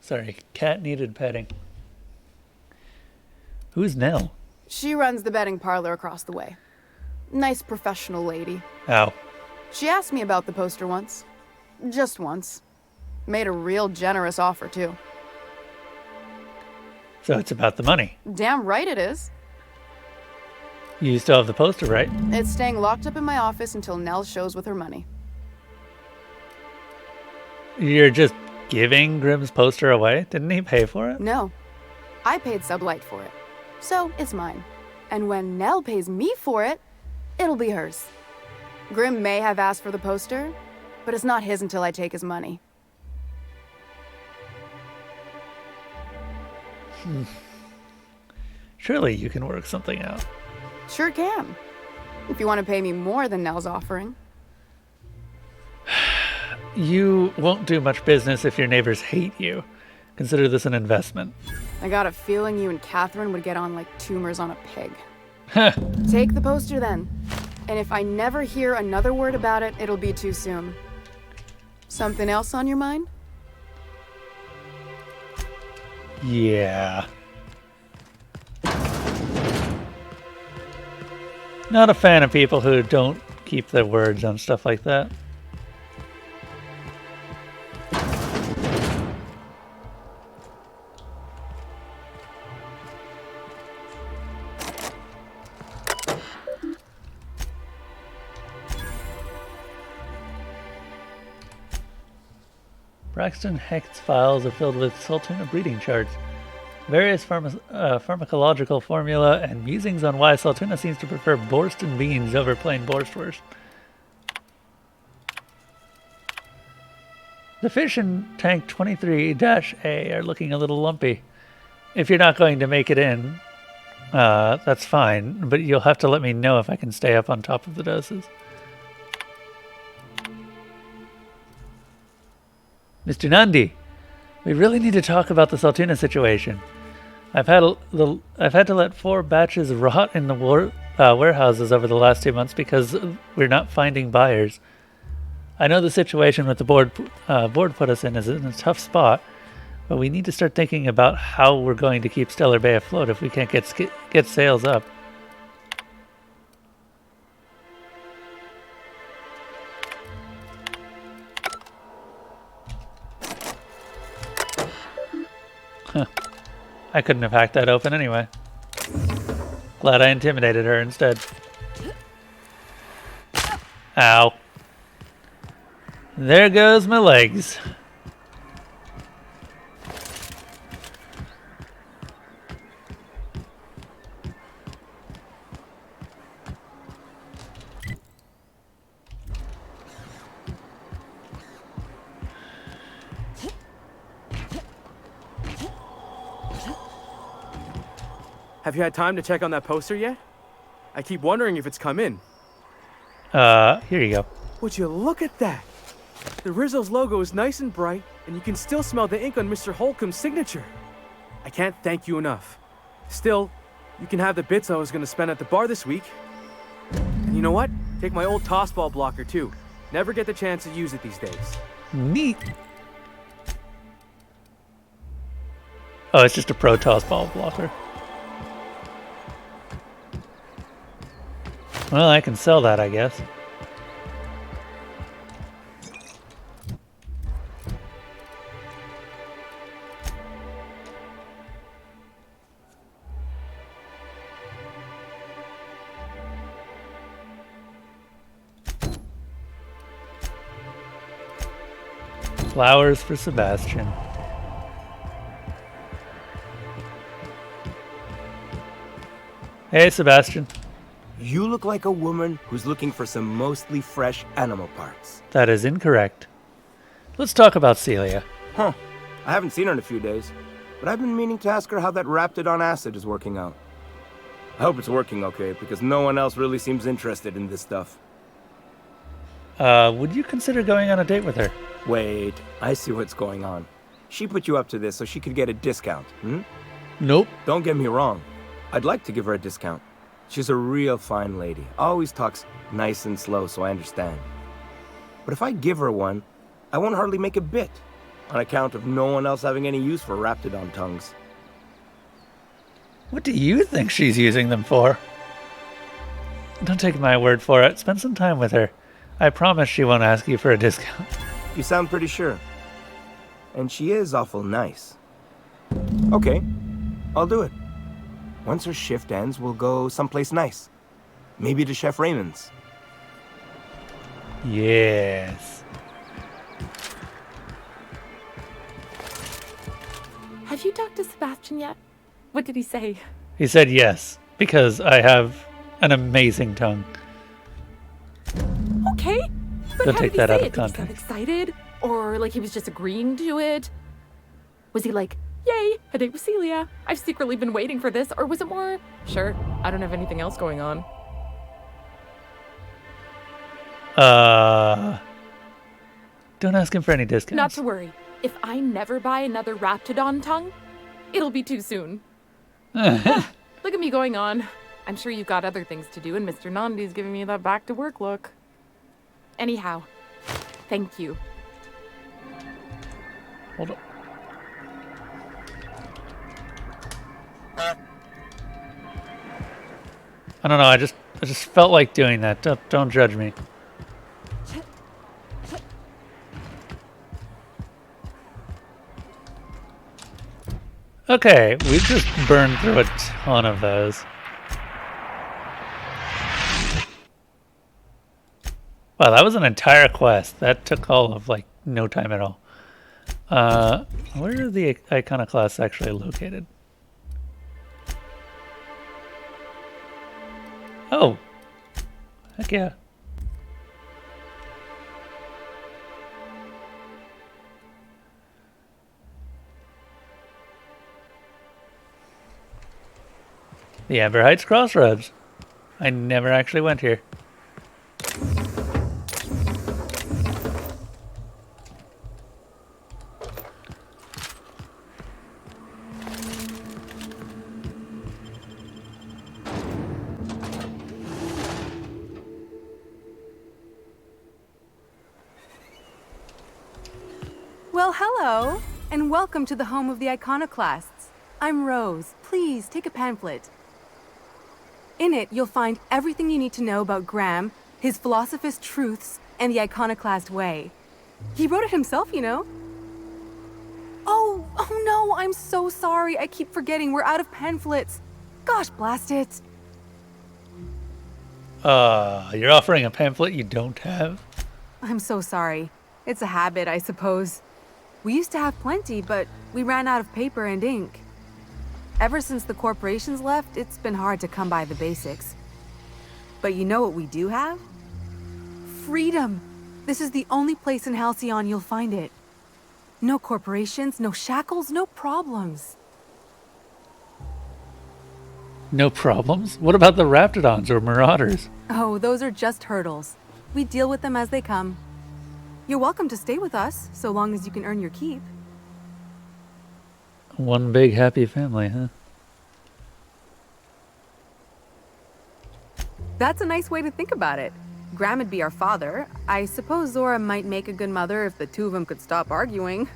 Sorry, cat needed petting. Who's Nell? She runs the betting parlor across the way. Nice professional lady. Ow. She asked me about the poster once. Just once. Made a real generous offer, too. So it's about the money. Damn right it is. You still have the poster, right? It's staying locked up in my office until Nell shows with her money. You're just giving Grim's poster away? Didn't he pay for it? No. I paid Sublight for it. So it's mine. And when Nell pays me for it, it'll be hers. Grim may have asked for the poster, but it's not his until I take his money. Surely you can work something out. Sure can. If you want to pay me more than Nell's offering. You won't do much business if your neighbors hate you. Consider this an investment. I got a feeling you and Catherine would get on like tumors on a pig. Take the poster then. And if I never hear another word about it, it'll be too soon. Something else on your mind? Yeah. Not a fan of people who don't keep their words on stuff like that. Braxton Hecht's files are filled with Sultana breeding charts. Various pharmacological formula and musings on why Saltuna seems to prefer Borscht beans over plain Borschtwurst. The fish in tank 23-A are looking a little lumpy. If you're not going to make it in, that's fine, but you'll have to let me know if I can stay up on top of the doses. Mr. Nandi, we really need to talk about the Saltuna situation. I've had to let 4 batches rot in the warehouses over the last 2 months because we're not finding buyers. I know the situation with the board put us in is in a tough spot, but we need to start thinking about how we're going to keep Stellar Bay afloat if we can't get sales up. Huh. I couldn't have hacked that open anyway. Glad I intimidated her instead. Ow. There goes my legs. Have you had time to check on that poster yet? I keep wondering if it's come in. Here you go. Would you look at that? The Rizzo's logo is nice and bright, and you can still smell the ink on Mr. Holcomb's signature. I can't thank you enough. Still, you can have the bits I was going to spend at the bar this week. And you know what? Take my old tossball blocker, too. Never get the chance to use it these days. Neat. Oh, it's just a pro tossball blocker. Well, I can sell that, I guess. Flowers for Sebastian. Hey, Sebastian. You look like a woman who's looking for some mostly fresh animal parts. That is incorrect. Let's talk about Celia. Huh. I haven't seen her in a few days, but I've been meaning to ask her how that Raptidon acid is working out. I hope it's working okay, because no one else really seems interested in this stuff. Would you consider going on a date with her? Wait, I see what's going on. She put you up to this so she could get a discount, hmm? Nope. Don't get me wrong. I'd like to give her a discount. She's a real fine lady. Always talks nice and slow, so I understand. But if I give her one, I won't hardly make a bit, on account of no one else having any use for Raptidon tongues. What do you think she's using them for? Don't take my word for it. Spend some time with her. I promise she won't ask you for a discount. You sound pretty sure. And she is awful nice. Okay, I'll do it. Once her shift ends, we'll go someplace nice. Maybe to Chef Raymond's. Yes. Have you talked to Sebastian yet? What did he say? He said yes, because I have an amazing tongue. Okay, but Don't how take did he that say out of it? Did he sound context. excited? Or like he was just agreeing to it? Was he like, yay, a date with Celia. I've secretly been waiting for this. Or was it more, sure, I don't have anything else going on? Don't ask him for any discounts. Not to worry. If I never buy another Raptidon tongue, it'll be too soon. Look at me going on. I'm sure you've got other things to do, and Mr. Nandi's giving me that back-to-work look. Anyhow, thank you. Hold on. I don't know, I just felt like doing that. Don't judge me. Okay, we've just burned through a ton of those. Wow, that was an entire quest. That took all of, like, no time at all. Where are the iconoclasts actually located? Oh! Heck yeah. The Amber Heights Crossroads. I never actually went here. Well, hello, and welcome to the home of the Iconoclasts. I'm Rose. Please take a pamphlet. In it, you'll find everything you need to know about Graham, his Philosophist truths, and the Iconoclast way. He wrote it himself, you know. Oh no, I'm so sorry. I keep forgetting we're out of pamphlets. Gosh, blast it. You're offering a pamphlet you don't have? I'm so sorry. It's a habit, I suppose. We used to have plenty, but we ran out of paper and ink. Ever since the corporations left, it's been hard to come by the basics. But you know what we do have? Freedom! This is the only place in Halcyon you'll find it. No corporations, no shackles, no problems. No problems? What about the Raptidons or Marauders? Oh, those are just hurdles. We deal with them as they come. You're welcome to stay with us, so long as you can earn your keep. One big happy family, huh? That's a nice way to think about it. Graham would be our father. I suppose Zora might make a good mother if the two of them could stop arguing.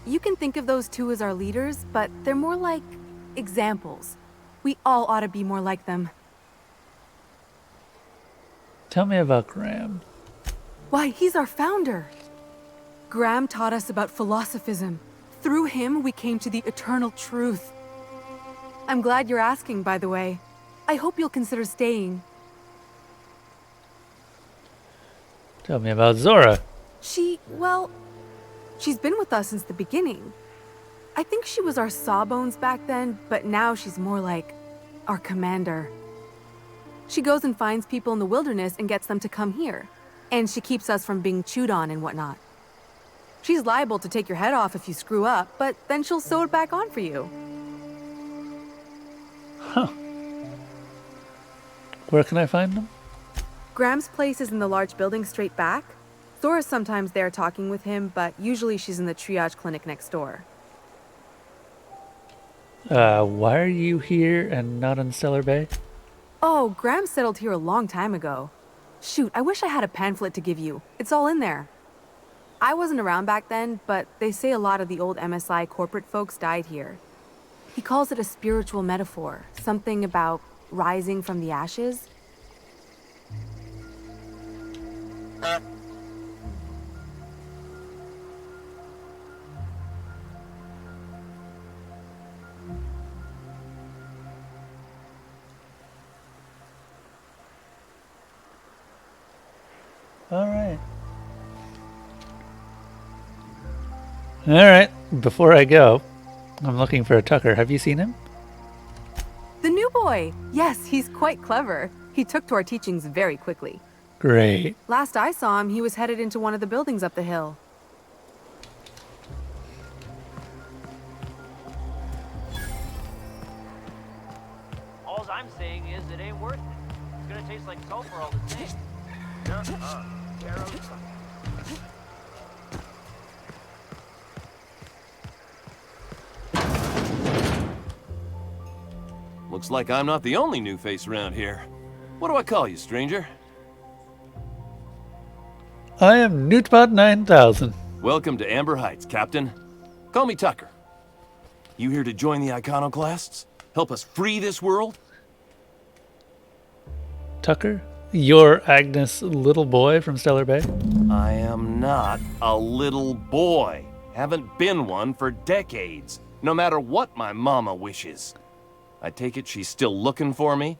You can think of those two as our leaders, but they're more like examples. We all ought to be more like them. Tell me about Graham. Why, he's our founder. Graham taught us about philosophism. Through him, we came to the eternal truth. I'm glad you're asking, by the way. I hope you'll consider staying. Tell me about Zora. She's been with us since the beginning. I think she was our sawbones back then, but now she's more like our commander. She goes and finds people in the wilderness and gets them to come here. And she keeps us from being chewed on and whatnot. She's liable to take your head off if you screw up, but then she'll sew it back on for you. Huh. Where can I find them? Graham's place is in the large building straight back. Zora's sometimes there talking with him, but usually she's in the triage clinic next door. Why are you here and not in Stellar Bay? Oh, Graham settled here a long time ago. Shoot, I wish I had a pamphlet to give you. It's all in there. I wasn't around back then, but they say a lot of the old MSI corporate folks died here. He calls it a spiritual metaphor, something about rising from the ashes. Alright, before I go, I'm looking for a Tucker. Have you seen him? The new boy! Yes, he's quite clever. He took to our teachings very quickly. Great. Last I saw him, he was headed into one of the buildings up the hill. All I'm saying is it ain't worth it. It's gonna taste like sulfur all the same. Looks like I'm not the only new face around here. What do I call you, stranger? I am Newtbot 9000. Welcome to Amber Heights, Captain. Call me Tucker. You here to join the Iconoclasts? Help us free this world? Tucker? You're Agnes' little boy from Stellar Bay? I am not a little boy. Haven't been one for decades, no matter what my mama wishes. I take it she's still looking for me?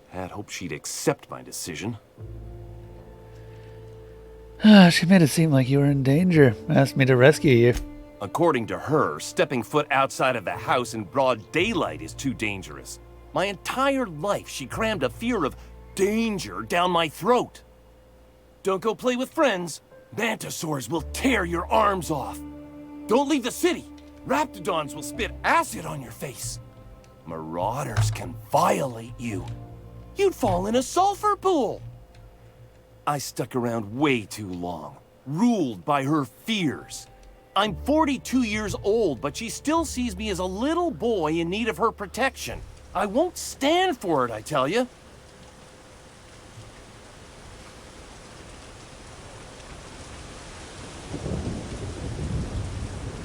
Had hoped she'd accept my decision. She made it seem like you were in danger. Asked me to rescue you. According to her, stepping foot outside of the house in broad daylight is too dangerous. My entire life, she crammed a fear of danger down my throat. Don't go play with friends. Mantisaurs will tear your arms off. Don't leave the city. Raptidons will spit acid on your face. Marauders can violate you. You'd fall in a sulfur pool. I stuck around way too long, ruled by her fears. I'm 42 years old, but she still sees me as a little boy in need of her protection. I won't stand for it, I tell you.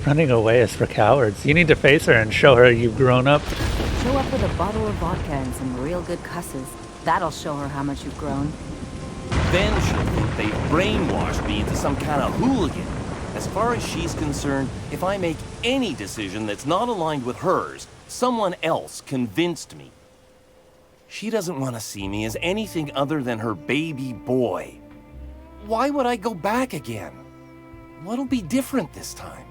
Running away is for cowards. You need to face her and show her you've grown up. Show up with a bottle of vodka and some real good cusses. That'll show her how much you've grown. Then she'll think they've brainwashed me into some kind of hooligan. As far as she's concerned, if I make any decision that's not aligned with hers, someone else convinced me. She doesn't want to see me as anything other than her baby boy. Why would I go back again? What'll be different this time?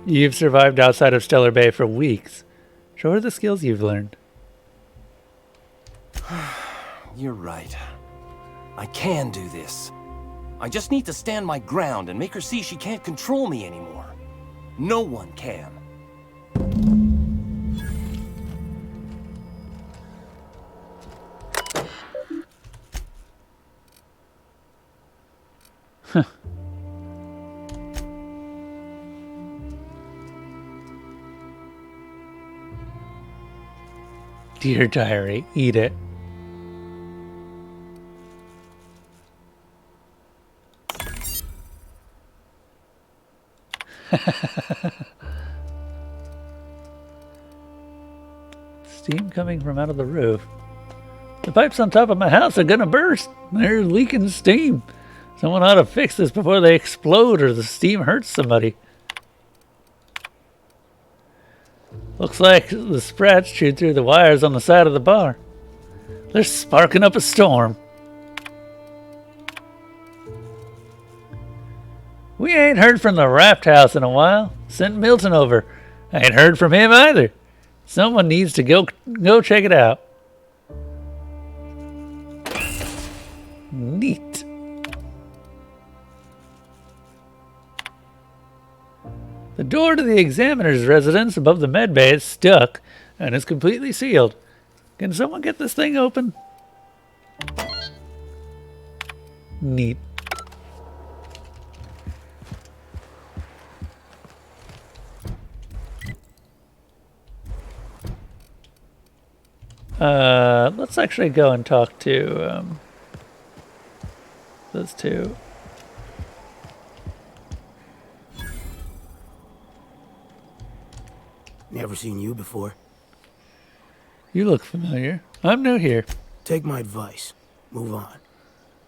You've survived outside of Stellar Bay for weeks. Show her the skills you've learned. You're right. I can do this. I just need to stand my ground and make her see she can't control me anymore. No one can. Dear diary, eat it. Steam coming from out of the roof. The pipes on top of my house are gonna burst. They're leaking steam. Someone ought to fix this before they explode or the steam hurts somebody. Looks like the sprats chewed through the wires on the side of the bar. They're sparking up a storm. We ain't heard from the Raft House in a while. Sent Milton over. I ain't heard from him either. Someone needs to go check it out. Neat. The door to the examiner's residence above the med bay is stuck and is completely sealed. Can someone get this thing open? Neat. Let's actually go and talk to those two. Never seen you before. You look familiar. I'm new here. Take my advice. Move on.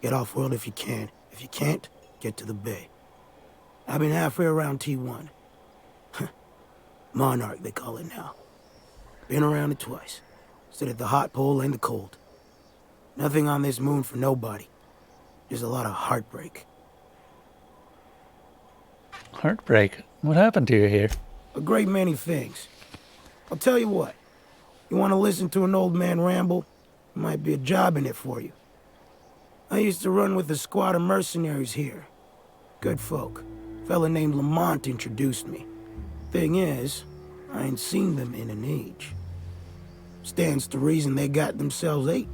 Get off-world if you can. If you can't, get to the bay. I've been halfway around T1. Monarch, they call it now. Been around it twice. Stood at the hot pole and the cold. Nothing on this moon for nobody. Just a lot of heartbreak. Heartbreak? What happened to you here? A great many things. I'll tell you what. You want to listen to an old man ramble? There might be a job in it for you. I used to run with a squad of mercenaries here. Good folk. A fella named Lamont introduced me. Thing is, I ain't seen them in an age. Stands to reason they got themselves ate.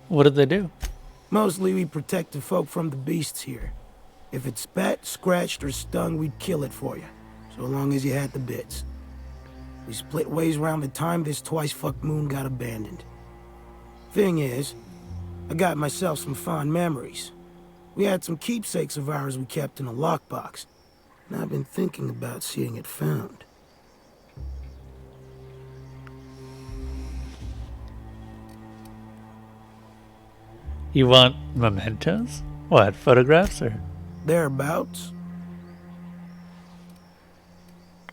What did they do? Mostly we protected folk from the beasts here. If it spat, scratched, or stung, we'd kill it for you. So long as you had the bits. We split ways around the time this twice-fucked moon got abandoned. Thing is, I got myself some fond memories. We had some keepsakes of ours we kept in a lockbox. And I've been thinking about seeing it found. You want mementos? What, photographs or? Thereabouts.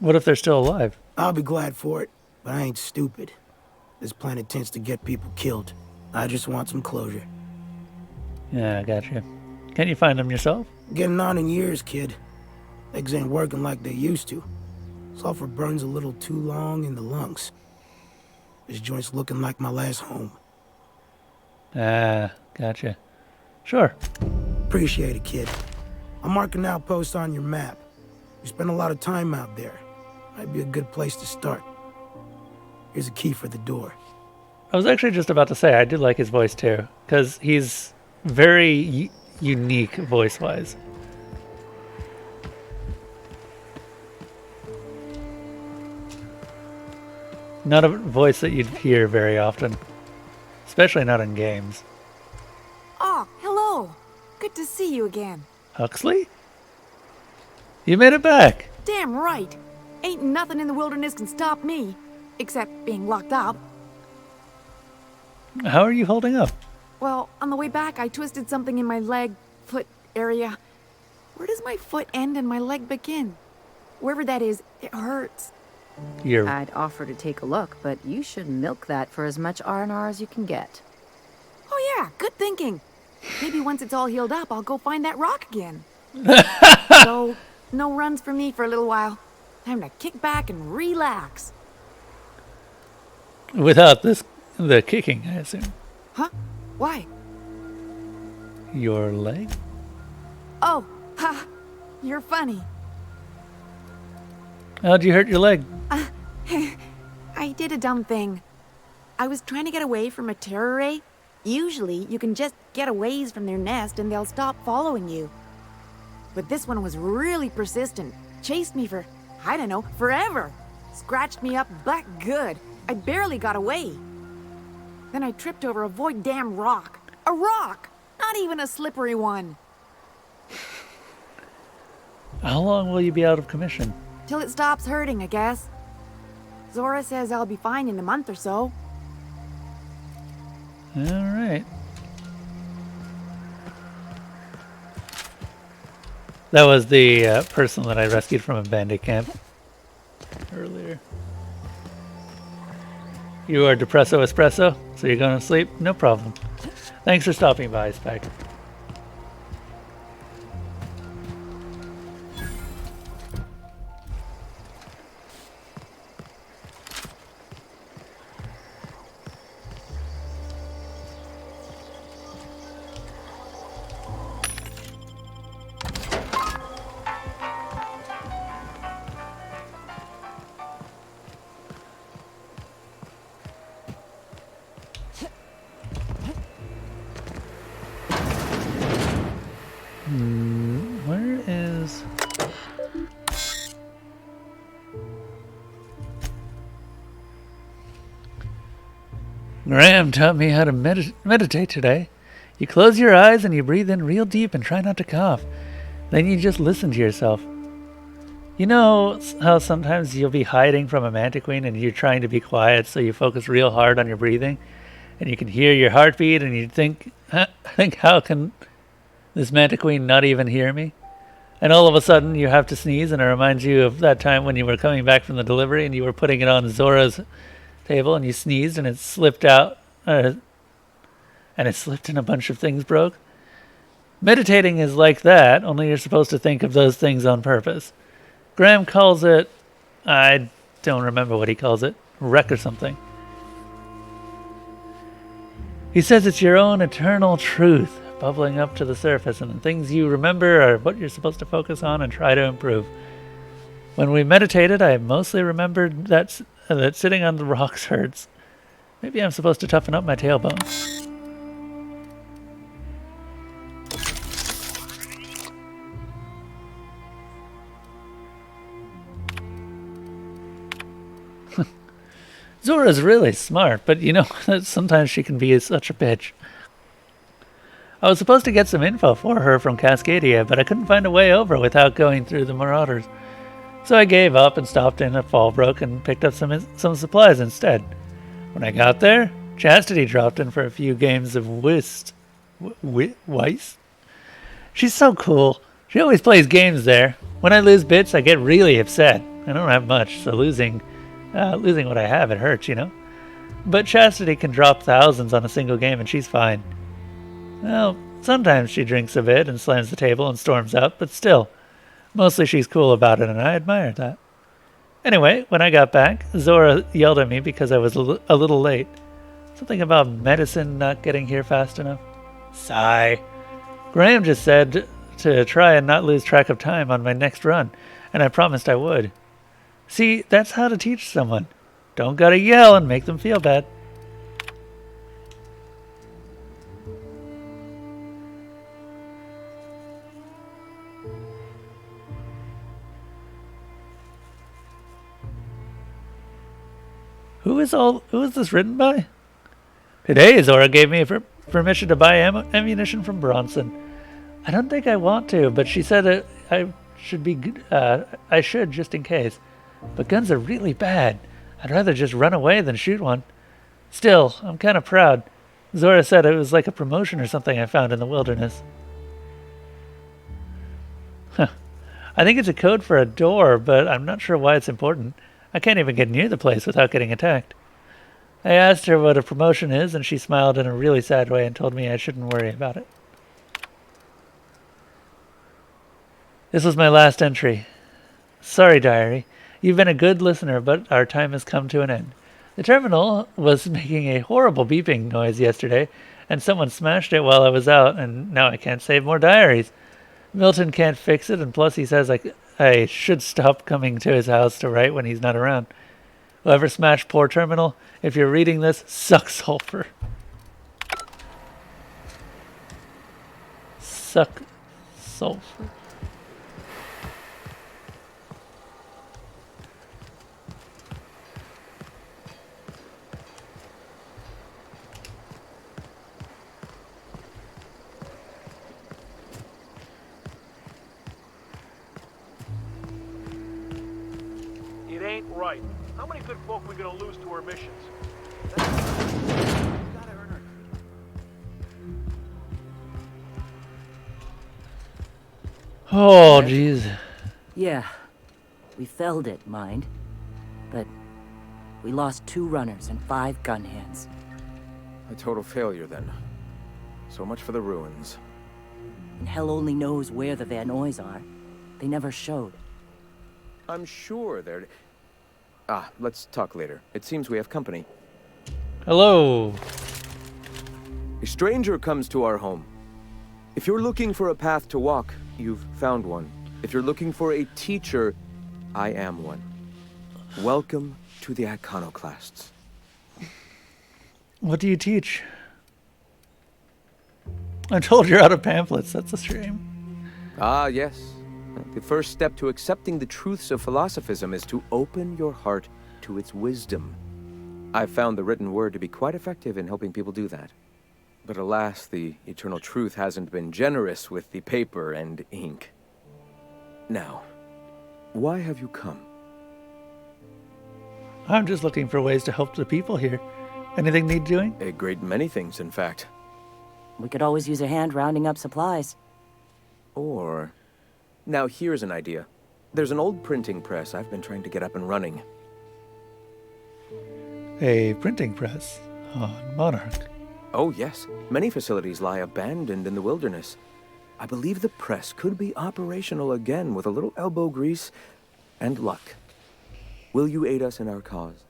What if they're still alive? I'll be glad for it, but I ain't stupid. This planet tends to get people killed. I just want some closure. Yeah, I gotcha. Can't you find them yourself? Getting on in years, kid. Things ain't working like they used to. Sulfur burns a little too long in the lungs. This joint's looking like my last home. Ah, gotcha. Sure. Appreciate it, kid. I'm marking outposts on your map. You spend a lot of time out there. Might be a good place to start. Here's a key for the door. I was actually just about to say, I do like his voice too, because he's very unique voice-wise. Not a voice that you'd hear very often, especially not in games. Oh, hello. Good to see you again. Huxley? You made it back! Damn right. Ain't nothing in the wilderness can stop me, except being locked up. How are you holding up? Well, on the way back, I twisted something in my leg, foot area. Where does my foot end and my leg begin? Wherever that is, it hurts. I'd offer to take a look, but you should milk that for as much R&R as you can get. Oh yeah, good thinking. Maybe once it's all healed up, I'll go find that rock again. So, no runs for me for a little while. Time to kick back and relax. Without the kicking, I assume. Huh? Why? Your leg? Oh, ha! You're funny. How'd you hurt your leg? I did a dumb thing. I was trying to get away from a terror ray. Usually, you can just get a ways from their nest and they'll stop following you. But this one was really persistent. Chased me for, I don't know, forever. Scratched me up black good. I barely got away. Then I tripped over a void damn rock. A rock! Not even a slippery one. How long will you be out of commission? Till it stops hurting, I guess. Zora says I'll be fine in a month or so. Alright. That was the person that I rescued from a bandit camp earlier. You are Depresso Espresso, so you're going to sleep? No problem. Thanks for stopping by, Spec. Where is... Graham taught me how to meditate today. You close your eyes and you breathe in real deep and try not to cough. Then you just listen to yourself. You know how sometimes you'll be hiding from a mantiqueen and you're trying to be quiet, so you focus real hard on your breathing, and you can hear your heartbeat, and you think, how can this mantiqueen not even hear me? And all of a sudden you have to sneeze, and it reminds you of that time when you were coming back from the delivery and you were putting it on Zora's table and you sneezed and it slipped out, and it slipped and a bunch of things broke. Meditating is like that, only you're supposed to think of those things on purpose. Graham calls it, I don't remember what he calls it, wreck or something. He says it's your own eternal truth bubbling up to the surface, and the things you remember are what you're supposed to focus on and try to improve. When we meditated, I mostly remembered that sitting on the rocks hurts. Maybe I'm supposed to toughen up my tailbone. Zora's really smart, but you know, sometimes she can be such a bitch. I was supposed to get some info for her from Cascadia, but I couldn't find a way over without going through the Marauders. So I gave up and stopped in at Fallbrook and picked up some supplies instead. When I got there, Chastity dropped in for a few games of whist. Whist? She's so cool. She always plays games there. When I lose bits, I get really upset. I don't have much, so losing what I have, it hurts, you know? But Chastity can drop thousands on a single game and she's fine. Well, sometimes she drinks a bit and slams the table and storms out, but still, mostly she's cool about it and I admire that. Anyway, when I got back, Zora yelled at me because I was a little late. Something about medicine not getting here fast enough. Sigh. Graham just said to try and not lose track of time on my next run, and I promised I would. See, that's how to teach someone. Don't gotta yell and make them feel bad. Who is this written by? Today, Zora gave me permission to buy ammunition from Bronson. I don't think I want to, but she said I should just in case. But guns are really bad. I'd rather just run away than shoot one. Still, I'm kind of proud. Zora said it was like a promotion or something I found in the wilderness. Huh. I think it's a code for a door, but I'm not sure why it's important. I can't even get near the place without getting attacked. I asked her what a promotion is, and she smiled in a really sad way and told me I shouldn't worry about it. This was my last entry. Sorry, diary. You've been a good listener, but our time has come to an end. The terminal was making a horrible beeping noise yesterday, and someone smashed it while I was out, and now I can't save more diaries. Milton can't fix it, and plus he says I should stop coming to his house to write when he's not around. Whoever smashed poor terminal, if you're reading this, suck sulfur. Suck sulfur. It ain't right. How many good folk we gonna lose to our missions? Oh, jeez. Yeah, we felled it, mind. But we lost 2 runners and 5 gun hands. A total failure, then. So much for the ruins. And hell only knows where the Van Nuys are. They never showed. I'm sure they're... let's talk later. It seems we have company. Hello. A stranger comes to our home. If you're looking for a path to walk, you've found one. If you're looking for a teacher, I am one. Welcome to the Iconoclasts. What do you teach? I'm told you're out of pamphlets. That's a shame. Ah, yes. The first step to accepting the truths of philosophism is to open your heart to its wisdom. I've found the written word to be quite effective in helping people do that. But alas, the eternal truth hasn't been generous with the paper and ink. Now, why have you come? I'm just looking for ways to help the people here. Anything need doing? A great many things, in fact. We could always use a hand rounding up supplies. Or... Now here's an idea. There's an old printing press I've been trying to get up and running. A printing press on Monarch. Oh, yes. Many facilities lie abandoned in the wilderness. I believe the press could be operational again with a little elbow grease and luck. Will you aid us in our cause?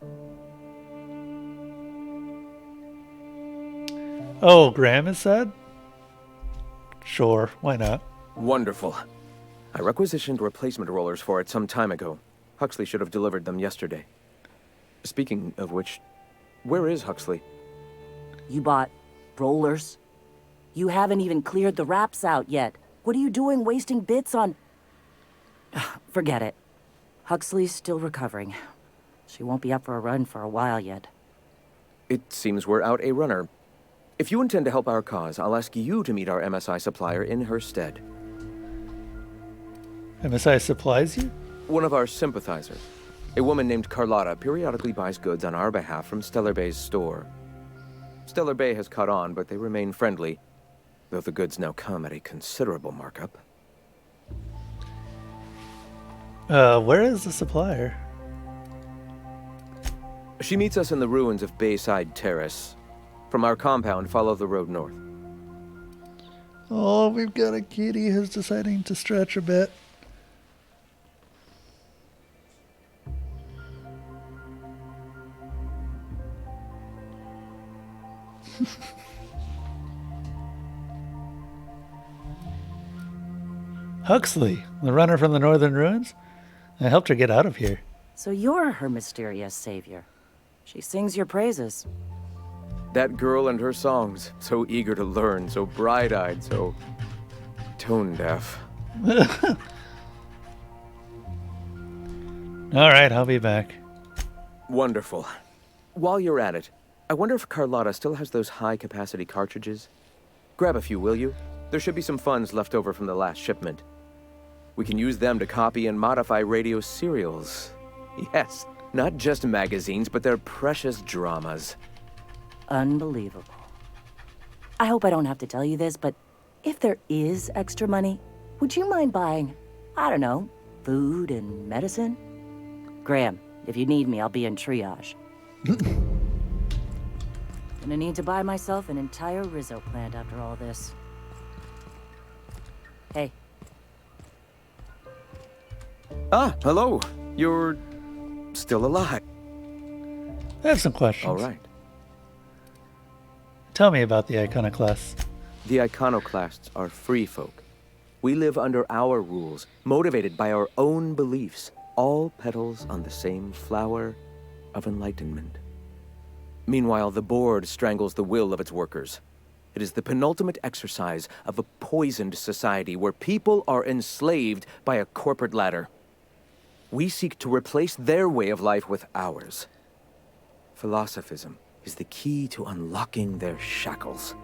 Oh, Graham is sad? Sure, why not? Wonderful. I requisitioned replacement rollers for it some time ago. Huxley should have delivered them yesterday. Speaking of which, where is Huxley? You bought rollers? You haven't even cleared the wraps out yet. What are you doing wasting bits on... Forget it. Huxley's still recovering. She won't be up for a run for a while yet. It seems we're out a runner. If you intend to help our cause, I'll ask you to meet our MSI supplier in her stead. MSI supplies you? One of our sympathizers. A woman named Carlotta periodically buys goods on our behalf from Stellar Bay's store. Stellar Bay has caught on, but they remain friendly, though the goods now come at a considerable markup. Where is the supplier? She meets us in the ruins of Bayside Terrace. From our compound, follow the road north. Oh, we've got a kitty who's deciding to stretch a bit. Huxley, the runner from the Northern Ruins? I helped her get out of here. So you're her mysterious savior. She sings your praises. That girl and her songs, so eager to learn, so bright-eyed, so tone-deaf. Alright, I'll be back. Wonderful. While you're at it, I wonder if Carlotta still has those high-capacity cartridges? Grab a few, will you? There should be some funds left over from the last shipment. We can use them to copy and modify radio serials. Yes, not just magazines, but their precious dramas. Unbelievable. I hope I don't have to tell you this, but if there is extra money, would you mind buying, I don't know, food and medicine? Graham, if you need me, I'll be in triage. Gonna need to buy myself an entire Rizzo plant after all this. Hey. Ah, hello. You're still alive. I have some questions. All right. Tell me about the Iconoclasts. The Iconoclasts are free folk. We live under our rules, motivated by our own beliefs, all petals on the same flower of enlightenment. Meanwhile, the board strangles the will of its workers. It is the penultimate exercise of a poisoned society where people are enslaved by a corporate ladder. We seek to replace their way of life with ours. Philosophism is the key to unlocking their shackles.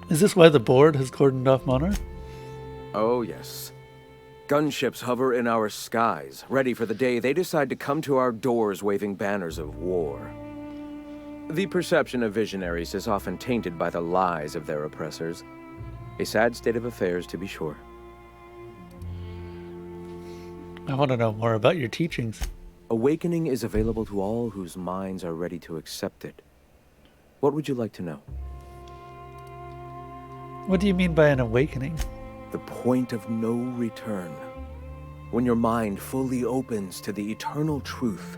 Is this why the board has cordoned off Monarch? Oh, yes. Gunships hover in our skies, ready for the day they decide to come to our doors waving banners of war. The perception of visionaries is often tainted by the lies of their oppressors. A sad state of affairs, to be sure. I want to know more about your teachings. Awakening is available to all whose minds are ready to accept it. What would you like to know? What do you mean by an awakening? The point of no return. When your mind fully opens to the eternal truth.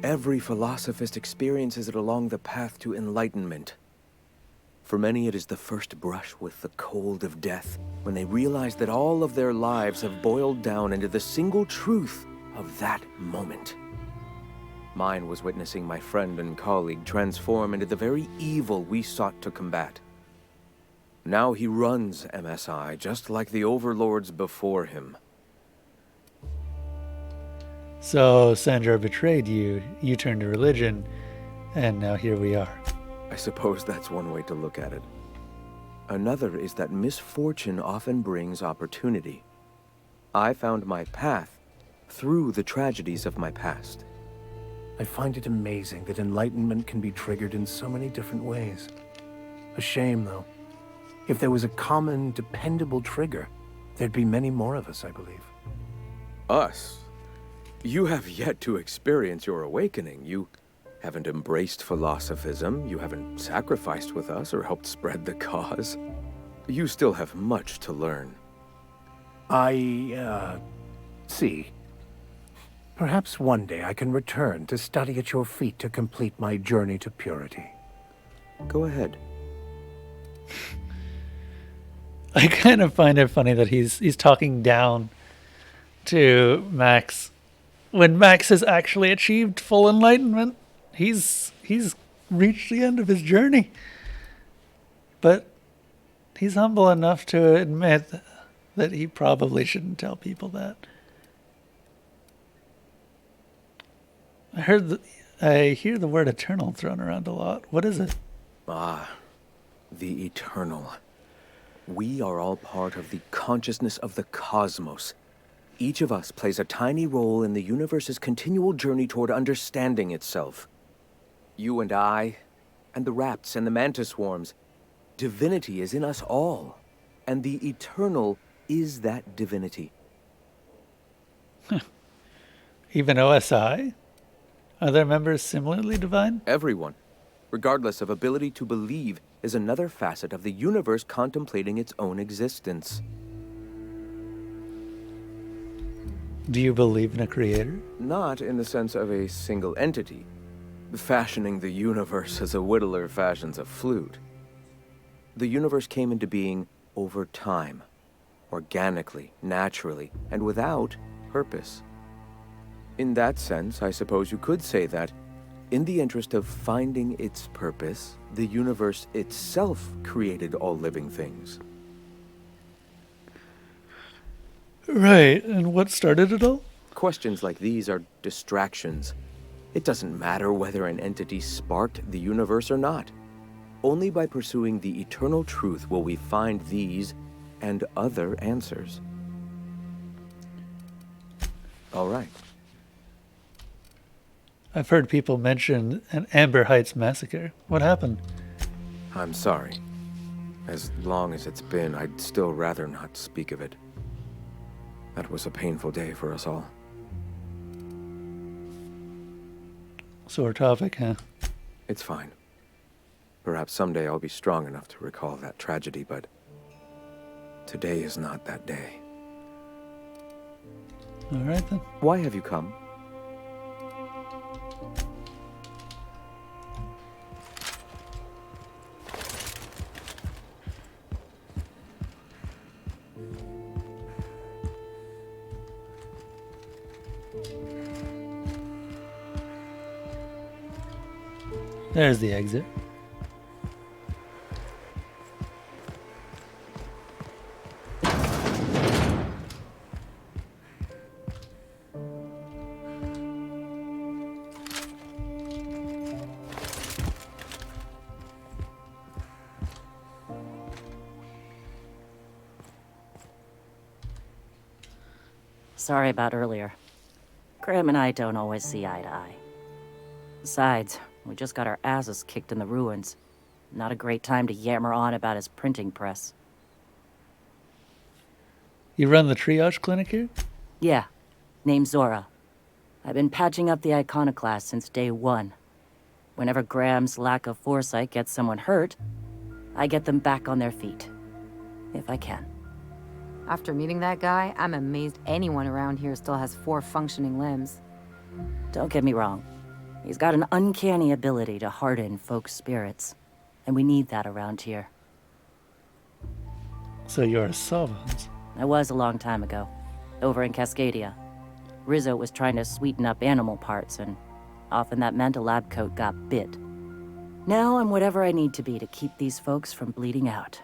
Every philosophist experiences it along the path to enlightenment. For many, it is the first brush with the cold of death, when they realize that all of their lives have boiled down into the single truth of that moment. Mine was witnessing my friend and colleague transform into the very evil we sought to combat. Now he runs MSI, just like the overlords before him. So Sandra betrayed you, you turned to religion, and now here we are. I suppose that's one way to look at it. Another is that misfortune often brings opportunity. I found my path through the tragedies of my past. I find it amazing that enlightenment can be triggered in so many different ways. A shame, though. If there was a common, dependable trigger, there'd be many more of us, I believe. Us? You have yet to experience your awakening. You haven't embraced philosophism, you haven't sacrificed with us or helped spread the cause. You still have much to learn. See. Perhaps one day I can return to study at your feet to complete my journey to purity. Go ahead. I kind of find it funny that he's talking down to Max when Max has actually achieved full enlightenment. He's reached the end of his journey. But he's humble enough to admit that he probably shouldn't tell people that. I hear the word eternal thrown around a lot. What is it? Ah, the eternal. We are all part of the consciousness of the cosmos. Each of us plays a tiny role in the universe's continual journey toward understanding itself. You and I, and the rats and the mantis swarms. Divinity is in us all, and the eternal is that divinity. Even OSI? Are their members similarly divine? Everyone, regardless of ability to believe, is another facet of the universe contemplating its own existence. Do you believe in a creator? Not in the sense of a single entity, fashioning the universe as a whittler fashions a flute. The universe came into being over time, organically, naturally, and without purpose. In that sense, I suppose you could say that, in the interest of finding its purpose, the universe itself created all living things. Right, and what started it all? Questions like these are distractions. It doesn't matter whether an entity sparked the universe or not. Only by pursuing the eternal truth will we find these and other answers. All right. I've heard people mention an Amber Heights massacre. What happened? I'm sorry. As long as it's been, I'd still rather not speak of it. That was a painful day for us all. Sore topic, huh? It's fine. Perhaps someday I'll be strong enough to recall that tragedy, but today is not that day. All right, then. Why have you come? There's the exit. Sorry about earlier. Graham and I don't always see eye to eye. Besides, we just got our asses kicked in the ruins. Not a great time to yammer on about his printing press. You run the triage clinic here? Yeah, name's Zora. I've been patching up the iconoclast since day one. Whenever Graham's lack of foresight gets someone hurt, I get them back on their feet. If I can. After meeting that guy, I'm amazed anyone around here still has 4 functioning limbs. Don't get me wrong. He's got an uncanny ability to harden folks' spirits. And we need that around here. So you're a Sawbones? I was a long time ago. Over in Cascadia. Rizzo was trying to sweeten up animal parts, and often that meant a lab coat got bit. Now I'm whatever I need to be to keep these folks from bleeding out.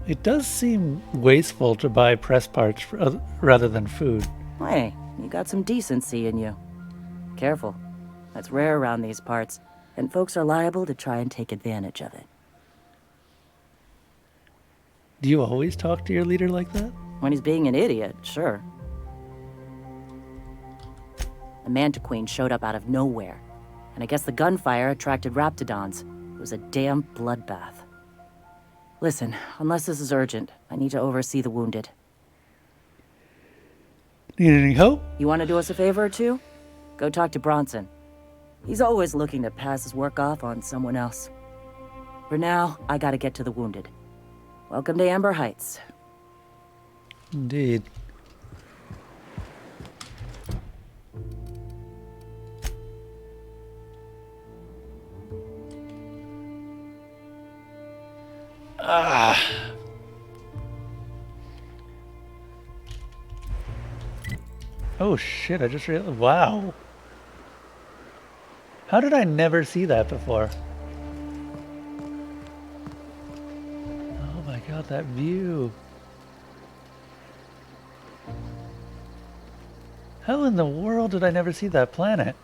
It does seem wasteful to buy press parts rather than food. Hey, you got some decency in you. Careful. That's rare around these parts, and folks are liable to try and take advantage of it. Do you always talk to your leader like that? When he's being an idiot, sure. The Mantiqueen showed up out of nowhere, and I guess the gunfire attracted Raptidons. It was a damn bloodbath. Listen, unless this is urgent, I need to oversee the wounded. Need any help? You want to do us a favor or two? Go talk to Bronson. He's always looking to pass his work off on someone else. For now, I gotta get to the wounded. Welcome to Amber Heights. Indeed. Ah. Oh shit, I just realized. Wow. How did I never see that before? Oh my god, that view. How in the world did I never see that planet?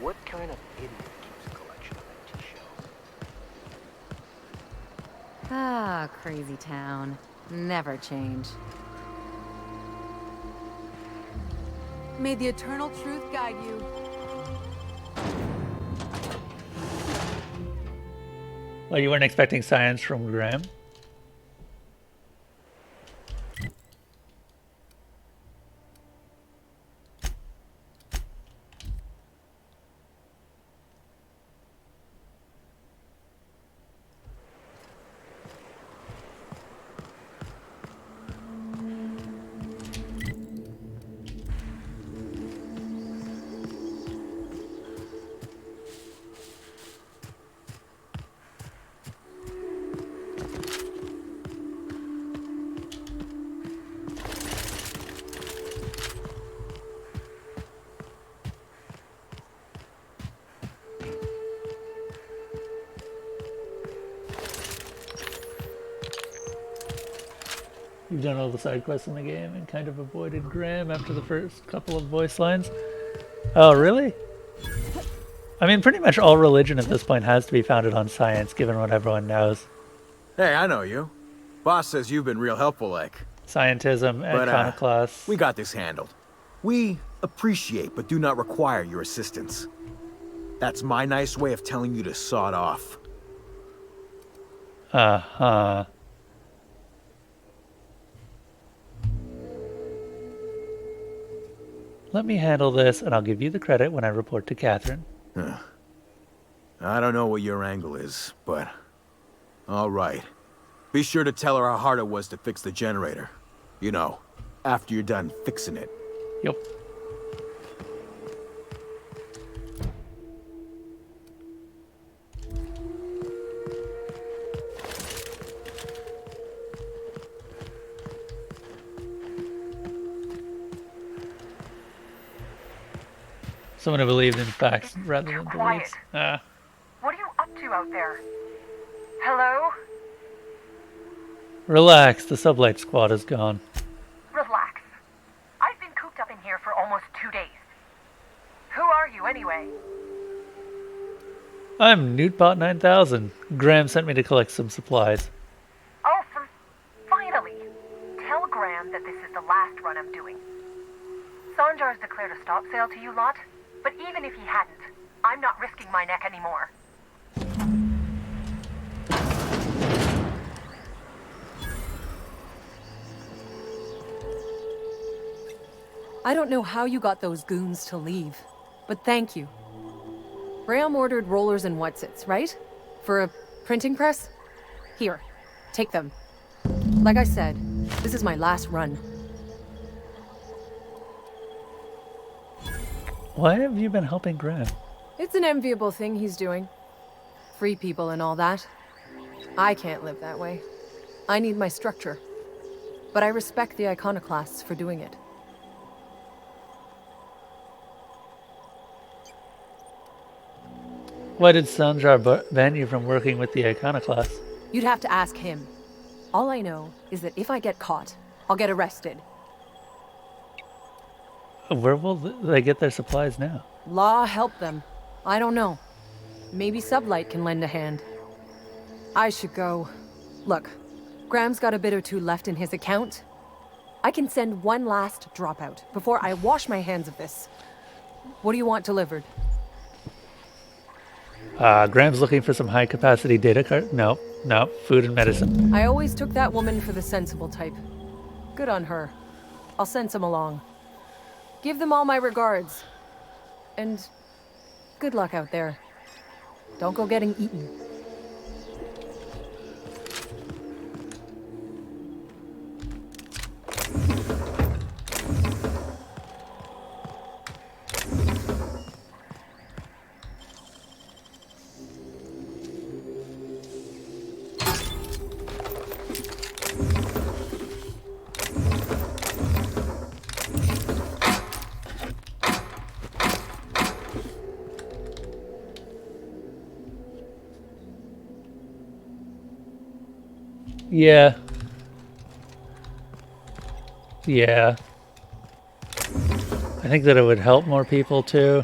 What kind of idiot keeps a collection of empty shells? Ah, crazy town. Never change. May the eternal truth guide you. Well, you weren't expecting science from Graham? You've done all the side quests in the game and kind of avoided Graham after the first couple of voice lines. Oh, really? I mean, pretty much all religion at this point has to be founded on science, given what everyone knows. Hey, I know you. Boss says you've been real helpful, like. Scientism, iconoclasts. We got this handled. We appreciate but do not require your assistance. That's my nice way of telling you to sod off. Uh-huh. Let me handle this, and I'll give you the credit when I report to Catherine. I don't know what your angle is, but... all right. Be sure to tell her how hard it was to fix the generator. You know, after you're done fixing it. Yep. Someone who believed in facts rather than beliefs. What are you up to out there? Hello? Relax, the sublight squad is gone. Relax. I've been cooped up in here for almost 2 days. Who are you anyway? I'm Newtbot 9000. Graham sent me to collect some supplies. Oh, finally. Tell Graham that this is the last run I'm doing. Sanjar's declared a stop sale to you lot, but even if he hadn't, I'm not risking my neck anymore. I don't know how you got those goons to leave, but thank you. Graham ordered rollers and whatsits, right? For a printing press? Here, take them. Like I said, this is my last run. Why have you been helping Graham? It's an enviable thing he's doing. Free people and all that. I can't live that way. I need my structure. But I respect the iconoclasts for doing it. Why did Sanjar ban you from working with the iconoclasts? You'd have to ask him. All I know is that if I get caught, I'll get arrested. Where will they get their supplies now? Law help them. I don't know. Maybe Sublight can lend a hand. I should go. Look, Graham's got a bit or two left in his account. I can send one last dropout before I wash my hands of this. What do you want delivered? Graham's looking for some high-capacity data card. No, food and medicine. I always took that woman for the sensible type. Good on her. I'll send some along. Give them all my regards. And good luck out there. Don't go getting eaten. Yeah. Yeah. I think that it would help more people too.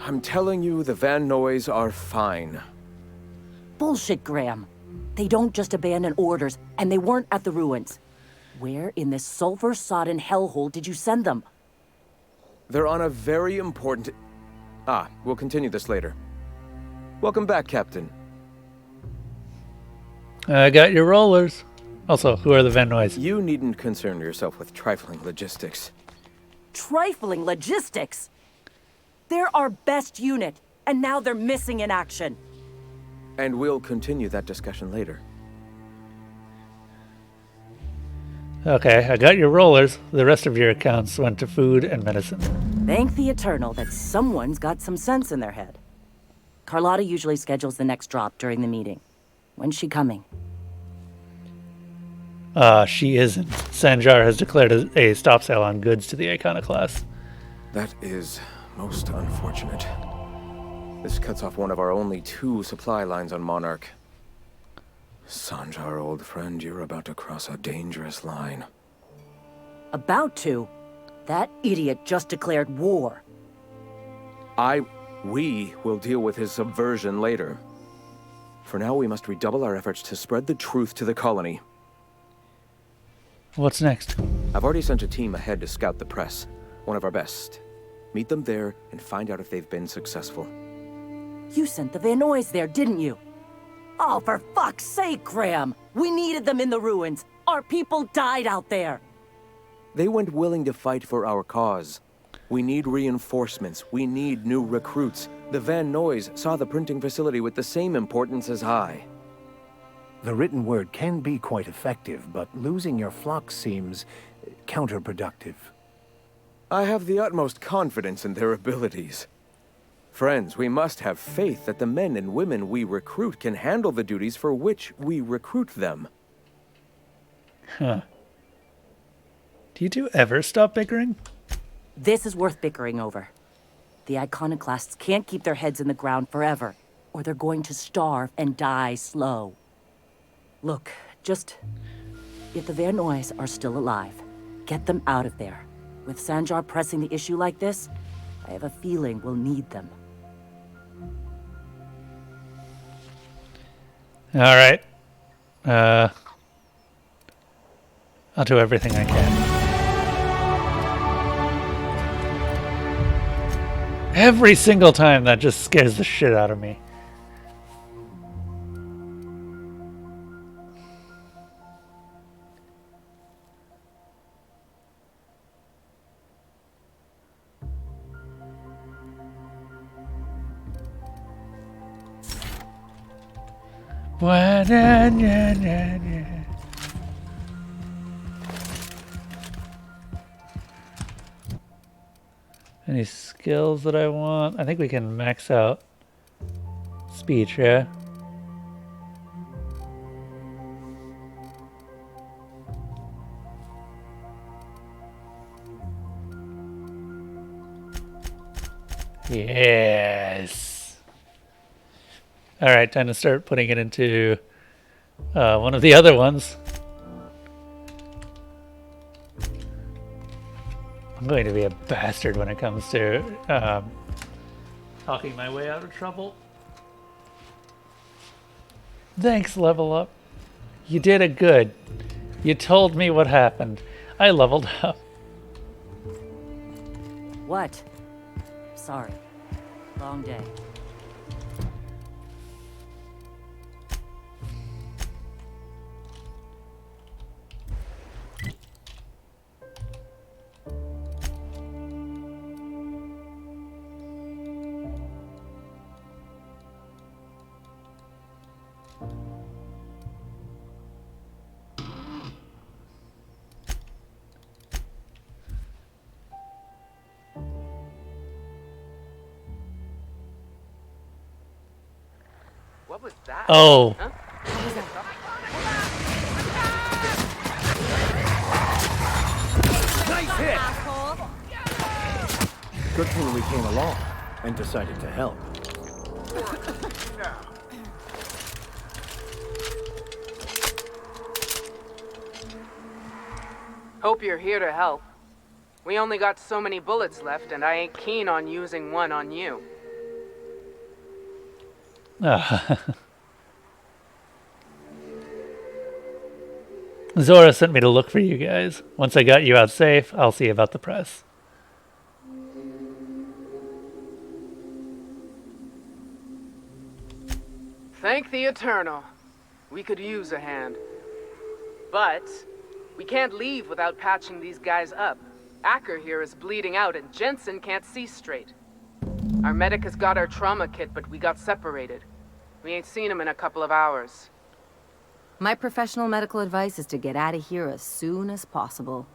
I'm telling you, the Van Noys are fine. Bullshit, Graham. They don't just abandon orders, and they weren't at the ruins. Where in this sulfur-sodden hellhole did you send them? They're on a very important... we'll continue this later. Welcome back, Captain. I got your rollers. Also, who are the Van Noys? You needn't concern yourself with trifling logistics. Trifling logistics? They're our best unit, and now they're missing in action. And we'll continue that discussion later. Okay, I got your rollers. The rest of your accounts went to food and medicine. Thank the Eternal that someone's got some sense in their head. Carlotta usually schedules the next drop during the meeting. When's she coming? She isn't. Sanjar has declared a stop sale on goods to the Iconoclast. That is most unfortunate. This cuts off one of our only 2 supply lines on Monarch. Sanjar, old friend, you're about to cross a dangerous line. About to? That idiot just declared war. We will deal with his subversion later. For now, we must redouble our efforts to spread the truth to the colony. What's next? I've already sent a team ahead to scout the press. One of our best. Meet them there and find out if they've been successful. You sent the Van Noys there, didn't you? Oh, for fuck's sake, Graham! We needed them in the ruins. Our people died out there. They went willing to fight for our cause. We need reinforcements. We need new recruits. The Van Noys saw the printing facility with the same importance as I. The written word can be quite effective, but losing your flock seems counterproductive. I have the utmost confidence in their abilities. Friends, we must have faith that the men and women we recruit can handle the duties for which we recruit them. Huh. Do you two ever stop bickering? This is worth bickering over. The Iconoclasts can't keep their heads in the ground forever, or they're going to starve and die slow. Look, if the Van Noys are still alive, get them out of there. With Sanjar pressing the issue like this, I have a feeling we'll need them. All right. I'll do everything I can. Every single time, that just scares the shit out of me. Any skills that I want? I think we can max out speech, yeah? Yes. All right, time to start putting it into one of the other ones. I'm going to be a bastard when it comes to talking my way out of trouble. Thanks, Level Up. You did it good. You told me what happened. I leveled up. What? Sorry. Long day. What was that? Oh. Huh? Nice hit! Good thing we came along and decided to help. Hope you're here to help. We only got so many bullets left, and I ain't keen on using one on you. Zora sent me to look for you guys. Once I got you out safe, I'll see about the press. Thank the Eternal. We could use a hand. But we can't leave without patching these guys up. Acker here is bleeding out and Jensen can't see straight. Our medic has got our trauma kit, but we got separated. We ain't seen him in a couple of hours. My professional medical advice is to get out of here as soon as possible.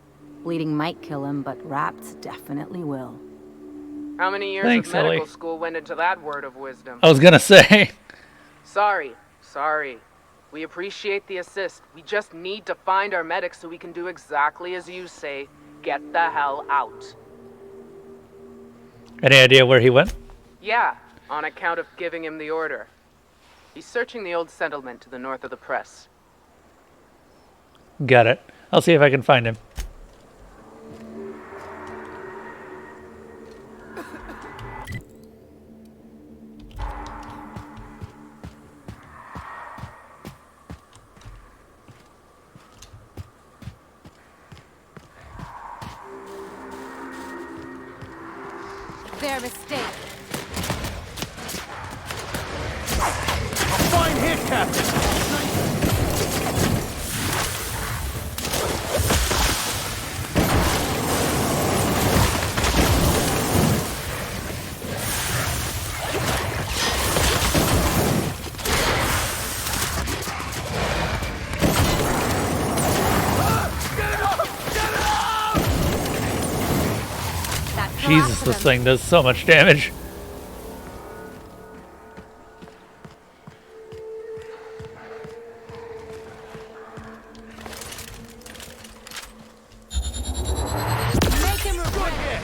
Bleeding might kill him, but wrapped definitely will. How many years Thanks, of medical Ellie. school went into that word of wisdom? I was gonna say. Sorry. We appreciate the assist. We just need to find our medic so we can do exactly as you say. Get the hell out. Any idea where he went? Yeah, on account of giving him the order. He's searching the old settlement to the north of the press. Got it. I'll see if I can find him. Their mistake. A fine hit, Captain! Jesus, this thing does so much damage. Make him regret it.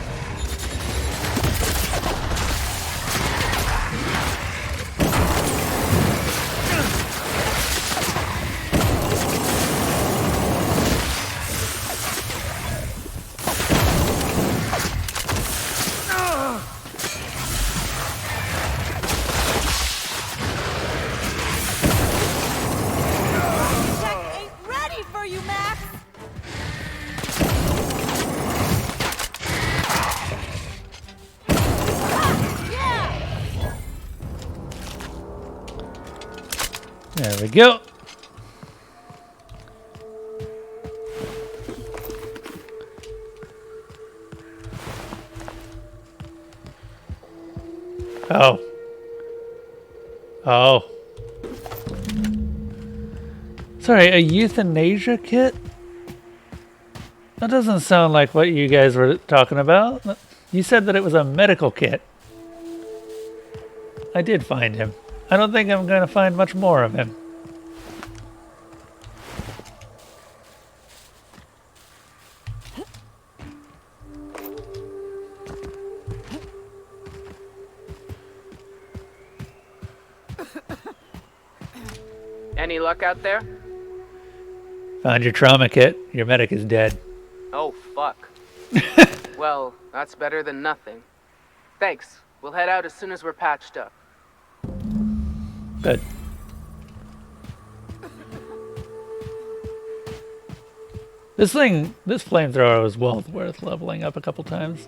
Jack ain't ready for you, Max. There we go. Oh. Oh. Sorry, a euthanasia kit? That doesn't sound like what you guys were talking about. You said that it was a medical kit. I did find him. I don't think I'm going to find much more of him. Any luck out there? Found your trauma kit. Your medic is dead. Oh, fuck. Well, that's better than nothing. Thanks. We'll head out as soon as we're patched up. Good. This flamethrower was well worth leveling up a couple times.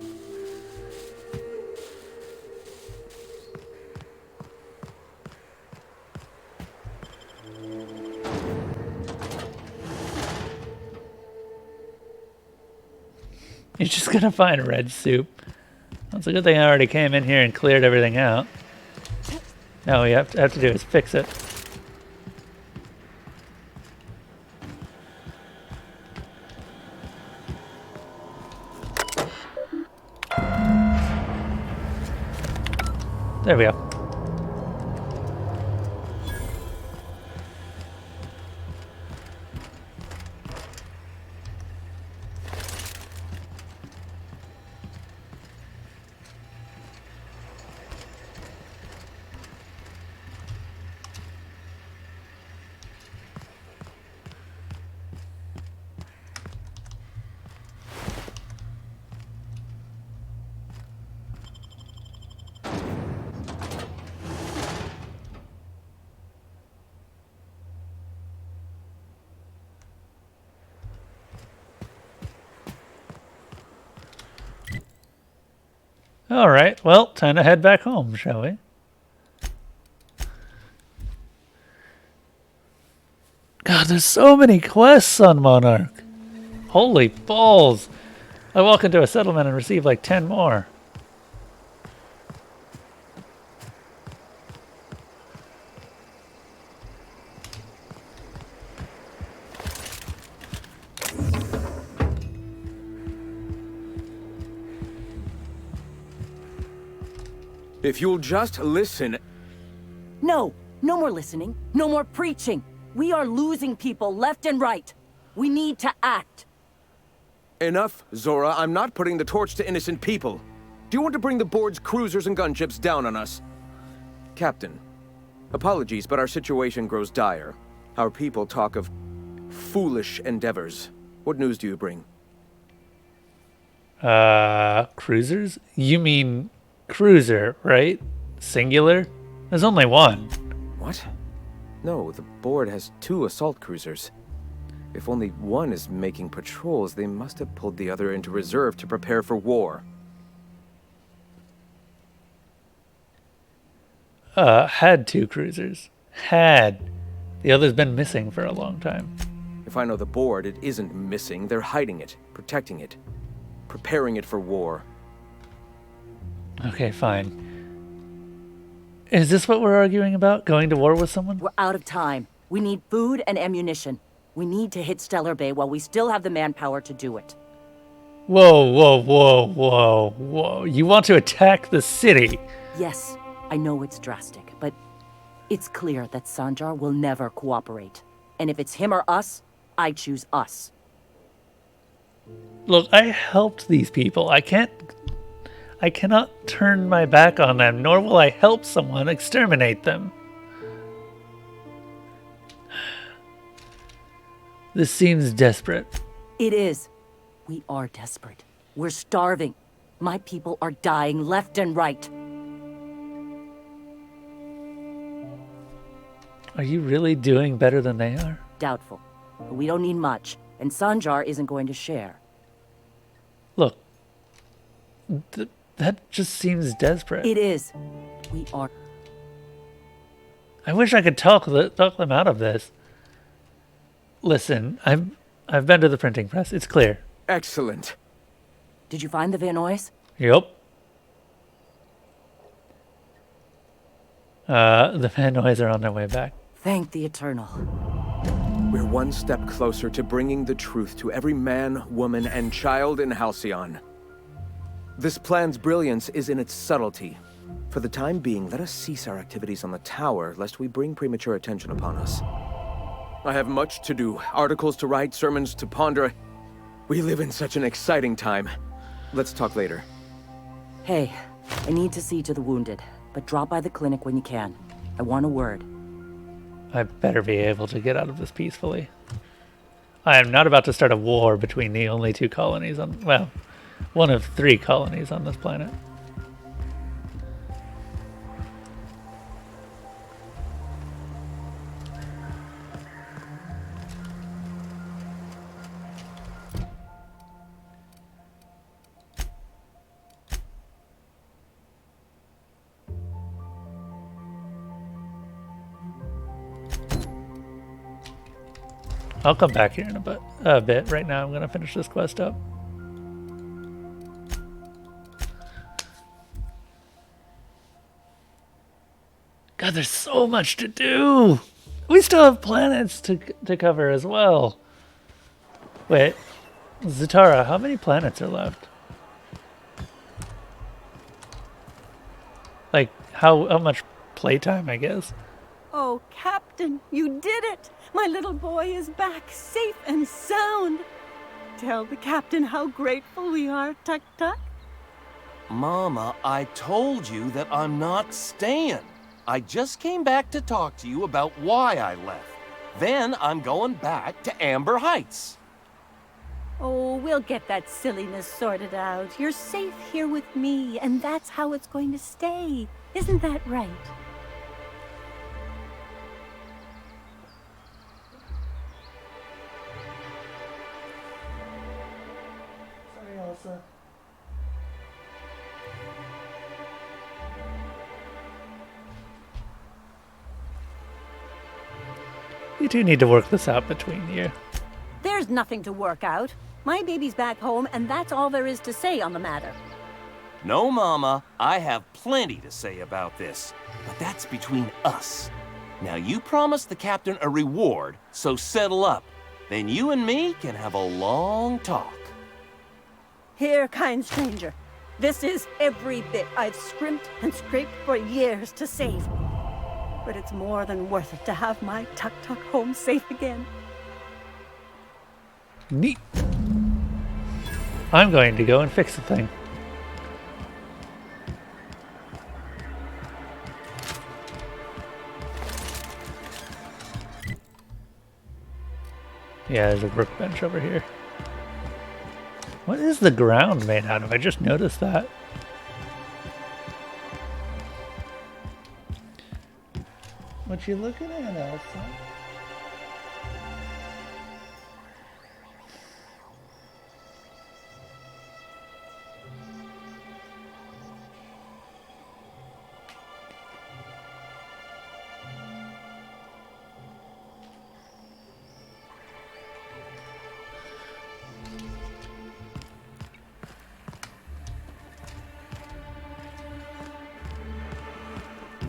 You're just gonna find red soup. That's a good thing I already came in here and cleared everything out. Now all we have to do is fix it. There we go. Alright, well, time to head back home, shall we? God, there's so many quests on Monarch. Holy balls. I walk into a settlement and receive like 10 more. If you'll just listen... No, no more listening, no more preaching. We are losing people left and right. We need to act. Enough, Zora. I'm not putting the torch to innocent people. Do you want to bring the board's cruisers and gunships down on us? Captain, apologies, but our situation grows dire. Our people talk of foolish endeavors. What news do you bring? Cruisers? You mean cruiser, right? Singular? There's only one. What? No, the board has 2 assault cruisers. If only one is making patrols, they must have pulled the other into reserve to prepare for war. Had 2 cruisers. Had. The other's been missing for a long time. If I know the board, it isn't missing. They're hiding it, protecting it, preparing it for war. Okay, fine. Is this what we're arguing about? Going to war with someone? We're out of time. We need food and ammunition. We need to hit Stellar Bay while we still have the manpower to do it. Whoa, whoa, whoa, whoa, whoa. You want to attack the city? Yes, I know it's drastic, but it's clear that Sanjar will never cooperate. And if it's him or us, I choose us. Look, I helped these people. I cannot turn my back on them, nor will I help someone exterminate them. This seems desperate. It is. We are desperate. We're starving. My people are dying left and right. Are you really doing better than they are? Doubtful. But we don't need much, and Sanjar isn't going to share. Look, that just seems desperate. It is. We are. I wish I could talk them out of this. Listen, I've been to the printing press. It's clear. Excellent. Did you find the Vanoys? Yep. The Vanoys are on their way back. Thank the Eternal. We're one step closer to bringing the truth to every man, woman, and child in Halcyon. This plan's brilliance is in its subtlety. For the time being, let us cease our activities on the tower, lest we bring premature attention upon us. I have much to do, articles to write, sermons to ponder. We live in such an exciting time. Let's talk later. Hey, I need to see to the wounded, but drop by the clinic when you can. I want a word. I better be able to get out of this peacefully. I am not about to start a war between the only 2 colonies on, well, one of 3 colonies on this planet. I'll come back here in a bit. Right now I'm going to finish this quest up. God, there's so much to do. We still have planets to cover as well. Wait, Zatara, how many planets are left? Like, how much playtime, I guess? Oh, Captain, you did it! My little boy is back, safe and sound. Tell the Captain how grateful we are, Tuk Tuk. Mama, I told you that I'm not staying. I just came back to talk to you about why I left. Then I'm going back to Amber Heights. Oh, we'll get that silliness sorted out. You're safe here with me, and that's how it's going to stay. Isn't that right? Sorry, Elsa. You two need to work this out between you. There's nothing to work out. My baby's back home, and that's all there is to say on the matter. No, Mama, I have plenty to say about this, but that's between us. Now, you promised the captain a reward, so settle up. Then you and me can have a long talk. Here, kind stranger. This is every bit I've scrimped and scraped for years to save. But it's more than worth it to have my Tuk-Tuk home safe again. Neat. I'm going to go and fix the thing. Yeah, there's a workbench over here. What is the ground made out of? I just noticed that. What you looking at, Elsa?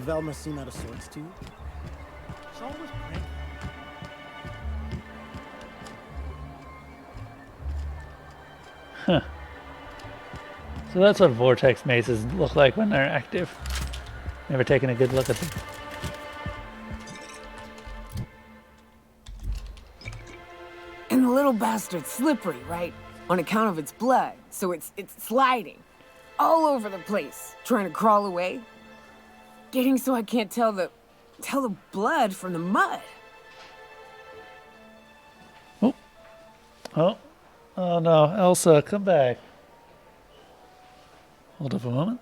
Velma seen out of sorts too? It's always cranky. Huh. So that's what vortex mazes look like when they're active. Never taken a good look at them. And the little bastard's slippery, right? On account of its blood, so it's sliding. All over the place, trying to crawl away. Getting so I can't tell the blood from the mud. Oh no, Elsa, come back. Hold up a moment.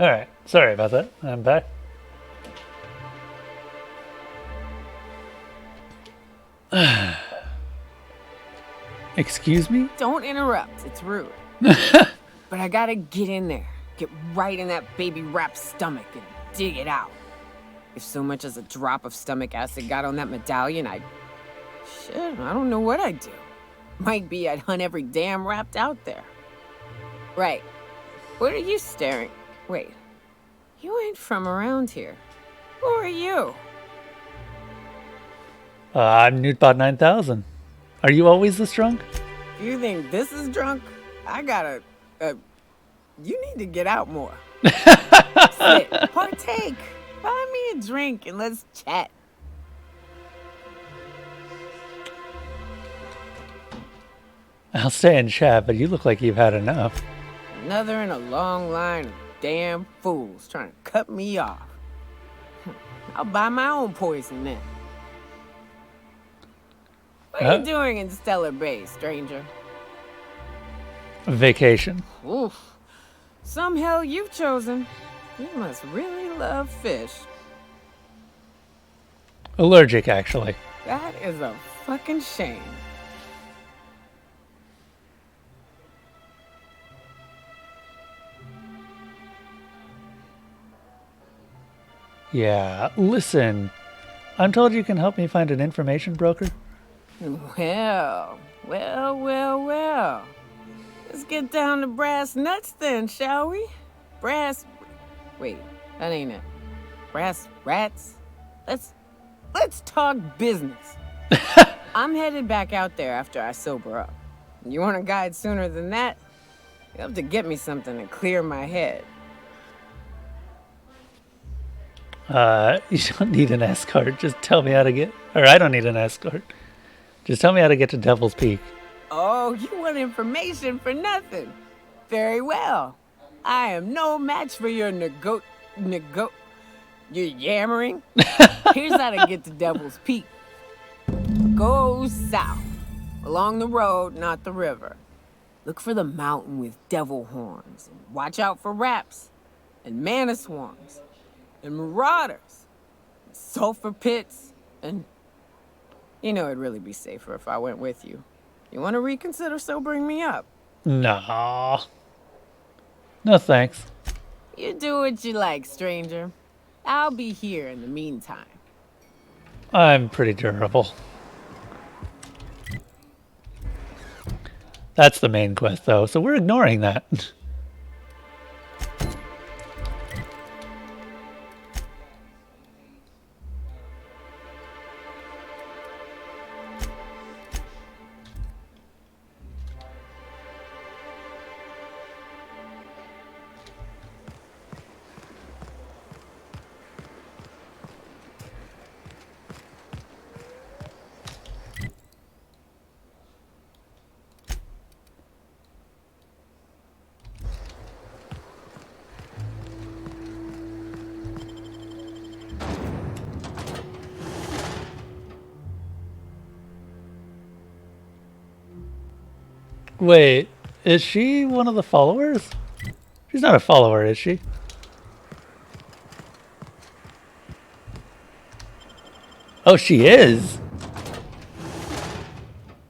Alright, sorry about that. I'm back. Excuse me? Don't interrupt. It's rude. But I gotta get in there. Get right in that baby rap's stomach and dig it out. If so much as a drop of stomach acid got on that medallion, Shit, I don't know what I'd do. Might be I'd hunt every damn Rapt out there. Right. What are you staring? Wait. You ain't from around here. Who are you? I'm Newtbot 9000. Are you always this drunk? You think this is drunk? I gotta... you need to get out more. Sit, partake. Buy me a drink and let's chat. I'll stay and chat, but you look like you've had enough. Another in a long line of damn fools trying to cut me off. I'll buy my own poison then. What are you doing in Stellar Bay, stranger? Vacation. Oof. Some hell you've chosen. You must really love fish. Allergic, actually. That is a fucking shame. Yeah, listen. I'm told you can help me find an information broker. Well. Let's get down to brass nuts then, shall we? Wait, that ain't it. Brass rats? Let's talk business. I'm headed back out there after I sober up. You want a guide sooner than that? You have to get me something to clear my head. You don't need an escort. Just tell me how to get... Or I don't need an escort. Just tell me how to get to Devil's Peak. Oh, you want information for nothing. Very well. I am no match for your your yammering. Here's how to get to Devil's Peak. Go south. Along the road, not the river. Look for the mountain with devil horns. And watch out for raps. And mana swarms. And marauders. And sulfur pits. And... You know it'd really be safer if I went with you. You want to reconsider sobering me up? Nah. No thanks. You do what you like, stranger. I'll be here in the meantime. I'm pretty durable. That's the main quest, though, so we're ignoring that. Wait, is she one of the followers? She's not a follower, is she? Oh, she is?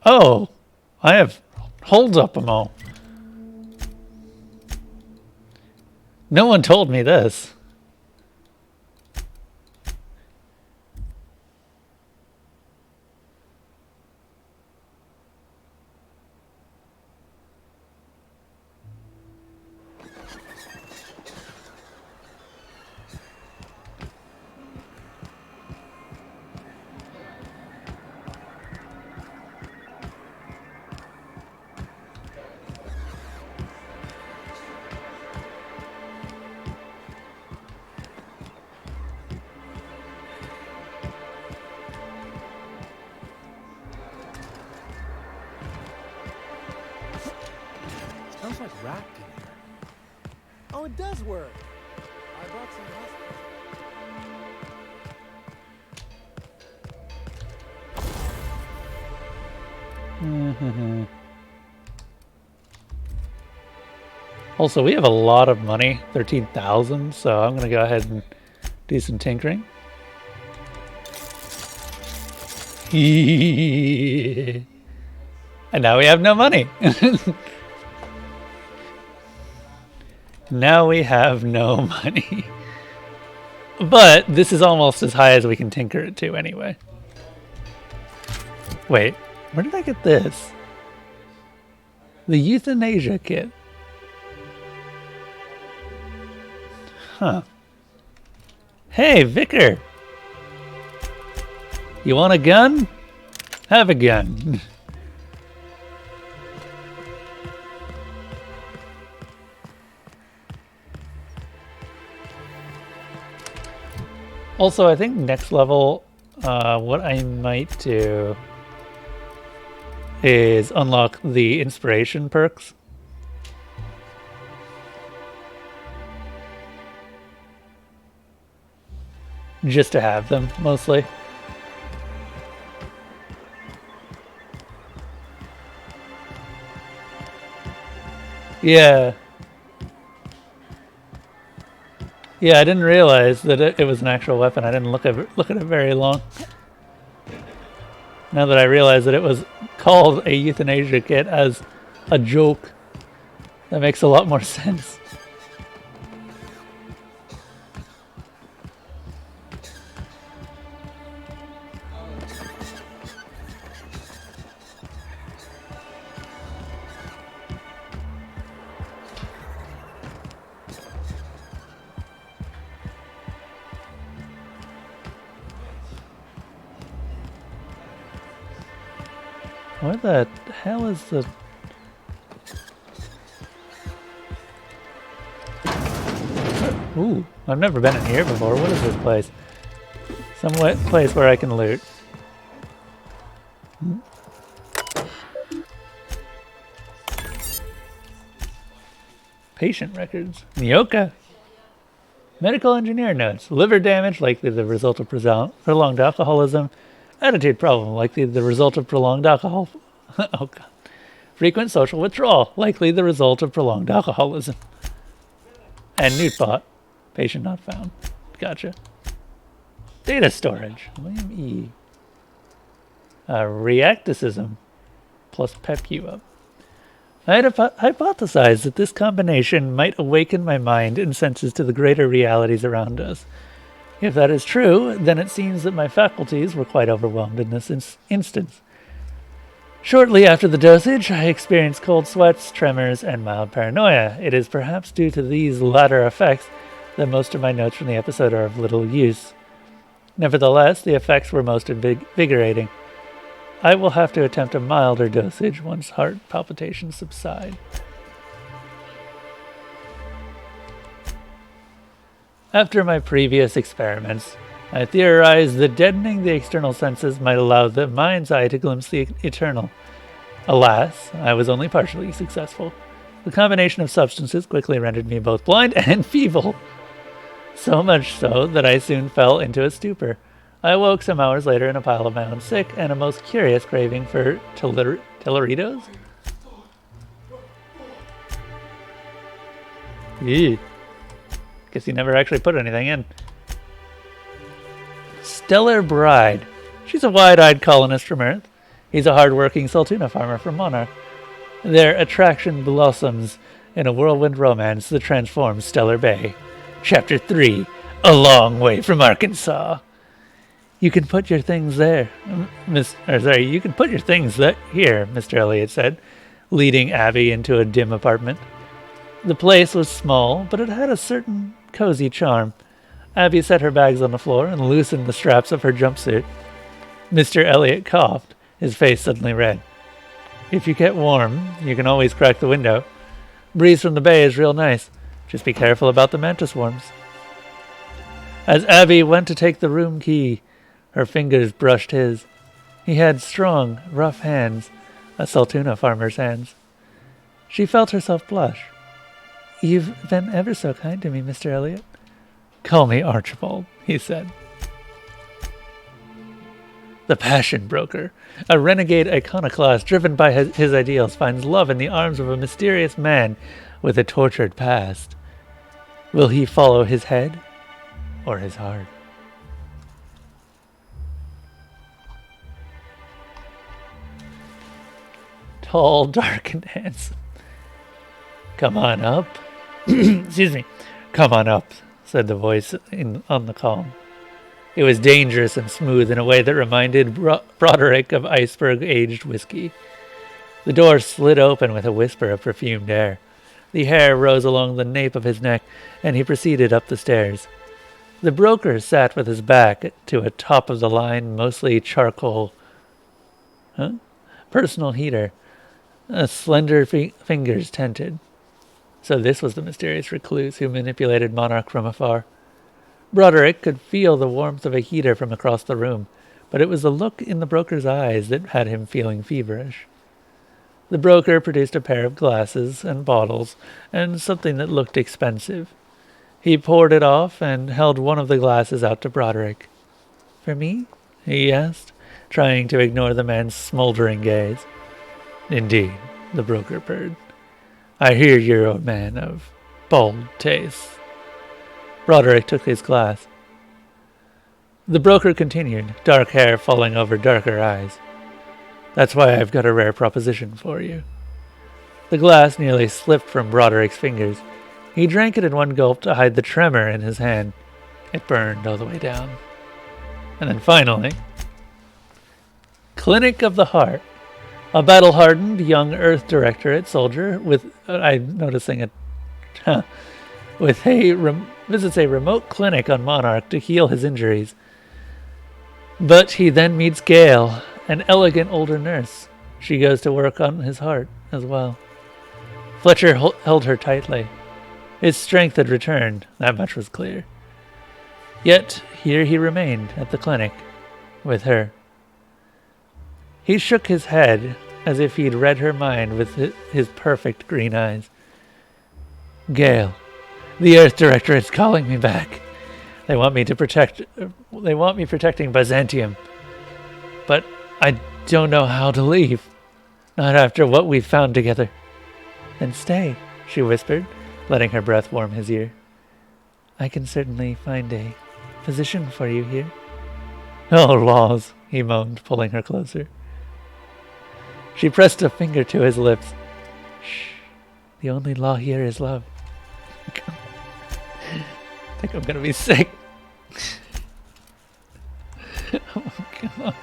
Oh, I have holds up them all. No one told me this. Smells like rat in here. Oh, it does work. I brought some Also, we have a lot of money, 13,000, so I'm going to go ahead and do some tinkering. And now we have no money. Now we have no money. But this is almost as high as we can tinker it to anyway. Wait, where did I get this? The euthanasia kit. Huh. Hey, Vicar! You want a gun? Have a gun. Also, I think next level, what I might do is unlock the inspiration perks. Just to have them, mostly. Yeah. Yeah, I didn't realize that it was an actual weapon. I didn't look at it very long. Now that I realize that it was called a euthanasia kit as a joke, that makes a lot more sense. Where the hell is the... Ooh, I've never been in here before. What is this place? Some place where I can loot. Patient records. Myoka. Medical engineer notes. Liver damage, likely the result of prolonged alcoholism. Attitude problem, likely the result of prolonged alcohol. Oh god. Frequent social withdrawal, likely the result of prolonged alcoholism. And Newtbot. Patient not found. Gotcha. Data storage. William E. Reacticism. Plus pep you up. I had hypothesized that this combination might awaken my mind and senses to the greater realities around us. If that is true, then it seems that my faculties were quite overwhelmed in this instance. Shortly after the dosage, I experienced cold sweats, tremors, and mild paranoia. It is perhaps due to these latter effects that most of my notes from the episode are of little use. Nevertheless, the effects were most invigorating. I will have to attempt a milder dosage once heart palpitations subside. After my previous experiments, I theorized that deadening the external senses might allow the mind's eye to glimpse the eternal. Alas, I was only partially successful. The combination of substances quickly rendered me both blind and feeble. So much so that I soon fell into a stupor. I awoke some hours later in a pile of my own sick and a most curious craving for Telluritos? Ew. Guess he never actually put anything in. Stellar Bride. She's a wide-eyed colonist from Earth. He's a hard-working Saltuna farmer from Monarch. Their attraction blossoms in a whirlwind romance that transforms Stellar Bay. Chapter 3. A Long Way from Arkansas. You can put your things there, you can put your things here, Mr. Elliot said, leading Abby into a dim apartment. The place was small, but it had a certain cozy charm. Abby set her bags on the floor and loosened the straps of her jumpsuit. Mr. Elliot coughed, his face suddenly red. If you get warm, you can always crack the window. Breeze from the bay is real nice. Just be careful about the mantis worms. As Abby went to take the room key, her fingers brushed his. He had strong, rough hands, a Saltuna farmer's hands. She felt herself blush. You've been ever so kind to me, Mr. Elliot. Call me Archibald, he said. The Passion Broker, a renegade iconoclast driven by his ideals, finds love in the arms of a mysterious man with a tortured past. Will he follow his head or his heart? Tall, dark, and handsome. Come on up. Excuse me. Come on up, said the voice on the calm. It was dangerous and smooth in a way that reminded Broderick of iceberg-aged whiskey. The door slid open with a whisper of perfumed air. The hair rose along the nape of his neck, and he proceeded up the stairs. The broker sat with his back to a top-of-the-line, mostly charcoal personal heater. Slender fingers tented. So this was the mysterious recluse who manipulated Monarch from afar. Broderick could feel the warmth of a heater from across the room, but it was the look in the broker's eyes that had him feeling feverish. The broker produced a pair of glasses and bottles, and something that looked expensive. He poured it off and held one of the glasses out to Broderick. "For me?" he asked, trying to ignore the man's smoldering gaze. "Indeed," the broker purred. "I hear you're a man of bold tastes." Broderick took his glass. The broker continued, dark hair falling over darker eyes. "That's why I've got a rare proposition for you." The glass nearly slipped from Broderick's fingers. He drank it in one gulp to hide the tremor in his hand. It burned all the way down. And then finally, Clinic of the Heart. A battle-hardened young Earth Directorate soldier with, I'm noticing it, visits a remote clinic on Monarch to heal his injuries. But he then meets Gale, an elegant older nurse. She goes to work on his heart as well. Fletcher held her tightly. His strength had returned, that much was clear. Yet here he remained at the clinic, with her. He shook his head as if he'd read her mind with his perfect green eyes. "Gale, the Earth Director is calling me back. They want me protecting Byzantium. But I don't know how to leave. Not after what we've found together." "Then stay," she whispered, letting her breath warm his ear. "I can certainly find a position for you here." "Oh, laws," he moaned, pulling her closer. She pressed a finger to his lips. "Shh. The only law here is love." I think I'm gonna be sick. Oh, God.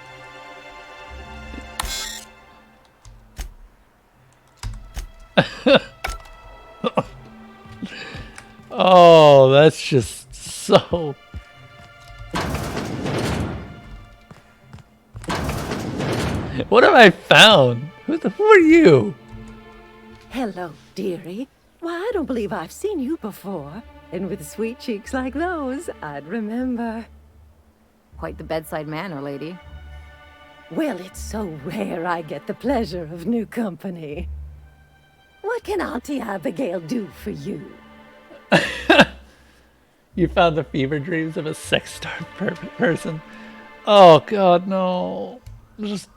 Oh, that's just so... What have I found? Who are you? Hello, dearie. Why, I don't believe I've seen you before. And with sweet cheeks like those, I'd remember. Quite the bedside manner, lady. Well, it's so rare I get the pleasure of new company. What can Auntie Abigail do for you? You found the fever dreams of a sex-starved person. Oh, God, no. Just...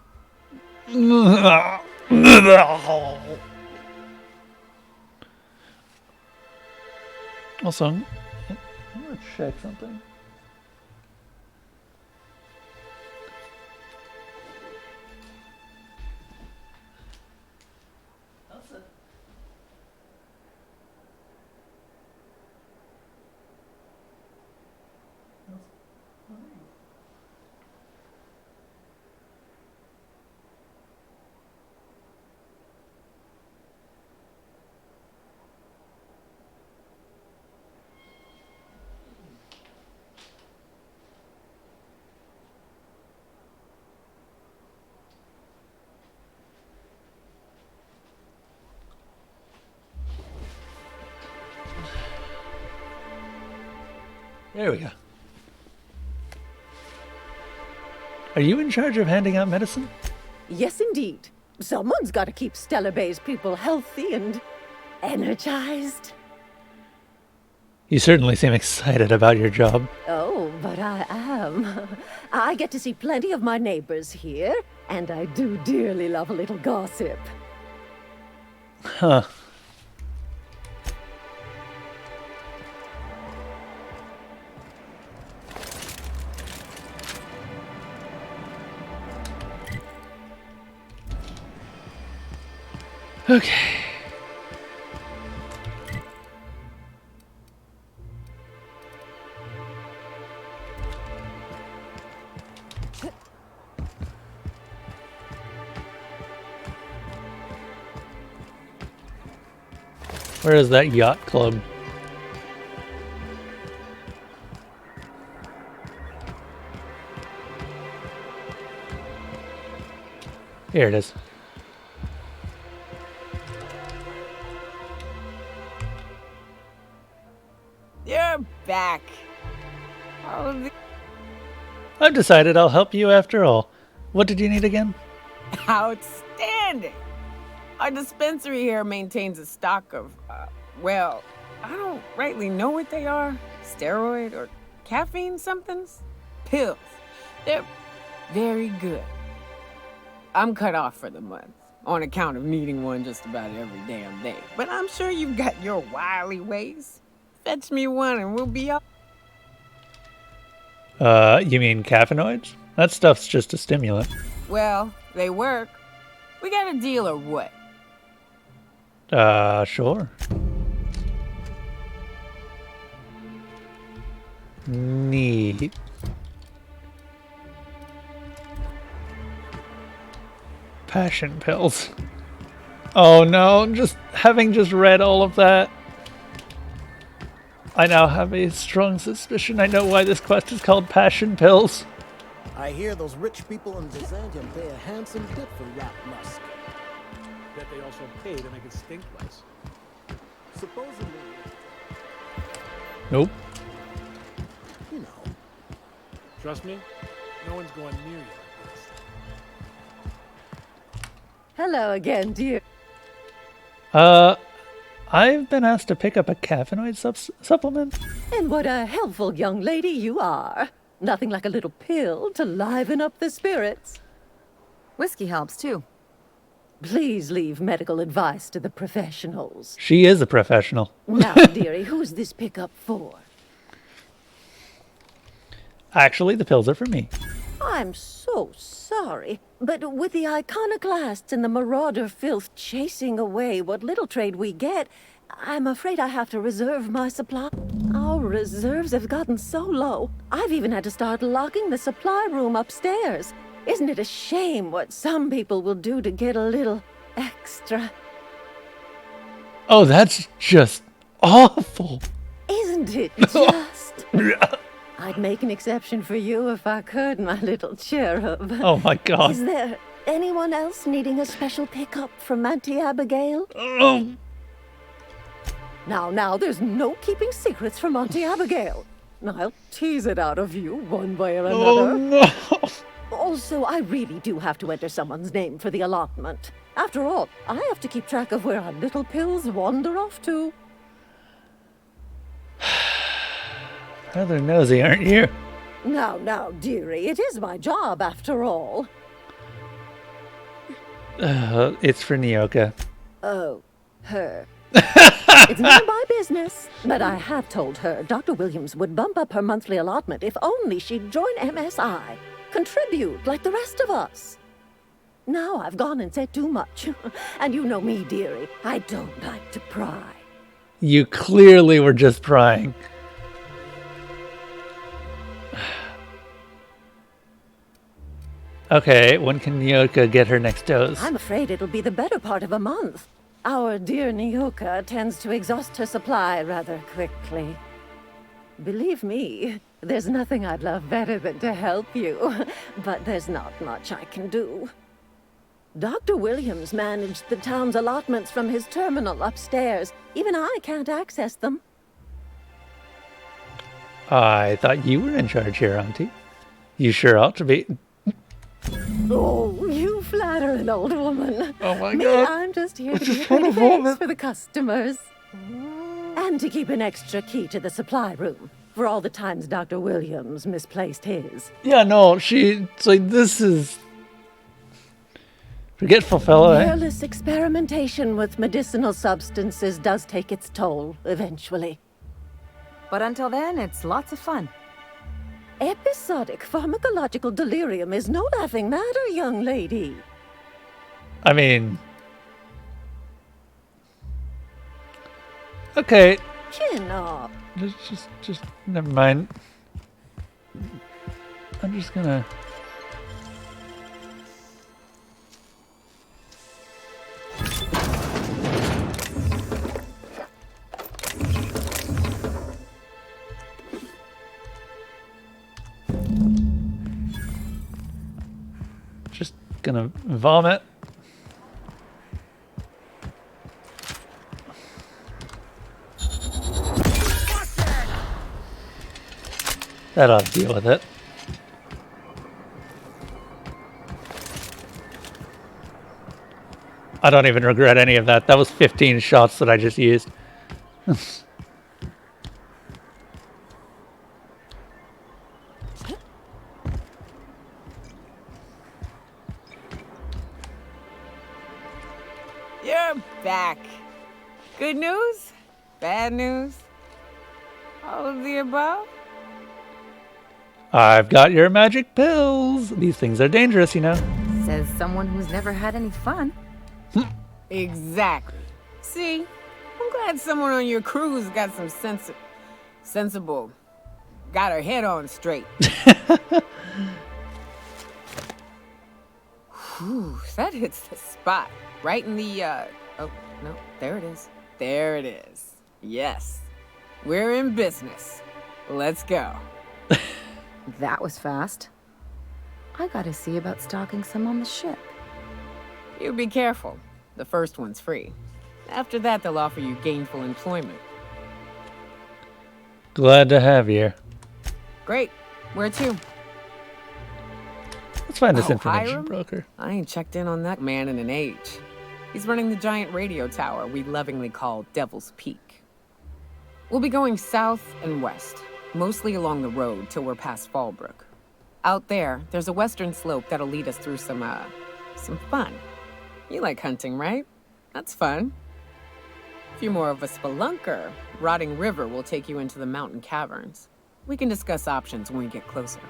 Also, I'm gonna check something. There we go. Are you in charge of handing out medicine? Yes, indeed. Someone's got to keep Stellar Bay's people healthy and energized. You certainly seem excited about your job. Oh, but I am. I get to see plenty of my neighbors here, and I do dearly love a little gossip. Huh. Okay. Where is that yacht club? Here it is. You're back. I've decided I'll help you after all. What did you need again? Outstanding. Our dispensary here maintains a stock of, well, I don't rightly know what they are. Steroid or caffeine somethings? Pills. They're very good. I'm cut off for the month on account of needing one just about every damn day. But I'm sure you've got your wily ways. Fetch me one and we'll be up. You mean caffeinoids? That stuff's just a stimulant. Well, they work. We got a deal or what? Sure. Neat. Passion pills. Oh no, having just read all of that, I now have a strong suspicion I know why this quest is called Passion Pills. I hear those rich people in Byzantium pay a handsome bit for rat musk. Bet they also pay to make it stink less. Supposedly. Nope. You know. Trust me, no one's going near you like this. Hello again, dear. I've been asked to pick up a caffeinoid supplement. And what a helpful young lady you are. Nothing like a little pill to liven up the spirits. Whiskey helps, too. Please leave medical advice to the professionals. She is a professional. Now, dearie, who's this pickup for? Actually, the pills are for me. I'm so sorry, but with the iconoclasts and the marauder filth chasing away what little trade we get, I'm afraid I have to reserve my supply. Our reserves have gotten so low, I've even had to start locking the supply room upstairs. Isn't it a shame what some people will do to get a little extra? Oh, that's just awful. Isn't it just? I'd make an exception for you if I could, my little cherub. Oh my God. Is there anyone else needing a special pickup from Auntie Abigail? Oh. Now, there's no keeping secrets from Auntie Abigail. I'll tease it out of you one way or another. Oh no. Also, I really do have to enter someone's name for the allotment. After all, I have to keep track of where our little pills wander off to. Rather nosy, aren't you? Now, dearie, it is my job after all. It's for Nyoka. Oh, her. It's none of my business, but I have told her Dr. Williams would bump up her monthly allotment if only she'd join MSI. Contribute like the rest of us. Now I've gone and said too much. And you know me, dearie. I don't like to pry. You clearly were just prying. Okay, when can Nyoka get her next dose? I'm afraid it'll be the better part of a month. Our dear Nyoka tends to exhaust her supply rather quickly. Believe me, there's nothing I'd love better than to help you, but there's not much I can do. Dr. Williams managed the town's allotments from his terminal upstairs. Even I can't access them. I thought you were in charge here, Auntie. You sure ought to be. Oh, you flatter an old woman. Oh my Me, God. I'm just here I to just get want a pretty face vomit. for the customers. And to keep an extra key to the supply room for all the times Dr. Williams misplaced his. Yeah, no, it's like, this is... Forgetful fellow, eh? Careless experimentation with medicinal substances does take its toll, eventually. But until then, it's lots of fun. Episodic pharmacological delirium is no laughing matter, young lady. I mean... Okay. Chin up. Just never mind. I'm just gonna. Just gonna vomit. That ought to deal with it. I don't even regret any of that. That was 15 shots that I just used. You're back. Good news? Bad news? All of the above? I've got your magic pills. These things are dangerous, you know. Says someone who's never had any fun. Exactly. See, I'm glad someone on your crew's got some sensible, got her head on straight. Whew, that hits the spot. Right in the, oh, no, there it is. There it is. Yes. We're in business. Let's go. That was fast. I gotta see about stocking some on the ship. You be careful. The first one's free. After that, they'll offer you gainful employment. Glad to have you. Great. Where to? Let's find this Oh, information Hiram? broker. I ain't checked in on that man in an age. He's running the giant radio tower we lovingly call Devil's Peak. We'll be going south and west, mostly along the road till we're past Fallbrook. Out there, there's a western slope that'll lead us through some fun. You like hunting, right? That's fun. If you're more of a spelunker, Rotting River will take you into the mountain caverns. We can discuss options when we get closer.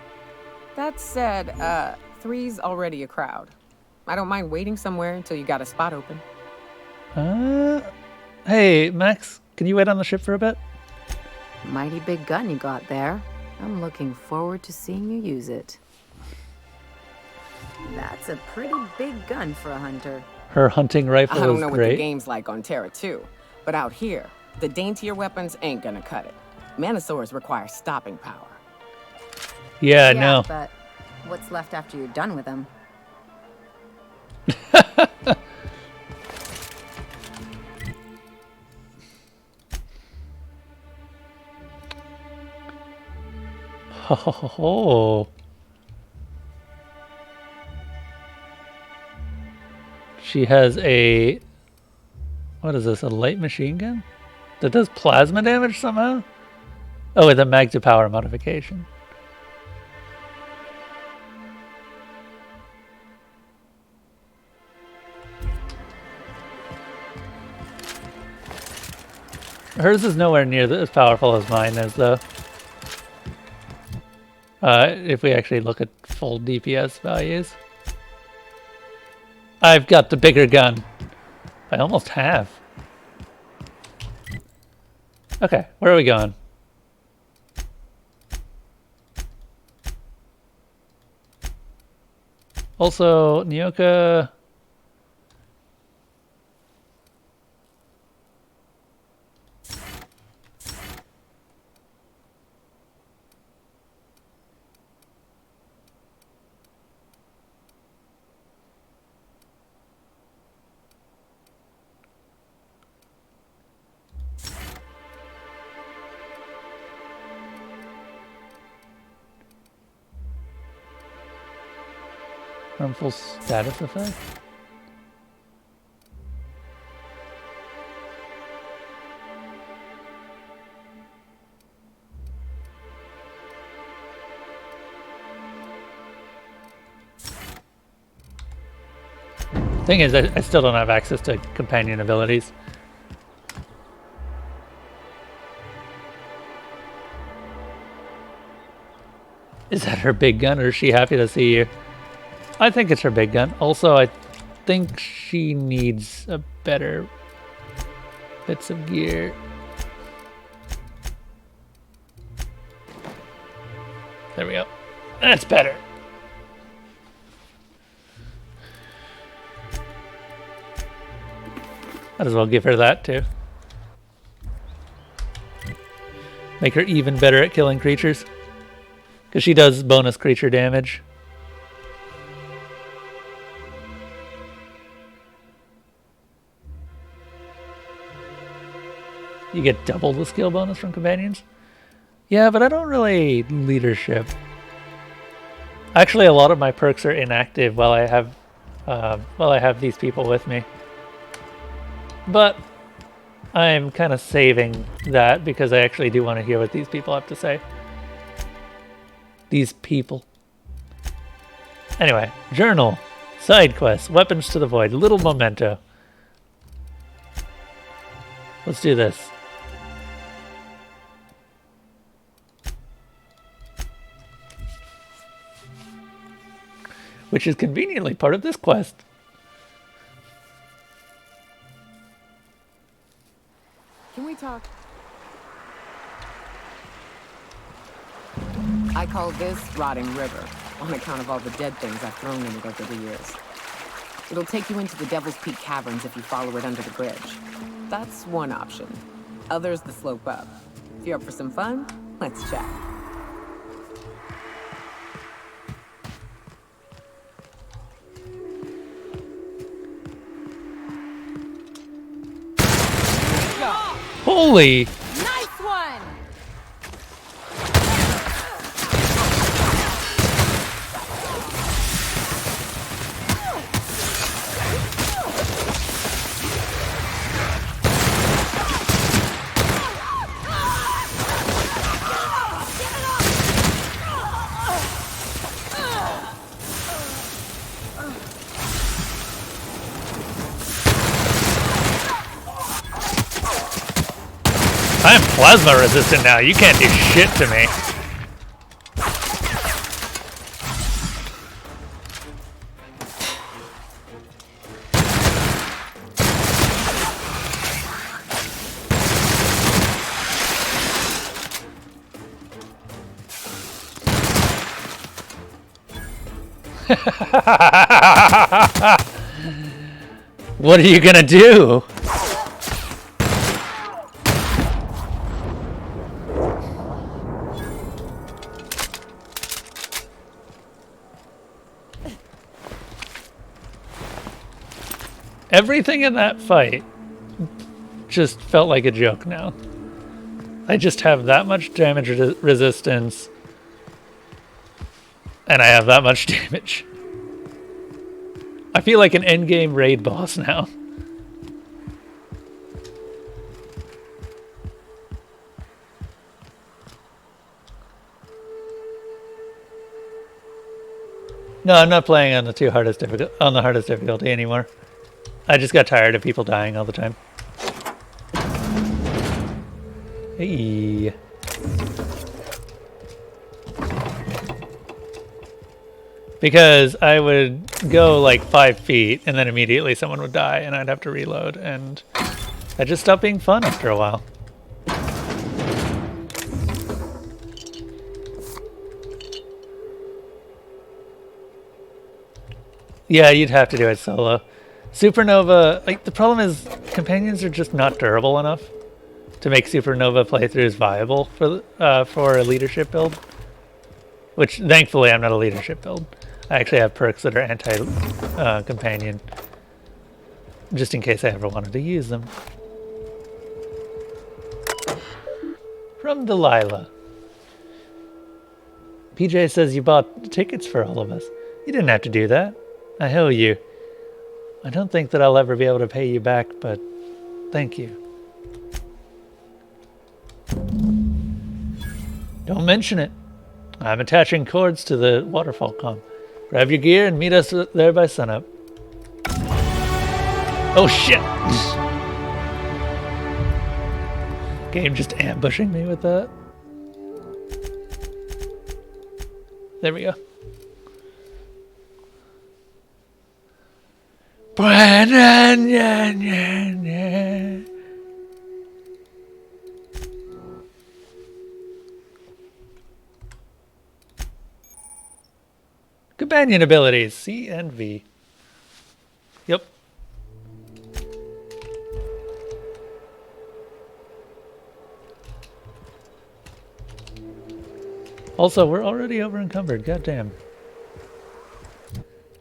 That said, 3's already a crowd. I don't mind waiting somewhere until you got a spot open. Hey, Max, can you wait on the ship for a bit? Mighty big gun you got there. I'm looking forward to seeing you use it. That's a pretty big gun for a hunter. Her hunting rifle I don't is know what great. the game's like on Terra 2, but out here, the daintier weapons ain't gonna cut it. Manosaurs require stopping power. Yeah, no. But what's left after you're done with them? Oh. She has a... What is this, a light machine gun? That does plasma damage somehow? Oh, with a mag to power modification. Hers is nowhere near as powerful as mine is, though. If we actually look at full DPS values. I've got the bigger gun. I almost have. Okay, where are we going? Also, Nyoka... Harmful status effect? Thing is, I still don't have access to companion abilities. Is that her big gun, or is she happy to see you? I think it's her big gun. Also, I think she needs a better bits of gear. There we go. That's better. Might as well give her that too. Make her even better at killing creatures. Because she does bonus creature damage. You get double the skill bonus from companions? Yeah, but I don't really leadership. Actually, a lot of my perks are inactive while I have these people with me. But I'm kind of saving that because I actually do want to hear what these people have to say. These people. Anyway, journal, side quests, weapons to the void, little memento. Let's do this. Which is conveniently part of this quest. Can we talk? I call this Rotting River, on account of all the dead things I've thrown in it over the years. It'll take you into the Devil's Peak Caverns if you follow it under the bridge. That's one option. Other's the slope up. If you're up for some fun, let's chat. Holy! Nice one! I'm plasma resistant now. You can't do shit to me. What are you gonna do? Everything in that fight just felt like a joke now. I just have that much damage resistance, and I have that much damage. I feel like an endgame raid boss now. No, I'm not playing on the hardest difficulty anymore. I just got tired of people dying all the time. Hey. Because I would go like 5 feet and then immediately someone would die and I'd have to reload, and that just stopped being fun after a while. Yeah, you'd have to do it solo. Supernova, like, the problem is companions are just not durable enough to make Supernova playthroughs viable for a leadership build. Which, thankfully, I'm not a leadership build. I actually have perks that are anti-companion, just in case I ever wanted to use them. From Delilah. PJ says you bought tickets for all of us. You didn't have to do that. I owe you. I don't think that I'll ever be able to pay you back, but thank you. Don't mention it. I'm attaching cords to the waterfall comm. Grab your gear and meet us there by sunup. Oh shit! Game just ambushing me with that. There we go. Companion abilities, C and V. Yep. Also, we're already over encumbered, goddamn.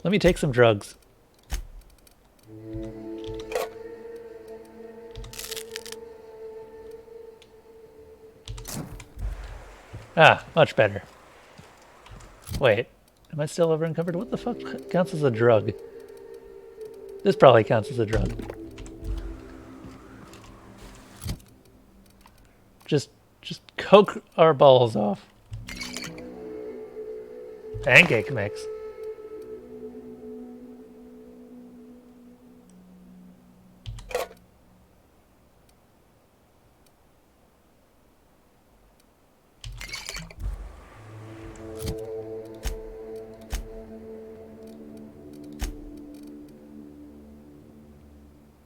Let me take some drugs. Ah, much better. Wait, am I still over encumbered? What the fuck counts as a drug? This probably counts as a drug. Just coke our balls off. Pancake mix.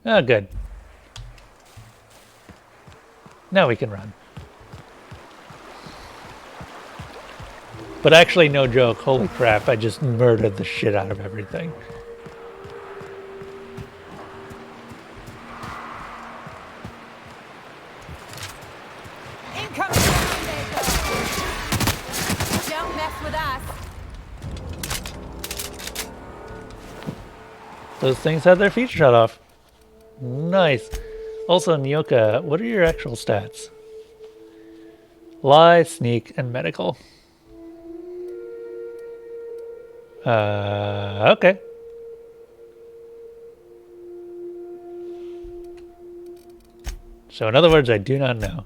Oh, good. Now we can run. But actually, no joke. Holy crap, I just murdered the shit out of everything. Incoming! Don't mess with us. Those things had their feet shut off. Nice. Also, Nyoka, what are your actual stats? Lie, sneak, and medical. Okay. So in other words, I do not know.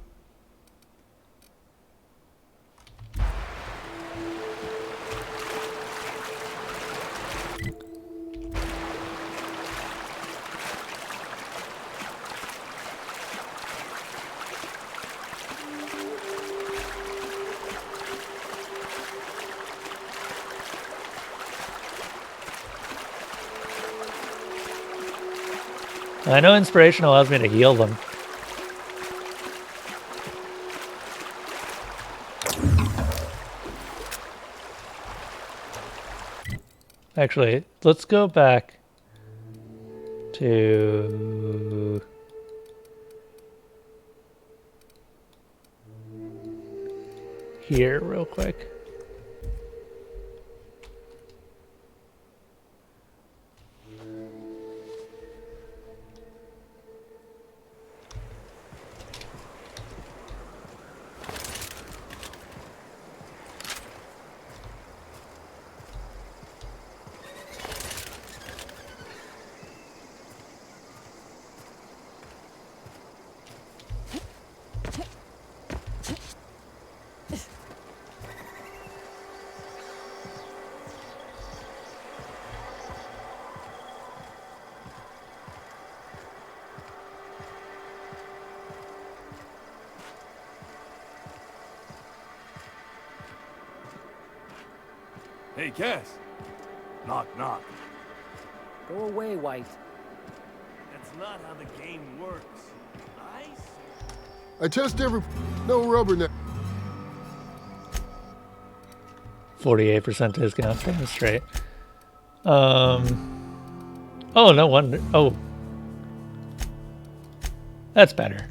I know inspiration allows me to heal them. Actually, let's go back to here real quick. Hey, Cass. Knock, knock. Go away, White. That's not how the game works. Ice? I test every... No rubber now. 48% discount, damn straight. Oh, no wonder. Oh. That's better.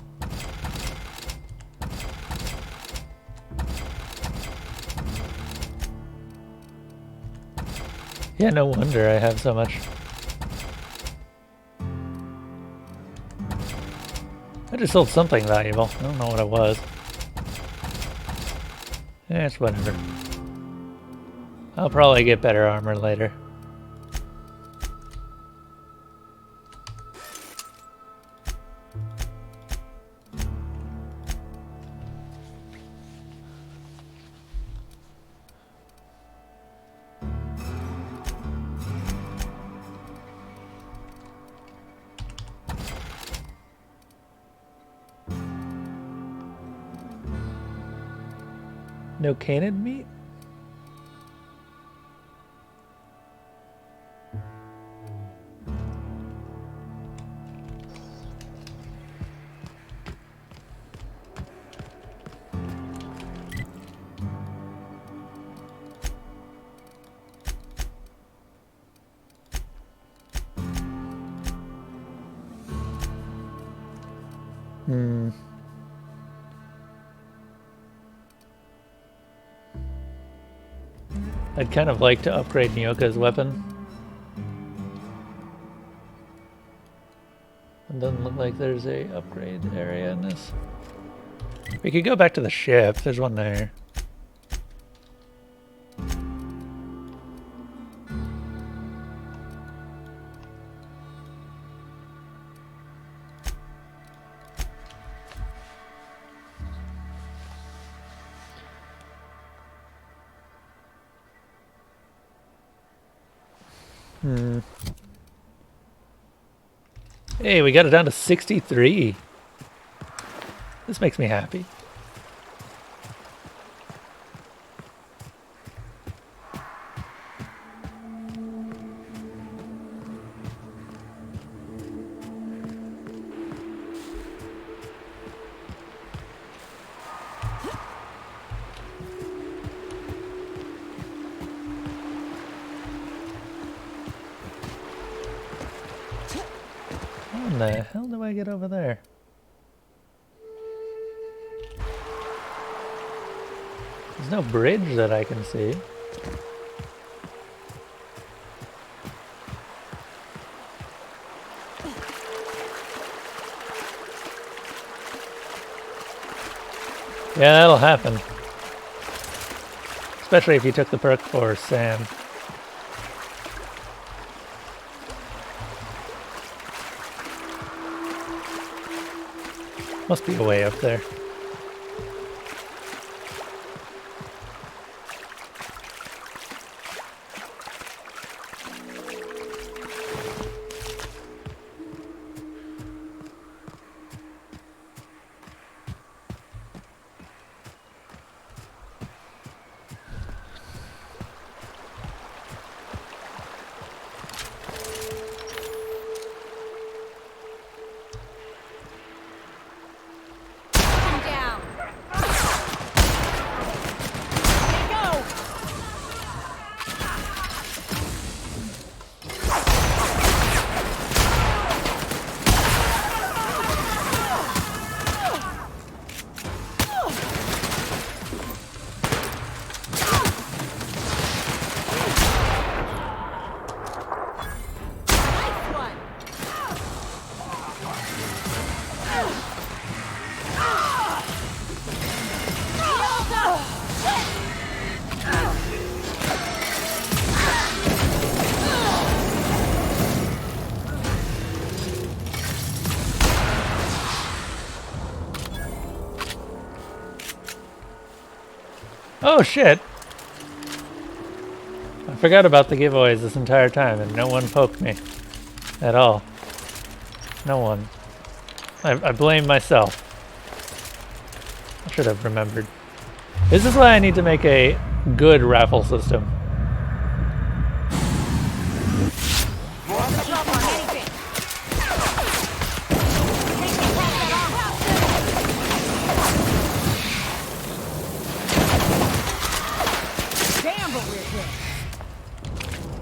Yeah, no wonder I have so much. I just sold something valuable. I don't know what it was. Yeah, it's whatever. I'll probably get better armor later. No canid meat? I'd kind of like to upgrade Nyoka's weapon. It doesn't look like there's a upgrade area in this. We could go back to the ship. There's one there. Hey, we got it down to 63. This makes me happy. How the hell do I get over there? There's no bridge that I can see. Yeah, that'll happen. Especially if you took the perk for Sam. Must be a way up there. Oh shit! I forgot about the giveaways this entire time and no one poked me. At all. No one. I blame myself. I should have remembered. This is why I need to make a good raffle system.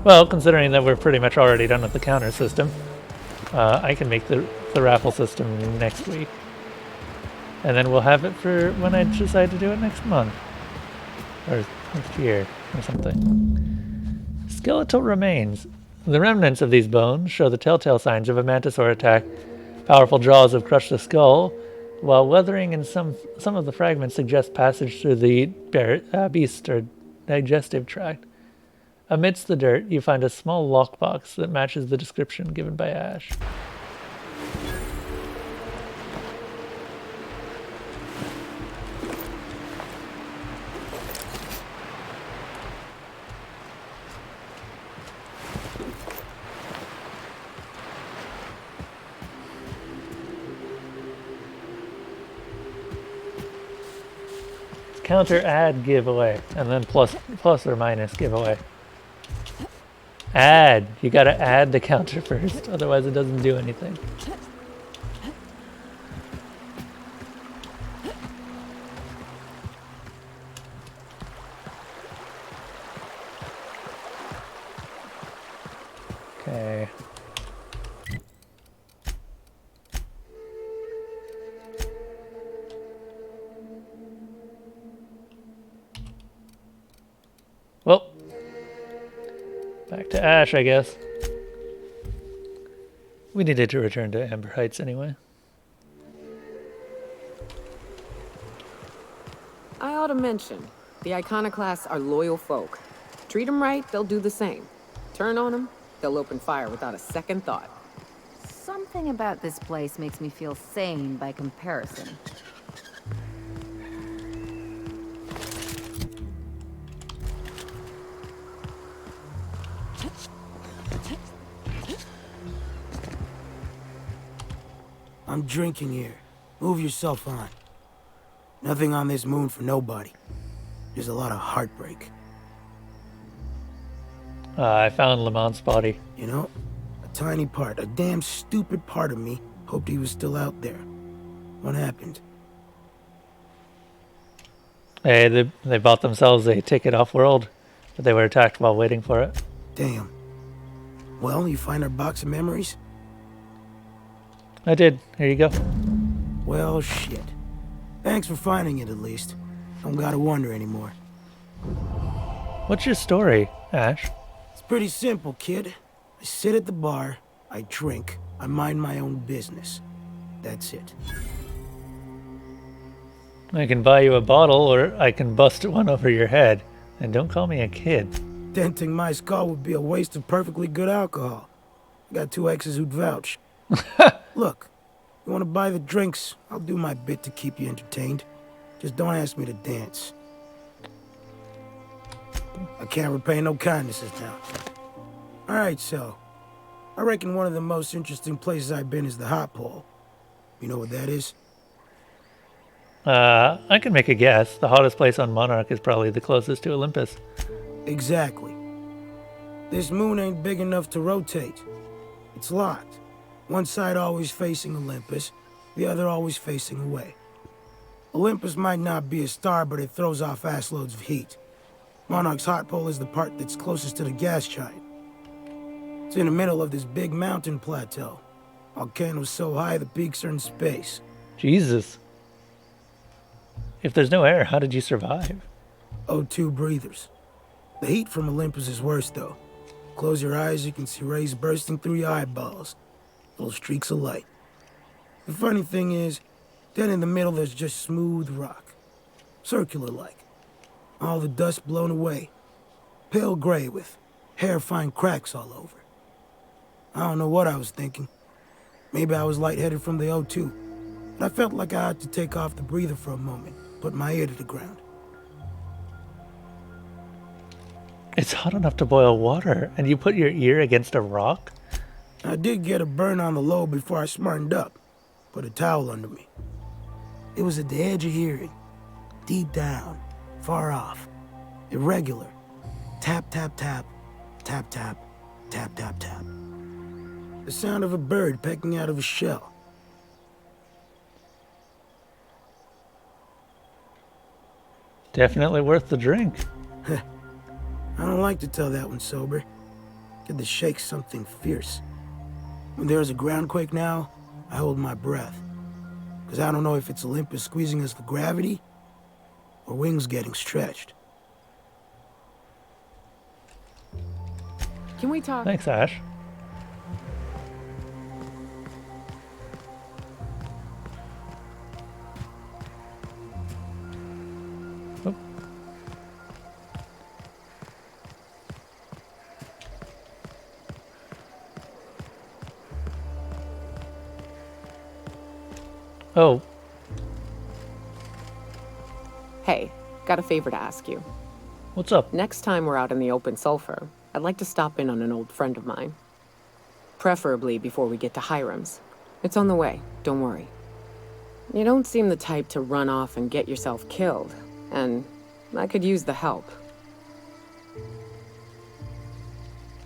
Well, considering that we're pretty much already done with the counter system, I can make the raffle system next week. And then we'll have it for when I decide to do it next month. Or next year, or something. Skeletal remains. The remnants of these bones show the telltale signs of a mantisaur attack. Powerful jaws have crushed the skull, while weathering in some of the fragments suggest passage through the beast or digestive tract. Amidst the dirt, you find a small lockbox that matches the description given by Ash. Counter add giveaway, and then plus or minus giveaway. Add. You gotta add the counter first, otherwise it doesn't do anything. Okay. Back to Ash, I guess. We needed to return to Amber Heights anyway. I ought to mention, the Iconoclasts are loyal folk. Treat them right, they'll do the same. Turn on them, they'll open fire without a second thought. Something about this place makes me feel sane by comparison. I'm drinking here. Move yourself on. Nothing on this moon for nobody. There's a lot of heartbreak. I found Lamont's body. You know, a tiny part, a damn stupid part of me hoped he was still out there. What happened? Hey, they bought themselves a ticket off-world, but they were attacked while waiting for it. Damn. Well, you find our box of memories? I did. Here you go. Well, shit. Thanks for finding it, at least. Don't gotta wonder anymore. What's your story, Ash? It's pretty simple, kid. I sit at the bar, I drink, I mind my own business. That's it. I can buy you a bottle, or I can bust one over your head. And don't call me a kid. Denting my skull would be a waste of perfectly good alcohol. I got 2 exes who'd vouch. Look, you want to buy the drinks? I'll do my bit to keep you entertained. Just don't ask me to dance. I can't repay no kindnesses now. Alright, so. I reckon one of the most interesting places I've been is the Hot Pole. You know what that is? I can make a guess. The hottest place on Monarch is probably the closest to Olympus. Exactly. This moon ain't big enough to rotate. It's locked. One side always facing Olympus, the other always facing away. Olympus might not be a star, but it throws off assloads of heat. Monarch's hot pole is the part that's closest to the gas giant. It's in the middle of this big mountain plateau. Volcano's so high the peaks are in space. Jesus. If there's no air, how did you survive? O2 breathers. The heat from Olympus is worse, though. Close your eyes, you can see rays bursting through your eyeballs. Little streaks of light. The funny thing is, then in the middle there's just smooth rock. Circular-like. All the dust blown away. Pale gray with hair-fine cracks all over. I don't know what I was thinking. Maybe I was lightheaded from the O2. But I felt like I had to take off the breather for a moment. Put my ear to the ground. It's hot enough to boil water, and you put your ear against a rock? I did get a burn on the lobe before I smartened up. Put a towel under me. It was at the edge of hearing. Deep down. Far off. Irregular. Tap, tap, tap. Tap, tap. Tap, tap, tap. The sound of a bird pecking out of a shell. Definitely worth the drink. I don't like to tell that one sober. Get the shake something fierce. When there's a groundquake now, I hold my breath. Because I don't know if it's Olympus squeezing us for gravity, or wings getting stretched. Can we talk? Thanks, Ash. Oh. Hey, got a favor to ask you. What's up? Next time we're out in the open sulfur, I'd like to stop in on an old friend of mine. Preferably before we get to Hiram's. It's on the way, don't worry. You don't seem the type to run off and get yourself killed, and I could use the help.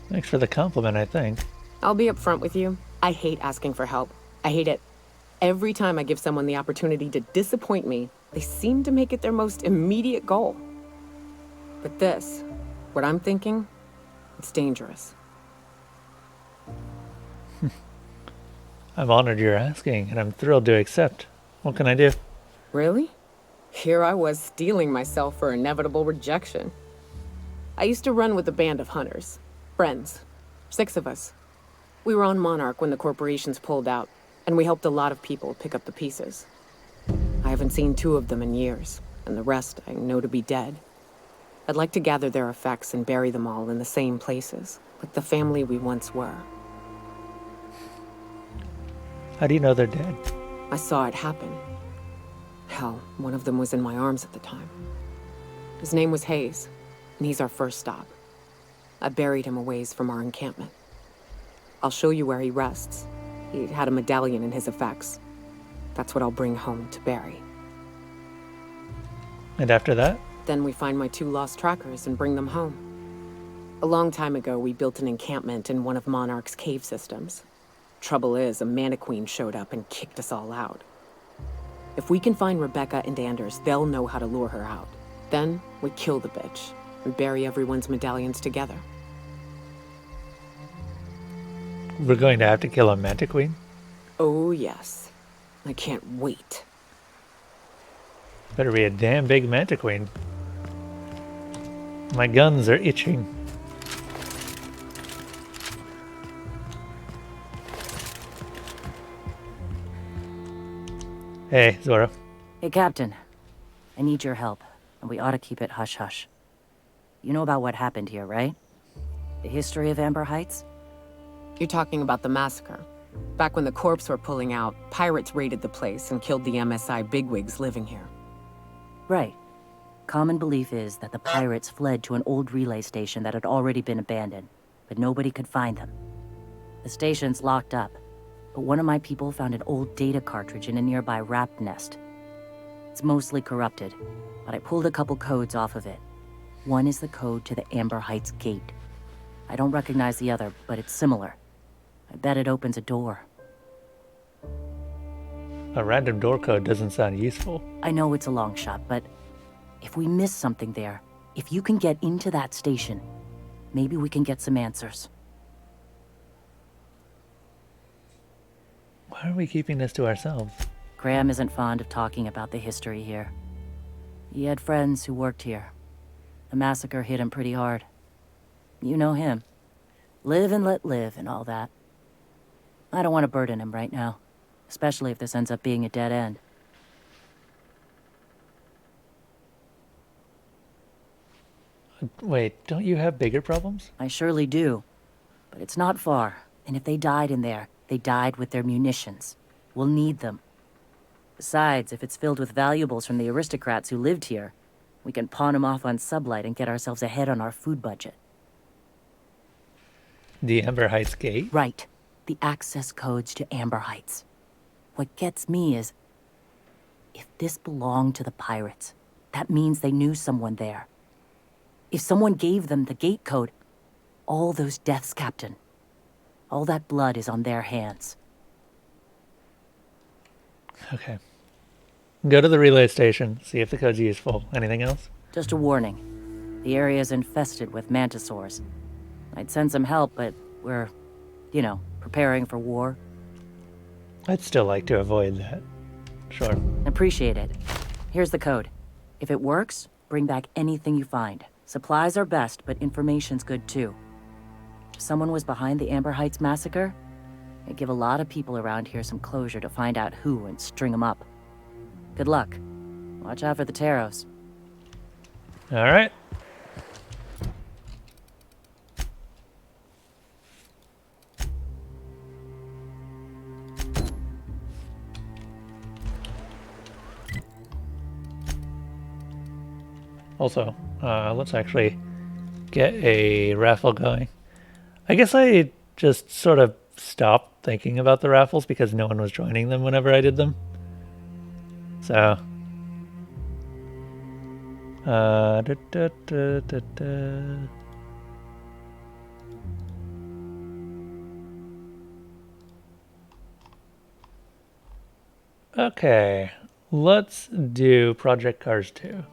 Thanks for the compliment, I think. I'll be upfront with you. I hate asking for help. I hate it. Every time I give someone the opportunity to disappoint me, they seem to make it their most immediate goal. But this, what I'm thinking, it's dangerous. I'm honored you're asking, and I'm thrilled to accept. What can I do? Really? Here I was steeling myself for inevitable rejection. I used to run with a band of hunters. Friends. 6 of us. We were on Monarch when the corporations pulled out, and we helped a lot of people pick up the pieces. I haven't seen 2 of them in years, and the rest I know to be dead. I'd like to gather their effects and bury them all in the same places, like the family we once were. How do you know they're dead? I saw it happen. Hell, one of them was in my arms at the time. His name was Hayes, and he's our first stop. I buried him a ways from our encampment. I'll show you where he rests. He had a medallion in his effects. That's what I'll bring home to bury. And after that? Then we find my 2 lost trackers and bring them home. A long time ago, we built an encampment in one of Monarch's cave systems. Trouble is, a Mantiqueen showed up and kicked us all out. If we can find Rebecca and Anders, they'll know how to lure her out. Then, we kill the bitch and bury everyone's medallions together. We're going to have to kill a Mantiqueen? Oh, yes. I can't wait. Better be a damn big Mantiqueen. My guns are itching. Hey, Zora. Hey, Captain. I need your help, and we ought to keep it hush-hush. You know about what happened here, right? The history of Amber Heights? You're talking about the massacre. Back when the Corps were pulling out, pirates raided the place and killed the MSI bigwigs living here. Right. Common belief is that the pirates fled to an old relay station that had already been abandoned, but nobody could find them. The station's locked up, but one of my people found an old data cartridge in a nearby rap nest. It's mostly corrupted, but I pulled a couple codes off of it. One is the code to the Amber Heights gate. I don't recognize the other, but it's similar. I bet it opens a door. A random door code doesn't sound useful. I know it's a long shot, but if we miss something there, if you can get into that station, maybe we can get some answers. Why are we keeping this to ourselves? Graham isn't fond of talking about the history here. He had friends who worked here. The massacre hit him pretty hard. You know him. Live and let live and all that. I don't want to burden him right now, especially if this ends up being a dead end. Wait, don't you have bigger problems? I surely do. But it's not far, and if they died in there, they died with their munitions. We'll need them. Besides, if it's filled with valuables from the aristocrats who lived here, we can pawn them off on Sublight and get ourselves ahead on our food budget. The Amber Heights gate? Right. The access codes to Amber Heights. What gets me is, if this belonged to the pirates, that means they knew someone there. If someone gave them the gate code, all those deaths, Captain, all that blood is on their hands. Okay. Go to the relay station, see if the code's useful. Anything else? Just a warning. The area's infested with mantisaurs. I'd send some help, but we're, preparing for war. I'd still like to avoid that. Sure. Appreciate it. Here's the code. If it works, bring back anything you find. Supplies are best, but information's good too. If someone was behind the Amber Heights massacre, it'd give a lot of people around here some closure to find out who and string them up. Good luck. Watch out for the Taros. All right. Also, let's actually get a raffle going. I guess I just sort of stopped thinking about the raffles because no one was joining them whenever I did them. So, Okay, let's do Project Cars 2.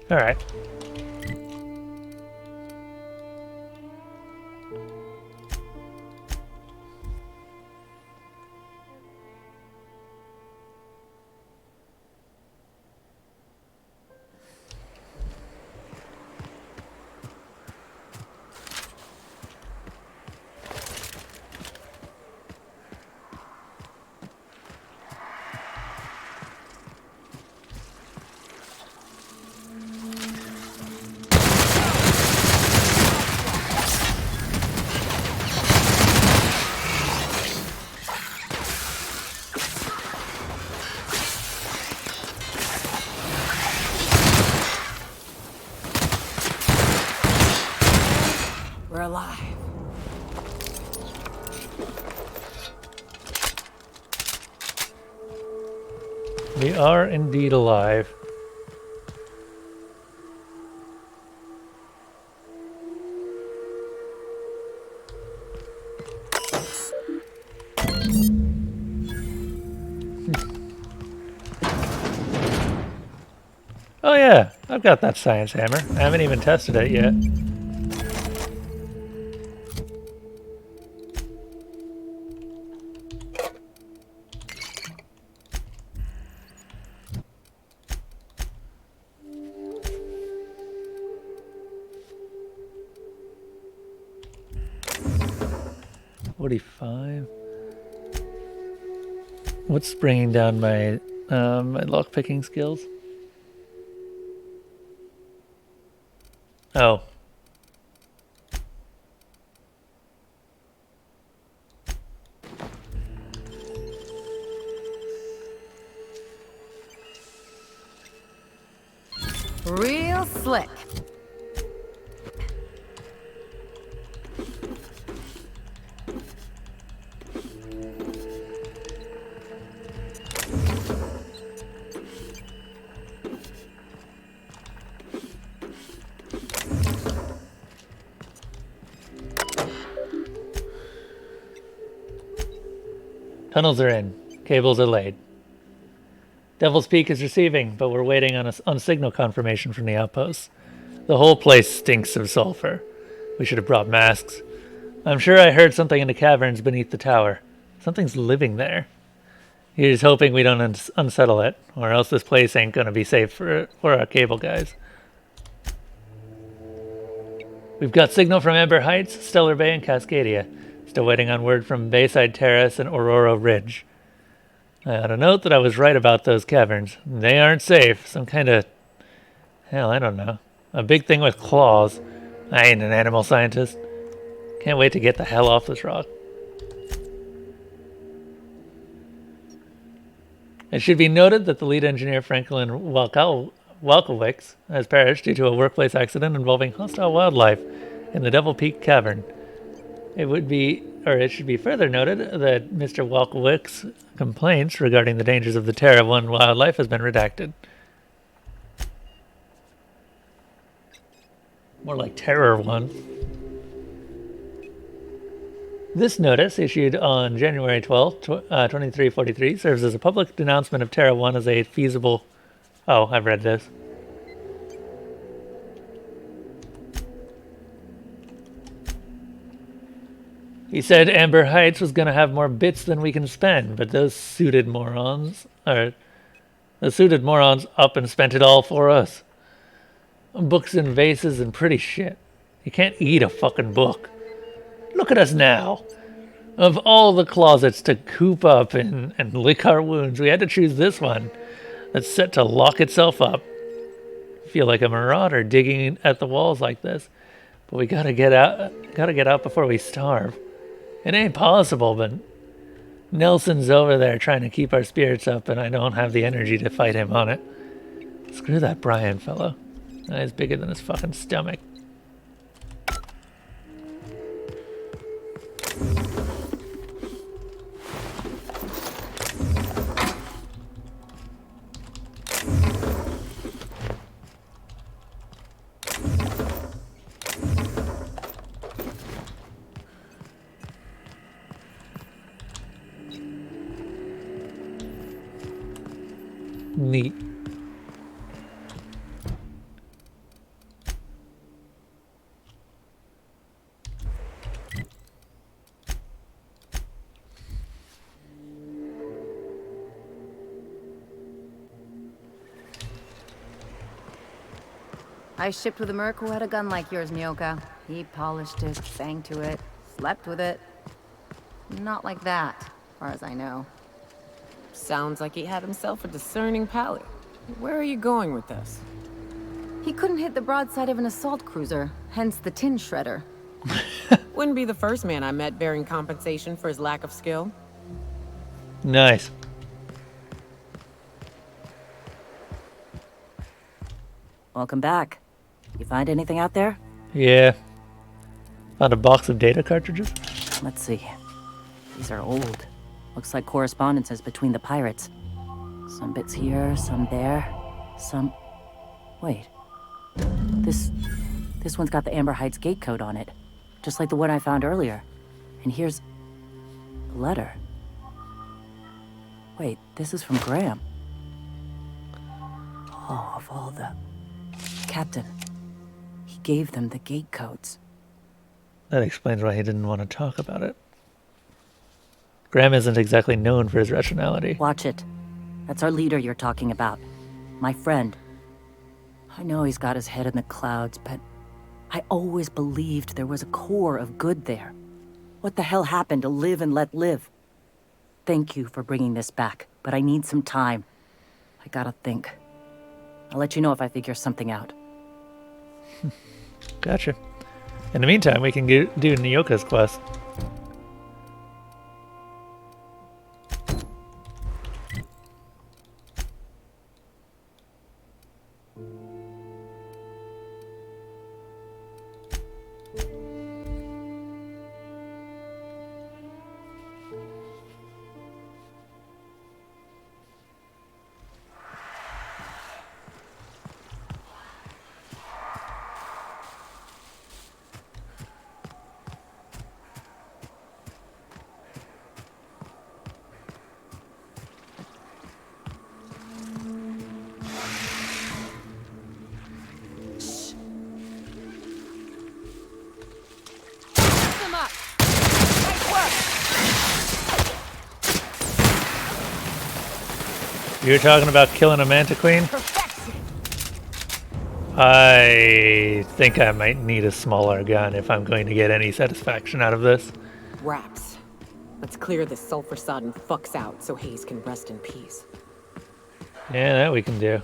All right. We're alive. We are indeed alive. Oh yeah, I've got that science hammer. I haven't even tested it yet. $45. What's bringing down my my lockpicking skills? Oh. Real slick. Tunnels are in. Cables are laid. Devil's Peak is receiving, but we're waiting on signal confirmation from the outposts. The whole place stinks of sulfur. We should have brought masks. I'm sure I heard something in the caverns beneath the tower. Something's living there. Here's hoping we don't unsettle it, or else this place ain't gonna be safe for our cable guys. We've got signal from Ember Heights, Stellar Bay, and Cascadia. Still waiting on word from Bayside Terrace and Aurora Ridge. I ought to note that I was right about those caverns. They aren't safe. Some kind of... hell, I don't know. A big thing with claws. I ain't an animal scientist. Can't wait to get the hell off this rock. It should be noted that the lead engineer, Franklin Walkowicz, has perished due to a workplace accident involving hostile wildlife in the Devil Peak Cavern. It should be further noted that Mr. Walkowicz's complaints regarding the dangers of the Terra 1 wildlife has been redacted. More like Terror 1. This notice, issued on January 12, 2343, serves as a public denouncement of Terra 1 as a feasible... Oh, I've read this. He said Amber Heights was going to have more bits than we can spend, but those suited morons up and spent it all for us. Books and vases and pretty shit. You can't eat a fucking book. Look at us now. Of all the closets to coop up and lick our wounds, we had to choose this one that's set to lock itself up. I feel like a marauder digging at the walls like this, but we gotta get out before we starve. It ain't possible, but Nelson's over there trying to keep our spirits up, and I don't have the energy to fight him on it. Screw that Brian fellow. That is bigger than his fucking stomach. Neat. I shipped with a merc who had a gun like yours, Nyoka. He polished it, sang to it, slept with it. Not like that, as far as I know. Sounds like he had himself a discerning palate. Where are you going with this? He couldn't hit the broadside of an assault cruiser, hence the tin shredder. Wouldn't be the first man I met bearing compensation for his lack of skill. Nice. Welcome back. You find anything out there? Yeah. Found a box of data cartridges. Let's see. These are old. Looks like correspondences between the pirates. Some bits here, some there, some... Wait. This one's got the Amber Heights gate code on it. Just like the one I found earlier. And here's... a letter. Wait, this is from Graham. Oh, of all the... Captain. He gave them the gate codes. That explains why he didn't want to talk about it. Graham isn't exactly known for his rationality. Watch it. That's our leader you're talking about. My friend. I know he's got his head in the clouds, but I always believed there was a core of good there. What the hell happened to live and let live? Thank you for bringing this back, but I need some time. I gotta think. I'll let you know if I figure something out. Gotcha. In the meantime, we can do Nyoka's quest. You're talking about killing a Manta Queen? I think I might need a smaller gun if I'm going to get any satisfaction out of this. Raps. Let's clear this sulfur-sodden fucks out so Hayes can rest in peace. Yeah, that we can do.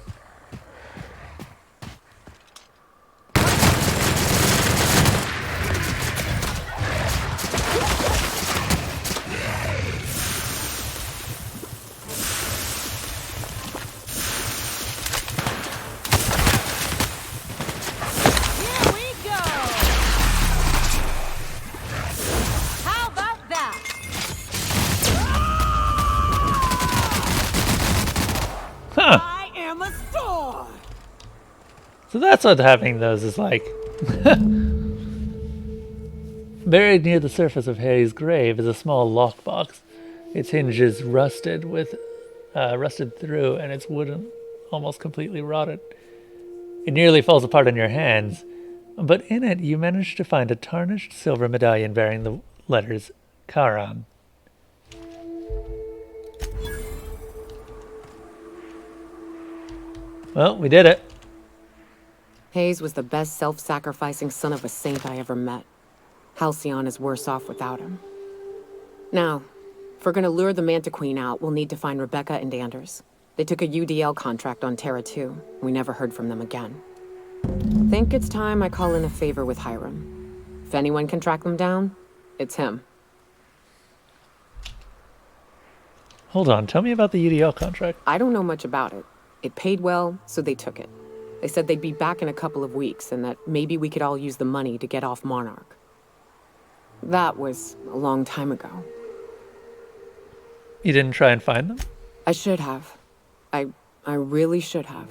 So that's what having those is like. Buried near the surface of Hayes' grave is a small lockbox. Its hinges rusted through, and its wood almost completely rotted. It nearly falls apart in your hands, but in it you manage to find a tarnished silver medallion bearing the letters Charon. Well, we did it. Hayes was the best self-sacrificing son of a saint I ever met. Halcyon is worse off without him. Now, if we're gonna lure the Manta Queen out, we'll need to find Rebecca and Anders. They took a UDL contract on Terra 2. We never heard from them again. Think it's time I call in a favor with Hiram. If anyone can track them down, it's him. Hold on, tell me about the UDL contract. I don't know much about it. It paid well, so they took it. They said they'd be back in a couple of weeks and that maybe we could all use the money to get off Monarch. That was a long time ago. You didn't try and find them? I should have. I really should have.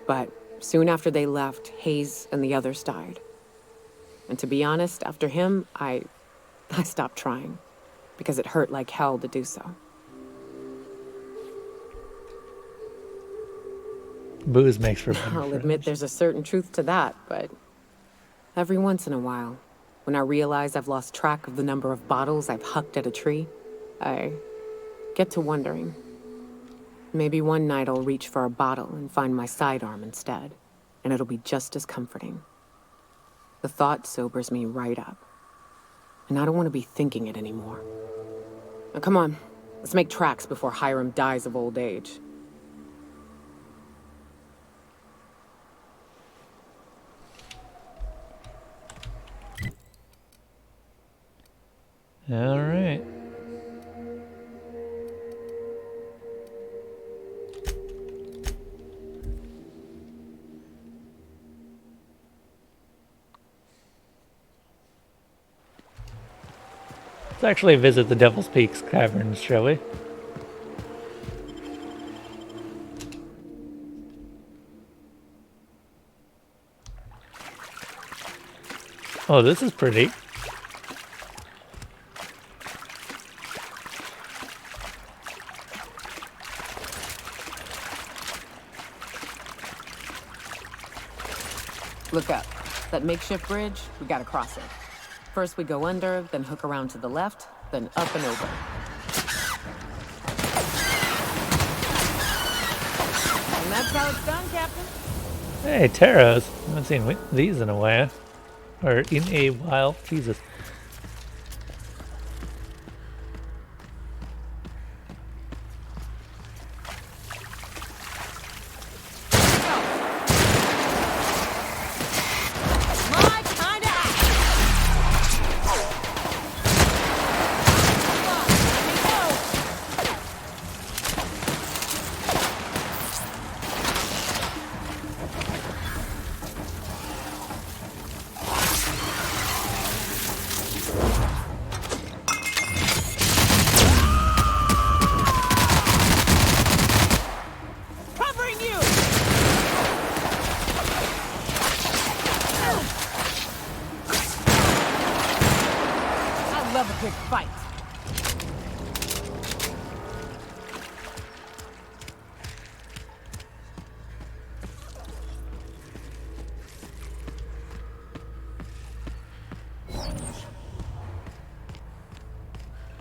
But soon after they left, Hayes and the others died. And to be honest, after him, I stopped trying. Because it hurt like hell to do so. Booze makes for fun. I'll admit there's a certain truth to that, but every once in a while, when I realize I've lost track of the number of bottles I've hucked at a tree, I get to wondering. Maybe one night I'll reach for a bottle and find my sidearm instead, and it'll be just as comforting. The thought sobers me right up. And I don't want to be thinking it anymore. Now come on, let's make tracks before Hiram dies of old age. All right. Let's actually visit the Devil's Peaks Caverns, shall we? Oh, this is pretty. Look up. That makeshift bridge, we gotta cross it. First we go under, then hook around to the left, then up and over. And that's how it's done, Captain. Hey, Taros. I haven't seen these in a while. Or in a while. Jesus.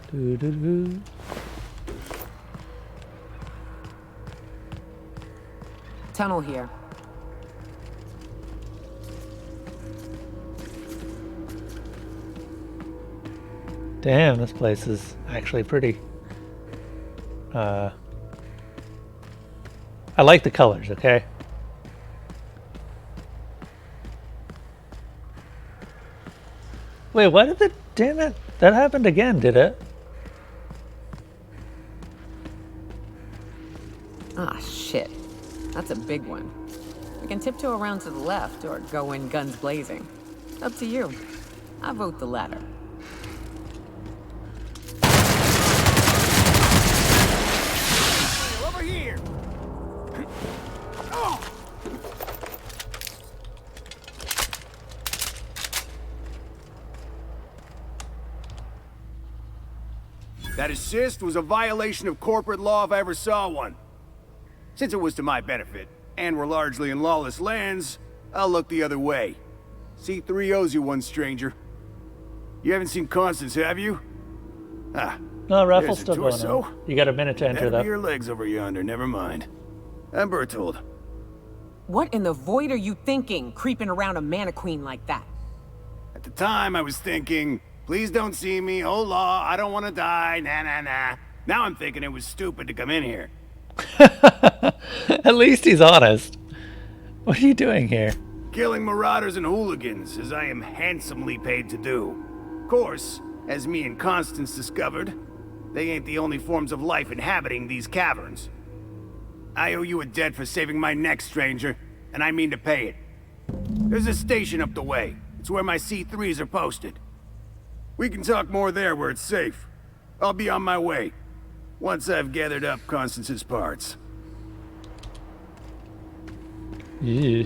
Doo-doo-doo. Tunnel here. Damn, this place is actually pretty. I like the colors, okay? Wait, what did the... Damn it. That happened again, did it? Ah, shit. That's a big one. We can tiptoe around to the left or go in guns blazing. Up to you. I vote the latter. Over here! That assist was a violation of corporate law if I ever saw one. Since it was to my benefit, and we're largely in lawless lands, I'll look the other way. C3 owes you one, stranger. You haven't seen Constance, have you? Ah. No, Raffle's there's still her going torso. on. You got a minute to enter That'd that. be your legs over yonder, never mind. I'm Bertold. What in the void are you thinking, creeping around a mannequin like that? At the time, I was thinking, please don't see me, oh law, I don't want to die, nah. Now I'm thinking it was stupid to come in here. At least he's honest. What are you doing here? Killing marauders and hooligans, as I am handsomely paid to do. Of course, as me and Constance discovered, they ain't the only forms of life inhabiting these caverns. I owe you a debt for saving my neck, stranger, and I mean to pay it. There's a station up the way. It's where my C3s are posted. We can talk more there where it's safe. I'll be on my way, once I've gathered up Constance's parts. Yeah.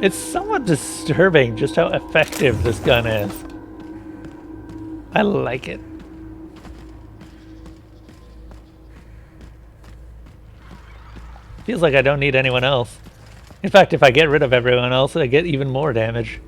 It's somewhat disturbing just how effective this gun is. I like it. Feels like I don't need anyone else. In fact, if I get rid of everyone else, I get even more damage.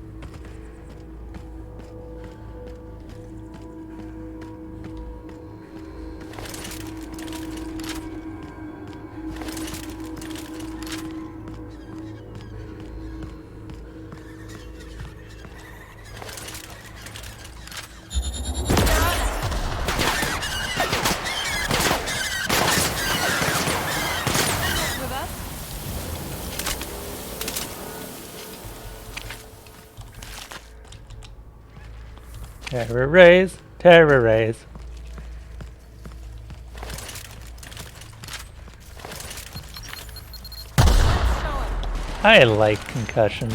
Terror rays, terror rays. I like concussion.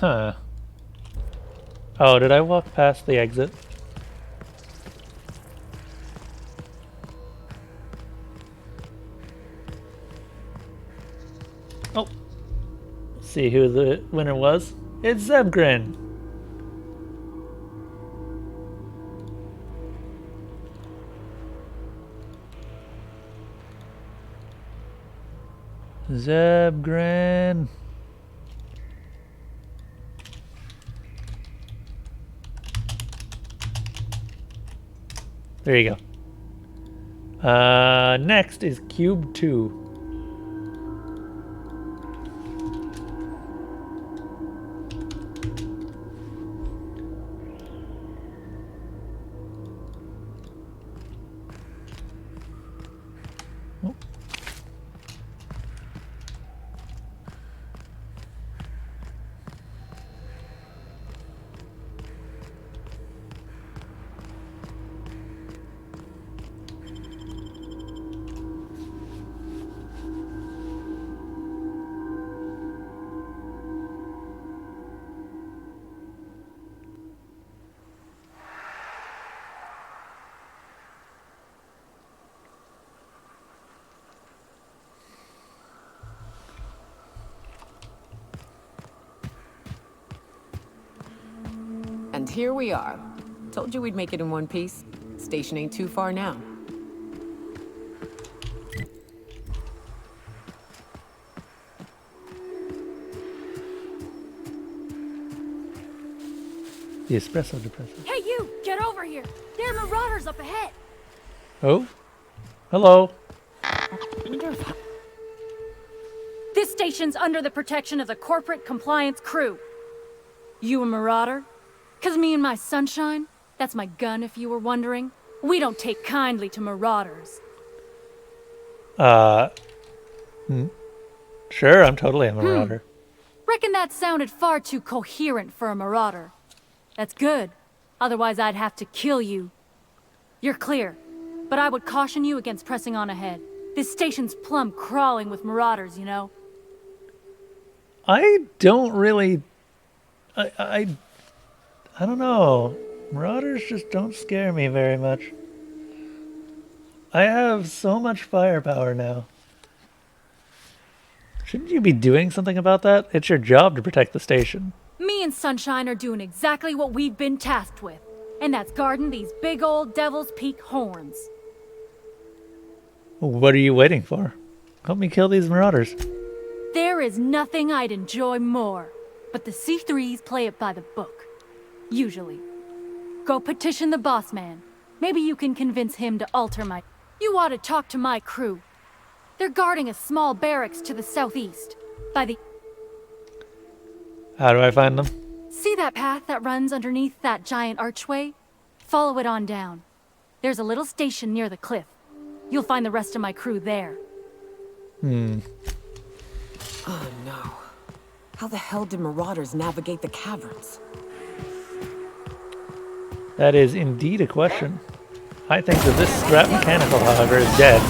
Huh. Oh, did I walk past the exit? Oh. See who the winner was. It's Zebgrin. Zebgrin. There you go. Next is Cube 2. And here we are. Told you we'd make it in one piece. Station ain't too far now. The espresso depresso. Hey you! Get over here! There are marauders up ahead! Oh? Hello. This station's under the protection of the Corporate Compliance Crew. You a marauder? 'Cause me and my sunshine, that's my gun if you were wondering, we don't take kindly to marauders. Sure, I'm totally a marauder. Reckon that sounded far too coherent for a marauder. That's good. Otherwise I'd have to kill you. You're clear, but I would caution you against pressing on ahead. This station's plumb crawling with marauders, you know? I don't really... I don't know. Marauders just don't scare me very much. I have so much firepower now. Shouldn't you be doing something about that? It's your job to protect the station. Me and Sunshine are doing exactly what we've been tasked with, and that's guarding these big old Devil's Peak horns. What are you waiting for? Help me kill these marauders. There is nothing I'd enjoy more, but the C3s play it by the book. Usually. Go petition the boss man. Maybe you can convince him to alter my... You ought to talk to my crew. They're guarding a small barracks to the southeast, by the... How do I find them? See that path that runs underneath that giant archway? Follow it on down. There's a little station near the cliff. You'll find the rest of my crew there. Oh no. How the hell did marauders navigate the caverns? That is indeed a question. I think that this scrap mechanical, however, is dead.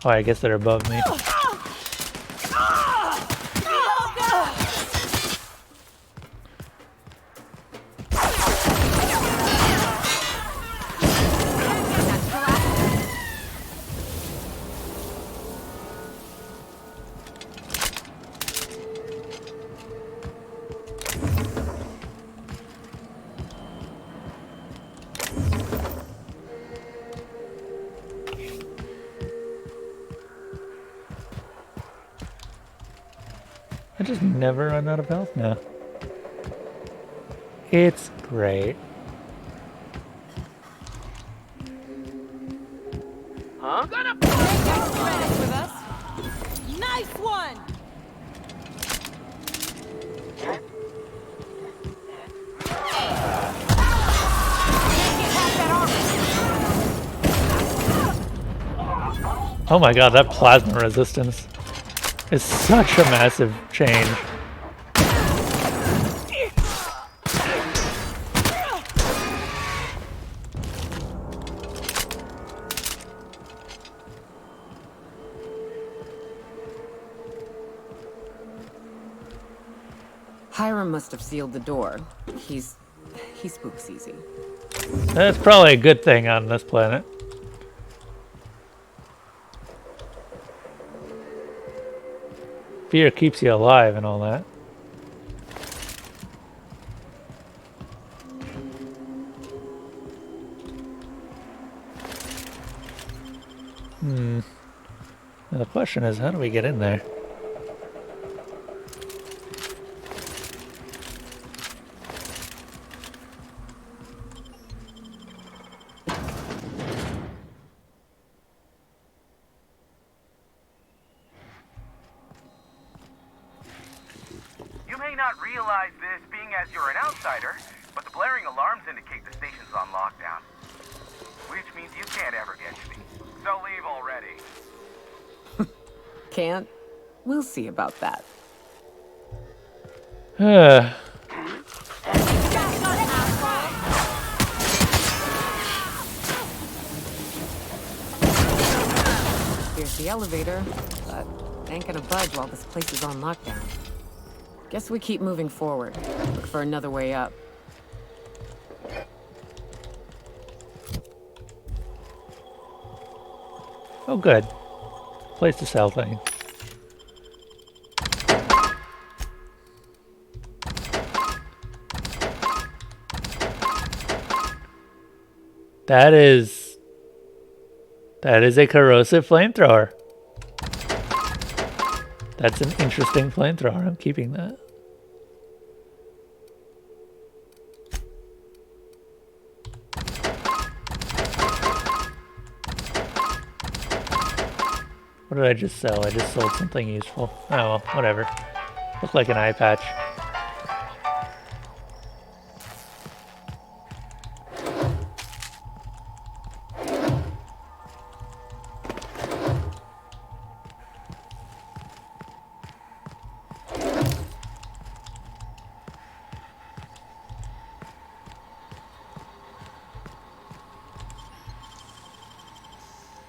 Oh, I guess they're above me. I just never run out of health now. It's great. Huh? Gonna take that credit with us. Nice one. Oh my god, that plasma resistance is such a massive change. Hiram must have sealed the door. He spooks easy. That's probably a good thing on this planet. Fear keeps you alive and all that. Now the question is, how do we get in there? You may not realize this, being as you're an outsider, but the blaring alarms indicate the station's on lockdown. Which means you can't ever get to me. So leave already. Can't? We'll see about that. Here's the elevator, but ain't gonna budge while this place is on lockdown. Guess we keep moving forward. Look for another way up. Oh, good. Place to sell things. That is a corrosive flamethrower. That's an interesting flamethrower. I'm keeping that. What did I just sell? I just sold something useful. Oh well, whatever. Looked like an eye patch.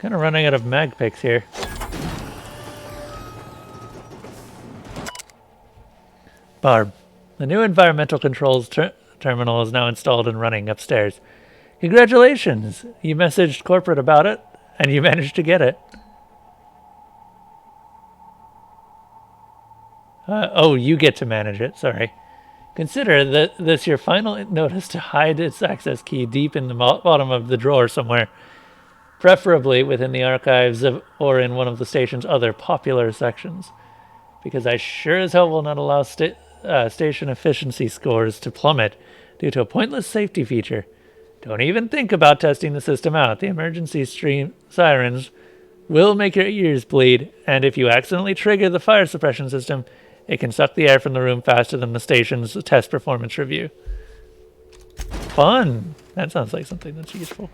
Kind of running out of mag picks here. Barb, the new environmental controls terminal is now installed and running upstairs. Congratulations! You messaged corporate about it, and you managed to get it. Oh, you get to manage it, sorry. Consider that this your final notice to hide its access key deep in the bottom of the drawer somewhere, preferably within the archives or in one of the station's other popular sections. Because I sure as hell will not allow station efficiency scores to plummet due to a pointless safety feature. Don't even think about testing the system out. The emergency stream sirens will make your ears bleed, and if you accidentally trigger the fire suppression system, it can suck the air from the room faster than the station's test performance review. Fun! That sounds like something that's useful.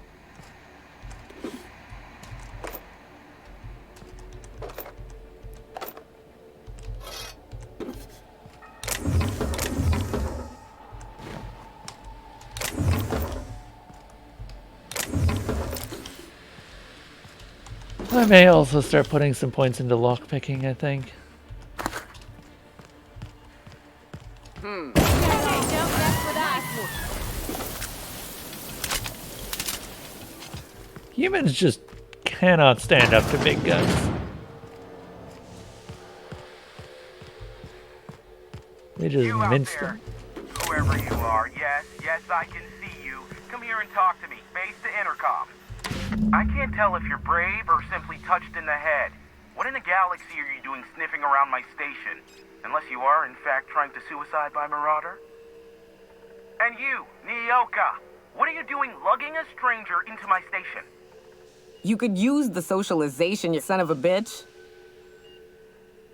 I may also start putting some points into lockpicking, I think. Don't mess with us. Humans just cannot stand up to big guns. They just mince them. Whoever you are, yes, I can see you. Come here and talk to me, face to intercom. I can't tell if you're brave or simply touched in the head. What in the galaxy are you doing sniffing around my station? Unless you are, in fact, trying to suicide by Marauder? And you, Nyoka, what are you doing lugging a stranger into my station? You could use the socialization, you son of a bitch.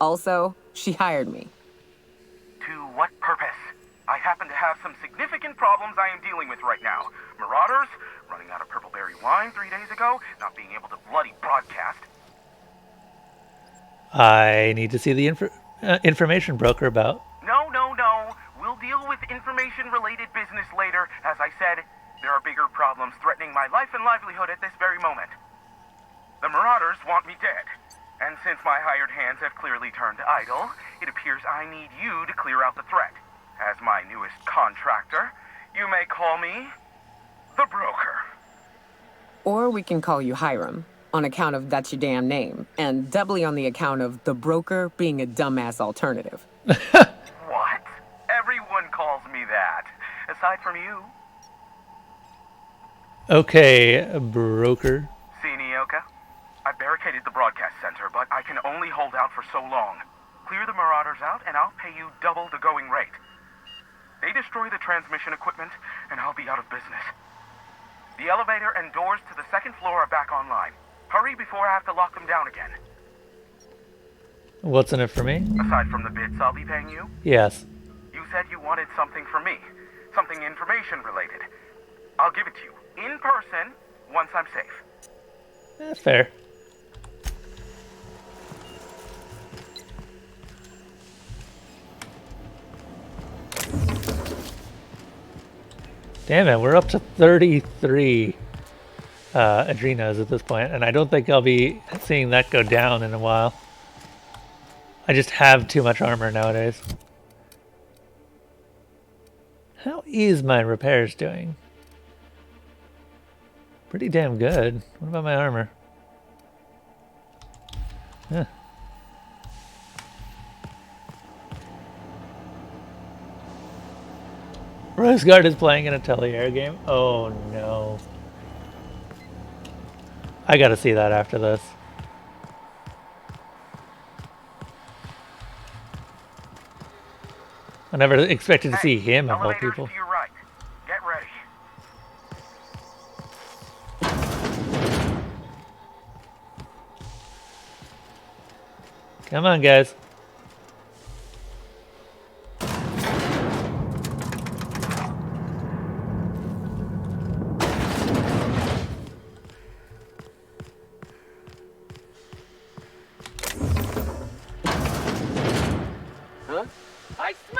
Also, she hired me. To what purpose? I happen to have some significant problems I am dealing with right now. Marauders, running out of purple berry wine 3 days ago, not being able to bloody broadcast. I need to see the information broker about. No. We'll deal with information-related business later. As I said, there are bigger problems threatening my life and livelihood at this very moment. The Marauders want me dead. And since my hired hands have clearly turned idle, it appears I need you to clear out the threat. As my newest contractor, you may call me the Broker. Or we can call you Hiram, on account of that's your damn name, and doubly on the account of the Broker being a dumbass alternative. What? Everyone calls me that, aside from you. Okay, broker. See, Nyoka? I barricaded the broadcast center, but I can only hold out for so long. Clear the Marauders out, and I'll pay you double the going rate. They destroy the transmission equipment, and I'll be out of business. The elevator and doors to the second floor are back online. Hurry before I have to lock them down again. What's in it for me? Aside from the bits I'll be paying you? Yes. You said you wanted something from me. Something information related. I'll give it to you, in person, once I'm safe. That's fair. Damn it, we're up to 33 Adrenos at this point, and I don't think I'll be seeing that go down in a while. I just have too much armor nowadays. How is my repairs doing? Pretty damn good. What about my armor? Huh. Roseguard is playing an Atelier game? Oh no. I gotta see that after this. I never expected to see him of all people. To your right. Get ready. Come on, guys.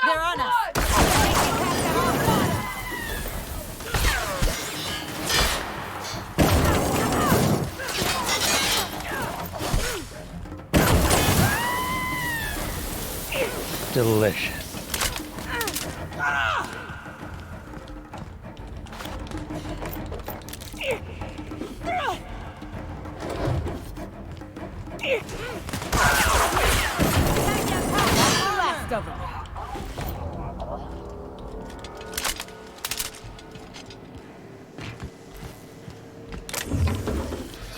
They're on us. Delicious. Last of them.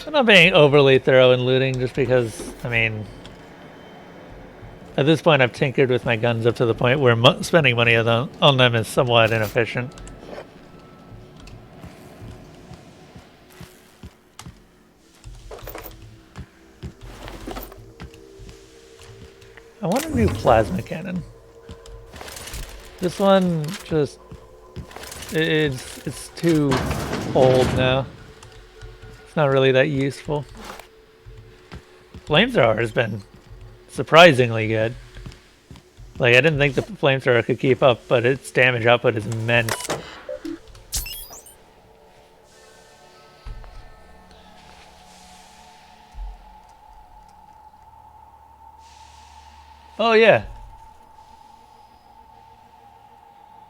I'm not being overly thorough in looting just because, I mean, at this point I've tinkered with my guns up to the point where spending money on them is somewhat inefficient. I want a new plasma cannon. This one just, it's too old now. It's not really that useful. Flamethrower has been surprisingly good. Like, I didn't think the flamethrower could keep up, but its damage output is immense. Oh, yeah.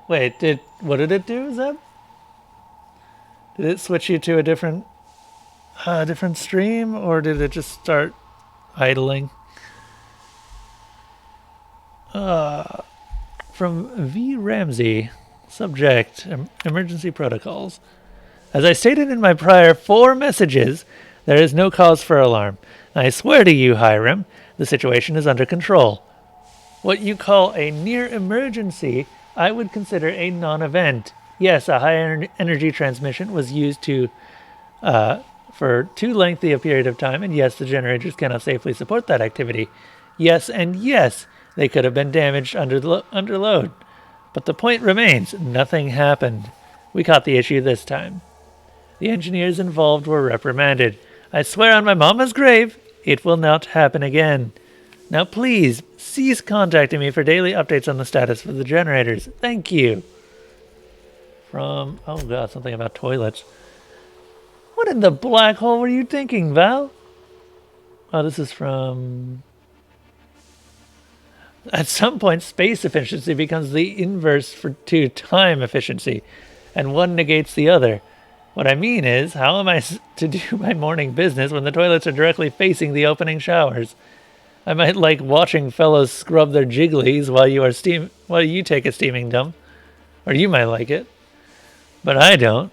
Wait, what did it do, Zeb? Did it switch you to a different stream, or did it just start idling? From V. Ramsey, subject, emergency protocols. As I stated in my prior 4 messages, there is no cause for alarm. I swear to you, Hiram, the situation is under control. What you call a near emergency, I would consider a non-event. Yes, a high energy transmission was used for too lengthy a period of time, and yes, the generators cannot safely support that activity. Yes, and yes, they could have been damaged under load. But the point remains, nothing happened. We caught the issue this time. The engineers involved were reprimanded. I swear on my mama's grave, it will not happen again. Now please, cease contacting me for daily updates on the status of the generators. Thank you. From, oh god, something about toilets. What in the black hole were you thinking, Val? Oh, this is from... At some point, space efficiency becomes the inverse to time efficiency, and one negates the other. What I mean is, how am I to do my morning business when the toilets are directly facing the opening showers? I might like watching fellows scrub their jigglies while you take a steaming dump, or you might like it, but I don't.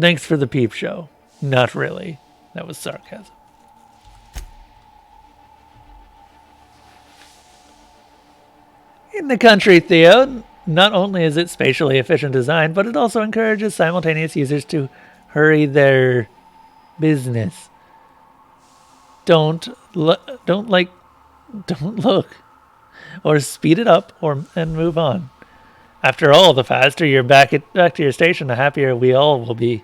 Thanks for the peep show. Not really. That was sarcasm. In the country, Theo, not only is it spatially efficient design, but it also encourages simultaneous users to hurry their business. Don't look, or speed it up, and move on. After all, the faster you're back to your station, the happier we all will be.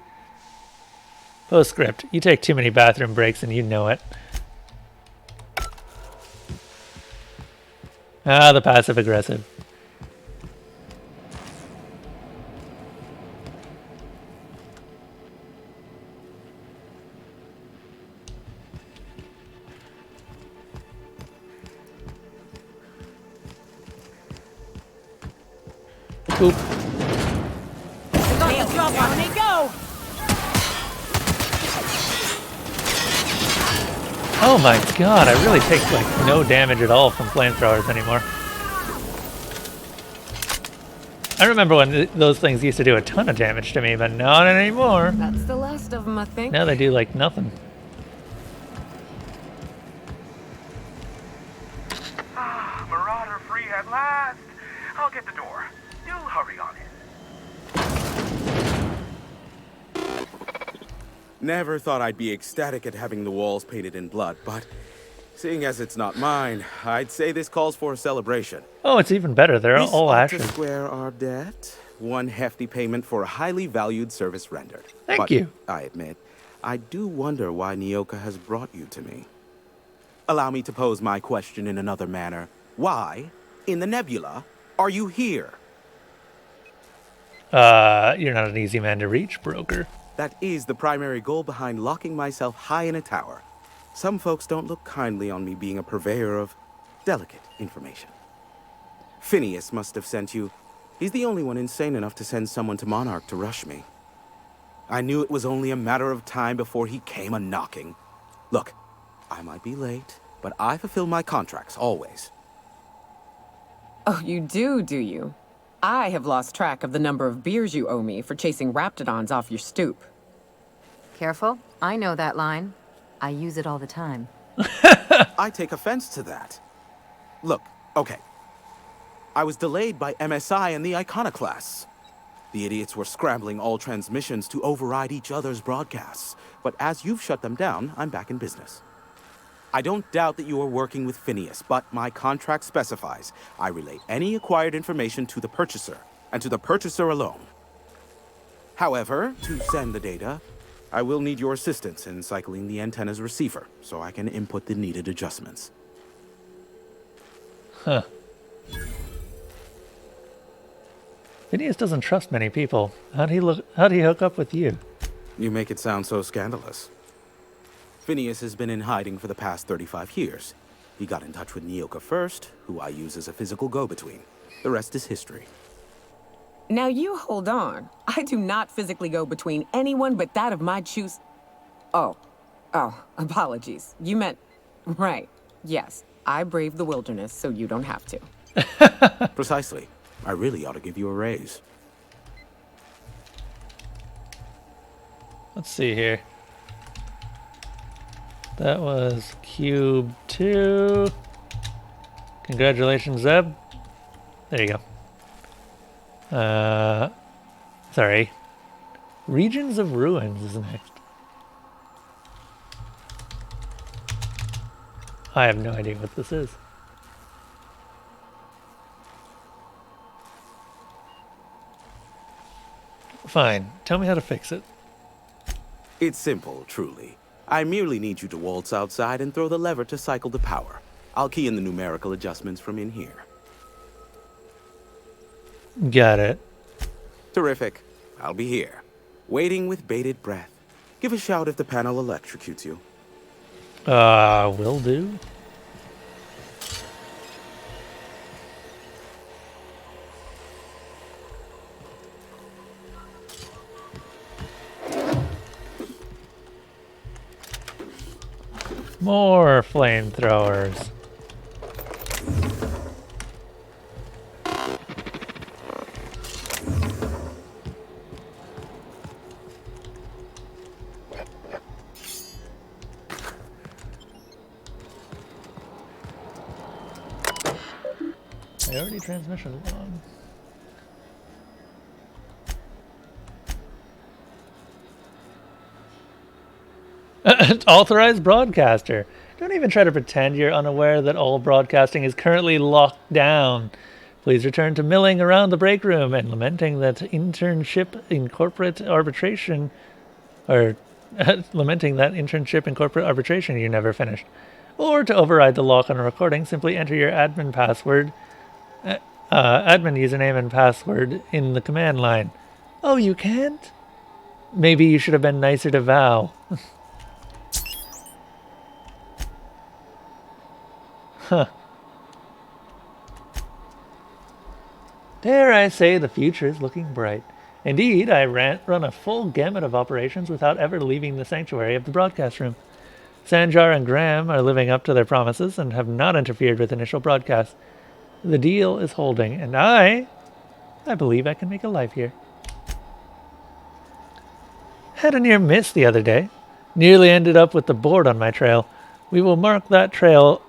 Postscript: you take too many bathroom breaks, and you know it. Ah, the passive aggressive. Oop. Oh my god, I really take like no damage at all from flamethrowers anymore. I remember when those things used to do a ton of damage to me, but not anymore. That's the last of them, I think. Now they do like nothing. Marauder free at last. I'll get the door. Do hurry on in. Never thought I'd be ecstatic at having the walls painted in blood, but seeing as it's not mine, I'd say this calls for a celebration. Oh, it's even better. They're all ashes. To square our debt, one hefty payment for a highly valued service rendered. Thank you. I admit, I do wonder why Nyoka has brought you to me. Allow me to pose my question in another manner. Why, in the nebula, are you here? You're not an easy man to reach, broker. That is the primary goal behind locking myself high in a tower. Some folks don't look kindly on me being a purveyor of delicate information. Phineas must have sent you. He's the only one insane enough to send someone to Monarch to rush me. I knew it was only a matter of time before he came a-knocking. Look, I might be late, but I fulfill my contracts, always. Oh, you do you? I have lost track of the number of beers you owe me for chasing raptidons off your stoop. Careful, I know that line. I use it all the time. I take offense to that. Look, okay. I was delayed by MSI and the Iconoclasts. The idiots were scrambling all transmissions to override each other's broadcasts. But as you've shut them down, I'm back in business. I don't doubt that you are working with Phineas, but my contract specifies I relay any acquired information to the purchaser, and to the purchaser alone. However, to send the data, I will need your assistance in cycling the antenna's receiver, so I can input the needed adjustments. Huh. Phineas doesn't trust many people. How'd he hook up with you? You make it sound so scandalous. Phineas has been in hiding for the past 35 years. He got in touch with Nyoka first, who I use as a physical go-between. The rest is history. Now you hold on. I do not physically go between anyone but that of my choose. Oh, apologies. You meant, right. Yes, I braved the wilderness, so you don't have to. Precisely. I really ought to give you a raise. Let's see here. That was Cube 2. Congratulations, Zeb. There you go. Sorry. Regions of Ruins is next. I have no idea what this is. Fine. Tell me how to fix it. It's simple, truly. I merely need you to waltz outside and throw the lever to cycle the power. I'll key in the numerical adjustments from in here. Got it. Terrific. I'll be here, waiting with bated breath. Give a shout if the panel electrocutes you. Will do. More flamethrowers. Priority transmission log. Authorized broadcaster. Don't even try to pretend you're unaware that all broadcasting is currently locked down. Please return to milling around the break room and lamenting that internship in corporate arbitration, or lamenting that internship in corporate arbitration you never finished. Or to override the lock on a recording, simply enter your admin password, admin username and password in the command line. Oh, you can't? Maybe you should have been nicer to Val. Huh. Dare I say the future is looking bright. Indeed, I run a full gamut of operations without ever leaving the sanctuary of the broadcast room. Sanjar and Graham are living up to their promises and have not interfered with initial broadcasts. The deal is holding, and I believe I can make a life here. Had a near miss the other day. Nearly ended up with the board on my trail. We will mark that trial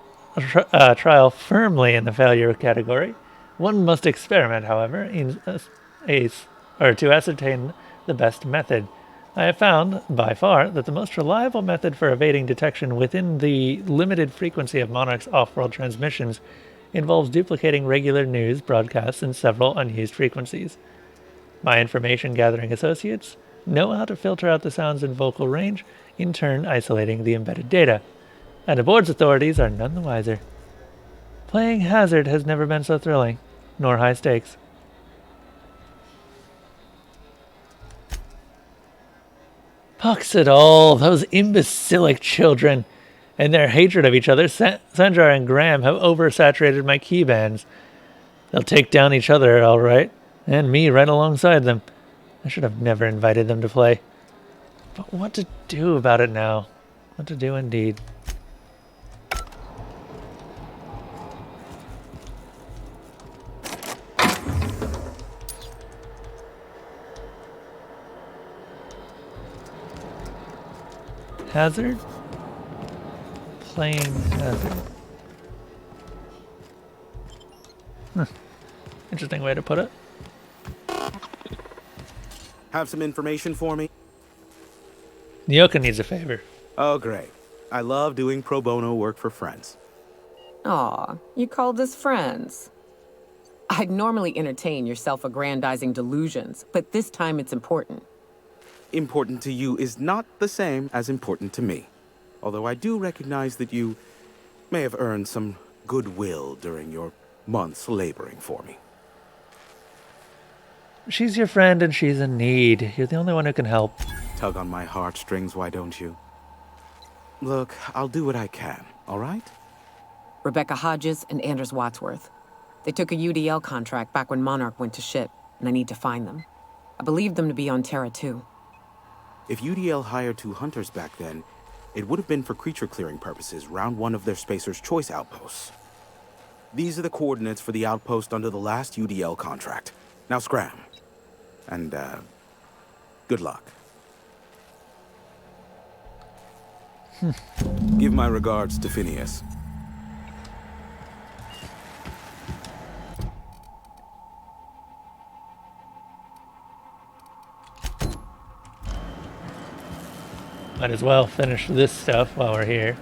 firmly in the failure category. One must experiment, however, to ascertain the best method. I have found, by far, that the most reliable method for evading detection within the limited frequency of Monarch's off-world transmissions involves duplicating regular news broadcasts in several unused frequencies. My information-gathering associates know how to filter out the sounds in vocal range, in turn isolating the embedded data. And the board's authorities are none the wiser. Playing Hazard has never been so thrilling, nor high stakes. Pox it all, those imbecilic children and their hatred of each other. Sanjar and Graham have oversaturated my keybands. They'll take down each other, all right, and me right alongside them. I should have never invited them to play. But what to do about it now? What to do indeed. Hazard? Playing Hazard. Interesting way to put it. Have some information for me? Nyoka needs a favor. Oh, great. I love doing pro bono work for friends. Aw, you called us friends. I'd normally entertain your self-aggrandizing delusions, but this time it's important. Important to you is not the same as important to me. Although I do recognize that you may have earned some goodwill during your months laboring for me. She's your friend and she's in need. You're the only one who can help. Tug on my heartstrings, why don't you? Look, I'll do what I can, all right? Rebecca Hodges and Anders Wadsworth. They took a UDL contract back when Monarch went to shit, and I need to find them. I believe them to be on Terra 2. If UDL hired 2 hunters back then, it would have been for creature clearing purposes, round 1 of their Spacer's Choice outposts. These are the coordinates for the outpost under the last UDL contract. Now scram. And, good luck. Give my regards to Phineas. Might as well finish this stuff while we're here.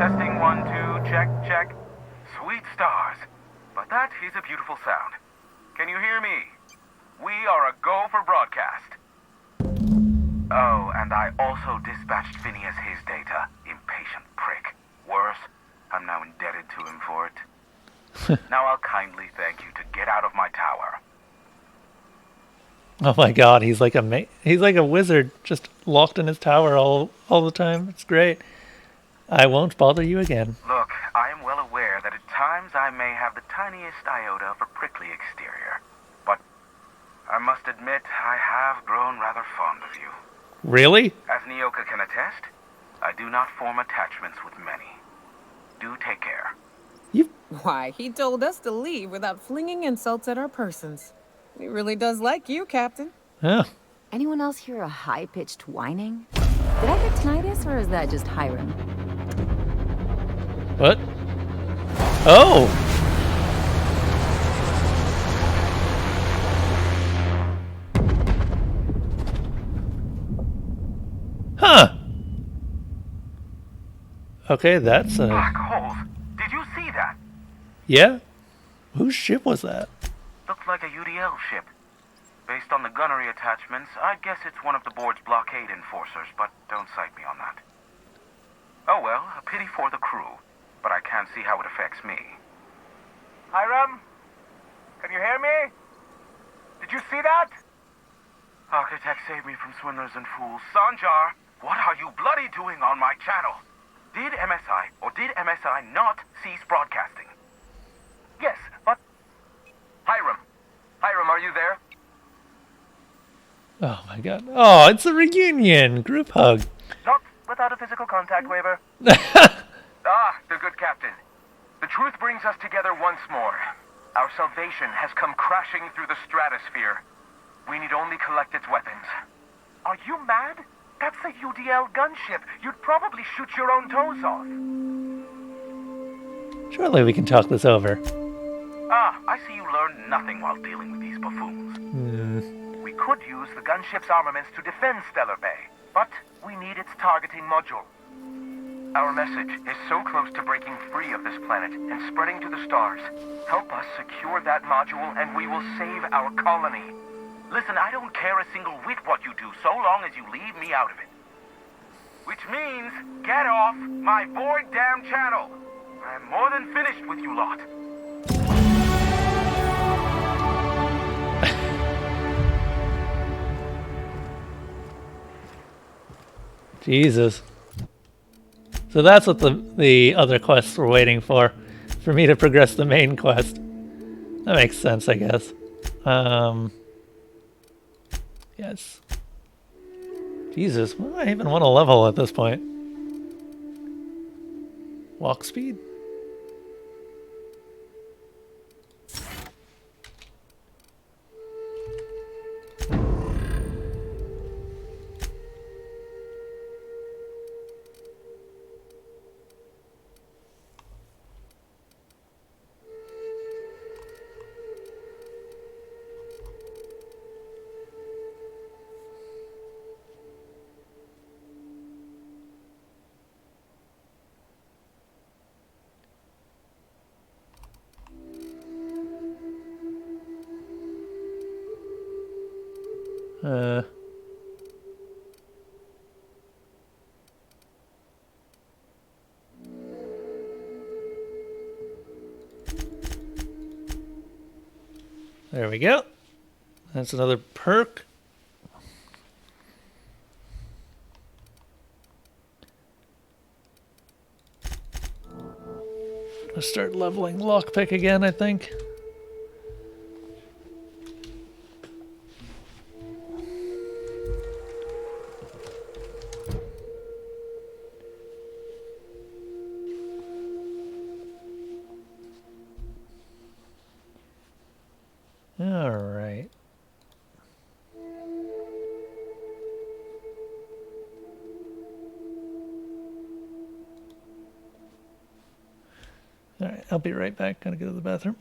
Testing 1, 2, check, check. Sweet stars. But that is a beautiful sound. Can you hear me? We are a go for broadcast. Oh, and I also dispatched Phineas his data. Impatient prick. Worse, I'm now indebted to him for it. Now I'll kindly thank you to get out of my tower. Oh my god, he's like a wizard, just locked in his tower all the time. It's great. I won't bother you again. Look, I am well aware that at times I may have the tiniest iota of a prickly exterior. But I must admit I have grown rather fond of you. Really? As Nyoka can attest, I do not form attachments with many. Do take care. Why, he told us to leave without flinging insults at our persons. He really does like you, Captain. Yeah. Anyone else hear a high-pitched whining? Did I get tinnitus, or is that just Hiram? What? Oh! Huh. Okay, that's a... Black holes. Did you see that? Yeah? Whose ship was that? Looked like a UDL ship. Based on the gunnery attachments, I'd guess it's one of the board's blockade enforcers, but don't cite me on that. Oh well, a pity for the crew, but I can't see how it affects me. Hiram? Can you hear me? Did you see that? Architect saved me from swindlers and fools. Sanjar, what are you bloody doing on my channel? Did MSI or did MSI not cease broadcasting? Yes, but... Hiram, are you there? Oh my god. Oh, it's a reunion! Group hug. Not without a physical contact waiver. The good captain. The truth brings us together once more. Our salvation has come crashing through the stratosphere. We need only collect its weapons. Are you mad? That's a UDL gunship. You'd probably shoot your own toes off. Surely we can talk this over. I see you learned nothing while dealing with these buffoons. We could use the gunship's armaments to defend Stellar Bay, but we need its targeting module. Our message is so close to breaking free of this planet and spreading to the stars. Help us secure that module and we will save our colony. Listen, I don't care a single whit what you do, so long as you leave me out of it. Which means, get off my void damn channel. I am more than finished with you lot. Jesus. So that's what the other quests were waiting for me to progress the main quest. That makes sense, I guess. Yes. Jesus, what do I even want to level at this point? Walk speed? Uh... There we go. That's another perk. Let's start leveling lockpick again, I think. All right. All right, I'll be right back. Gotta go to the bathroom.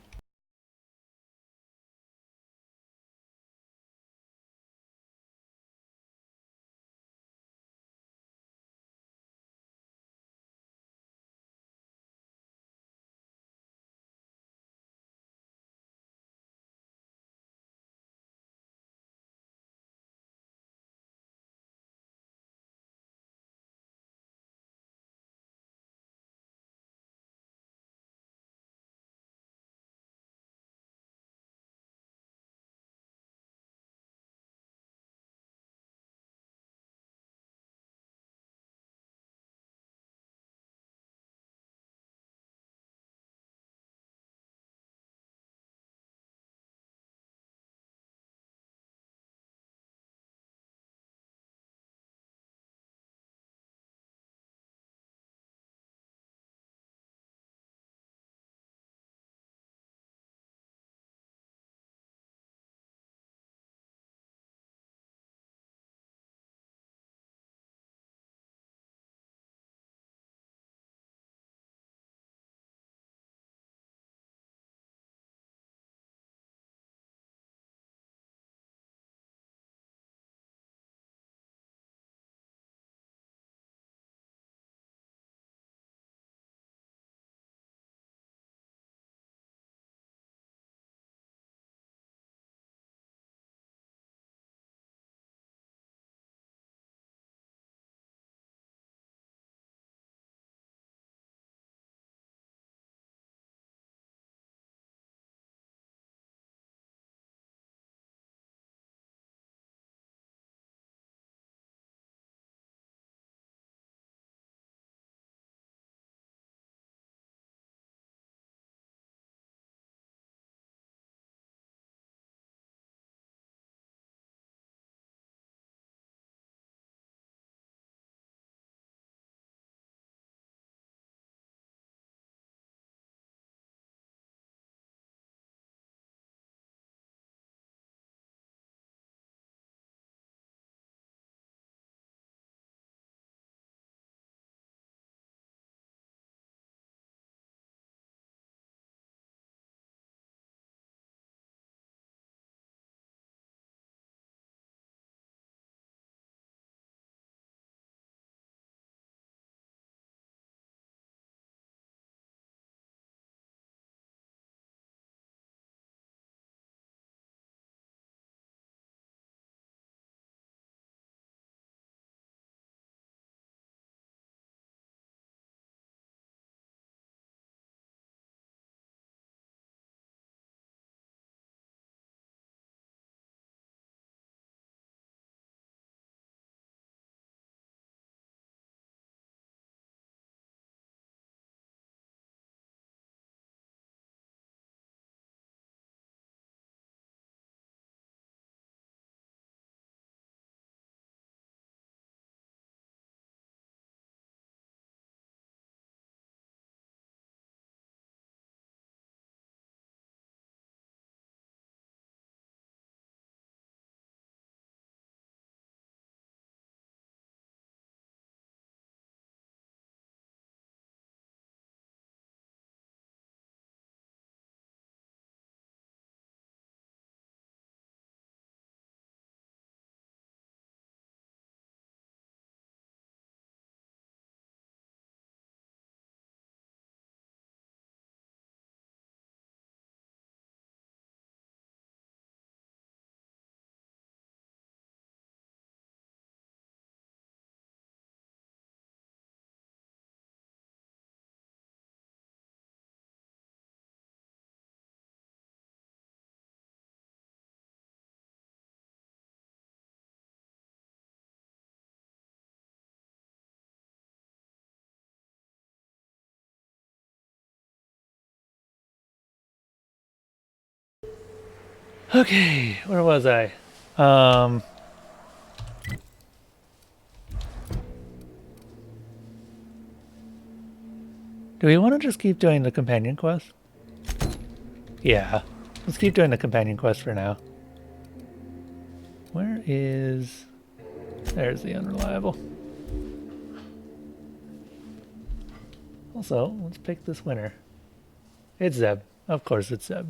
Okay, where was I? Do we want to just keep doing the companion quest? Yeah, let's keep doing the companion quest for now. Where is... There's the unreliable. Also, let's pick this winner. It's Zeb. Of course it's Zeb.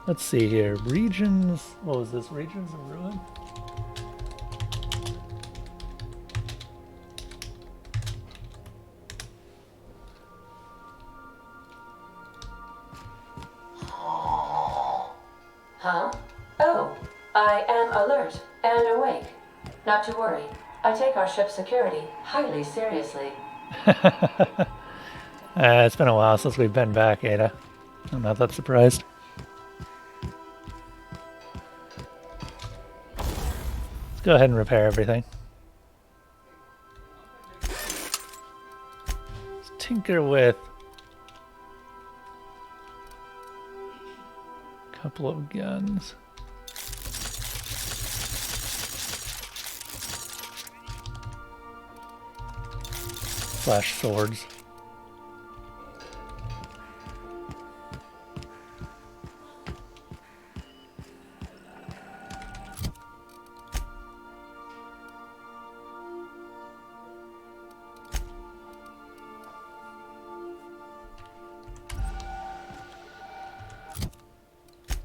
Let's see here. Regions. What was this? Regions of Ruin? Huh? Oh, I am alert and awake. Not to worry. I take our ship's security highly seriously. It's been a while since we've been back, Ada. I'm not that surprised. Let's go ahead and repair everything. Let's tinker with a couple of guns. Slash swords.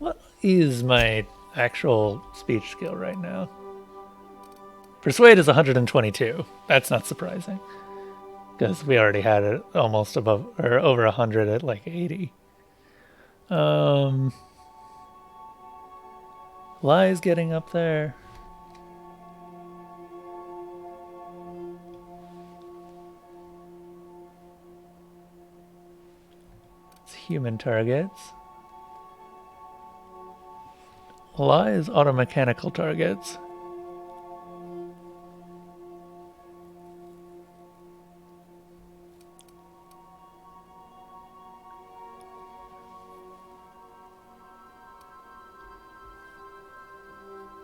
What is my actual speech skill right now? Persuade is 122. That's not surprising, because we already had it almost above or over 100 at like 80. Lie's getting up there. It's human targets. Lie is automechanical targets.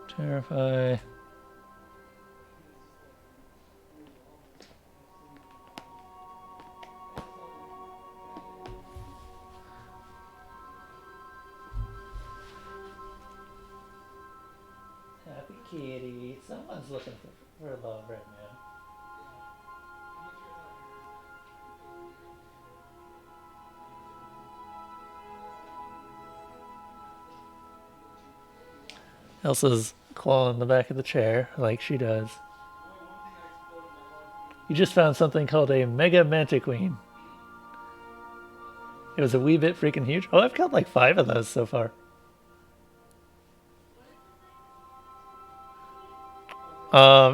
Terrify. Happy kitty. Someone's looking for love right now. Elsa's clawing the back of the chair like she does. You just found something called a Mega Mantiqueen. It was a wee bit freaking huge. Oh, I've got like 5 of those so far.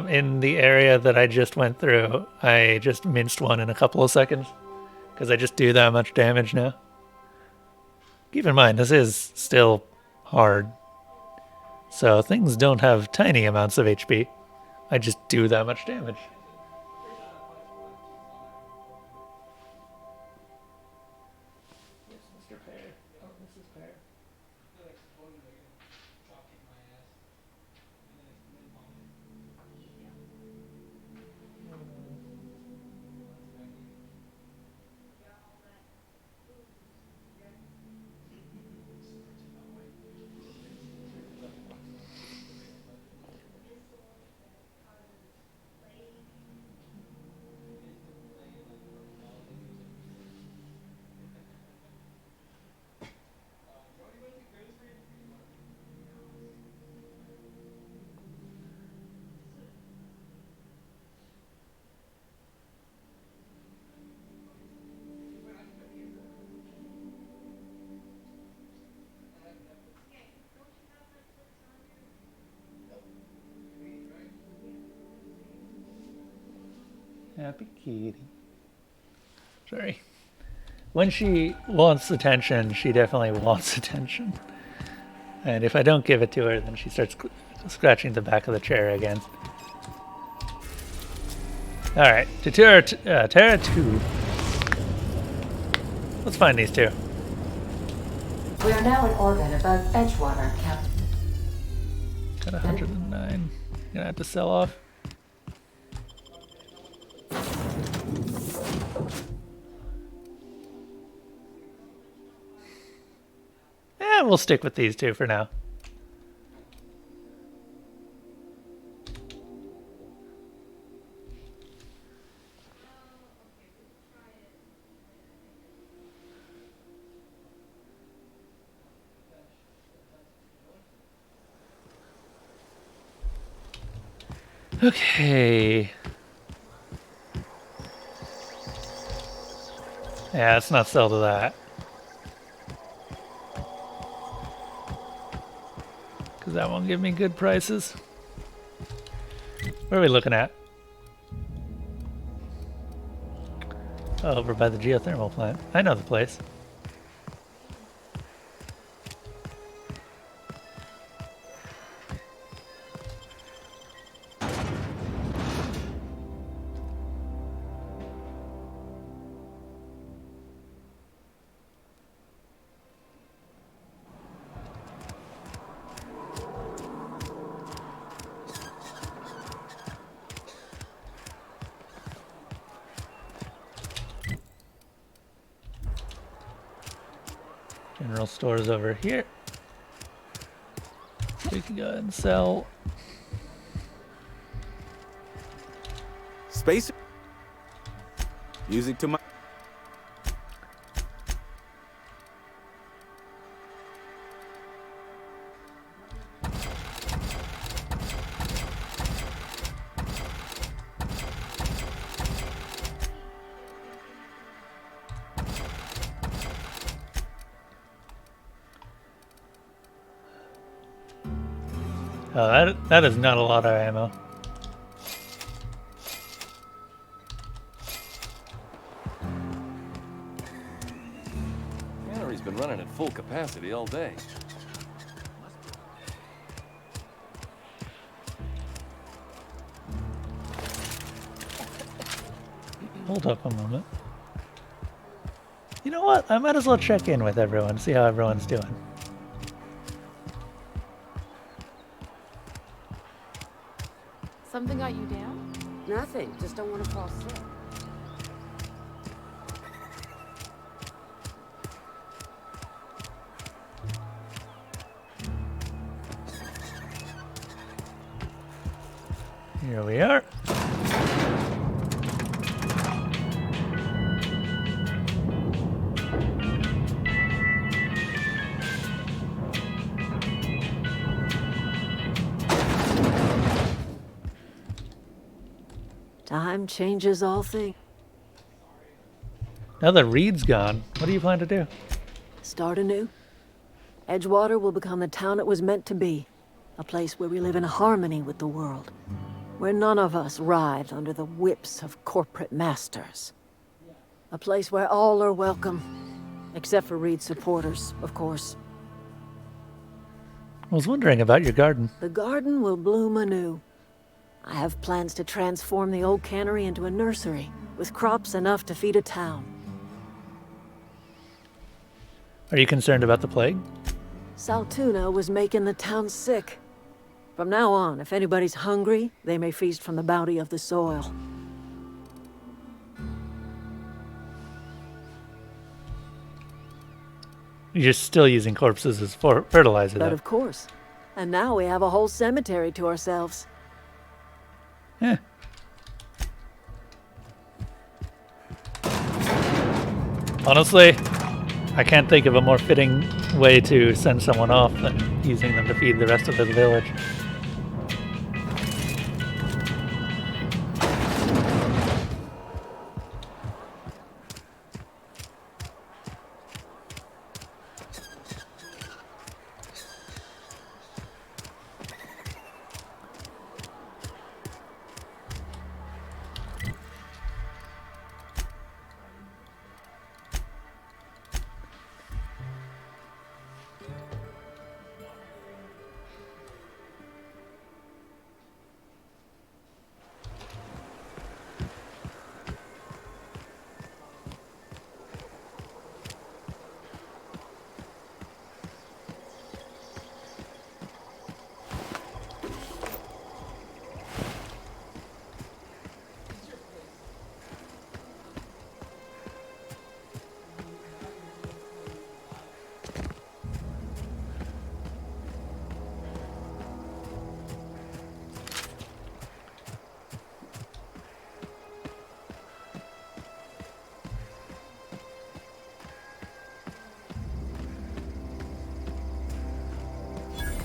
In the area that I just went through, I just minced one in a couple of seconds because I just do that much damage now. Keep in mind, this is still hard. So things don't have tiny amounts of HP. I just do that much damage. Yes, Mr. Pear. Oh, Mrs. Pear. Happy kitty. Sorry. When she wants attention, she definitely wants attention. And if I don't give it to her, then she starts scratching the back of the chair again. Alright, to Terra 2. Let's find these two. We are now in orbit above Edgewater, Captain. Got 109. Gonna have to sell off. Yeah, we'll stick with these two for now. Okay. Yeah, let's not sell to that. Because that won't give me good prices. Where are we looking at? Oh, over by the geothermal plant. I know the place. General stores over here. We can go ahead and sell. Space. Music to my. Oh, that is not a lot of ammo. Cannery's been running at full capacity all day. Hold up a moment. You know what? I might as well check in with everyone, see how everyone's doing. Something got you down? Nothing. Just don't want to fall sick. Here we are. Time changes all things. Now that Reed's gone, what do you plan to do? Start anew. Edgewater will become the town it was meant to be. A place where we live in harmony with the world. Where none of us writhe under the whips of corporate masters. A place where all are welcome. Except for Reed's supporters, of course. I was wondering about your garden. The garden will bloom anew. I have plans to transform the old cannery into a nursery, with crops enough to feed a town. Are you concerned about the plague? Saltuna was making the town sick. From now on, if anybody's hungry, they may feast from the bounty of the soil. You're still using corpses as fertilizer, But though. of course. And now we have a whole cemetery to ourselves. Yeah. Honestly, I can't think of a more fitting way to send someone off than using them to feed the rest of the village.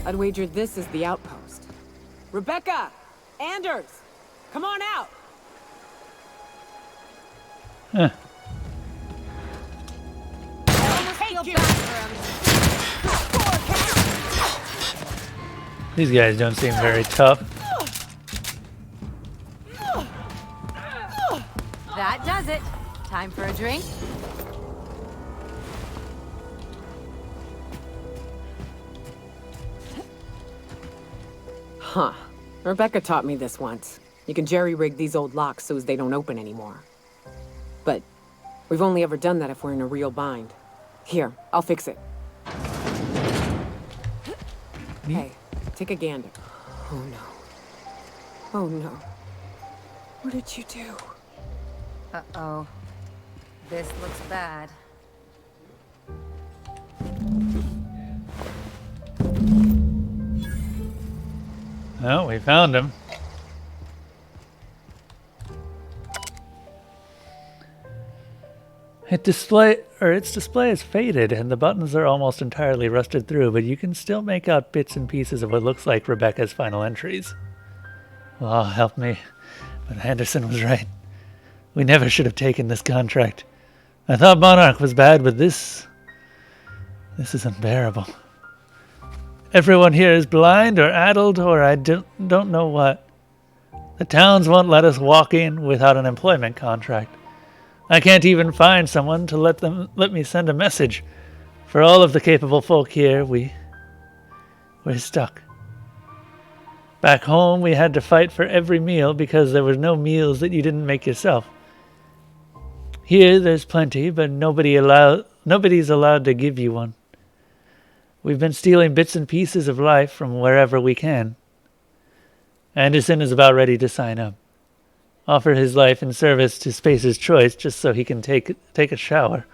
I'd wager this is the outpost. Rebecca! Anders! Come on out! Huh. These guys don't seem very tough. That does it. Time for a drink? Huh. Rebecca taught me this once. You can jerry-rig these old locks so as they don't open anymore. But we've only ever done that if we're in a real bind. Here, I'll fix it. Hey, take a gander. Oh no. Oh no. What did you do? Uh-oh. This looks bad. Oh, we found him. Its display is faded and the buttons are almost entirely rusted through, but you can still make out bits and pieces of what looks like Rebecca's final entries. Well, help me, but Anderson was right. We never should have taken this contract. I thought Monarch was bad, but this is unbearable. Everyone here is blind or addled or I don't know what. The towns won't let us walk in without an employment contract. I can't even find someone to let me send a message. For all of the capable folk here, we're stuck. Back home, we had to fight for every meal because there were no meals that you didn't make yourself. Here, there's plenty, but nobody's allowed to give you one. We've been stealing bits and pieces of life from wherever we can. Anderson is about ready to sign up. Offer his life in service to Spacer's Choice just so he can take a shower.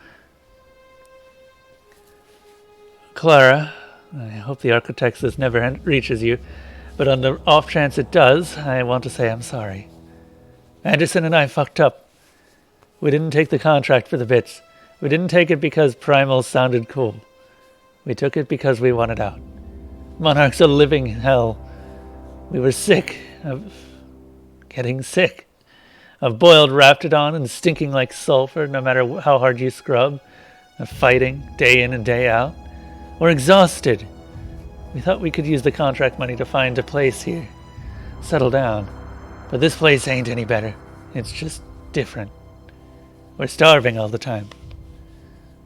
Clara, I hope the Architects list never reaches you, but on the off chance it does, I want to say I'm sorry. Anderson and I fucked up. We didn't take the contract for the bits. We didn't take it because Primal sounded cool. We took it because we wanted out. Monarch's a living hell. We were sick of getting sick. Of boiled Raptidon and stinking like sulfur no matter how hard you scrub. Of fighting day in and day out. We're exhausted. We thought we could use the contract money to find a place here. Settle down. But this place ain't any better. It's just different. We're starving all the time.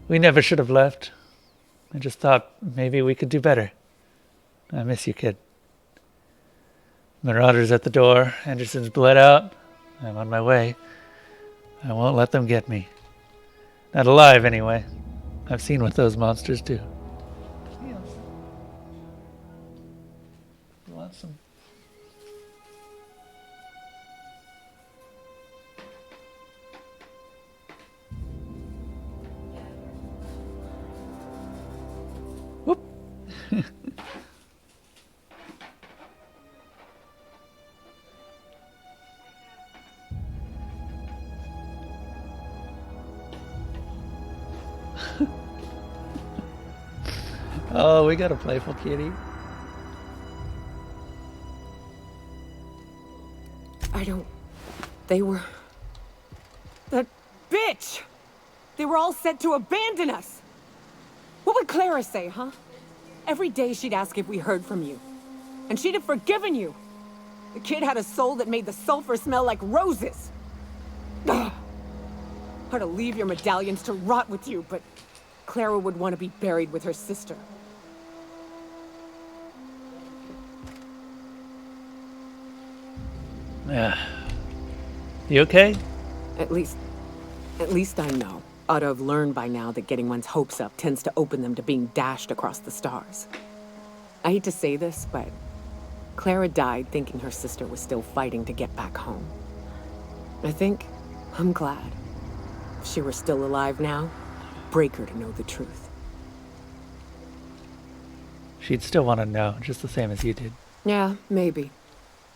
We never should have left. I just thought maybe we could do better. I miss you, kid. Marauders at the door. Anderson's bled out. I'm on my way. I won't let them get me. Not alive, anyway. I've seen what those monsters do. You want some? Whoop. Oh, we got a playful kitty. They were... That bitch! They were all set to abandon us! What would Clara say, huh? Every day she'd ask if we heard from you. And she'd have forgiven you. The kid had a soul that made the sulfur smell like roses. Ugh. Or to leave your medallions to rot with you, but Clara would want to be buried with her sister. Yeah. You okay? At least I know. Ought to have learned by now that getting one's hopes up tends to open them to being dashed across the stars. I hate to say this, but Clara died thinking her sister was still fighting to get back home. I'm glad. If she were still alive now, break her to know the truth. She'd still want to know, just the same as you did. Yeah, maybe.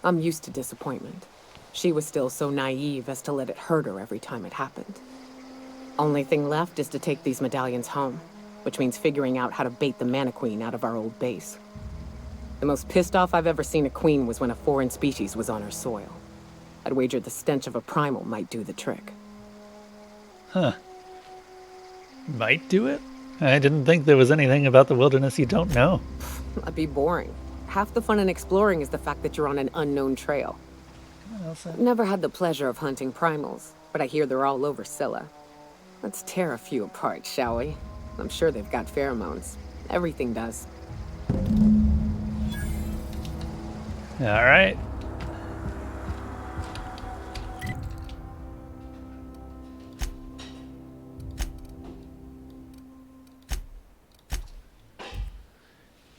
I'm used to disappointment. She was still so naive as to let it hurt her every time it happened. Only thing left is to take these medallions home, which means figuring out how to bait the Mana Queen out of our old base. The most pissed off I've ever seen a queen was when a foreign species was on her soil. I'd wager the stench of a primal might do the trick. Huh. Might do it? I didn't think there was anything about the wilderness you don't know. That'd be boring. Half the fun in exploring is the fact that you're on an unknown trail. I've never had the pleasure of hunting primals, but I hear they're all over Scylla. Let's tear a few apart, shall we? I'm sure they've got pheromones. Everything does. All right.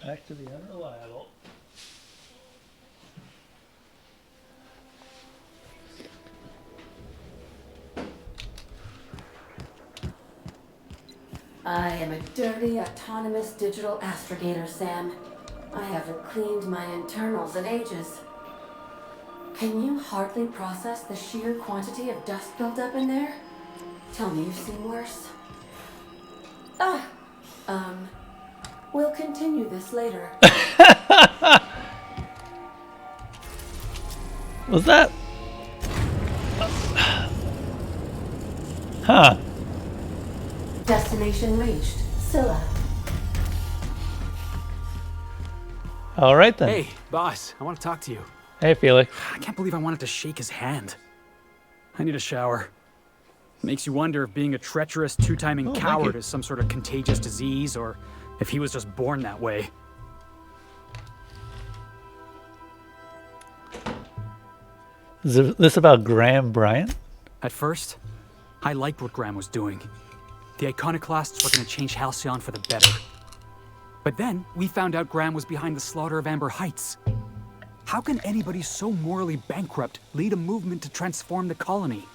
Back to the unreliable. I am a dirty, autonomous digital astrogator, Sam. I haven't cleaned my internals in ages. Can you hardly process the sheer quantity of dust built up in there? Tell me you've seen worse. We'll continue this later. Was that? Huh. Destination reached. Scylla. All right then. Hey, boss, I want to talk to you. Hey, Felix. I can't believe I wanted to shake his hand. I need a shower. Makes you wonder if being a treacherous, two-timing coward is some sort of contagious disease, or if he was just born that way. Is this about Graham Bryant? At first, I liked what Graham was doing. The Iconoclasts were going to change Halcyon for the better. But then, we found out Graham was behind the slaughter of Amber Heights. How can anybody so morally bankrupt lead a movement to transform the colony?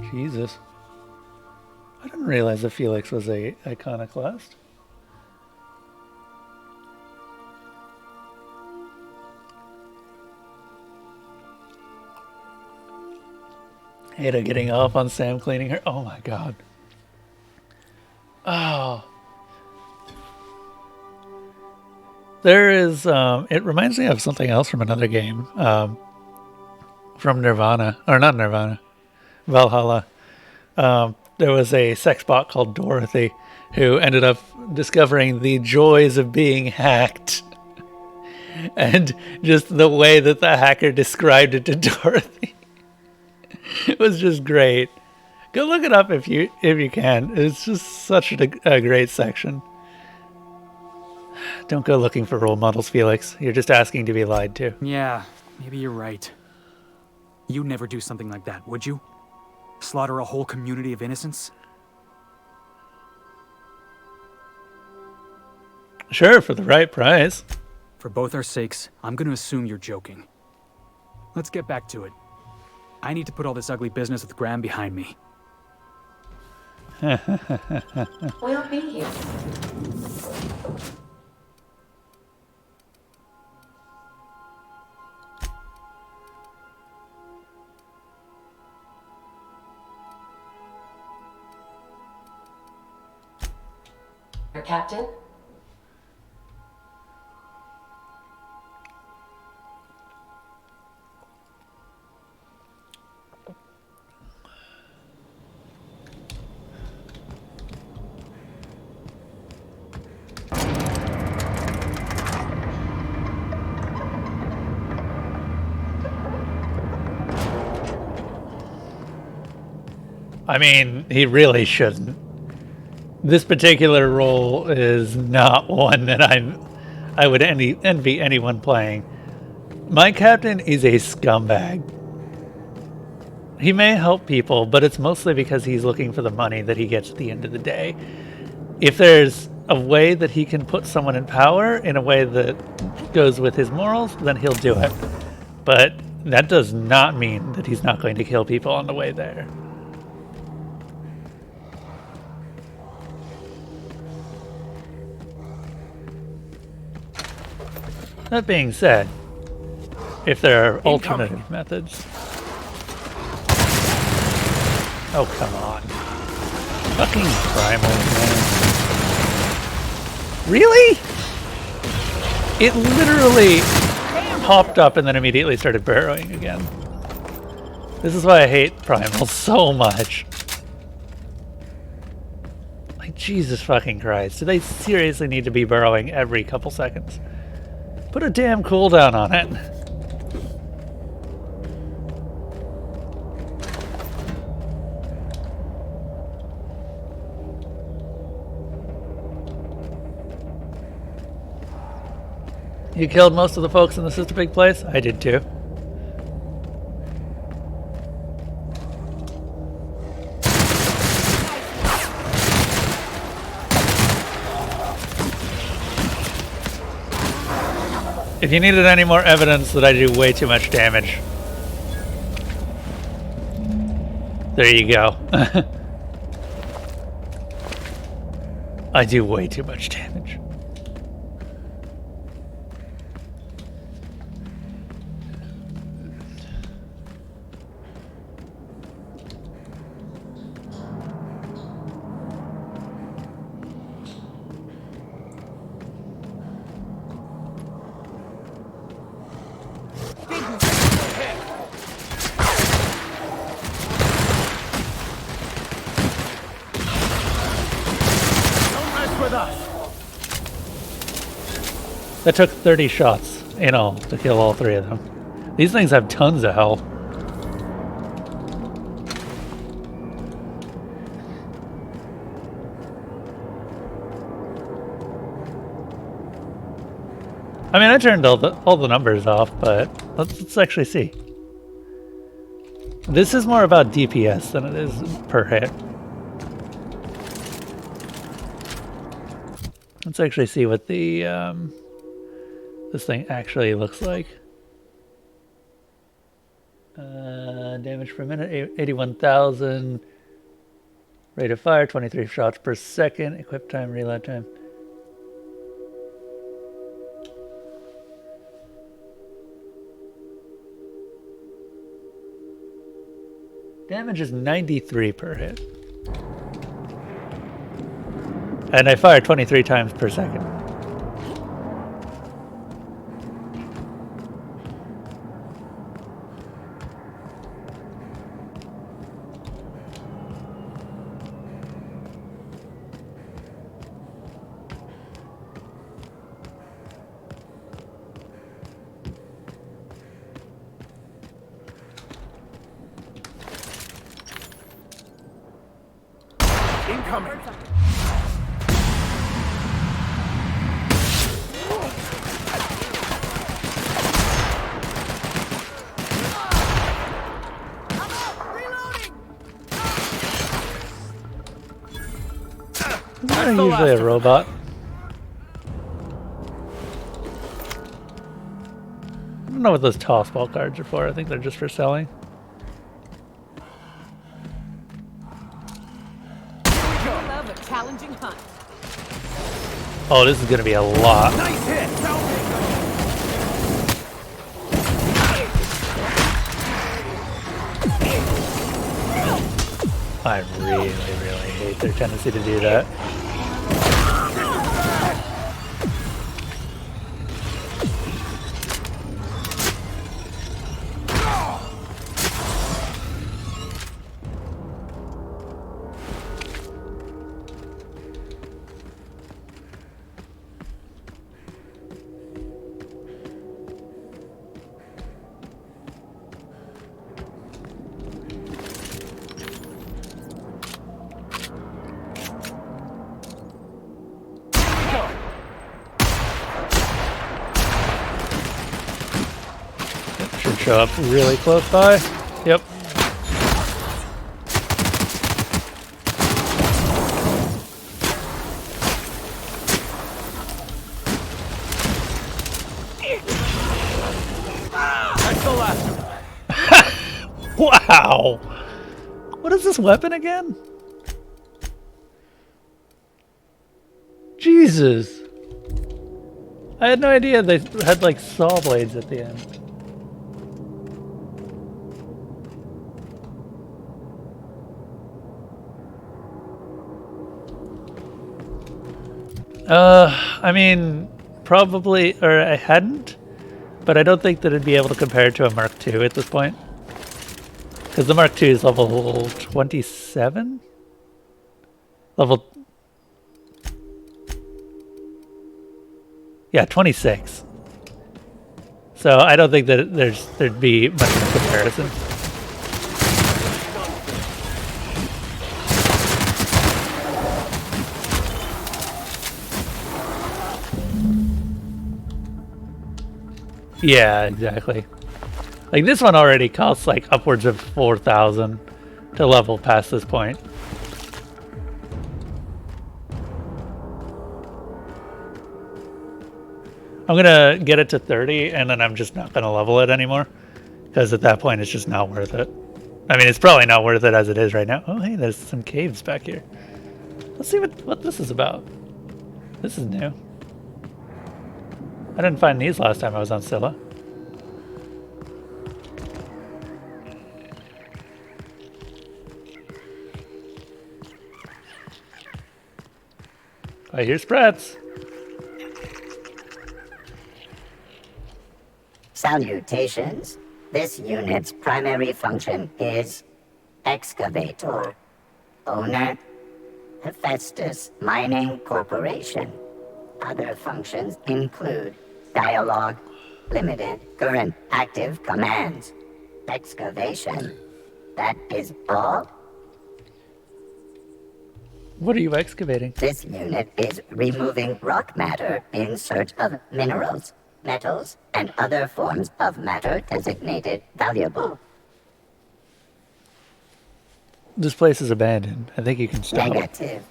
Jesus. I didn't realize that Felix was a iconoclast. Ada getting off on Sam cleaning her. Oh my god. Oh. There is, it reminds me of something else from another game. From Nirvana. Or not Nirvana. Valhalla. There was a sex bot called Dorothy who ended up discovering the joys of being hacked. And just the way that the hacker described it to Dorothy. It was just great. Go look it up if you can. It's just such a great section. Don't go looking for role models, Felix. You're just asking to be lied to. Yeah, maybe you're right. You'd never do something like that, would you? Slaughter a whole community of innocents? Sure, for the right price. For both our sakes, I'm going to assume you're joking. Let's get back to it. I need to put all this ugly business with Graham behind me. We'll be here. Your captain? I mean, he really shouldn't. This particular role is not one that I would envy anyone playing. My captain is a scumbag. He may help people, but it's mostly because he's looking for the money that he gets at the end of the day. If there's a way that he can put someone in power in a way that goes with his morals, then he'll do it. But that does not mean that he's not going to kill people on the way there. That being said, if there are alternative methods... Oh, come on. Fucking primal, man. Really? It literally popped up and then immediately started burrowing again. This is why I hate primals so much. Like, Jesus fucking Christ. Do they seriously need to be burrowing every couple seconds? Put a damn cooldown on it. You killed most of the folks in the Sister Pig place? I did too. If you needed any more evidence that I do way too much damage, there you go. I do way too much damage. That took 30 shots in all to kill all three of them. These things have tons of health. I mean, I turned all the numbers off, but let's actually see. This is more about DPS than it is per hit. Let's actually see what the this thing actually looks like. Damage per minute, 81,000. Rate of fire, 23 shots per second. Equip time, reload time. Damage is 93 per hit. And I fire 23 times per second. Incoming! Isn't that usually a robot? I don't know what those toss ball cards are for. I think they're just for selling. Love a challenging hunt. Oh, this is gonna be a lot. Nice hit! I really hate their tendency to do that. Show up really close by. Yep. That's the last of them. Wow. What is this weapon again? Jesus. I had no idea they had like saw blades at the end. I mean, probably, or I hadn't, but I don't think that it'd be able to compare it to a Mark II at this point. Because the Mark II is level 27? Level... Yeah, 26. So I don't think that there'd be much of a comparison. Yeah, exactly. Like this one already costs like upwards of 4,000 to level past this point. I'm gonna get it to 30 and then I'm just not gonna level it anymore because at that point it's just not worth it. I mean, it's probably not worth it as it is right now. Oh, hey, there's some caves back here. Let's see what this is about. This is new. I didn't find these last time I was on Scylla. I hear sprats. Salutations. This unit's primary function is excavator. Owner, Hephaestus Mining Corporation. Other functions include dialogue, limited current active commands, excavation. That is all. What are you excavating? This unit is removing rock matter in search of minerals, metals, and other forms of matter designated valuable. This place is abandoned. I think you can stop. Negative.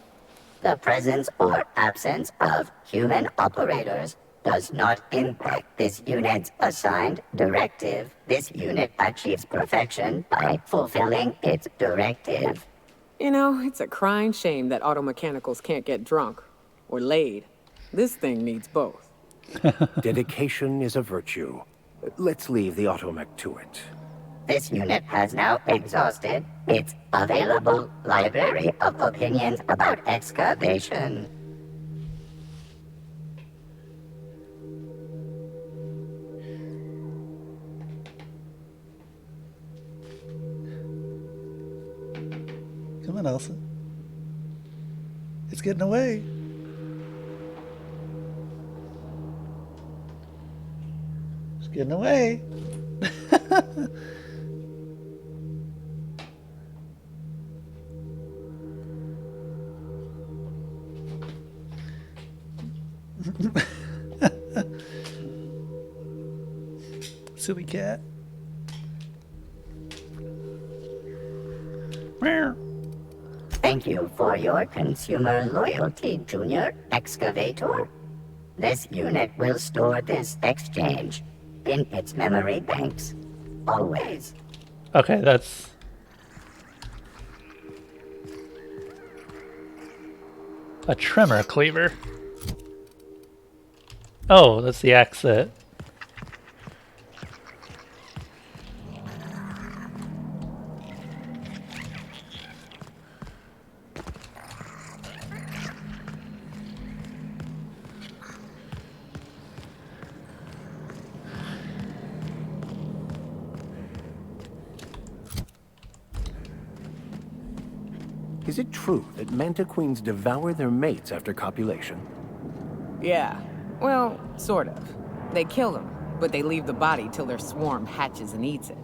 The presence or absence of human operators does not impact this unit's assigned directive. This unit achieves perfection by fulfilling its directive. You know, it's a crying shame that auto mechanicals can't get drunk or laid. This thing needs both. Dedication is a virtue. Let's leave the automech to it. This unit has now exhausted its available library of opinions about excavation. Come on, Elsa. It's getting away. It's getting away. Silly cat. Thank you for your consumer loyalty, Junior Excavator. This unit will store this exchange in its memory banks, always. Okay, that's... a tremor cleaver. Oh, that's the axe that... Is it true that mantiqueens devour their mates after copulation? Yeah, well, sort of. They kill them, but they leave the body till their swarm hatches and eats it.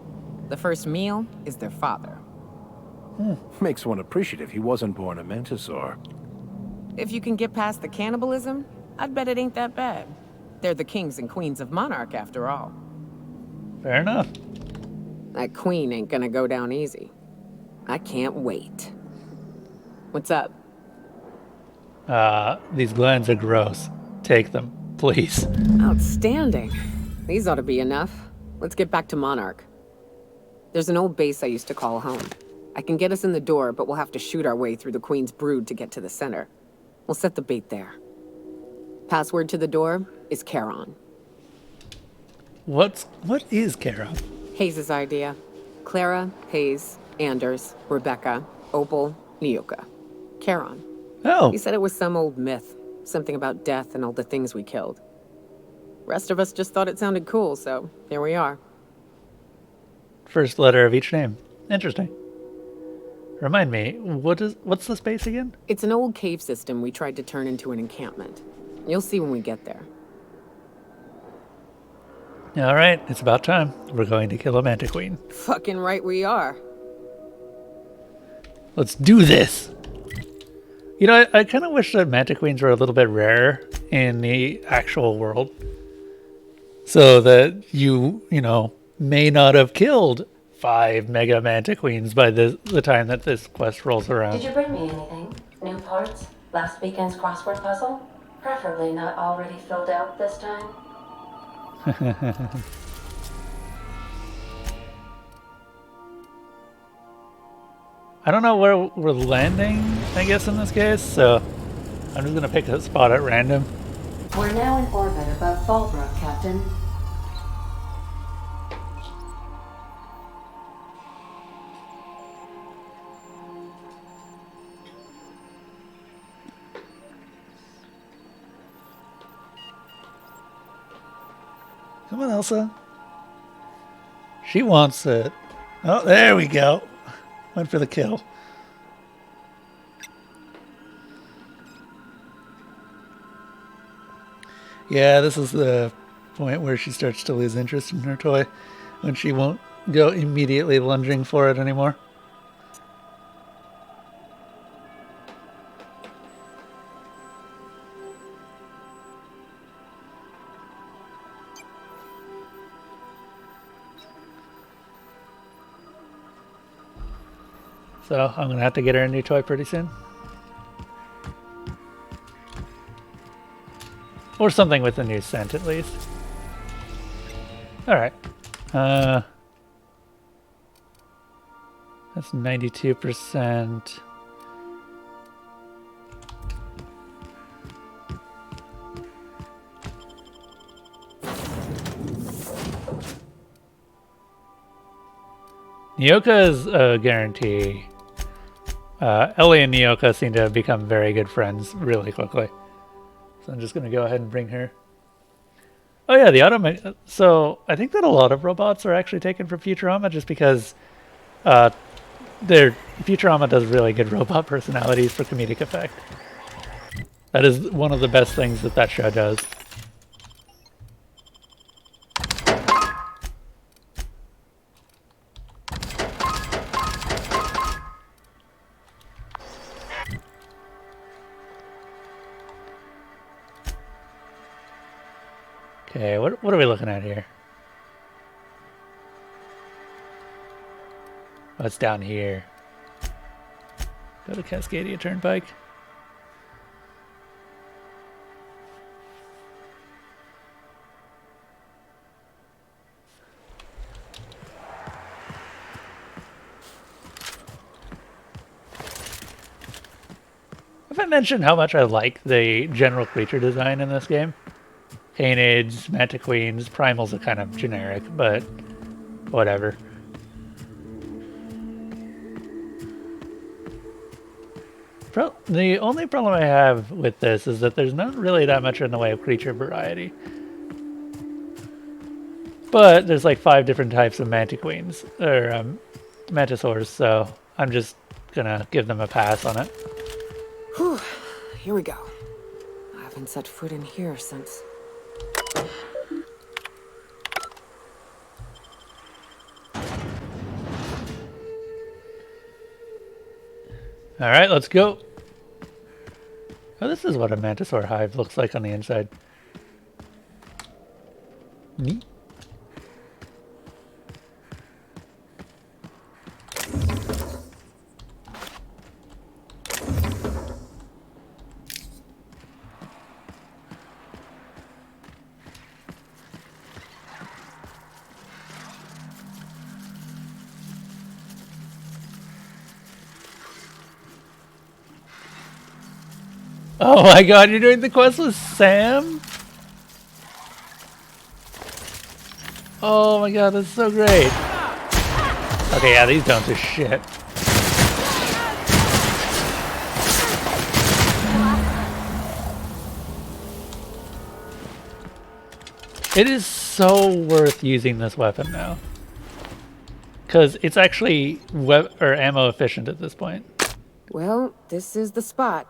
The first meal is their father. Makes one appreciative he wasn't born a mantisaur. If you can get past the cannibalism, I'd bet it ain't that bad. They're the kings and queens of Monarch, after all. Fair enough. That queen ain't gonna go down easy. I can't wait. What's up? These glands are gross. Take them, please. Outstanding. These ought to be enough. Let's get back to Monarch. There's an old base I used to call home. I can get us in the door, but we'll have to shoot our way through the Queen's brood to get to the center. We'll set the bait there. Password to the door is Charon. What is Charon? Hayes' idea. Clara, Hayes, Anders, Rebecca, Opal, Nyoka. Charon. Oh. He said it was some old myth. Something about death and all the things we killed. Rest of us just thought it sounded cool, so here we are. First letter of each name. Interesting. Remind me, what's the space again? It's an old cave system we tried to turn into an encampment. You'll see when we get there. Alright, it's about time. We're going to kill a Mantiqueen. Fucking right we are. Let's do this! You know, I kind of wish that Mantiqueens were a little bit rarer in the actual world. So that you know, may not have killed 5 mega Mantiqueens by the time that this quest rolls around. Did you bring me anything? New parts? Last weekend's crossword puzzle? Preferably not already filled out this time. I don't know where we're landing, I guess, in this case, so I'm just gonna pick a spot at random. We're now in orbit above Fallbrook, Captain. Come on, Elsa. She wants it. Oh, there we go. Went for the kill. Yeah, this is the point where she starts to lose interest in her toy, when she won't go immediately lunging for it anymore. So I'm going to have to get her a new toy pretty soon. Or something with a new scent, at least. Alright. That's 92%. Nyoka is a guarantee. Ellie and Nyoka seem to have become very good friends really quickly. So I'm just going to go ahead and bring her. Oh yeah, the so I think that a lot of robots are actually taken from Futurama just because Futurama does really good robot personalities for comedic effect. That is one of the best things that show does. Okay, what are we looking at here? Oh, it's down here. Go to Cascadia Turnpike. Have I mentioned how much I like the general creature design in this game? Canids, Mantiqueens, Primals are kind of generic, but whatever. The only problem I have with this is that there's not really that much in the way of creature variety. But there's like 5 different types of Mantiqueens, or Mantisaurs, so I'm just gonna give them a pass on it. Whew, here we go. I haven't set foot in here since... Alright, let's go. Oh, this is what a Mantisaur hive looks like on the inside. Neat. Oh my god, you're doing the quest with Sam? Oh my god, that's so great. Okay, yeah, these don't do shit. It is so worth using this weapon now. Because it's actually ammo efficient at this point. Well, this is the spot.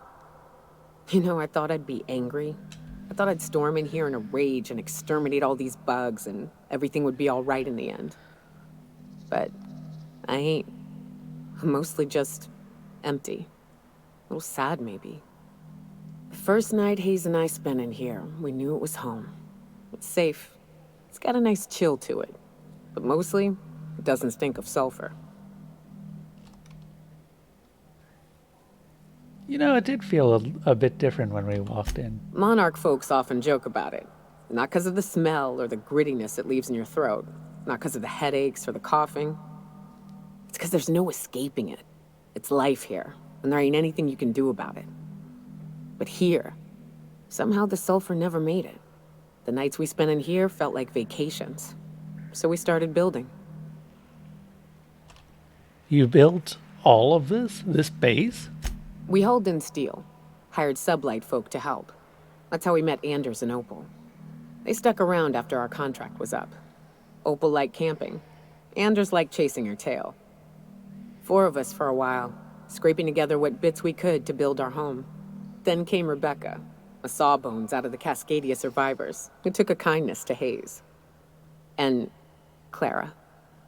You know, I thought I'd be angry. I thought I'd storm in here in a rage and exterminate all these bugs and everything would be all right in the end. But I ain't. I'm mostly just empty. A little sad, maybe. The first night Hayes and I spent in here, we knew it was home. It's safe. It's got a nice chill to it. But mostly, it doesn't stink of sulfur. You know, it did feel a bit different when we walked in. Monarch folks often joke about it. Not because of the smell or the grittiness it leaves in your throat. Not because of the headaches or the coughing. It's because there's no escaping it. It's life here, and there ain't anything you can do about it. But here, somehow the sulfur never made it. The nights we spent in here felt like vacations. So we started building. You built all of this base? We hauled in steel, hired sublight folk to help. That's how we met Anders and Opal. They stuck around after our contract was up. Opal liked camping. Anders liked chasing her tail. 4 of us for a while, scraping together what bits we could to build our home. Then came Rebecca, a sawbones out of the Cascadia survivors, who took a kindness to Hayes. And Clara,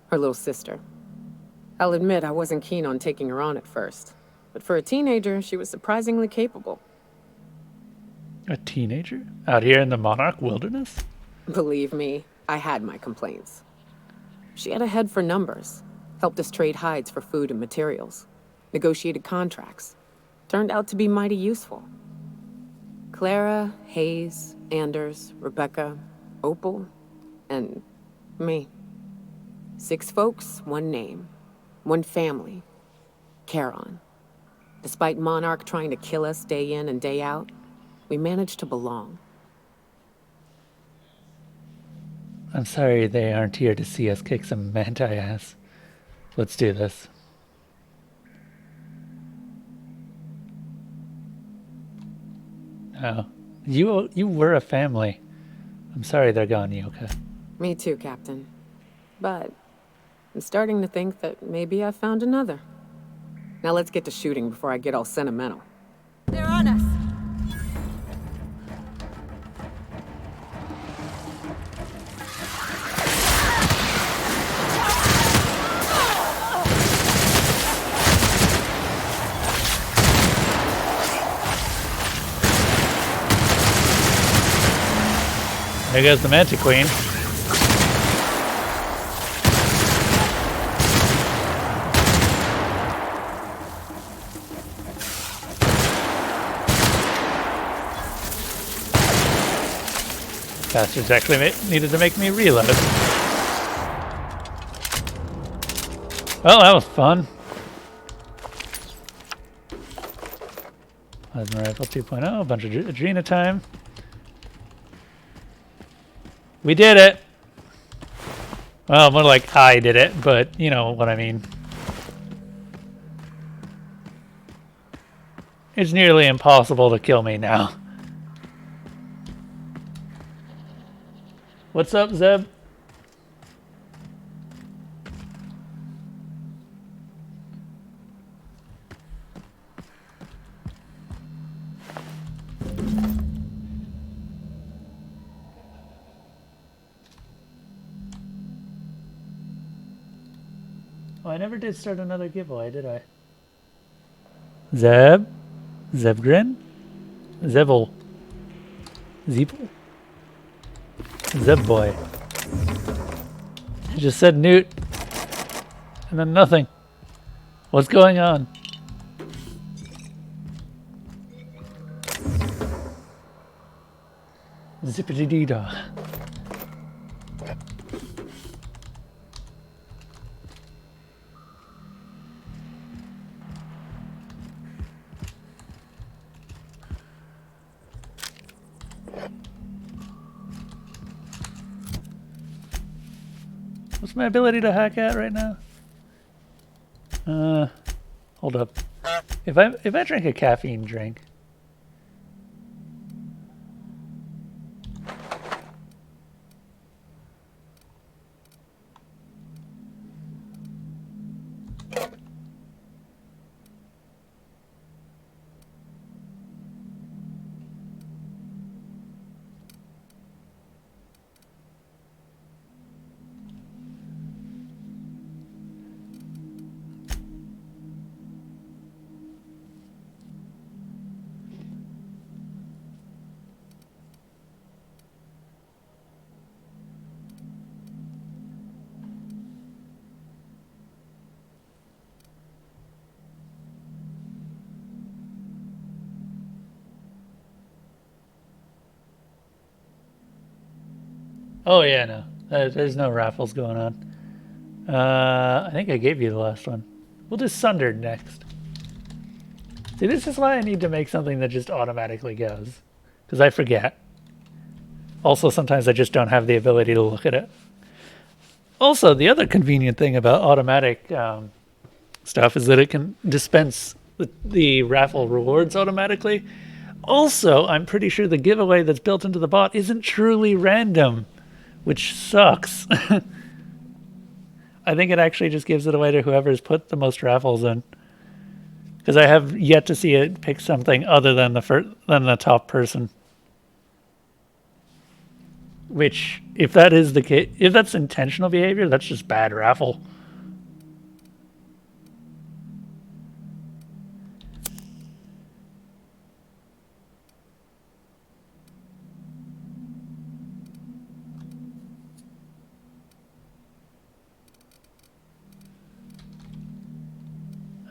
her little sister. I'll admit I wasn't keen on taking her on at first. But for a teenager, she was surprisingly capable. A teenager? Out here in the Monarch Wilderness? Believe me, I had my complaints. She had a head for numbers, helped us trade hides for food and materials, negotiated contracts. Turned out to be mighty useful. Clara, Hayes, Anders, Rebecca, Opal, and me. 6 folks, 1 name, 1 family, Charon. Despite Monarch trying to kill us day in and day out, we managed to belong. I'm sorry they aren't here to see us kick some manti ass. Let's do this. Oh, you were a family. I'm sorry they're gone, Yoka. Me too, Captain. But I'm starting to think that maybe I found another. Now let's get to shooting before I get all sentimental. They're on us. There goes the Mantic Queen. Bastards actually needed to make me reload. Well, that was fun. Plasma Rifle 2.0, a bunch of Adrena time. We did it! Well, more like I did it, but you know what I mean. It's nearly impossible to kill me now. What's up, Zeb? Oh, I never did start another giveaway, did I? Zeb? Zebgrin? Zebel? Zeeple? Zeb boy. You just said Newt. And then nothing. What's going on? Zippity-dee-dah. What's my ability to hack at right now? Hold up. If I drink a caffeine drink. Oh yeah, no. There's no raffles going on. I think I gave you the last one. We'll do Sundered next. See, this is why I need to make something that just automatically goes. Because I forget. Also, sometimes I just don't have the ability to look at it. Also, the other convenient thing about automatic stuff is that it can dispense the raffle rewards automatically. Also, I'm pretty sure the giveaway that's built into the bot isn't truly random, which sucks. I think it actually just gives it away to whoever's put the most raffles in. Because I have yet to see it pick something other than the top person. Which, if that is the case, if that's intentional behavior, that's just bad raffle.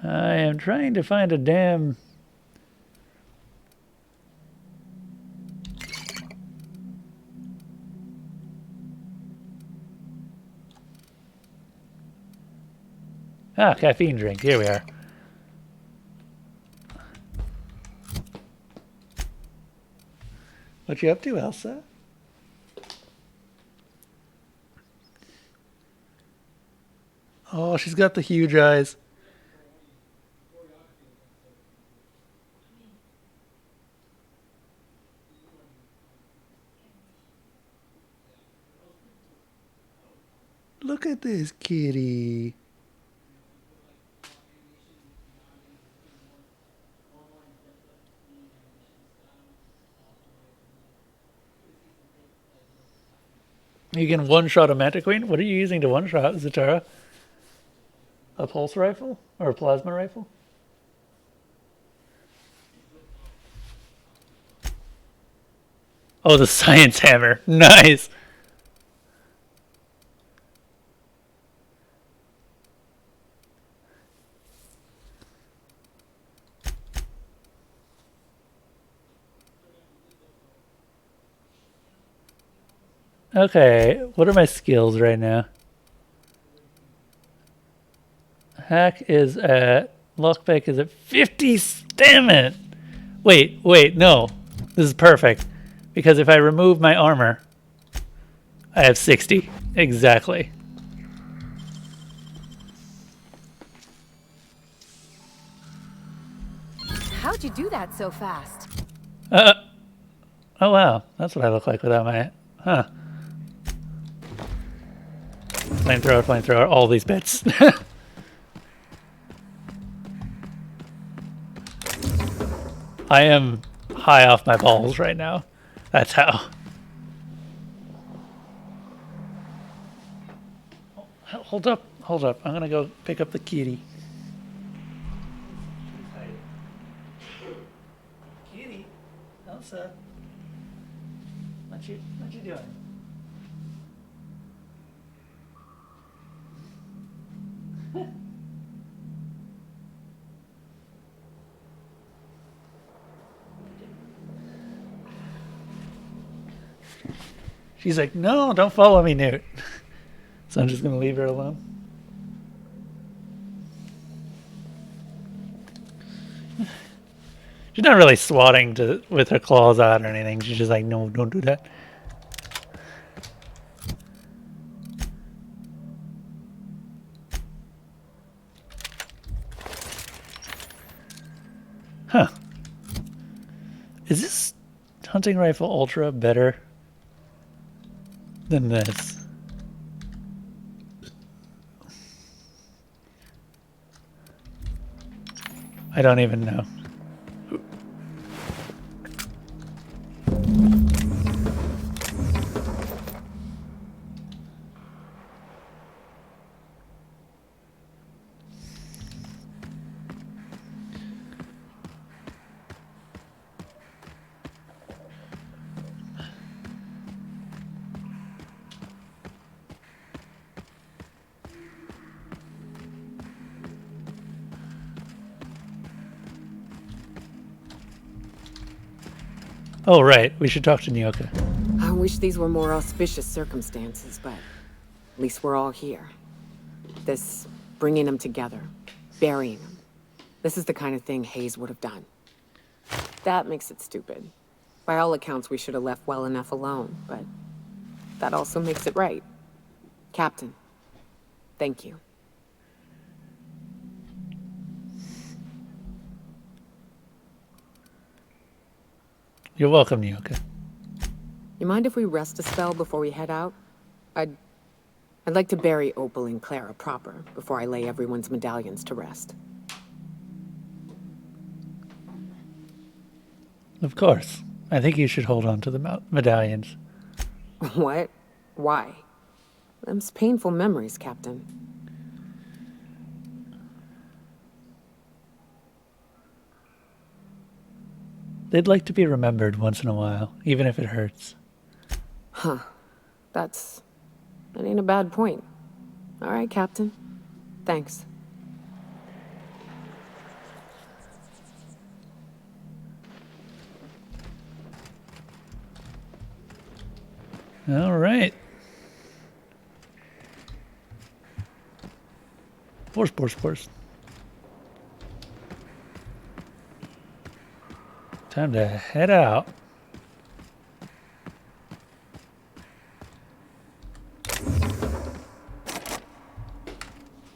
I am trying to find a damn... Ah, caffeine drink. Here we are. What you up to, Elsa? Oh, she's got the huge eyes. Look at this kitty. You can one-shot a Mantiqueen? What are you using to one-shot, Zatara? A pulse rifle? Or a plasma rifle? Oh, the science hammer. Nice! Okay, what are my skills right now? Hack is at... Lockpick is at 50... Damn it! Wait, no. This is perfect. Because if I remove my armor, I have 60. Exactly. How'd you do that so fast? Oh wow, that's what I look like without my... Huh. Flamethrower, all these bits. I am high off my balls right now. That's how. Hold up. I'm gonna go pick up the kitty. Kitty? Elsa? What you doing? She's like, no, don't follow me, Newt. So I'm just going to leave her alone. She's not really swatting with her claws out or anything. She's just like, no, don't do that. Huh. Is this hunting rifle ultra better than this? I don't even know. Oh, right. We should talk to Nyoka. Wish these were more auspicious circumstances, but at least we're all here. This bringing them together, burying them. This is the kind of thing Hayes would have done. That makes it stupid. By all accounts, we should have left well enough alone, but that also makes it right. Captain, thank you. You're welcome, Nyoka. You mind if we rest a spell before we head out? I'd like to bury Opal and Clara proper before I lay everyone's medallions to rest. Of course. I think you should hold on to the medallions. What? Why? Them's painful memories, Captain. They'd like to be remembered once in a while, even if it hurts. Huh. That ain't a bad point. All right, Captain. Thanks. All right. Force. Time to head out.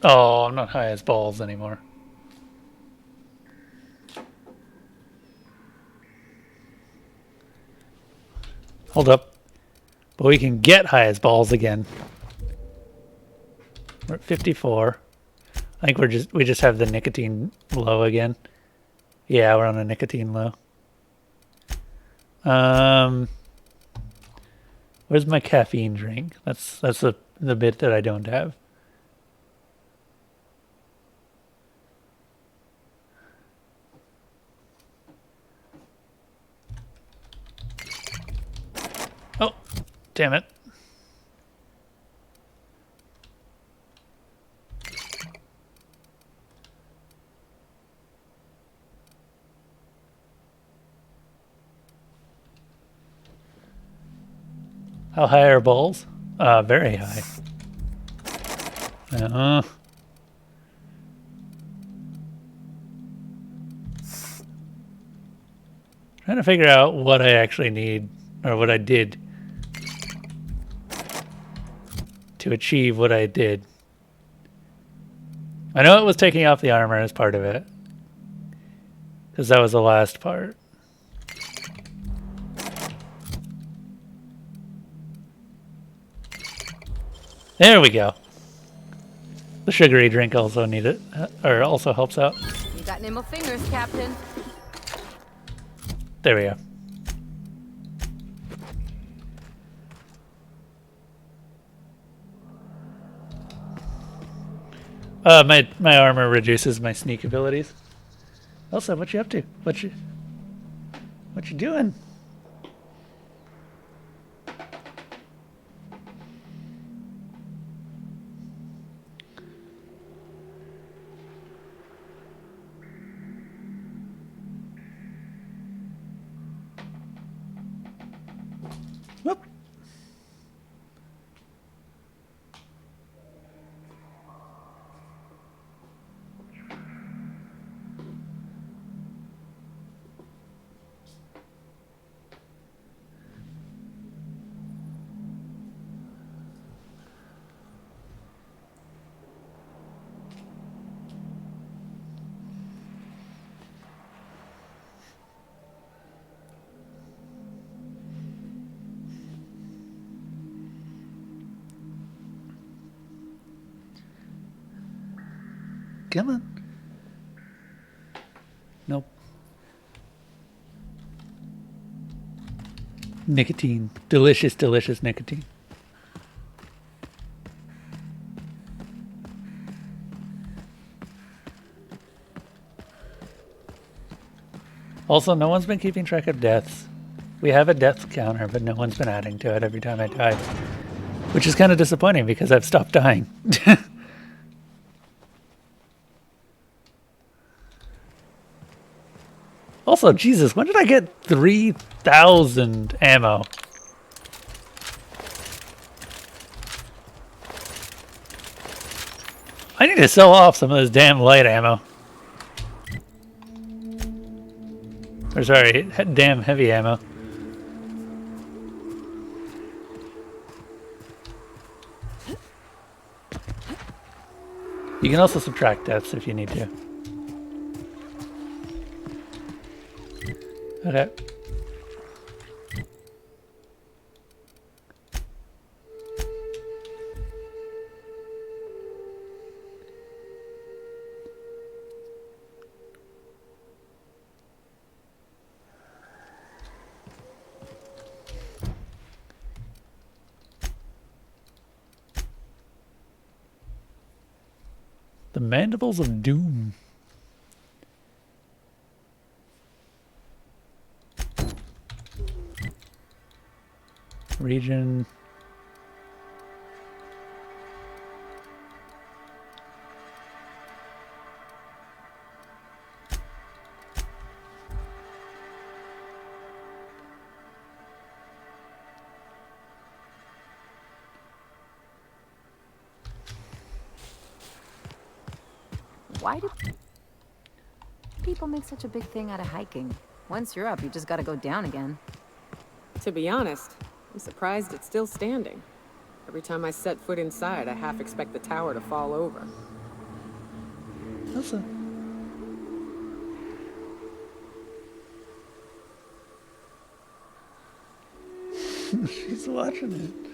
Oh, I'm not high as balls anymore. Hold up. But we can get high as balls again. We're at 54. I think we just have the nicotine low again. Yeah, we're on a nicotine low. Where's my caffeine drink? That's the bit that I don't have. Oh, damn it. How high are balls? Very high. Trying to figure out what I actually need, or what I did to achieve what I did. I know it was taking off the armor as part of it, because that was the last part. There we go. The sugary drink also also helps out. You got nimble fingers, Captain. There we go. My armor reduces my sneak abilities. Elsa, what you up to? What you doing? Whoop. Come on. Nope. Nicotine. Delicious, delicious nicotine. Also, no one's been keeping track of deaths. We have a death counter, but no one's been adding to it every time I die. Which is kind of disappointing because I've stopped dying. Also, Jesus, when did I get 3,000 ammo? I need to sell off some of this damn light ammo. Or sorry, damn heavy ammo. You can also subtract deaths if you need to. Okay. The Mandibles of Doom. Region. Why do people make such a big thing out of hiking? Once you're up, you just gotta go down again. To be honest, I'm surprised it's still standing. Every time I set foot inside, I half expect the tower to fall over. That's a... She's watching it.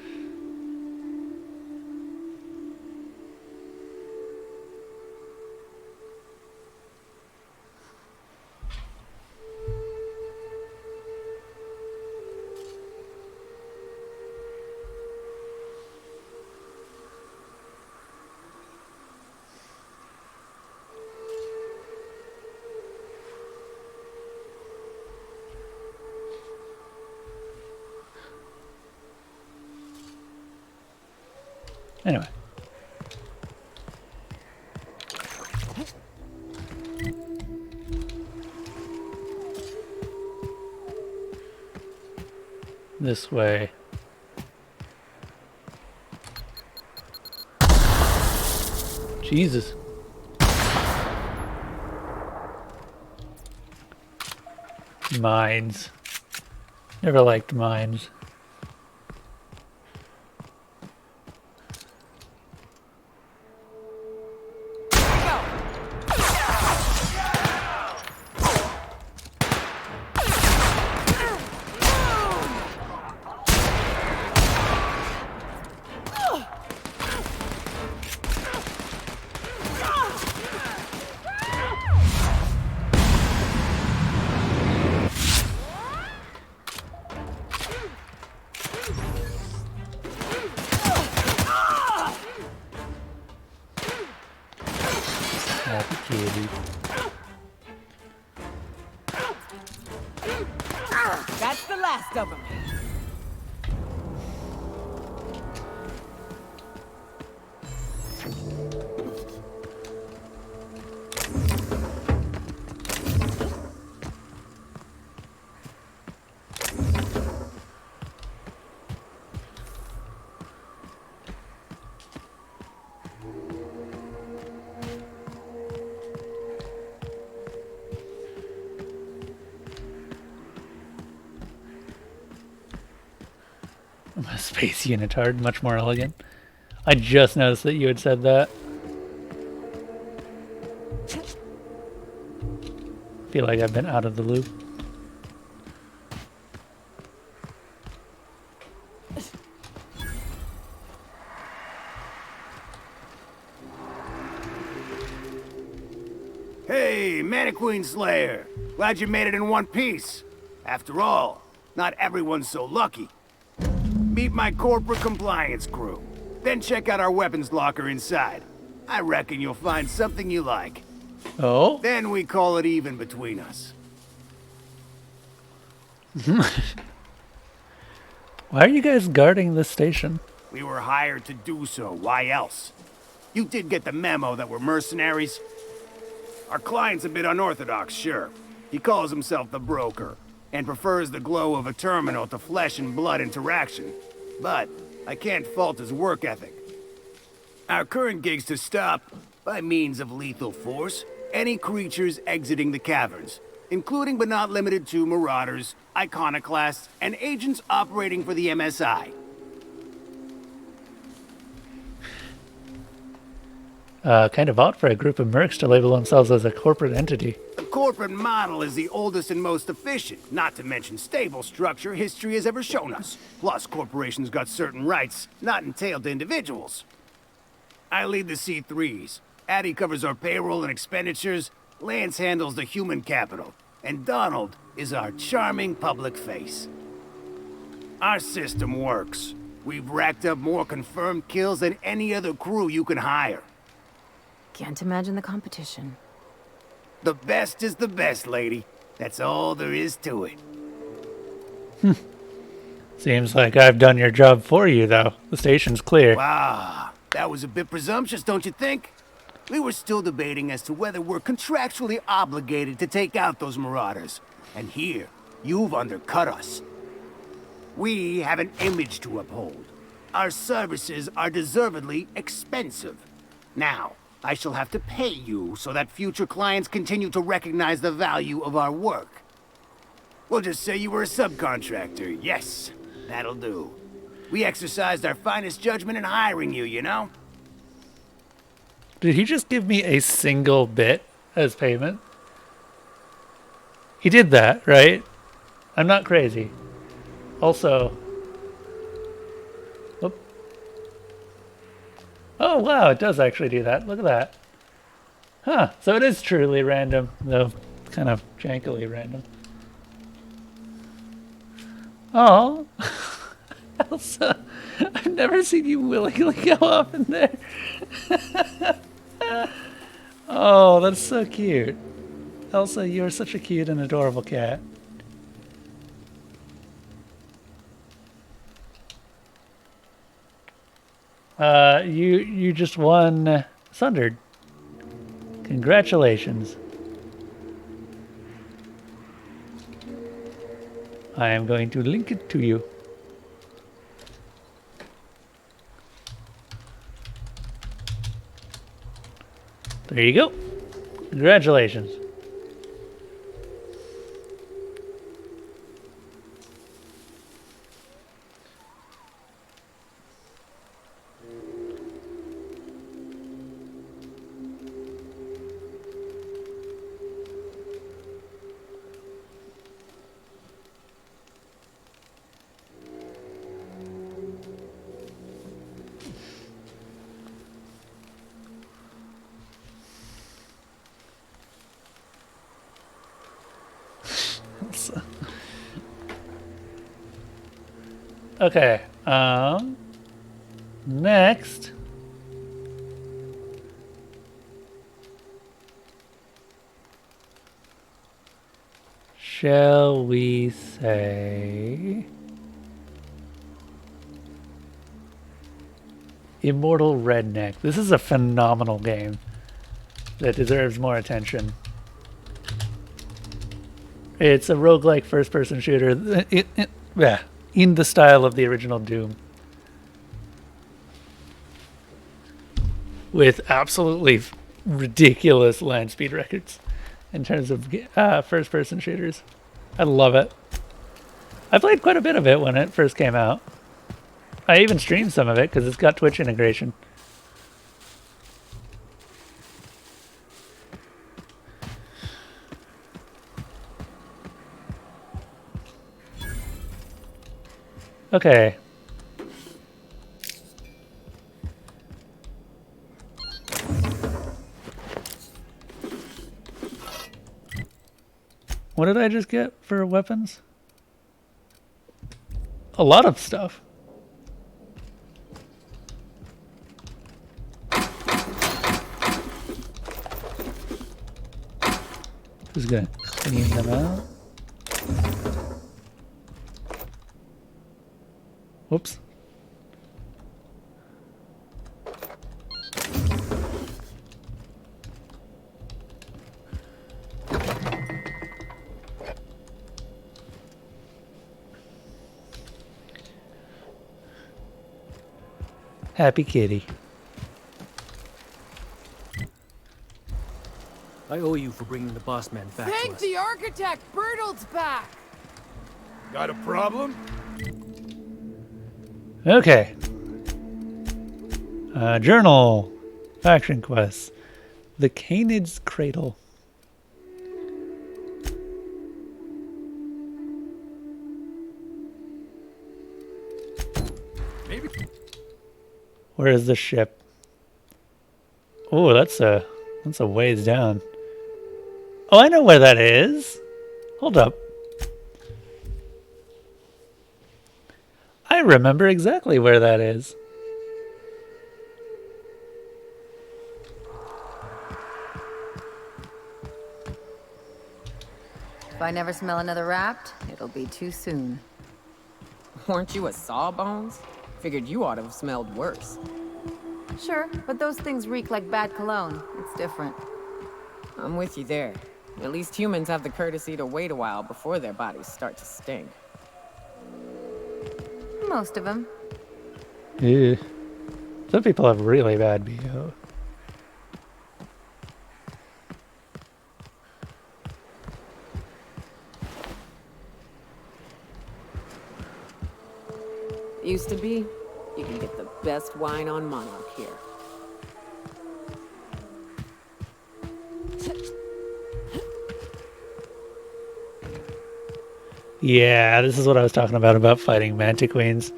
Anyway. This way. Jesus. Mines. Never liked mines. That's the last of them. A space unitard, much more elegant. I just noticed that you had said that. Feel like I've been out of the loop. Hey, Mannequin Slayer! Glad you made it in one piece. After all, not everyone's so lucky. Meet my corporate compliance crew. Then check out our weapons locker inside. I reckon you'll find something you like. Oh? Then we call it even between us. Why are you guys guarding this station? We were hired to do so. Why else? You did get the memo that we're mercenaries? Our client's a bit unorthodox, sure. He calls himself the broker, and prefers the glow of a terminal to flesh and blood interaction. But I can't fault his work ethic. Our current gig's to stop by means of lethal force, any creatures exiting the caverns, including but not limited to marauders, iconoclasts, and agents operating for the MSI. Kind of odd for a group of mercs to label themselves as a corporate entity. The corporate model is the oldest and most efficient, not to mention stable structure history has ever shown us. Plus, corporations got certain rights not entailed to individuals. I lead the C3s. Addie covers our payroll and expenditures, Lance handles the human capital, and Donald is our charming public face. Our system works. We've racked up more confirmed kills than any other crew you can hire. Can't imagine the competition. The best is the best, lady. That's all there is to it. Seems like I've done your job for you, though. The station's clear. Wow, that was a bit presumptuous, don't you think? We were still debating as to whether we're contractually obligated to take out those marauders. And here, you've undercut us. We have an image to uphold. Our services are deservedly expensive. Now, I shall have to pay you so that future clients continue to recognize the value of our work. We'll just say you were a subcontractor. Yes, that'll do. We exercised our finest judgment in hiring you, you know? Did he just give me a single bit as payment? He did that, right? I'm not crazy. Also... Whoop. Oh, wow, it does actually do that. Look at that. Huh, so it is truly random, though kind of jankily random. Oh, Elsa, I've never seen you willingly go up in there. Oh, that's so cute. Elsa, you are such a cute and adorable cat. You just won Sundered. Congratulations. I am going to link it to you. There you go. Congratulations. Okay, next. Shall we say Immortal Redneck? This is a phenomenal game that deserves more attention. It's a roguelike first-person shooter. Yeah. In the style of the original Doom. With absolutely ridiculous land speed records in terms of first-person shooters. I love it. I played quite a bit of it when it first came out. I even streamed some of it because it's got Twitch integration. Okay. What did I just get for weapons? A lot of stuff. Who's gonna clean them out? Whoops. Happy kitty. I owe you for bringing the boss man back to Thank us. the architect! Bertolt's back! Got a problem? Okay. Journal. Faction quests. The Canid's Cradle. Maybe. Where is the ship? Oh, that's a ways down. Oh, I know where that is. Hold up. I remember exactly where that is. If I never smell another Wrapped, it'll be too soon. Weren't you a Sawbones? Figured you ought to have smelled worse. Sure, but those things reek like bad cologne. It's different. I'm with you there. At least humans have the courtesy to wait a while before their bodies start to stink. Most of them. Yeah. Some people have really bad BO. Used to be, you can get the best wine on Monarch here. Yeah, this is what I was talking about fighting Mantiqueens.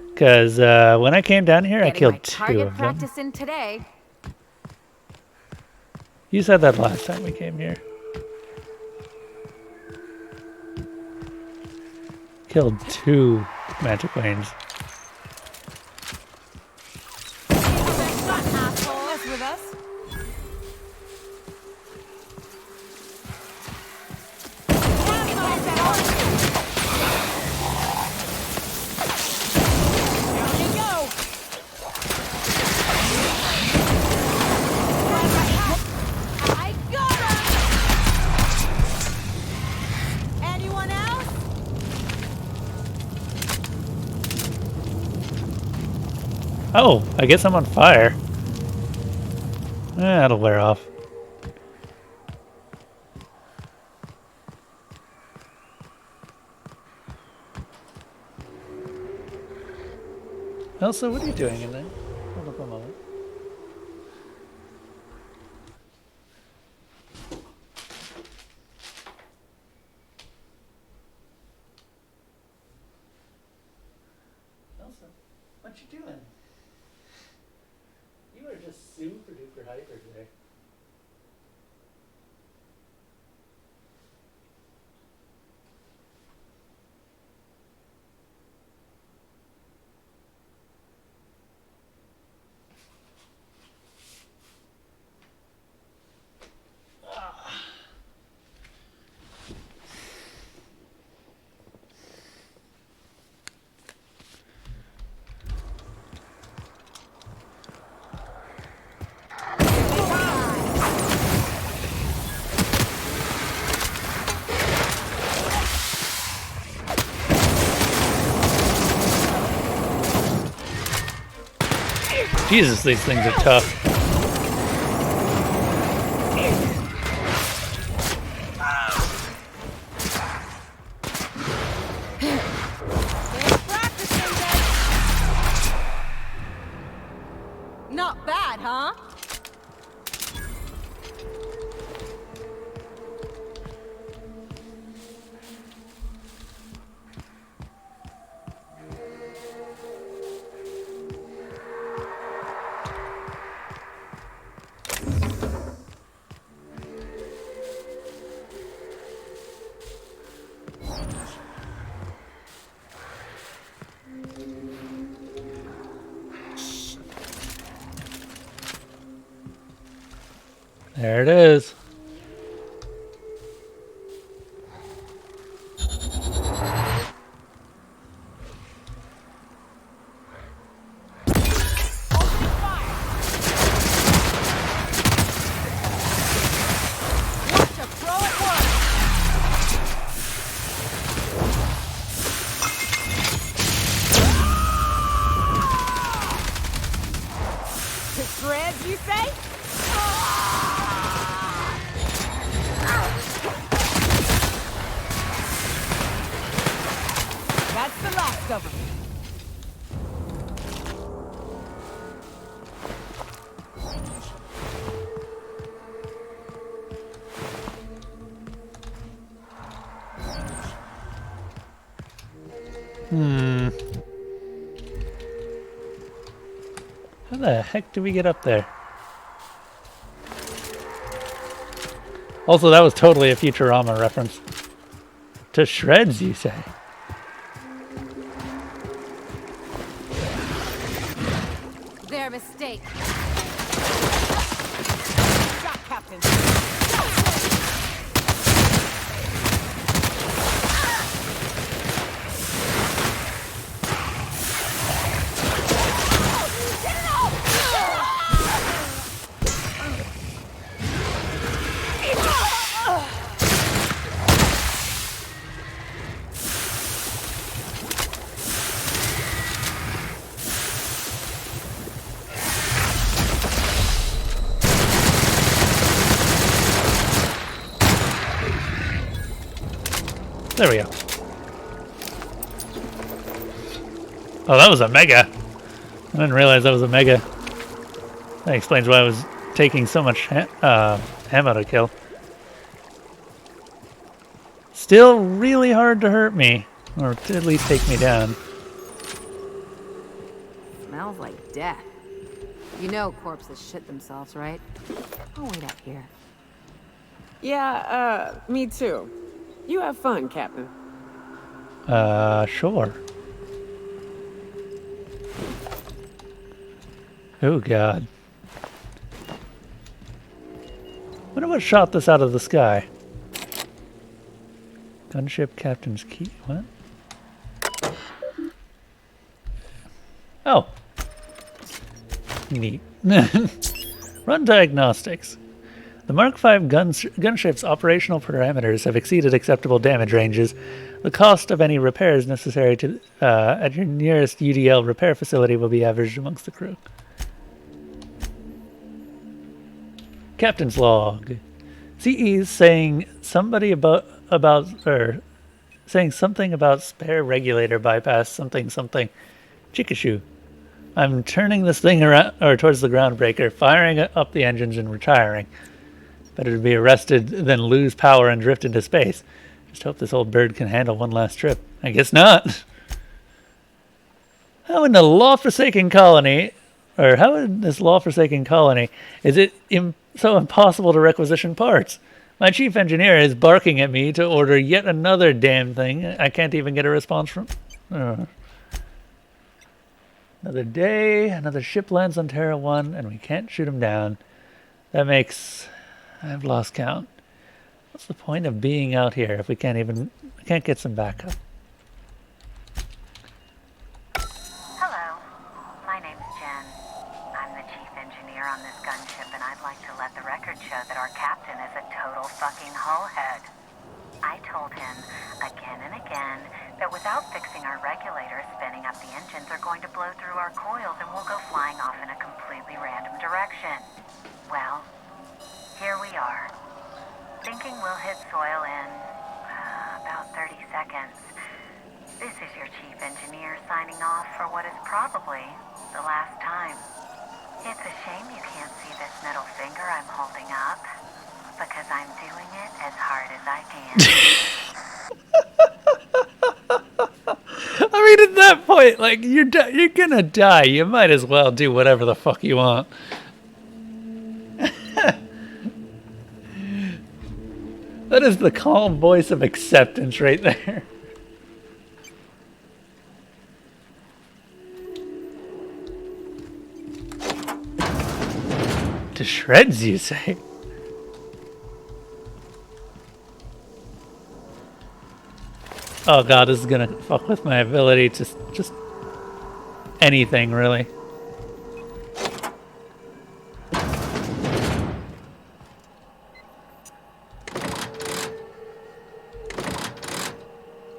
Because when I came down here, I killed 2 Target of them. practicing today. You said that last time we came here. Killed 2 Mantiqueens. Asshole with us. Oh, I guess I'm on fire. That'll wear off. Elsa, what are you doing in there? Hold up a moment. Elsa, what you doing? You are just super duper hyper today. Jesus, these things are tough. Not bad, huh? There it is. To shreds, you say? last of them. How the heck do we get up there? Also, that was totally a Futurama reference. To shreds, you say? Their mistake. Shot, Captain. There we go. Oh, that was a mega. I didn't realize that was a mega. That explains why I was taking so much ammo to kill. Still really hard to hurt me, or to at least take me down. Smells like death. You know corpses shit themselves, right? I'll wait out here. Yeah, me too. You have fun, Captain. Sure. Oh, God. Wonder what shot this out of the sky. Gunship Captain's Key. What? Oh. Neat. Run diagnostics. The Mark V gunship's operational parameters have exceeded acceptable damage ranges. The cost of any repairs necessary to at your nearest UDL repair facility will be averaged amongst the crew. Captain's log. CE's saying something about spare regulator bypass something. Chikashu. I'm turning this thing around or towards the groundbreaker, firing up the engines and retiring. Better to be arrested than lose power and drift into space. Just hope this old bird can handle one last trip. I guess not. How in this law-forsaken colony is it so impossible to requisition parts? My chief engineer is barking at me to order yet another damn thing. I can't even get a response from... Another day, another ship lands on Terra 1, and we can't shoot him down. That makes... I've lost count. What's the point of being out here if we can't get some backup? Hello, my name's Jen. I'm the chief engineer on this gunship, and I'd like to let the record show that our captain is a total fucking hullhead. I told him again and again that without fixing our regulators, spinning up the engines are going to blow through our coils and we'll go flying off in a completely random direction. Well, here we are. Thinking we'll hit soil in about 30 seconds. This is your chief engineer signing off for what is probably the last time. It's a shame you can't see this middle finger I'm holding up, because I'm doing it as hard as I can. I mean, at that point, like, you're gonna die. You might as well do whatever the fuck you want. That is the calm voice of acceptance right there. To shreds, you say? Oh god, this is gonna fuck with my ability to just anything, really.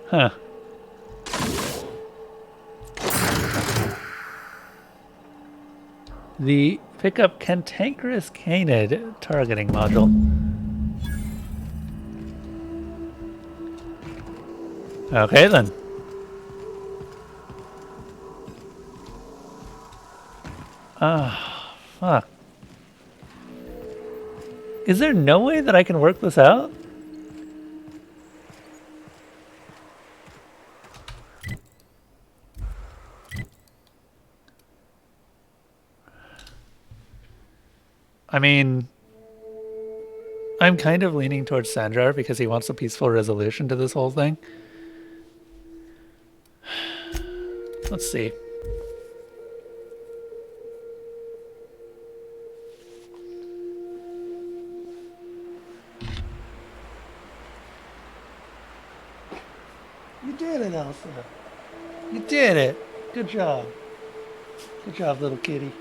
Huh. The pickup Cantankerous Canid targeting module. Okay then. Ah, fuck. Is there no way that I can work this out? I mean, I'm kind of leaning towards Sandrar because he wants a peaceful resolution to this whole thing. Let's see. You did it, Elsa. You did it. Good job. Good job, little kitty.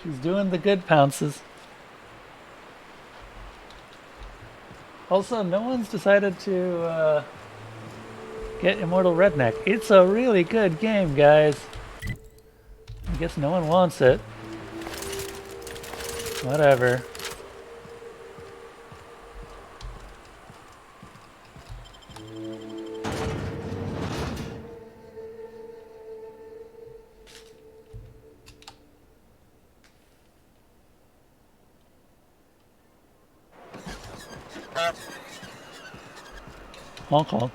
She's doing the good pounces. Also, no one's decided to get Immortal Redneck. It's a really good game, guys. I guess no one wants it. Whatever. Honk honk.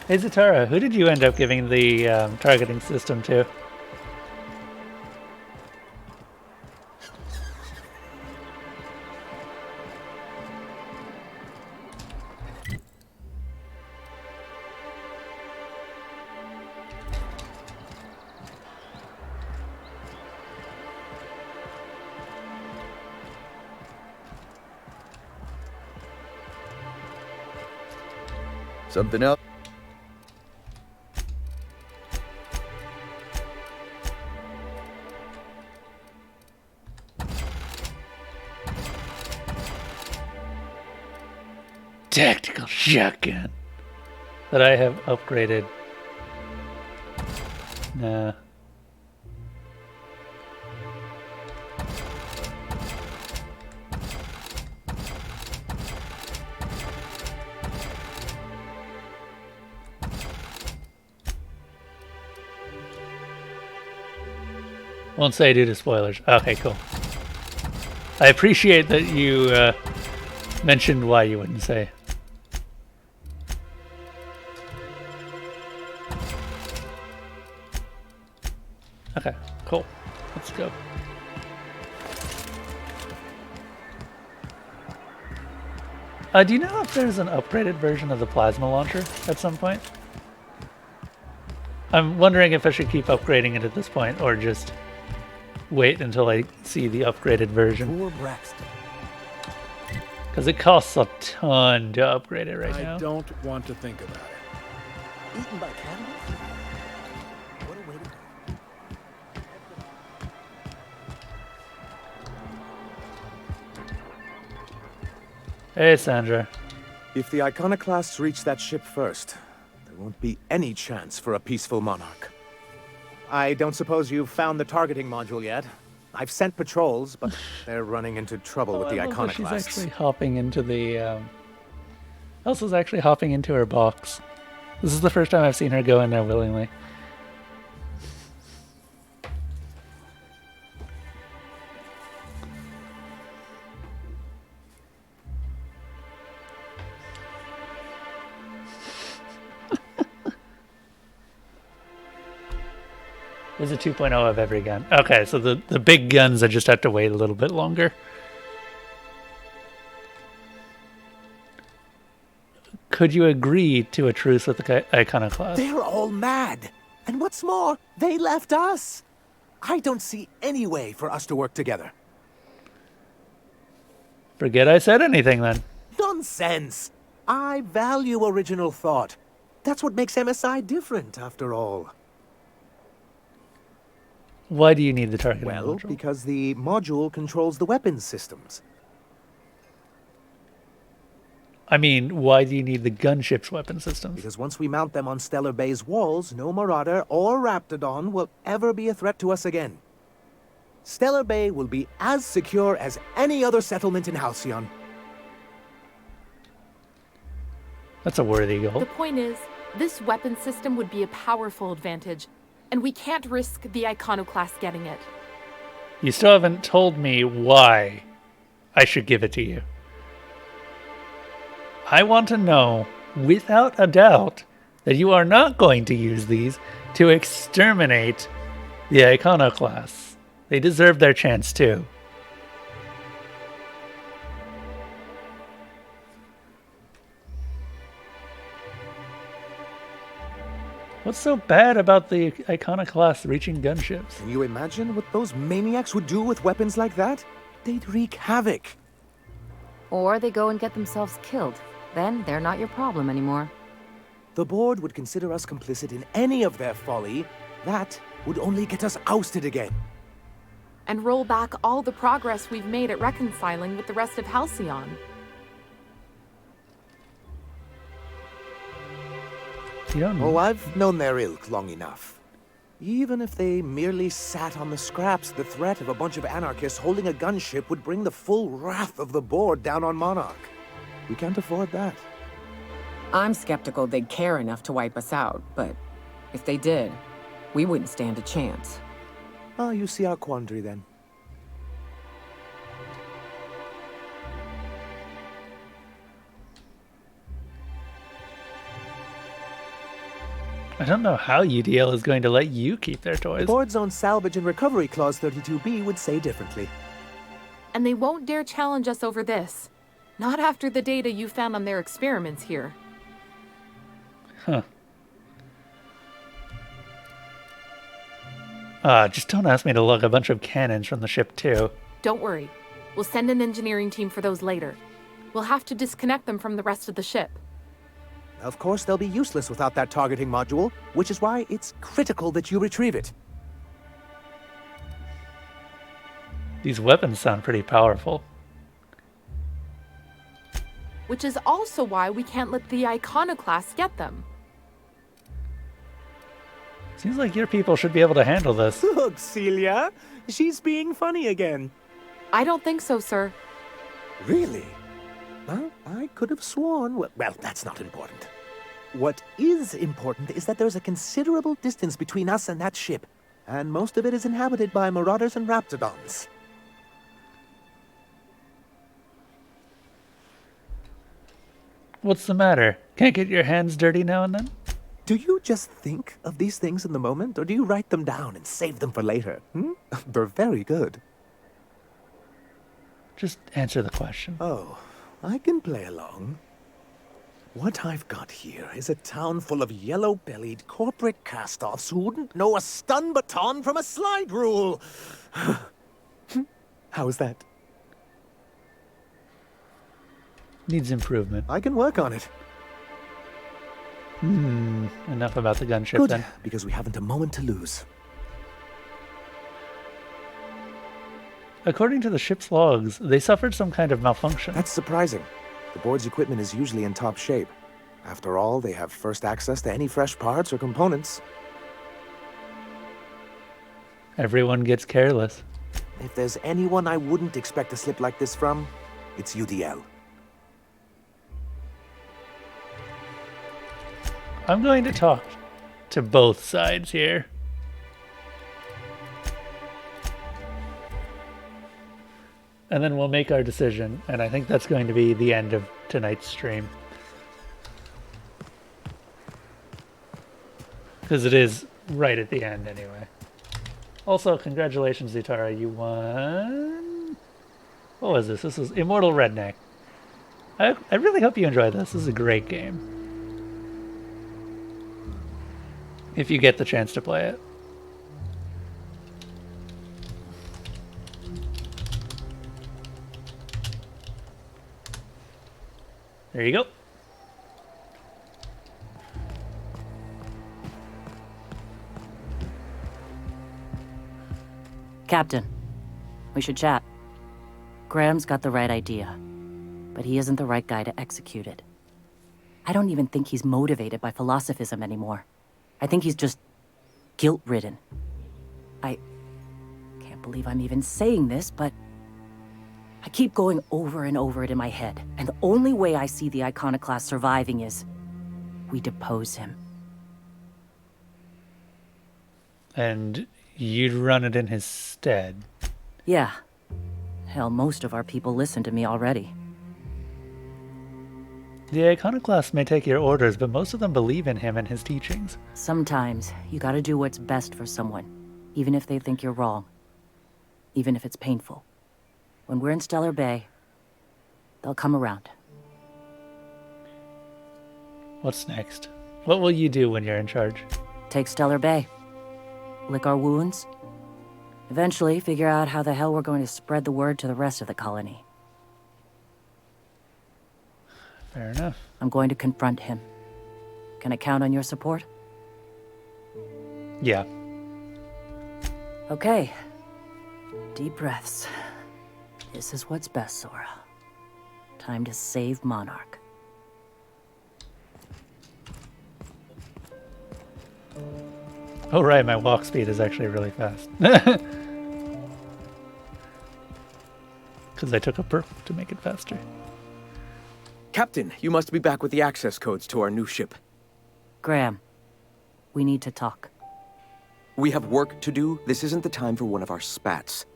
Hey Zatara, who did you end up giving the targeting system to? Something else? Tactical shotgun that I have upgraded. Nah. Won't say due to spoilers. Okay, cool. I appreciate that you mentioned why you wouldn't say. Okay, cool. Let's go. Do you know if there's an upgraded version of the plasma launcher at some point? I'm wondering if I should keep upgrading it at this point or just wait until I see the upgraded version. Poor Braxton. Because it costs a ton to upgrade it right now. I don't want to think about it. Eaten by cannibals? What a way to go. Hey, Sandra. If the Iconoclasts reach that ship first, there won't be any chance for a peaceful monarch. I don't suppose you've found the targeting module yet? I've sent patrols, but they're running into trouble with the Iconoclasts. She's actually hopping into the... Elsa's actually hopping into her box. This is the first time I've seen her go in there willingly. There's a 2.0 of every gun. Okay, so the big guns I just have to wait a little bit longer. Could you agree to a truce with the Iconoclast? They're all mad. And what's more, they left us. I don't see any way for us to work together. Forget I said anything then. Nonsense. I value original thought. That's what makes MSI different, after all. Why do you need the targeting Well, module? because the module controls the weapons systems. I mean, why do you need the gunship's weapon systems? Because once we mount them on Stellar Bay's walls, no Marauder or Raptidon will ever be a threat to us again. Stellar Bay will be as secure as any other settlement in Halcyon. That's a worthy goal. The point is, this weapon system would be a powerful advantage, and we can't risk the Iconoclast getting it. You still haven't told me why I should give it to you. I want to know, without a doubt, that you are not going to use these to exterminate the Iconoclasts. They deserve their chance too. What's so bad about the Iconoclasts reaching gunships? Can you imagine what those maniacs would do with weapons like that? They'd wreak havoc. Or they go and get themselves killed. Then they're not your problem anymore. The board would consider us complicit in any of their folly. That would only get us ousted again. And roll back all the progress we've made at reconciling with the rest of Halcyon. Oh, I've known their ilk long enough. Even if they merely sat on the scraps, the threat of a bunch of anarchists holding a gunship would bring the full wrath of the board down on Monarch. We can't afford that. I'm skeptical they'd care enough to wipe us out, but if they did, we wouldn't stand a chance. Oh, you see our quandary then. I don't know how UDL is going to let you keep their toys. The board's own salvage and recovery clause 32B would say differently. And they won't dare challenge us over this. Not after the data you found on their experiments here. Huh. Just don't ask me to lug a bunch of cannons from the ship, too. Don't worry. We'll send an engineering team for those later. We'll have to disconnect them from the rest of the ship. Of course, they'll be useless without that targeting module, which is why it's critical that you retrieve it. These weapons sound pretty powerful. Which is also why we can't let the Iconoclasts get them. Seems like your people should be able to handle this. Look, Celia, she's being funny again. I don't think so, sir. Really? Well, I could have sworn... Well, that's not important. What is important is that there's a considerable distance between us and that ship, and most of it is inhabited by Marauders and Raptidons. What's the matter? Can't get your hands dirty now and then? Do you just think of these things in the moment, or do you write them down and save them for later? They're very good. Just answer the question. Oh, I can play along. What I've got here is a town full of yellow-bellied corporate cast-offs who wouldn't know a stun baton from a slide rule. How is that? Needs improvement. I can work on it. Enough about the gunship Good, then. because we haven't a moment to lose. According to the ship's logs, they suffered some kind of malfunction. That's surprising. The board's equipment is usually in top shape. After all, they have first access to any fresh parts or components. Everyone gets careless. If there's anyone I wouldn't expect a slip like this from, it's UDL. I'm going to talk to both sides here. And then we'll make our decision, and I think that's going to be the end of tonight's stream. Because it is right at the end anyway. Also, congratulations, Zutara, you won... What was this? This was Immortal Redneck. I really hope you enjoy this. This is a great game. If you get the chance to play it. There you go. Captain, we should chat. Graham's got the right idea, but he isn't the right guy to execute it. I don't even think he's motivated by philosophism anymore. I think he's just guilt-ridden. I can't believe I'm even saying this, but I keep going over and over it in my head, and the only way I see the Iconoclast surviving is we depose him. And you'd run it in his stead. Yeah. Hell, most of our people listen to me already. The Iconoclasts may take your orders, but most of them believe in him and his teachings. Sometimes you gotta do what's best for someone, even if they think you're wrong. Even if it's painful. When we're in Stellar Bay, they'll come around. What's next? What will you do when you're in charge? Take Stellar Bay. Lick our wounds. Eventually figure out how the hell we're going to spread the word to the rest of the colony. Fair enough. I'm going to confront him. Can I count on your support? Yeah. Okay. Deep breaths. This is what's best, Sora. Time to save Monarch. Oh right, my walk speed is actually really fast. Because I took a perk to make it faster. Captain, you must be back with the access codes to our new ship. Graham, we need to talk. We have work to do. This isn't the time for one of our spats.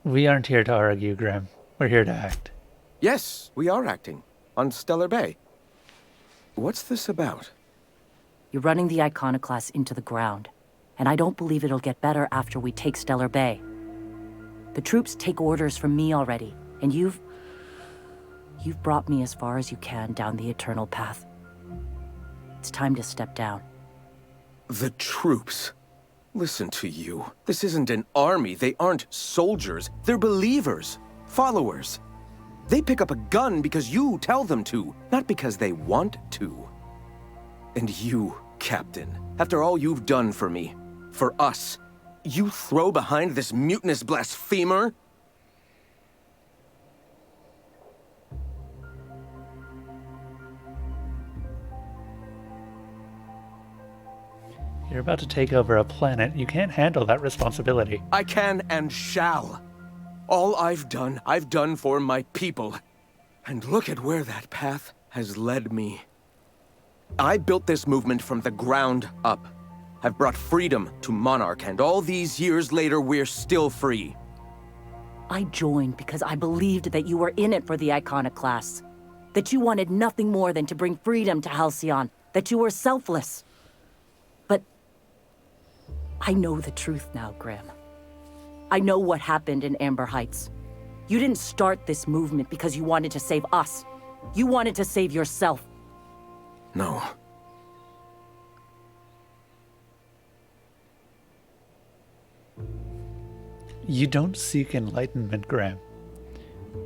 We aren't here to argue, Graham. We're here to act. Yes, we are acting. On Stellar Bay. What's this about? You're running the Iconoclast into the ground, and I don't believe it'll get better after we take Stellar Bay. The troops take orders from me already, and you've brought me as far as you can down the eternal path. It's time to step down. The troops? Listen to you. This isn't an army. They aren't soldiers. They're believers. Followers. They pick up a gun because you tell them to, not because they want to. And you, Captain, after all you've done for me, for us, you throw behind this mutinous blasphemer? You're about to take over a planet. You can't handle that responsibility. I can and shall. All I've done for my people. And look at where that path has led me. I built this movement from the ground up. I've brought freedom to Monarch, and all these years later, we're still free. I joined because I believed that you were in it for the Iconoclasts. That you wanted nothing more than to bring freedom to Halcyon. That you were selfless. But I know the truth now, Graham. I know what happened in Amber Heights. You didn't start this movement because you wanted to save us. You wanted to save yourself. No. You don't seek enlightenment, Graham.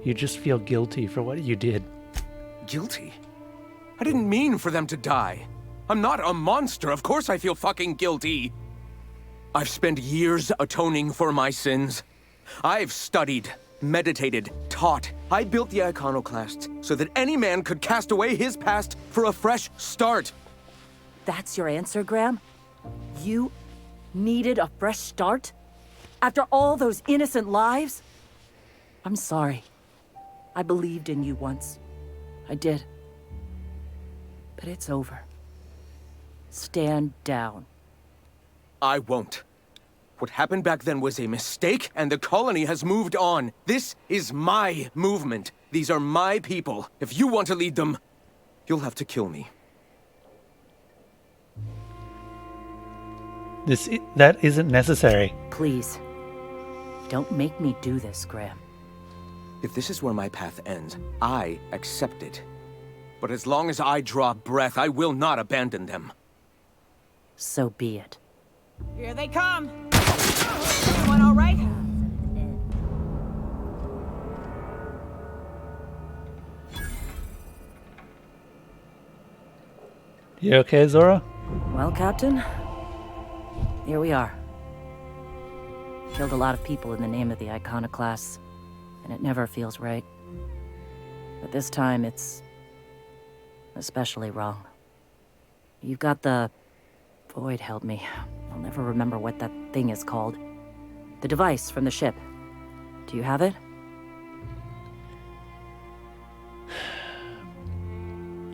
You just feel guilty for what you did. Guilty? I didn't mean for them to die. I'm not a monster. Of course I feel fucking guilty. I've spent years atoning for my sins. I've studied, meditated, taught. I built the Iconoclasts so that any man could cast away his past for a fresh start. That's your answer, Graham? You needed a fresh start? After all those innocent lives? I'm sorry. I believed in you once. I did. But it's over. Stand down. I won't. What happened back then was a mistake, and the colony has moved on. This is my movement. These are my people. If you want to lead them, you'll have to kill me. That isn't necessary. Please. Don't make me do this, Graham. If this is where my path ends, I accept it. But as long as I draw breath, I will not abandon them. So be it. Here they come. Everyone all right? You okay, Zora? Well, Captain, here we are. Killed a lot of people in the name of the Iconoclasts, and it never feels right. But this time, it's especially wrong. You've got the... Void help me. I'll never remember what that thing is called. The device from the ship. Do you have it?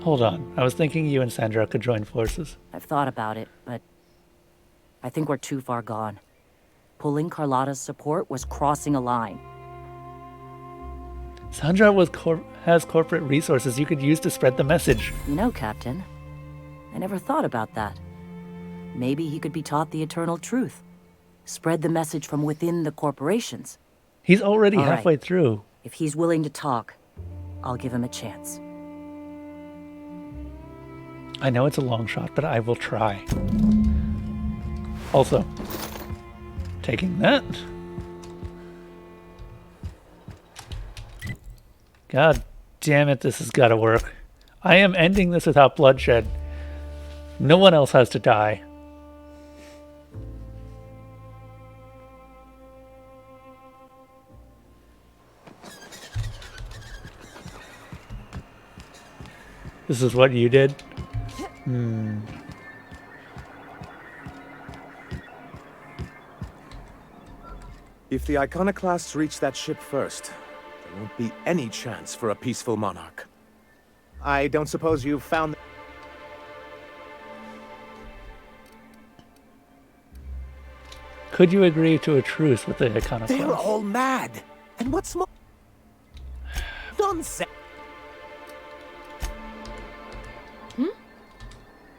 Hold on. I was thinking you and Sandra could join forces. I've thought about it, but I think we're too far gone. Pulling Carlotta's support was crossing a line. Sandra has corporate resources you could use to spread the message. You know, Captain, I never thought about that. Maybe he could be taught the eternal truth. Spread the message from within the corporations. He's already All halfway right. through. If he's willing to talk, I'll give him a chance. I know it's a long shot, but I will try. Also, taking that. God damn it, this has got to work. I am ending this without bloodshed. No one else has to die. This is what you did? If the Iconoclasts reach that ship first, there won't be any chance for a peaceful monarch. I don't suppose you've found... Could you agree to a truce with the Iconoclasts? They're all mad! And what's more... Nonsense!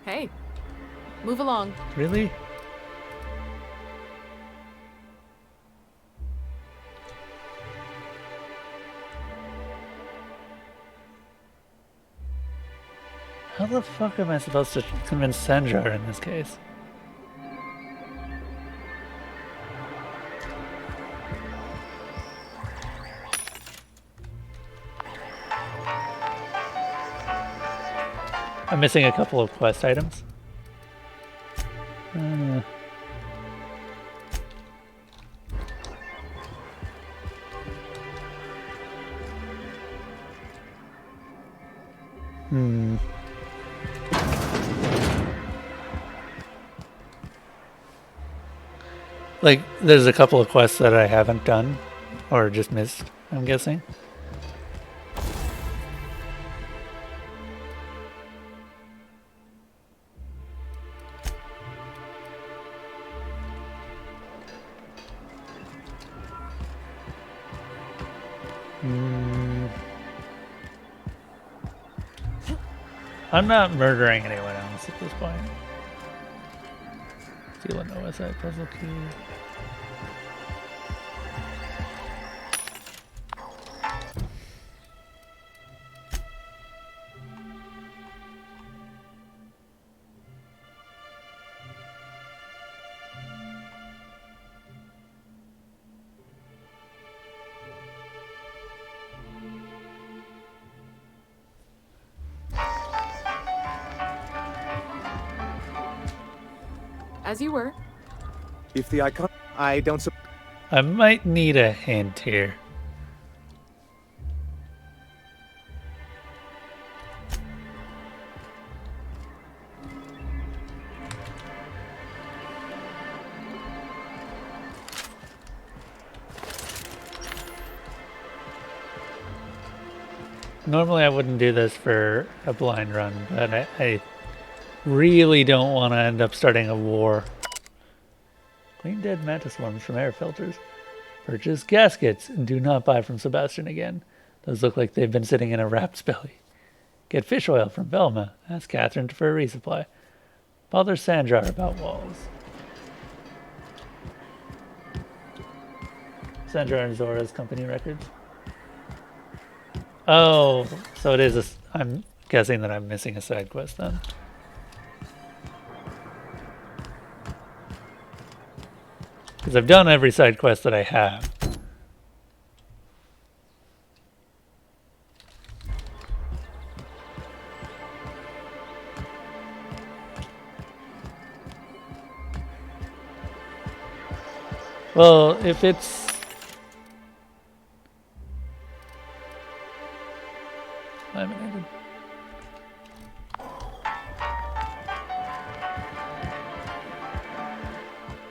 Hey, move along. Really? How the fuck am I supposed to convince Sandra in this case? I'm missing a couple of quest items. Like, there's a couple of quests that I haven't done, or just missed, I'm guessing. I'm not murdering anyone else at this point. Steal an OSI puzzle key. As you were. If the icon... I don't... I might need a hint here. Normally I wouldn't do this for a blind run, but I really don't want to end up starting a war. Clean dead mantis worms from air filters. Purchase gaskets and do not buy from Sebastian again. Those look like they've been sitting in a rat's belly. Get fish oil from Velma. Ask Catherine for a resupply. Bother Sandra about walls. Sandra and Zora's company records. Oh, so it is a... I'm guessing that I'm missing a side quest then. Because I've done every side quest that I have. Well, if it's... laminated.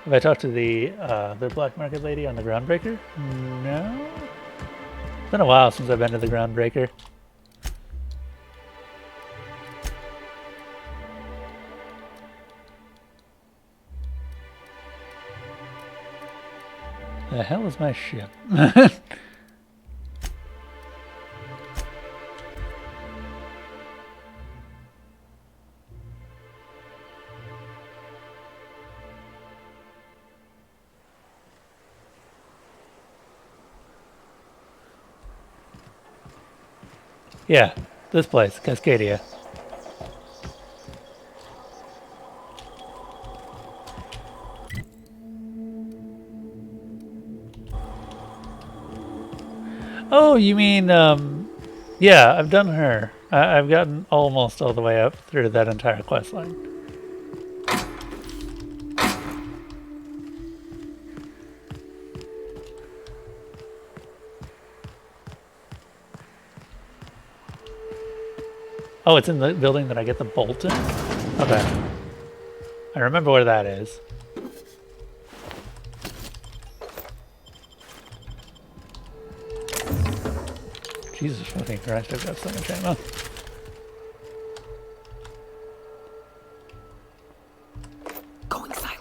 Have I talked to the black market lady on the Groundbreaker? No? It's been a while since I've been to the Groundbreaker. The hell is my ship? Yeah, this place, Cascadia. Oh, you mean, yeah, I've done her. I've gotten almost all the way up through that entire quest line. Oh, it's in the building that I get the bolt in? Okay. I remember where that is. Jesus fucking Christ, I've got so much ammo. Going silent.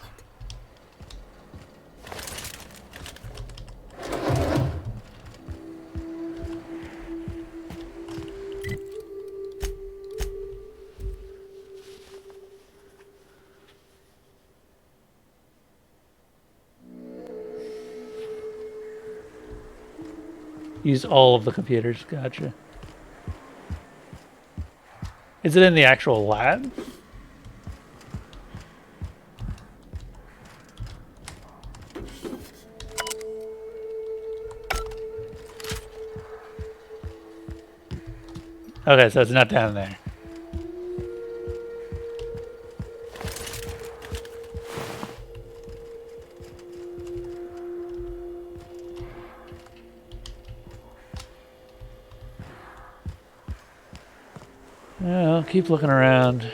Use all of the computers, gotcha. Is it in the actual lab? Okay, so it's not down there. Yeah, I'll keep looking around.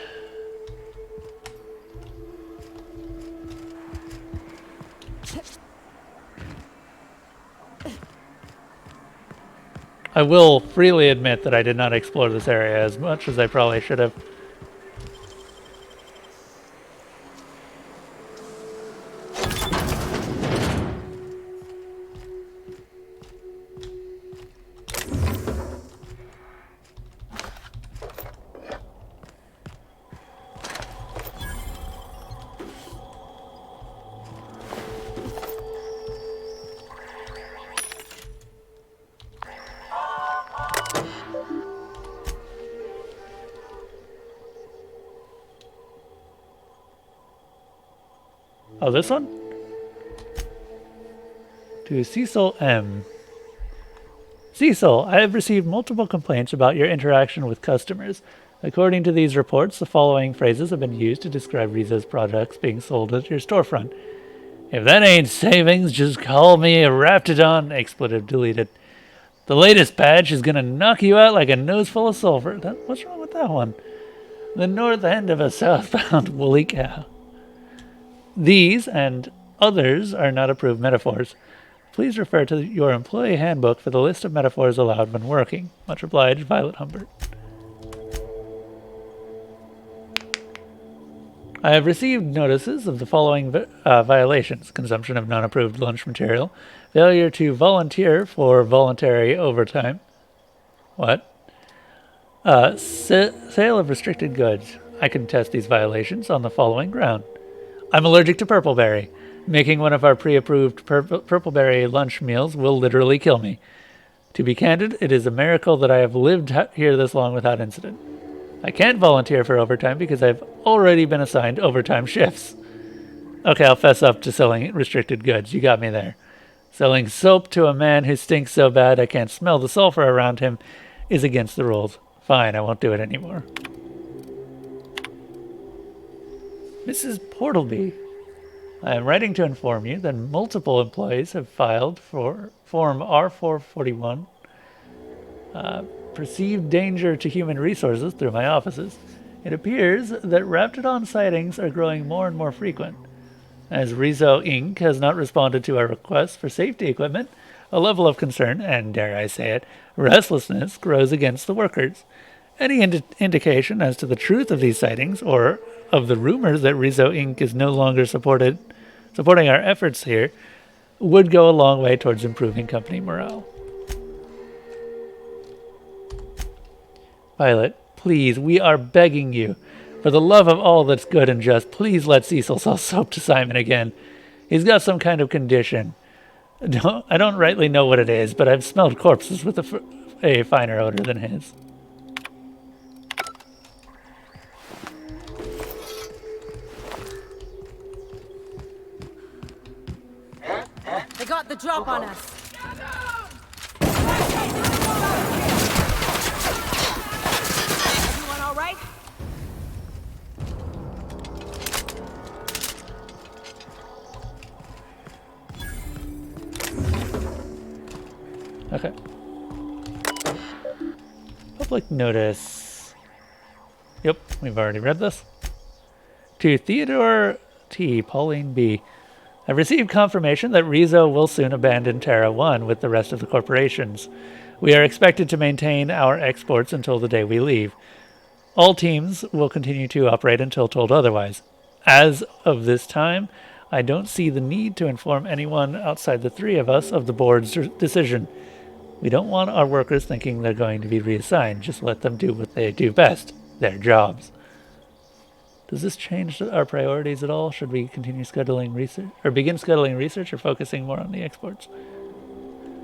I will freely admit that I did not explore this area as much as I probably should have. Oh, this one? To Cecil M. Cecil, I have received multiple complaints about your interaction with customers. According to these reports, the following phrases have been used to describe Riza's products being sold at your storefront. If that ain't savings, just call me a Raptidon. Expletive deleted. The latest batch is gonna knock you out like a nose full of sulfur. What's wrong with that one? The north end of a southbound woolly cow. These and others are not approved metaphors. Please refer to your employee handbook for the list of metaphors allowed when working. Much obliged, Violet Humbert. I have received notices of the following violations: consumption of non-approved lunch material, failure to volunteer for voluntary overtime. What? Sale of restricted goods. I contest these violations on the following ground. I'm allergic to purpleberry. Making one of our pre-approved purpleberry lunch meals will literally kill me. To be candid, it is a miracle that I have lived here this long without incident. I can't volunteer for overtime because I've already been assigned overtime shifts. Okay, I'll fess up to selling restricted goods. You got me there. Selling soap to a man who stinks so bad I can't smell the sulfur around him is against the rules. Fine, I won't do it anymore. Mrs. Portleby. I am writing to inform you that multiple employees have filed for Form R441, perceived danger to human resources through my offices. It appears that Raptidon sightings are growing more and more frequent. As Rizzo Inc. has not responded to our requests for safety equipment, a level of concern, and dare I say it, restlessness grows against the workers. Any indication as to the truth of these sightings, or of the rumors that Rizzo Inc. is no longer supporting our efforts here, would go a long way towards improving company morale. Violet, please, we are begging you. For the love of all that's good and just, please let Cecil sell soap to Simon again. He's got some kind of condition. I don't rightly know what it is, but I've smelled corpses with a finer odor than his. They got the drop on us. Everyone all right? Okay. Public notice. Yep, we've already read this. To Theodore T. Pauline B. I've received confirmation that Rizzo will soon abandon Terra 1 with the rest of the corporations. We are expected to maintain our exports until the day we leave. All teams will continue to operate until told otherwise. As of this time, I don't see the need to inform anyone outside the three of us of the board's decision. We don't want our workers thinking they're going to be reassigned. Just let them do what they do best, their jobs. Does this change our priorities at all? Should we continue scheduling research, or begin scheduling research, or focusing more on the exports?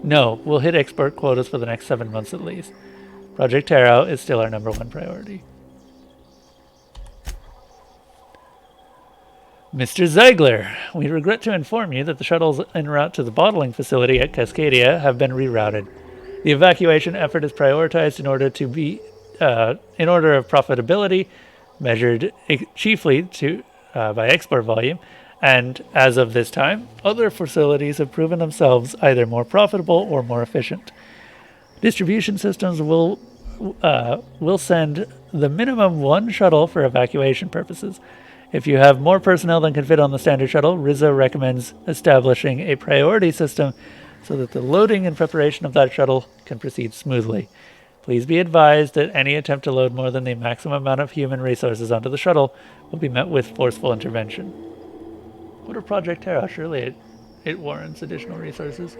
No, we'll hit export quotas for the next 7 months at least. Project Terra is still our #1 priority. Mr. Ziegler, we regret to inform you that the shuttles en route to the bottling facility at Cascadia have been rerouted. The evacuation effort is prioritized in order of profitability, measured chiefly by export volume, and as of this time, other facilities have proven themselves either more profitable or more efficient. Distribution systems will send the minimum 1 shuttle for evacuation purposes. If you have more personnel than can fit on the standard shuttle, Rizzo recommends establishing a priority system so that the loading and preparation of that shuttle can proceed smoothly. Please be advised that any attempt to load more than the maximum amount of human resources onto the shuttle will be met with forceful intervention. What of Project Terra? Surely it warrants additional resources.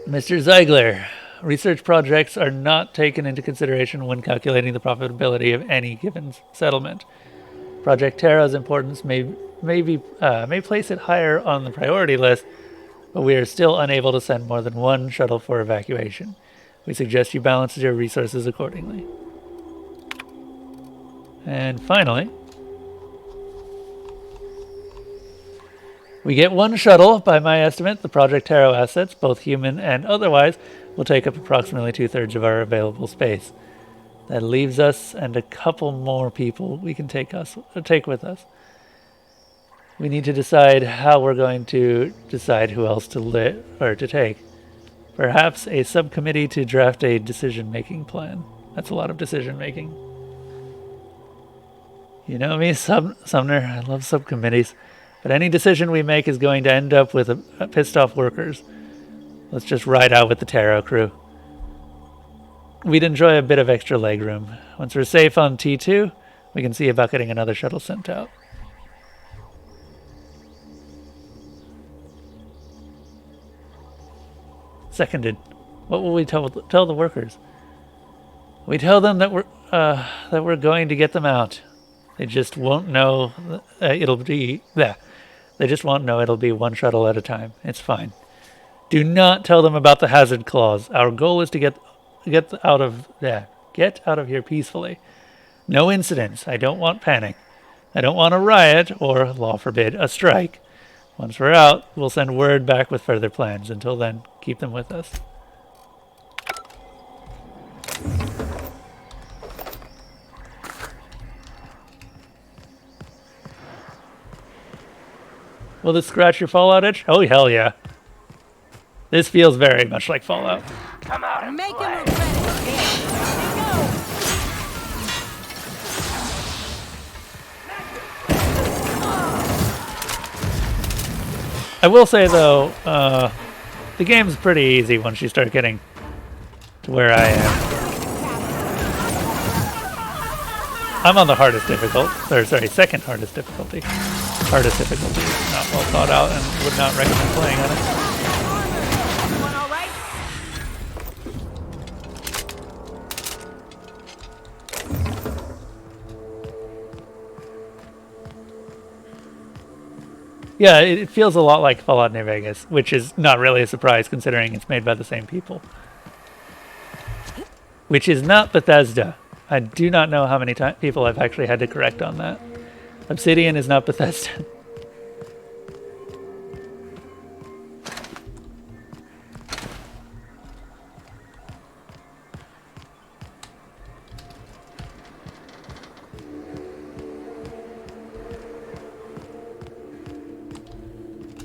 Mr. Ziegler, research projects are not taken into consideration when calculating the profitability of any given settlement. Project Terra's importance may place it higher on the priority list, but we are still unable to send more than 1 shuttle for evacuation. We suggest you balance your resources accordingly. And finally, we get 1 shuttle. By my estimate, the Project Terra assets, both human and otherwise, will take up approximately 2/3 of our available space. That leaves us and a couple more people we can take with us. We need to decide how we're going to decide who else to take. Perhaps a subcommittee to draft a decision-making plan. That's a lot of decision-making. You know me, Sumner, I love subcommittees. But any decision we make is going to end up with pissed-off workers. Let's just ride out with the Terra crew. We'd enjoy a bit of extra legroom. Once we're safe on T2, we can see about getting another shuttle sent out. Seconded. What will we tell the workers? We tell them that we're going to get them out. They just won't know it'll be there. They just won't know it'll be 1 shuttle at a time. It's fine. Do not tell them about the hazard clause. Our goal is to get out of here peacefully. No incidents. I don't want panic. I don't want a riot or, law forbid, a strike. Once we're out, we'll send word back with further plans. Until then, keep them with us. Will this scratch your Fallout itch? Oh, hell yeah. This feels very much like Fallout. Come out and Make play. him regret it. Here we go. I will say, though, the game's pretty easy once you start getting to where I am. I'm on the hardest difficult, or sorry, second hardest difficulty. Hardest difficulty is not well thought out and would not recommend playing on it. Everyone all right? Yeah, it feels a lot like Fallout New Vegas, which is not really a surprise considering it's made by the same people. Which is not Bethesda. I do not know how many people I've actually had to correct on that. Obsidian is not Bethesda.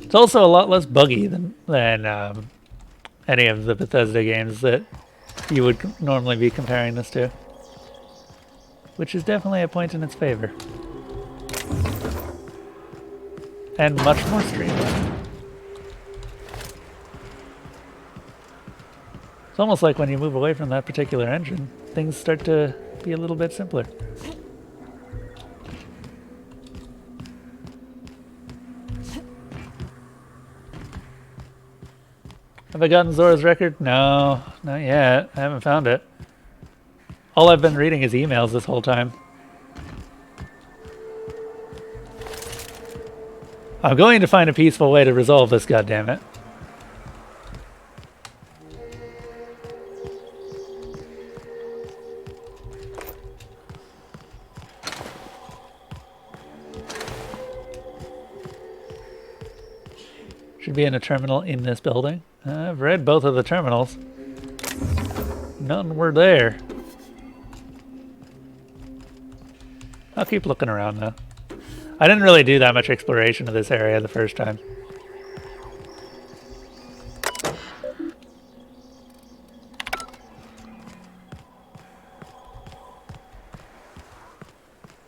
It's also a lot less buggy than any of the Bethesda games that you would normally be comparing this to. Which is definitely a point in its favor. And much more streamlined. It's almost like when you move away from that particular engine, things start to be a little bit simpler. Have I gotten Zora's record? No, not yet. I haven't found it. All I've been reading is emails this whole time. I'm going to find a peaceful way to resolve this, goddammit. Should be in a terminal in this building. I've read both of the terminals. None were there. I'll keep looking around though. I didn't really do that much exploration of this area the first time.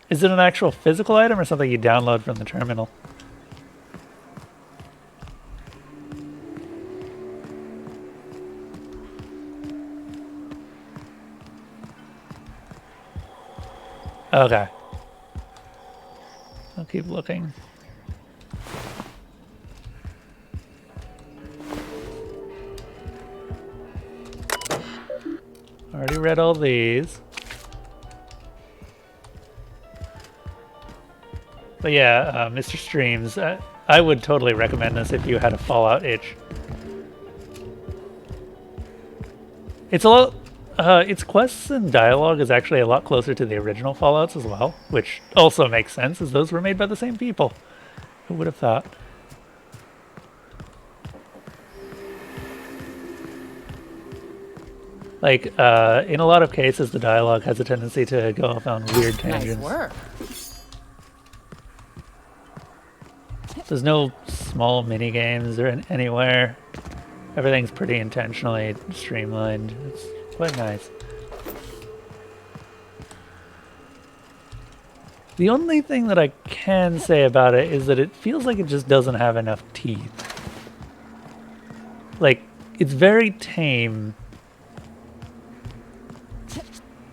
Is it an actual physical item or something you download from the terminal? Okay. I'll keep looking. Already read all these. But yeah, Mr. Streams, I would totally recommend this if you had a Fallout itch. It's a lot... its quests and dialogue is actually a lot closer to the original Fallouts as well, which also makes sense as those were made by the same people. Who would have thought? Like, in a lot of cases, the dialogue has a tendency to go off on weird tangents. Nice work. There's no small mini games or anywhere. Everything's pretty intentionally streamlined. It's quite nice. The only thing that I can say about it is that it feels like it just doesn't have enough teeth. Like, it's very tame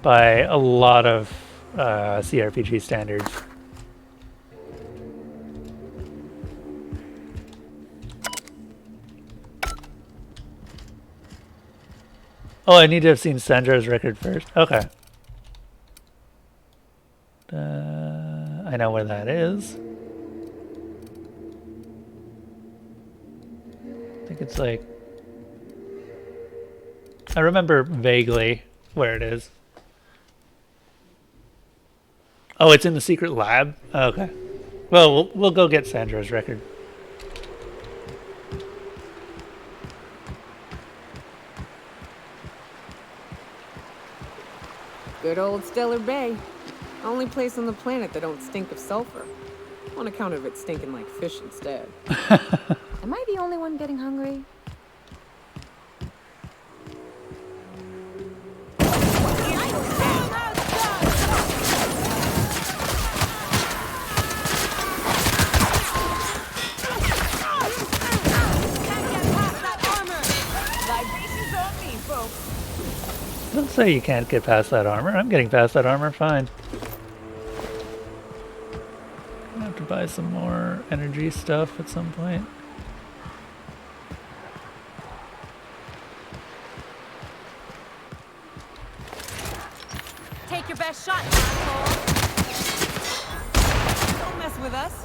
by a lot of CRPG standards. Oh, I need to have seen Sandra's record first. Okay. I know where that is. I think it's like... I remember vaguely where it is. Oh, it's in the secret lab? Okay. Well, we'll go get Sandra's record. Good old Stellar Bay. Only place on the planet that don't stink of sulfur. on account of it stinking like fish instead. Am I the only one getting hungry? Don't say you can't get past that armor. I'm getting past that armor fine. Gonna have to buy some more energy stuff at some point. Take your best shot, asshole. Don't mess with us.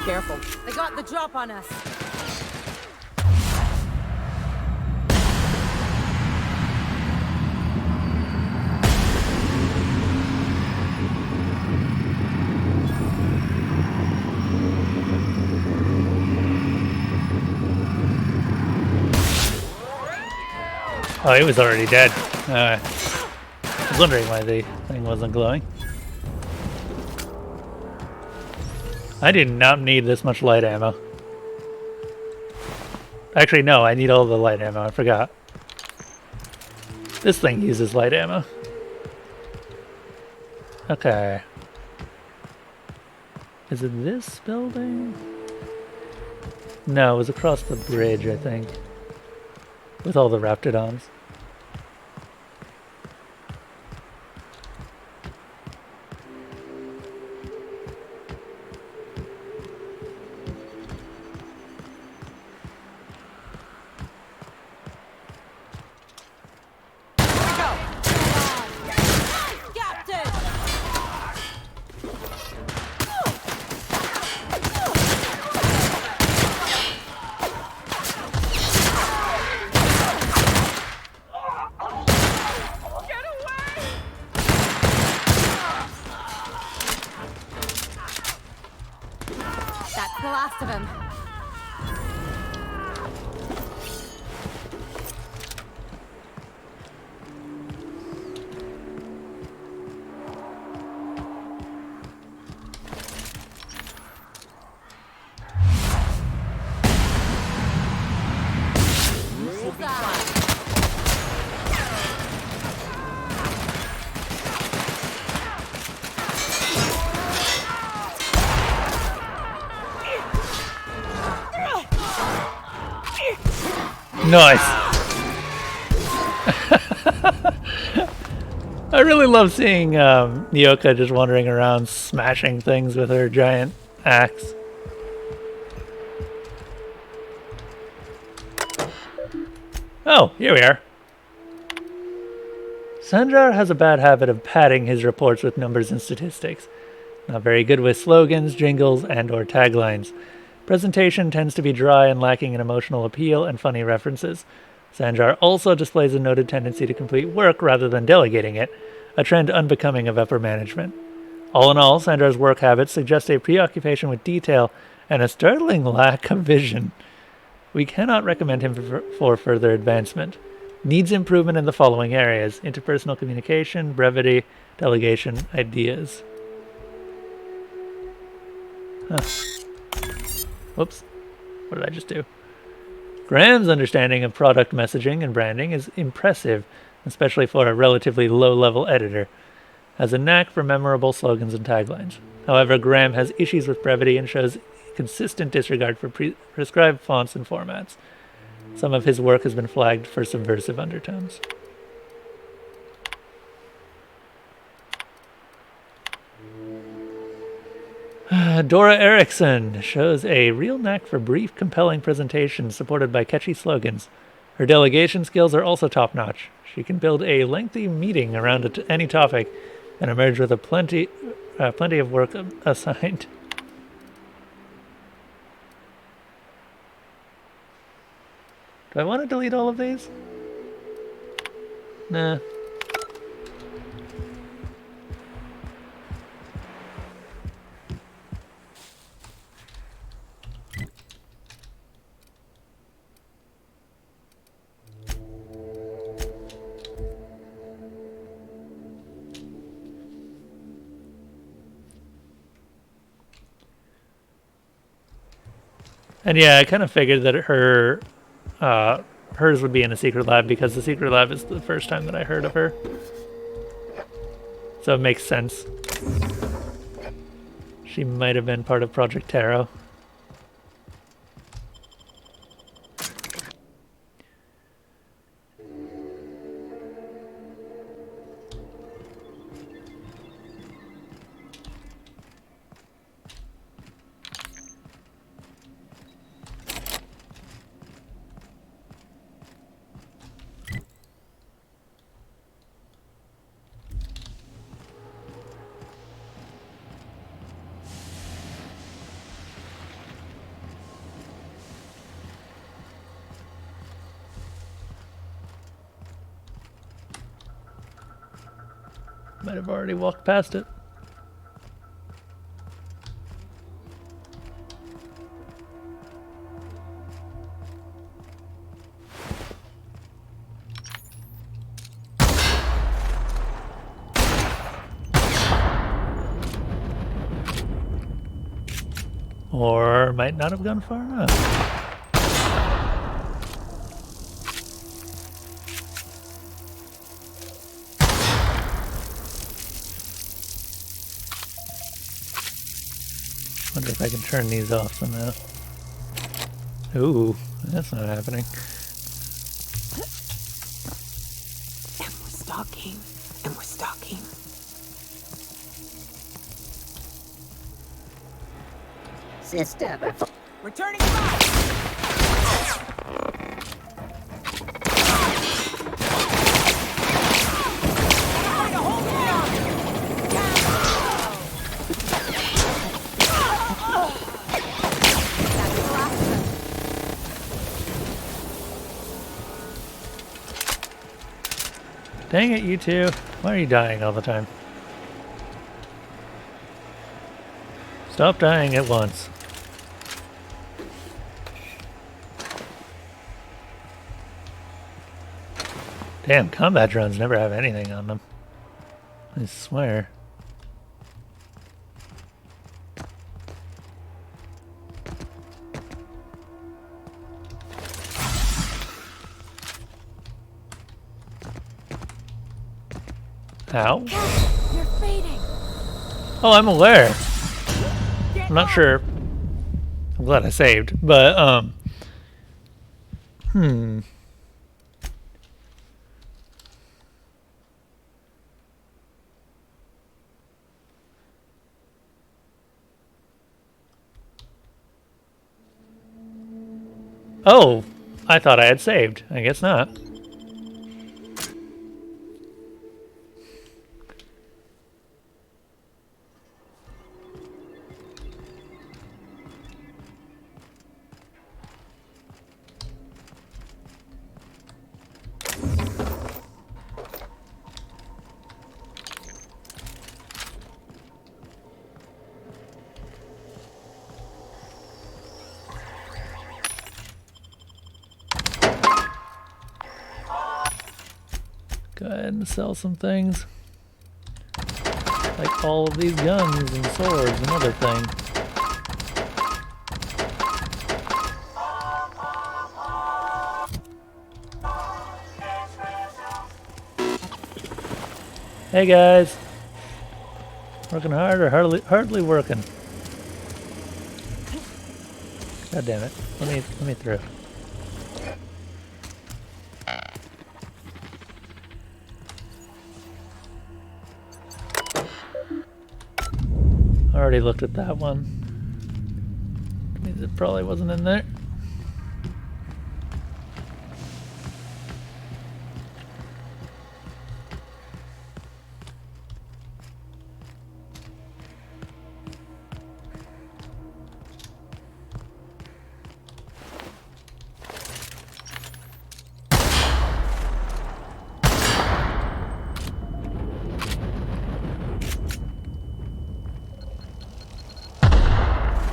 Careful. They got the drop on us. Oh, he was already dead. I was wondering why the thing wasn't glowing. I did not need this much light ammo. Actually, no, I need all the light ammo. I forgot. This thing uses light ammo. Okay. Is it this building? No, it was across the bridge, I think. With all the Raptidons. That's the last of him. Nice. I really love seeing Nyoka just wandering around smashing things with her giant axe. Oh, here we are. Sanjar has a bad habit of padding his reports with numbers and statistics. Not very good with slogans, jingles, and/or taglines. Presentation tends to be dry and lacking in emotional appeal and funny references. Sanjar also displays a noted tendency to complete work rather than delegating it, a trend unbecoming of upper management. All in all, Sanjar's work habits suggest a preoccupation with detail and a startling lack of vision. We cannot recommend him for further advancement. Needs improvement in the following areas: interpersonal communication, brevity, delegation, ideas. Huh. Whoops. What did I just do? Graham's understanding of product messaging and branding is impressive, especially for a relatively low-level editor. Has a knack for memorable slogans and taglines. However, Graham has issues with brevity and shows consistent disregard for prescribed fonts and formats. Some of his work has been flagged for subversive undertones. Dora Erickson shows a real knack for brief, compelling presentations supported by catchy slogans. Her delegation skills are also top-notch. She can build a lengthy meeting around any topic and emerge with plenty of work assigned. Do I want to delete all of these? Nah. And yeah, I kind of figured that hers would be in a secret lab because the secret lab is the first time that I heard of her. So it makes sense. She might have been part of Project Taro. Might have already walked past it. Or might not have gone far enough. Wonder if I can turn these off somehow. Ooh, that's not happening. And we're stalking. And we're stalking. System. Returning back! Dang it, you two. Why are you dying all the time? Stop dying at once. Damn, combat drones never have anything on them. I swear. Ow. You're fading. Oh, I'm aware. I'm not sure. I'm glad I saved, but Oh, I thought I had saved. I guess not. Go ahead and sell some things. Like all of these guns and swords and other things. Hey guys. Working hard or hardly working? God damn it. Let me through. Already looked at that one. Means it probably wasn't in there.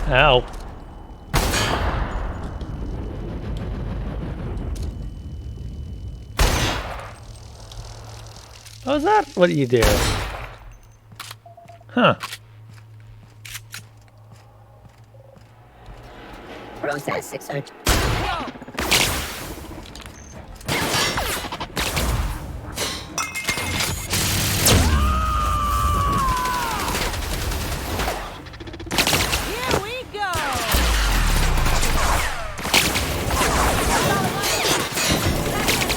Ow. Oh, is that what you do? Huh. process search. Here we go!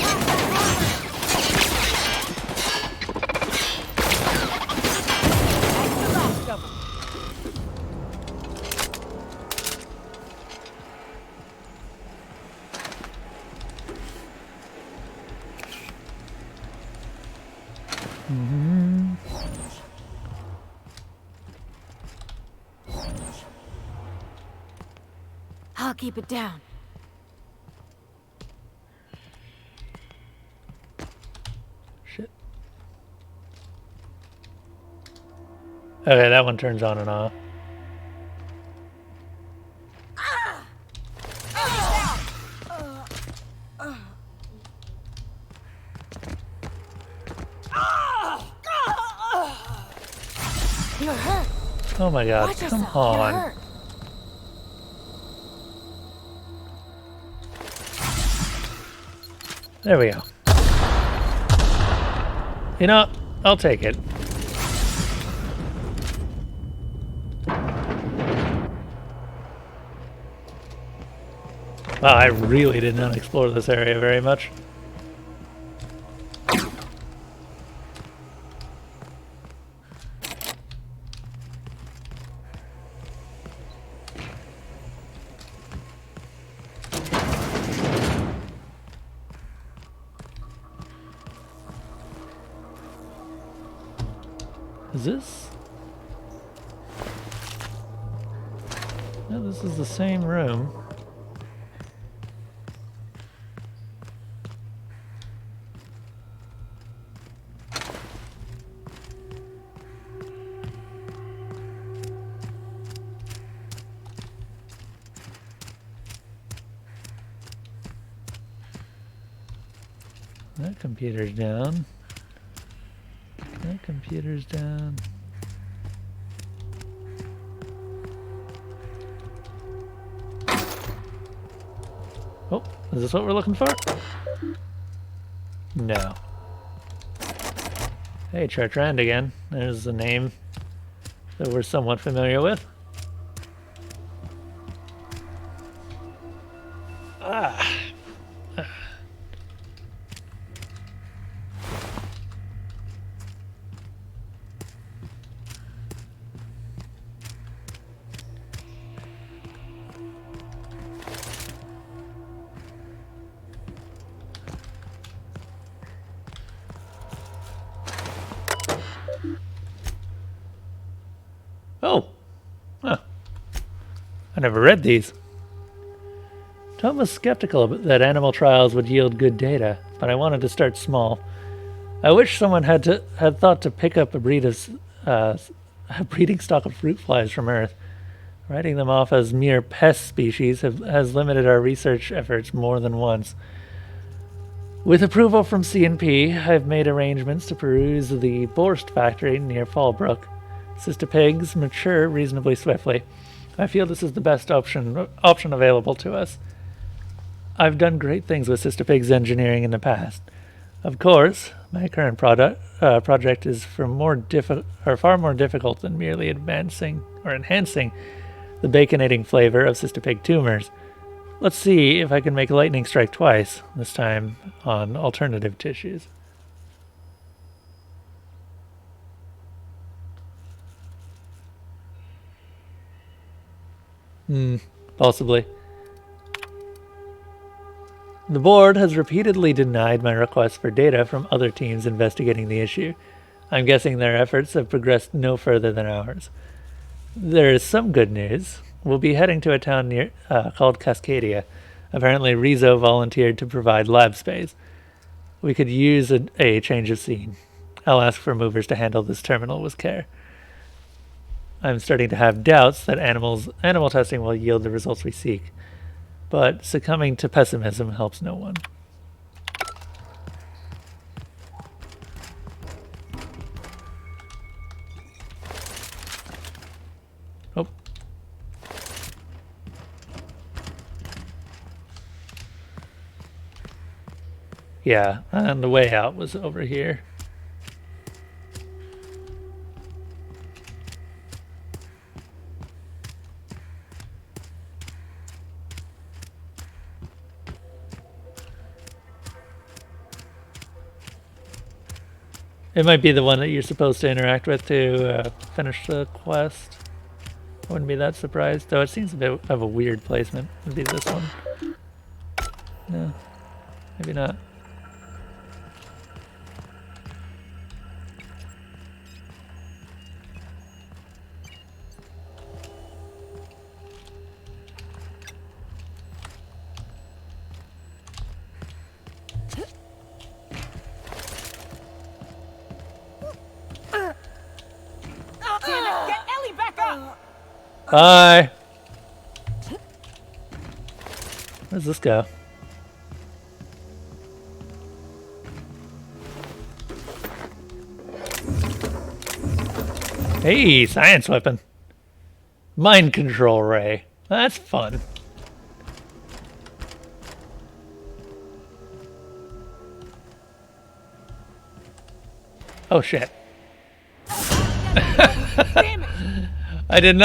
That's the last of 'em. I'll keep it down. Shit. Okay, that one turns on and off. You're hurt. Oh my god, Watch come yourself. on. You're hurt. There we go. You know, I'll take it. Wow, I really did not explore this area very much. Is this? No, this is the same room. That computer's down. That computer's down. Oh, is this what we're looking for? No. Hey, Chartrand again. There's a name that we're somewhat familiar with. Ah. Oh. Huh. I never read these. Tom was skeptical that animal trials would yield good data, but I wanted to start small. I wish someone had thought to pick up a breeding stock of fruit flies from Earth. Writing them off as mere pest species has limited our research efforts more than once. With approval from C&P, I've made arrangements to peruse the Borst factory near Fallbrook. Cystipigs mature reasonably swiftly. I feel this is the best option available to us. I've done great things with Cystipigs engineering in the past. Of course, my current project is far more difficult than merely enhancing the baconating flavor of cystipig tumors. Let's see if I can make lightning strike twice, this time on alternative tissues. Possibly. The board has repeatedly denied my request for data from other teams investigating the issue. I'm guessing their efforts have progressed no further than ours. There is some good news. We'll be heading to a town near called Cascadia. Apparently Rizzo volunteered to provide lab space. We could use a change of scene. I'll ask for movers to handle this terminal with care. I'm starting to have doubts that animal testing will yield the results we seek. But succumbing to pessimism helps no one. Oh. Yeah, and the way out was over here. It might be the one that you're supposed to interact with to finish the quest. I wouldn't be that surprised, though it seems a bit of a weird placement. Would be this one. No, maybe not. Bye! Where's this go? Hey, science weapon. Mind control ray. That's fun. Oh shit. I did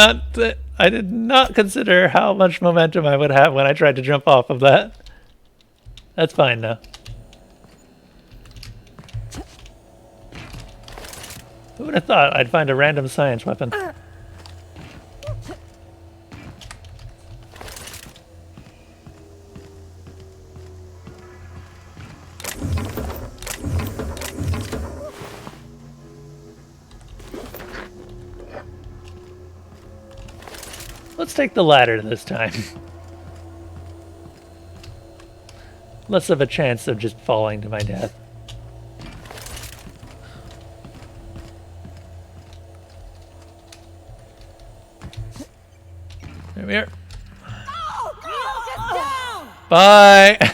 not consider how much momentum I would have when I tried to jump off of that. That's fine though. Who would have thought I'd find a random science weapon? Let's take the ladder this time. Less of a chance of just falling to my death. There we are. Bye!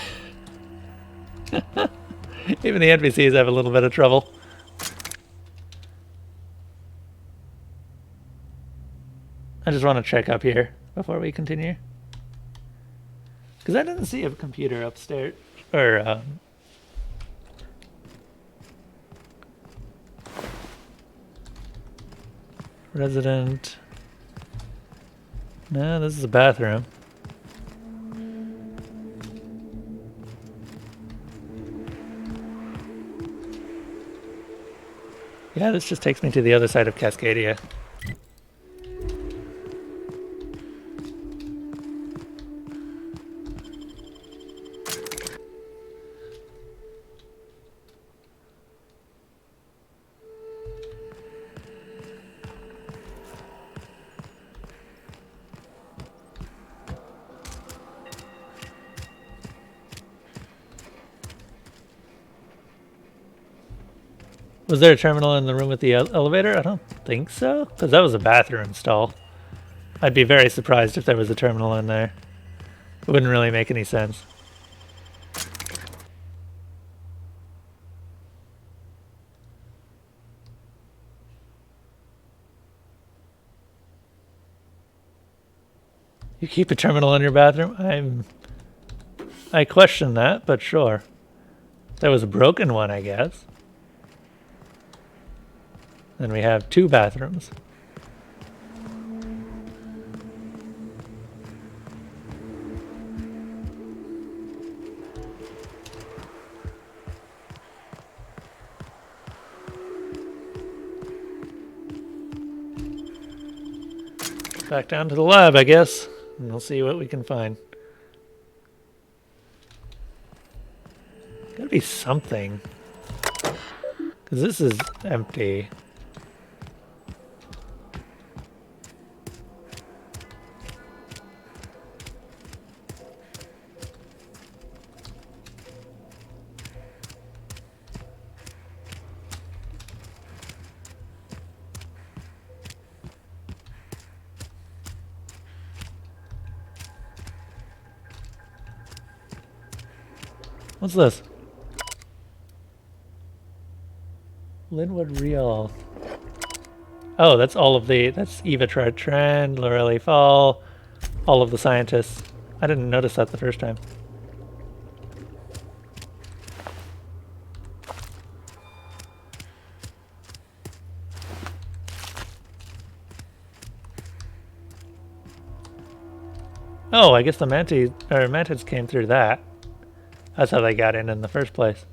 Even the NPCs have a little bit of trouble. I just want to check up here before we continue. Because I didn't see a computer upstairs. Or, resident. No, this is a bathroom. Yeah, this just takes me to the other side of Cascadia. Was there a terminal in the room with the elevator? I don't think so, because that was a bathroom stall. I'd be very surprised if there was a terminal in there. It wouldn't really make any sense. You keep a terminal in your bathroom? I question that, but sure. There was a broken one, I guess. Then we have 2 bathrooms. Back down to the lab, I guess, and we'll see what we can find. Gotta be something. Because this is empty. What's this? Linwood Real. Oh, that's all of the... That's Eva Trend, Lorelei Fall, all of the scientists. I didn't notice that the first time. Oh, I guess the mantids came through that. That's how they got in the first place.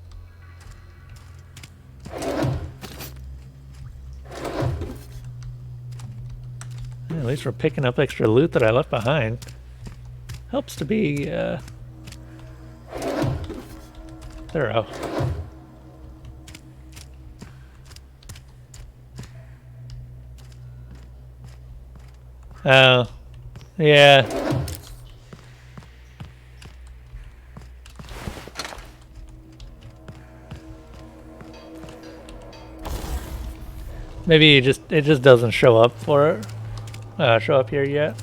At least we're picking up extra loot that I left behind. Helps to be thorough. Oh, yeah. Maybe it just doesn't show up show up here yet.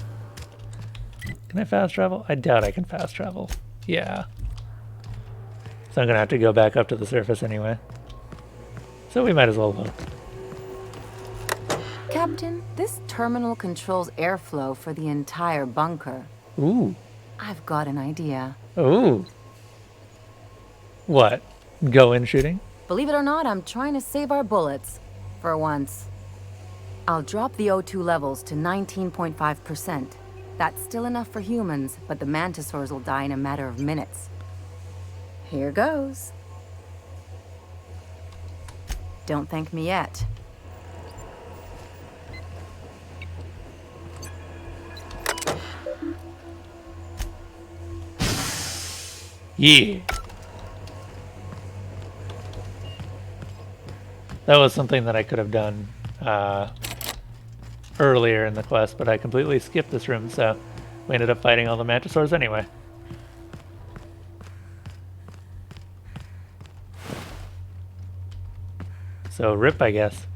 Can I fast travel? I doubt I can fast travel. Yeah. So I'm gonna have to go back up to the surface anyway. So we might as well look. Captain, this terminal controls airflow for the entire bunker. Ooh. I've got an idea. Ooh. What? Go in shooting? Believe it or not, I'm trying to save our bullets. For once. I'll drop the O2 levels to 19.5%. That's still enough for humans, but the mantisaurs will die in a matter of minutes. Here goes. Don't thank me yet. Yeah. That was something that I could have done earlier in the quest, but I completely skipped this room, so we ended up fighting all the mantisaurs anyway. So rip, I guess.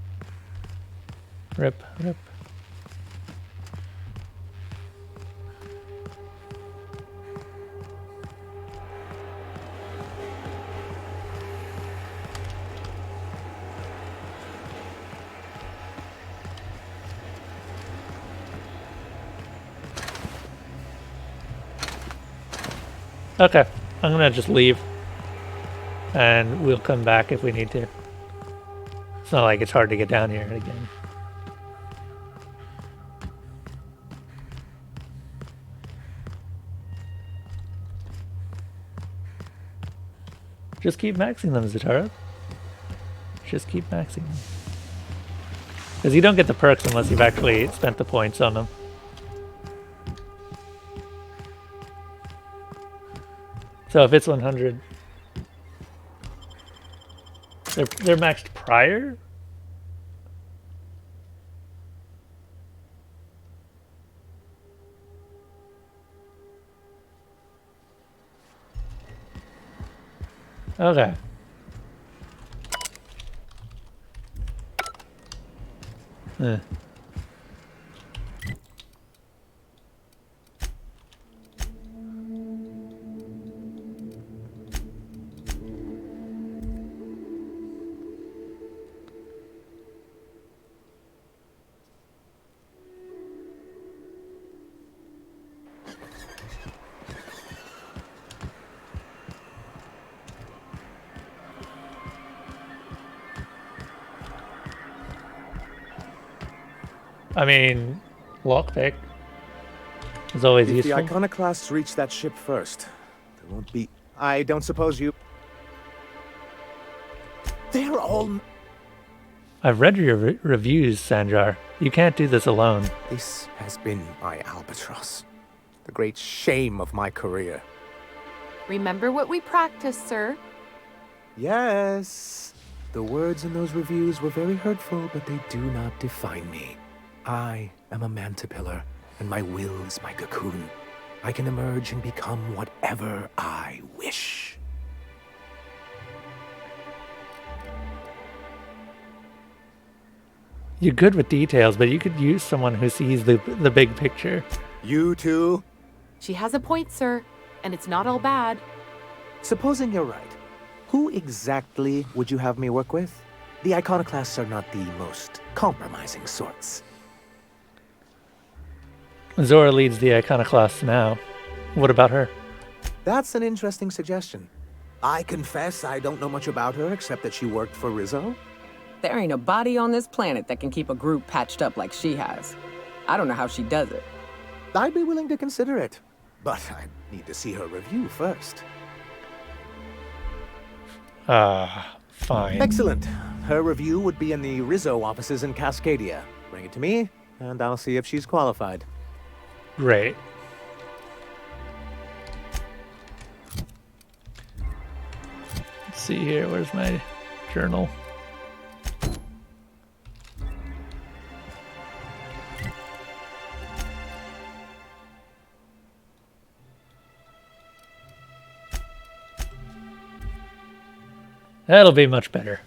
Rip, rip. Okay, I'm gonna just leave, and we'll come back if we need to. It's not like it's hard to get down here again. Just keep maxing them, Zatara. Just keep maxing them. Because you don't get the perks unless you've actually spent the points on them. So if it's 100, they're maxed prior? Okay. I mean, lockpick is always if useful. If the iconoclasts reach that ship first, there won't be... I don't suppose you... They're all... I've read your reviews, Sanjar. You can't do this alone. This has been my albatross. The great shame of my career. Remember what we practiced, sir. Yes. The words in those reviews were very hurtful, but they do not define me. I am a mantipillar, and my will is my cocoon. I can emerge and become whatever I wish. You're good with details, but you could use someone who sees the big picture. You too? She has a point, sir, and it's not all bad. Supposing you're right, who exactly would you have me work with? The iconoclasts are not the most compromising sorts. Zora leads the iconoclasts now. What about her? That's an interesting suggestion. I confess I don't know much about her except that she worked for Rizzo. There ain't a body on this planet that can keep a group patched up like she has. I don't know how she does it. I'd be willing to consider it. But I need to see her review first. Fine. Excellent. Her review would be in the Rizzo offices in Cascadia. Bring it to me, and I'll see if she's qualified. Great. Let's see here. Where's my journal? That'll be much better.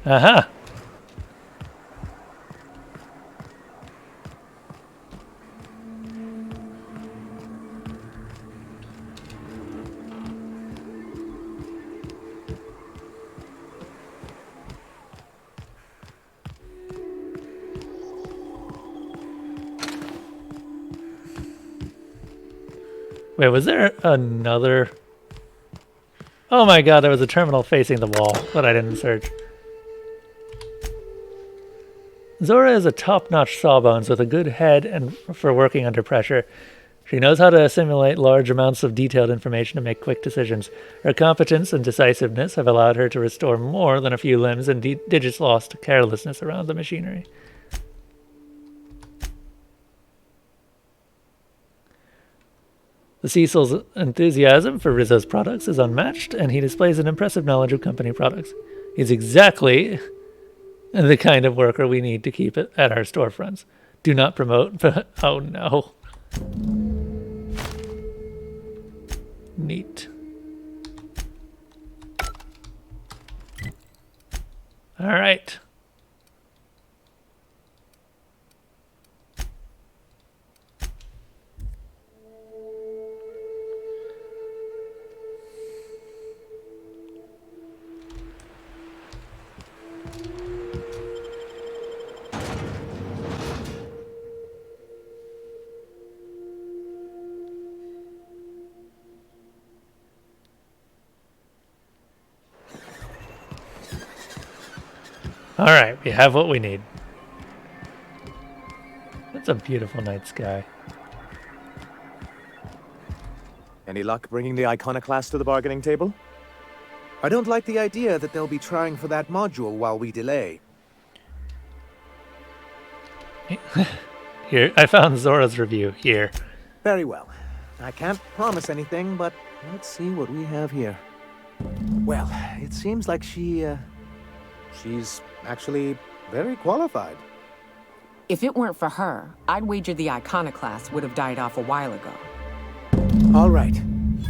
Aha! Wait, was there another? Oh my god, there was a terminal facing the wall that I didn't search. Zora is a top-notch sawbones with a good head and for working under pressure. She knows how to assimilate large amounts of detailed information to make quick decisions. Her competence and decisiveness have allowed her to restore more than a few limbs and digits lost to carelessness around the machinery. The Cecil's enthusiasm for Rizzo's products is unmatched, and he displays an impressive knowledge of company products. He's exactly the kind of worker we need to keep it at our storefronts. Do not promote, but oh no. Neat. All right. All right, we have what we need. That's a beautiful night sky. Any luck bringing the Iconoclast to the bargaining table? I don't like the idea that they'll be trying for that module while we delay. Here, I found Zora's review here. Very well. I can't promise anything, but let's see what we have here. Well, it seems like she's actually very qualified. If it weren't for her, I'd wager the Iconoclast would have died off a while ago. All right.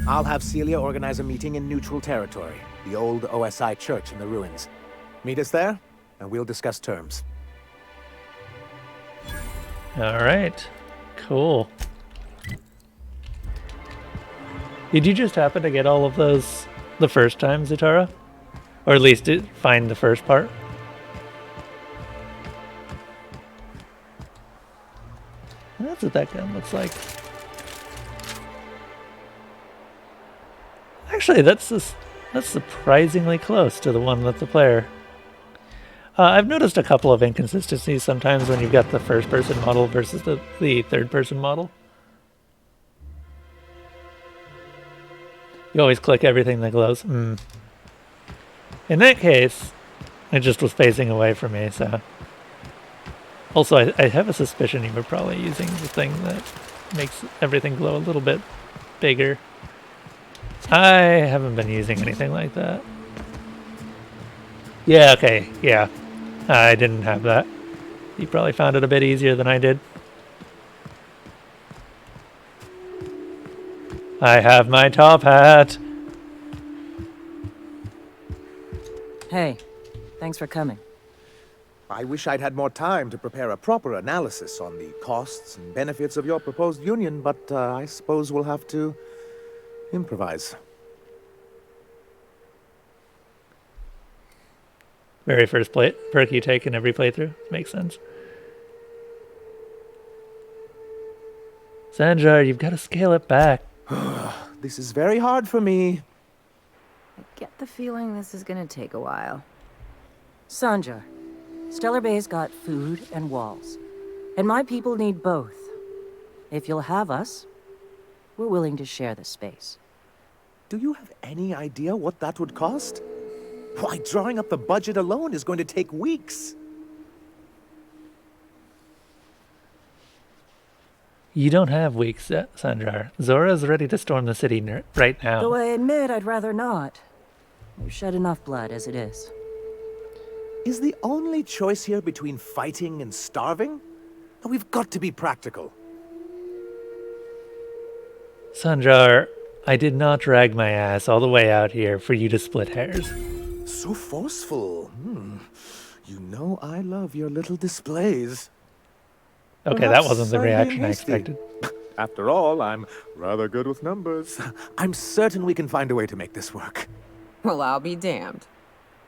I'll have Celia organize a meeting in neutral territory, the old OSI church in the ruins. Meet us there, and we'll discuss terms. All right. Cool. Did you just happen to get all of those the first time, Zutara? Or at least find the first part? That's what that gun looks like. Actually, that's surprisingly close to the one that the player. I've noticed a couple of inconsistencies sometimes when you've got the first-person model versus the third-person model. You always click everything that glows. In that case, it just was facing away from me, so... Also, I have a suspicion you were probably using the thing that makes everything glow a little bit bigger. I haven't been using anything like that. Yeah, okay, yeah. I didn't have that. You probably found it a bit easier than I did. I have my top hat. Hey, thanks for coming. I wish I'd had more time to prepare a proper analysis on the costs and benefits of your proposed union, but I suppose we'll have to improvise. Very first perk you take in every playthrough. Makes sense. Sanjar, you've got to scale it back. This is very hard for me. I get the feeling this is gonna take a while. Sanjar, Stellar Bay's got food and walls. And my people need both. If you'll have us, we're willing to share the space. Do you have any idea what that would cost? Why, drawing up the budget alone is going to take weeks. You don't have weeks, Sanjar. Zora's ready to storm the city right now. Though I admit I'd rather not. We've shed enough blood as it is. Is the only choice here between fighting and starving? We've got to be practical. Sanjar, I did not drag my ass all the way out here for you to split hairs. So forceful. You know I love your little displays. Okay, that wasn't the reaction I expected. After all, I'm rather good with numbers. I'm certain we can find a way to make this work. Well, I'll be damned.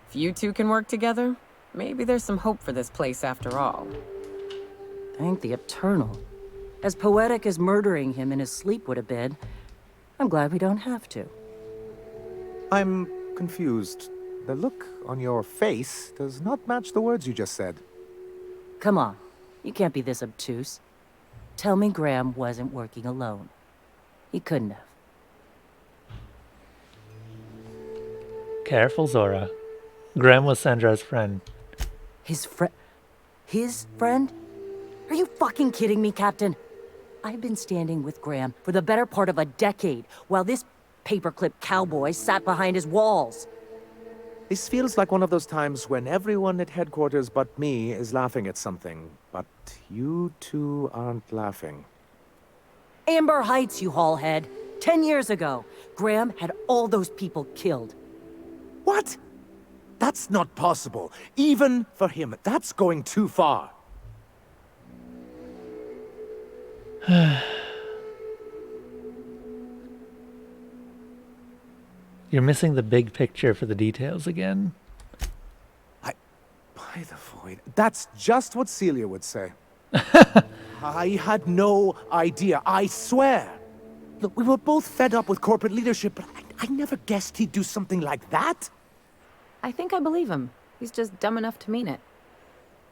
If you two can work together, maybe there's some hope for this place after all. Thank the Eternal. As poetic as murdering him in his sleep would have been, I'm glad we don't have to. I'm confused. The look on your face does not match the words you just said. Come on, you can't be this obtuse. Tell me Graham wasn't working alone. He couldn't have. Careful, Zora. Graham was Sandra's friend. His friend? His friend? Are you fucking kidding me, Captain? I've been standing with Graham for the better part of a decade, while this paperclip cowboy sat behind his walls. This feels like one of those times when everyone at headquarters but me is laughing at something, but you two aren't laughing. Amber Heights, you hallhead. 10 years ago, Graham had all those people killed. What? That's not possible. Even for him, that's going too far. You're missing the big picture for the details again. By the void. That's just what Celia would say. I had no idea, I swear. Look, we were both fed up with corporate leadership, but I never guessed he'd do something like that. I think I believe him. He's just dumb enough to mean it.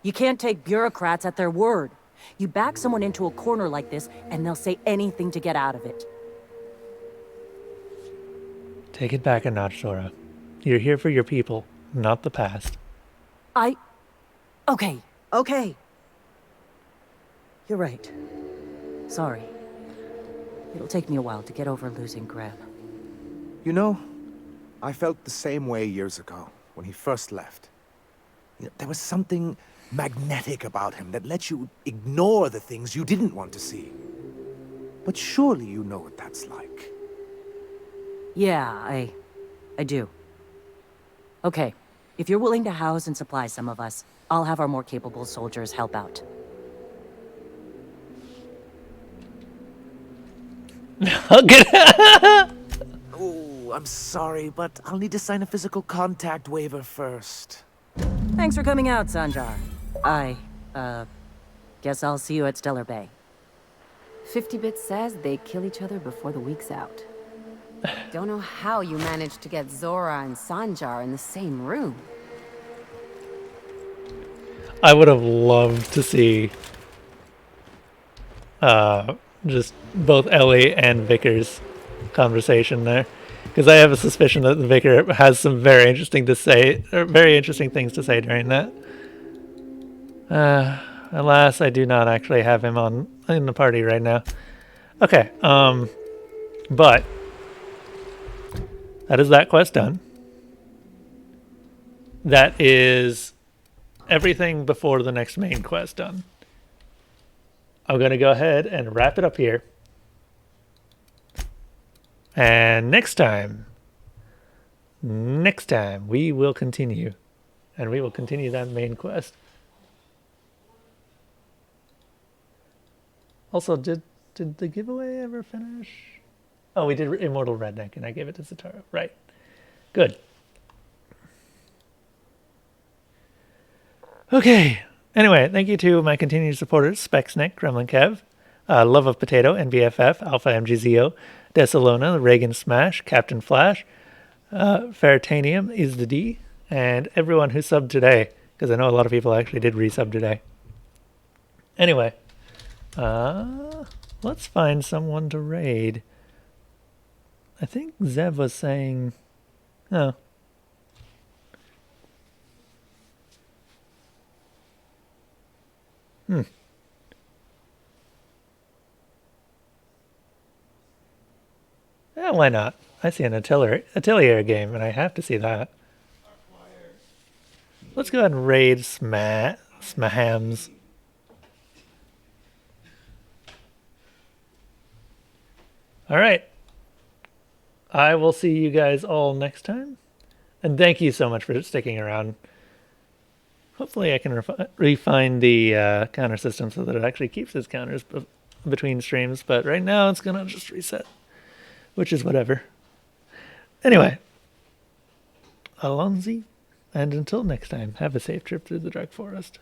You can't take bureaucrats at their word. You back someone into a corner like this, and they'll say anything to get out of it. Take it back a notch, Zora. You're here for your people, not the past. Okay. You're right. Sorry. It'll take me a while to get over losing Graham. You know, I felt the same way years ago, when he first left. There was something magnetic about him that let you ignore the things you didn't want to see. But surely you know what that's like. Yeah, I do. Okay, if you're willing to house and supply some of us, I'll have our more capable soldiers help out. Oh, I'm sorry, but I'll need to sign a physical contact waiver first. Thanks for coming out, Sanjar. Guess I'll see you at Stellar Bay. 50-Bit says they kill each other before the week's out. Don't know how you managed to get Zora and Sanjar in the same room. I would have loved to see just both Ellie and Vickers' conversation there, because I have a suspicion that the Vicar has some very interesting things to say during that. Alas, I do not actually have him in the party right now. Okay, but that is that quest done. That is everything before the next main quest done. I'm going to go ahead and wrap it up here. And next time, we will continue. And we will continue that main quest. Also, did the giveaway ever finish? Oh, we did Immortal Redneck, and I gave it to Zatara. Right. Good. Okay. Anyway, thank you to my continued supporters, Specsnick, Gremlin Kev, Love of Potato, NBFF, Alpha MGZO, Desalona, Reagan Smash, Captain Flash, Faritanium is the D, and everyone who subbed today, because I know a lot of people actually did resub today. Anyway, let's find someone to raid. I think Zev was saying... Oh. Yeah, why not? I see an Atelier game, and I have to see that. Let's go ahead and raid Smahams. Alright. I will see you guys all next time. And thank you so much for sticking around. Hopefully I can refine the counter system so that it actually keeps its counters between streams. But right now it's going to just reset. Which is whatever. Anyway. Alonzi. And until next time, have a safe trip through the Dark Forest.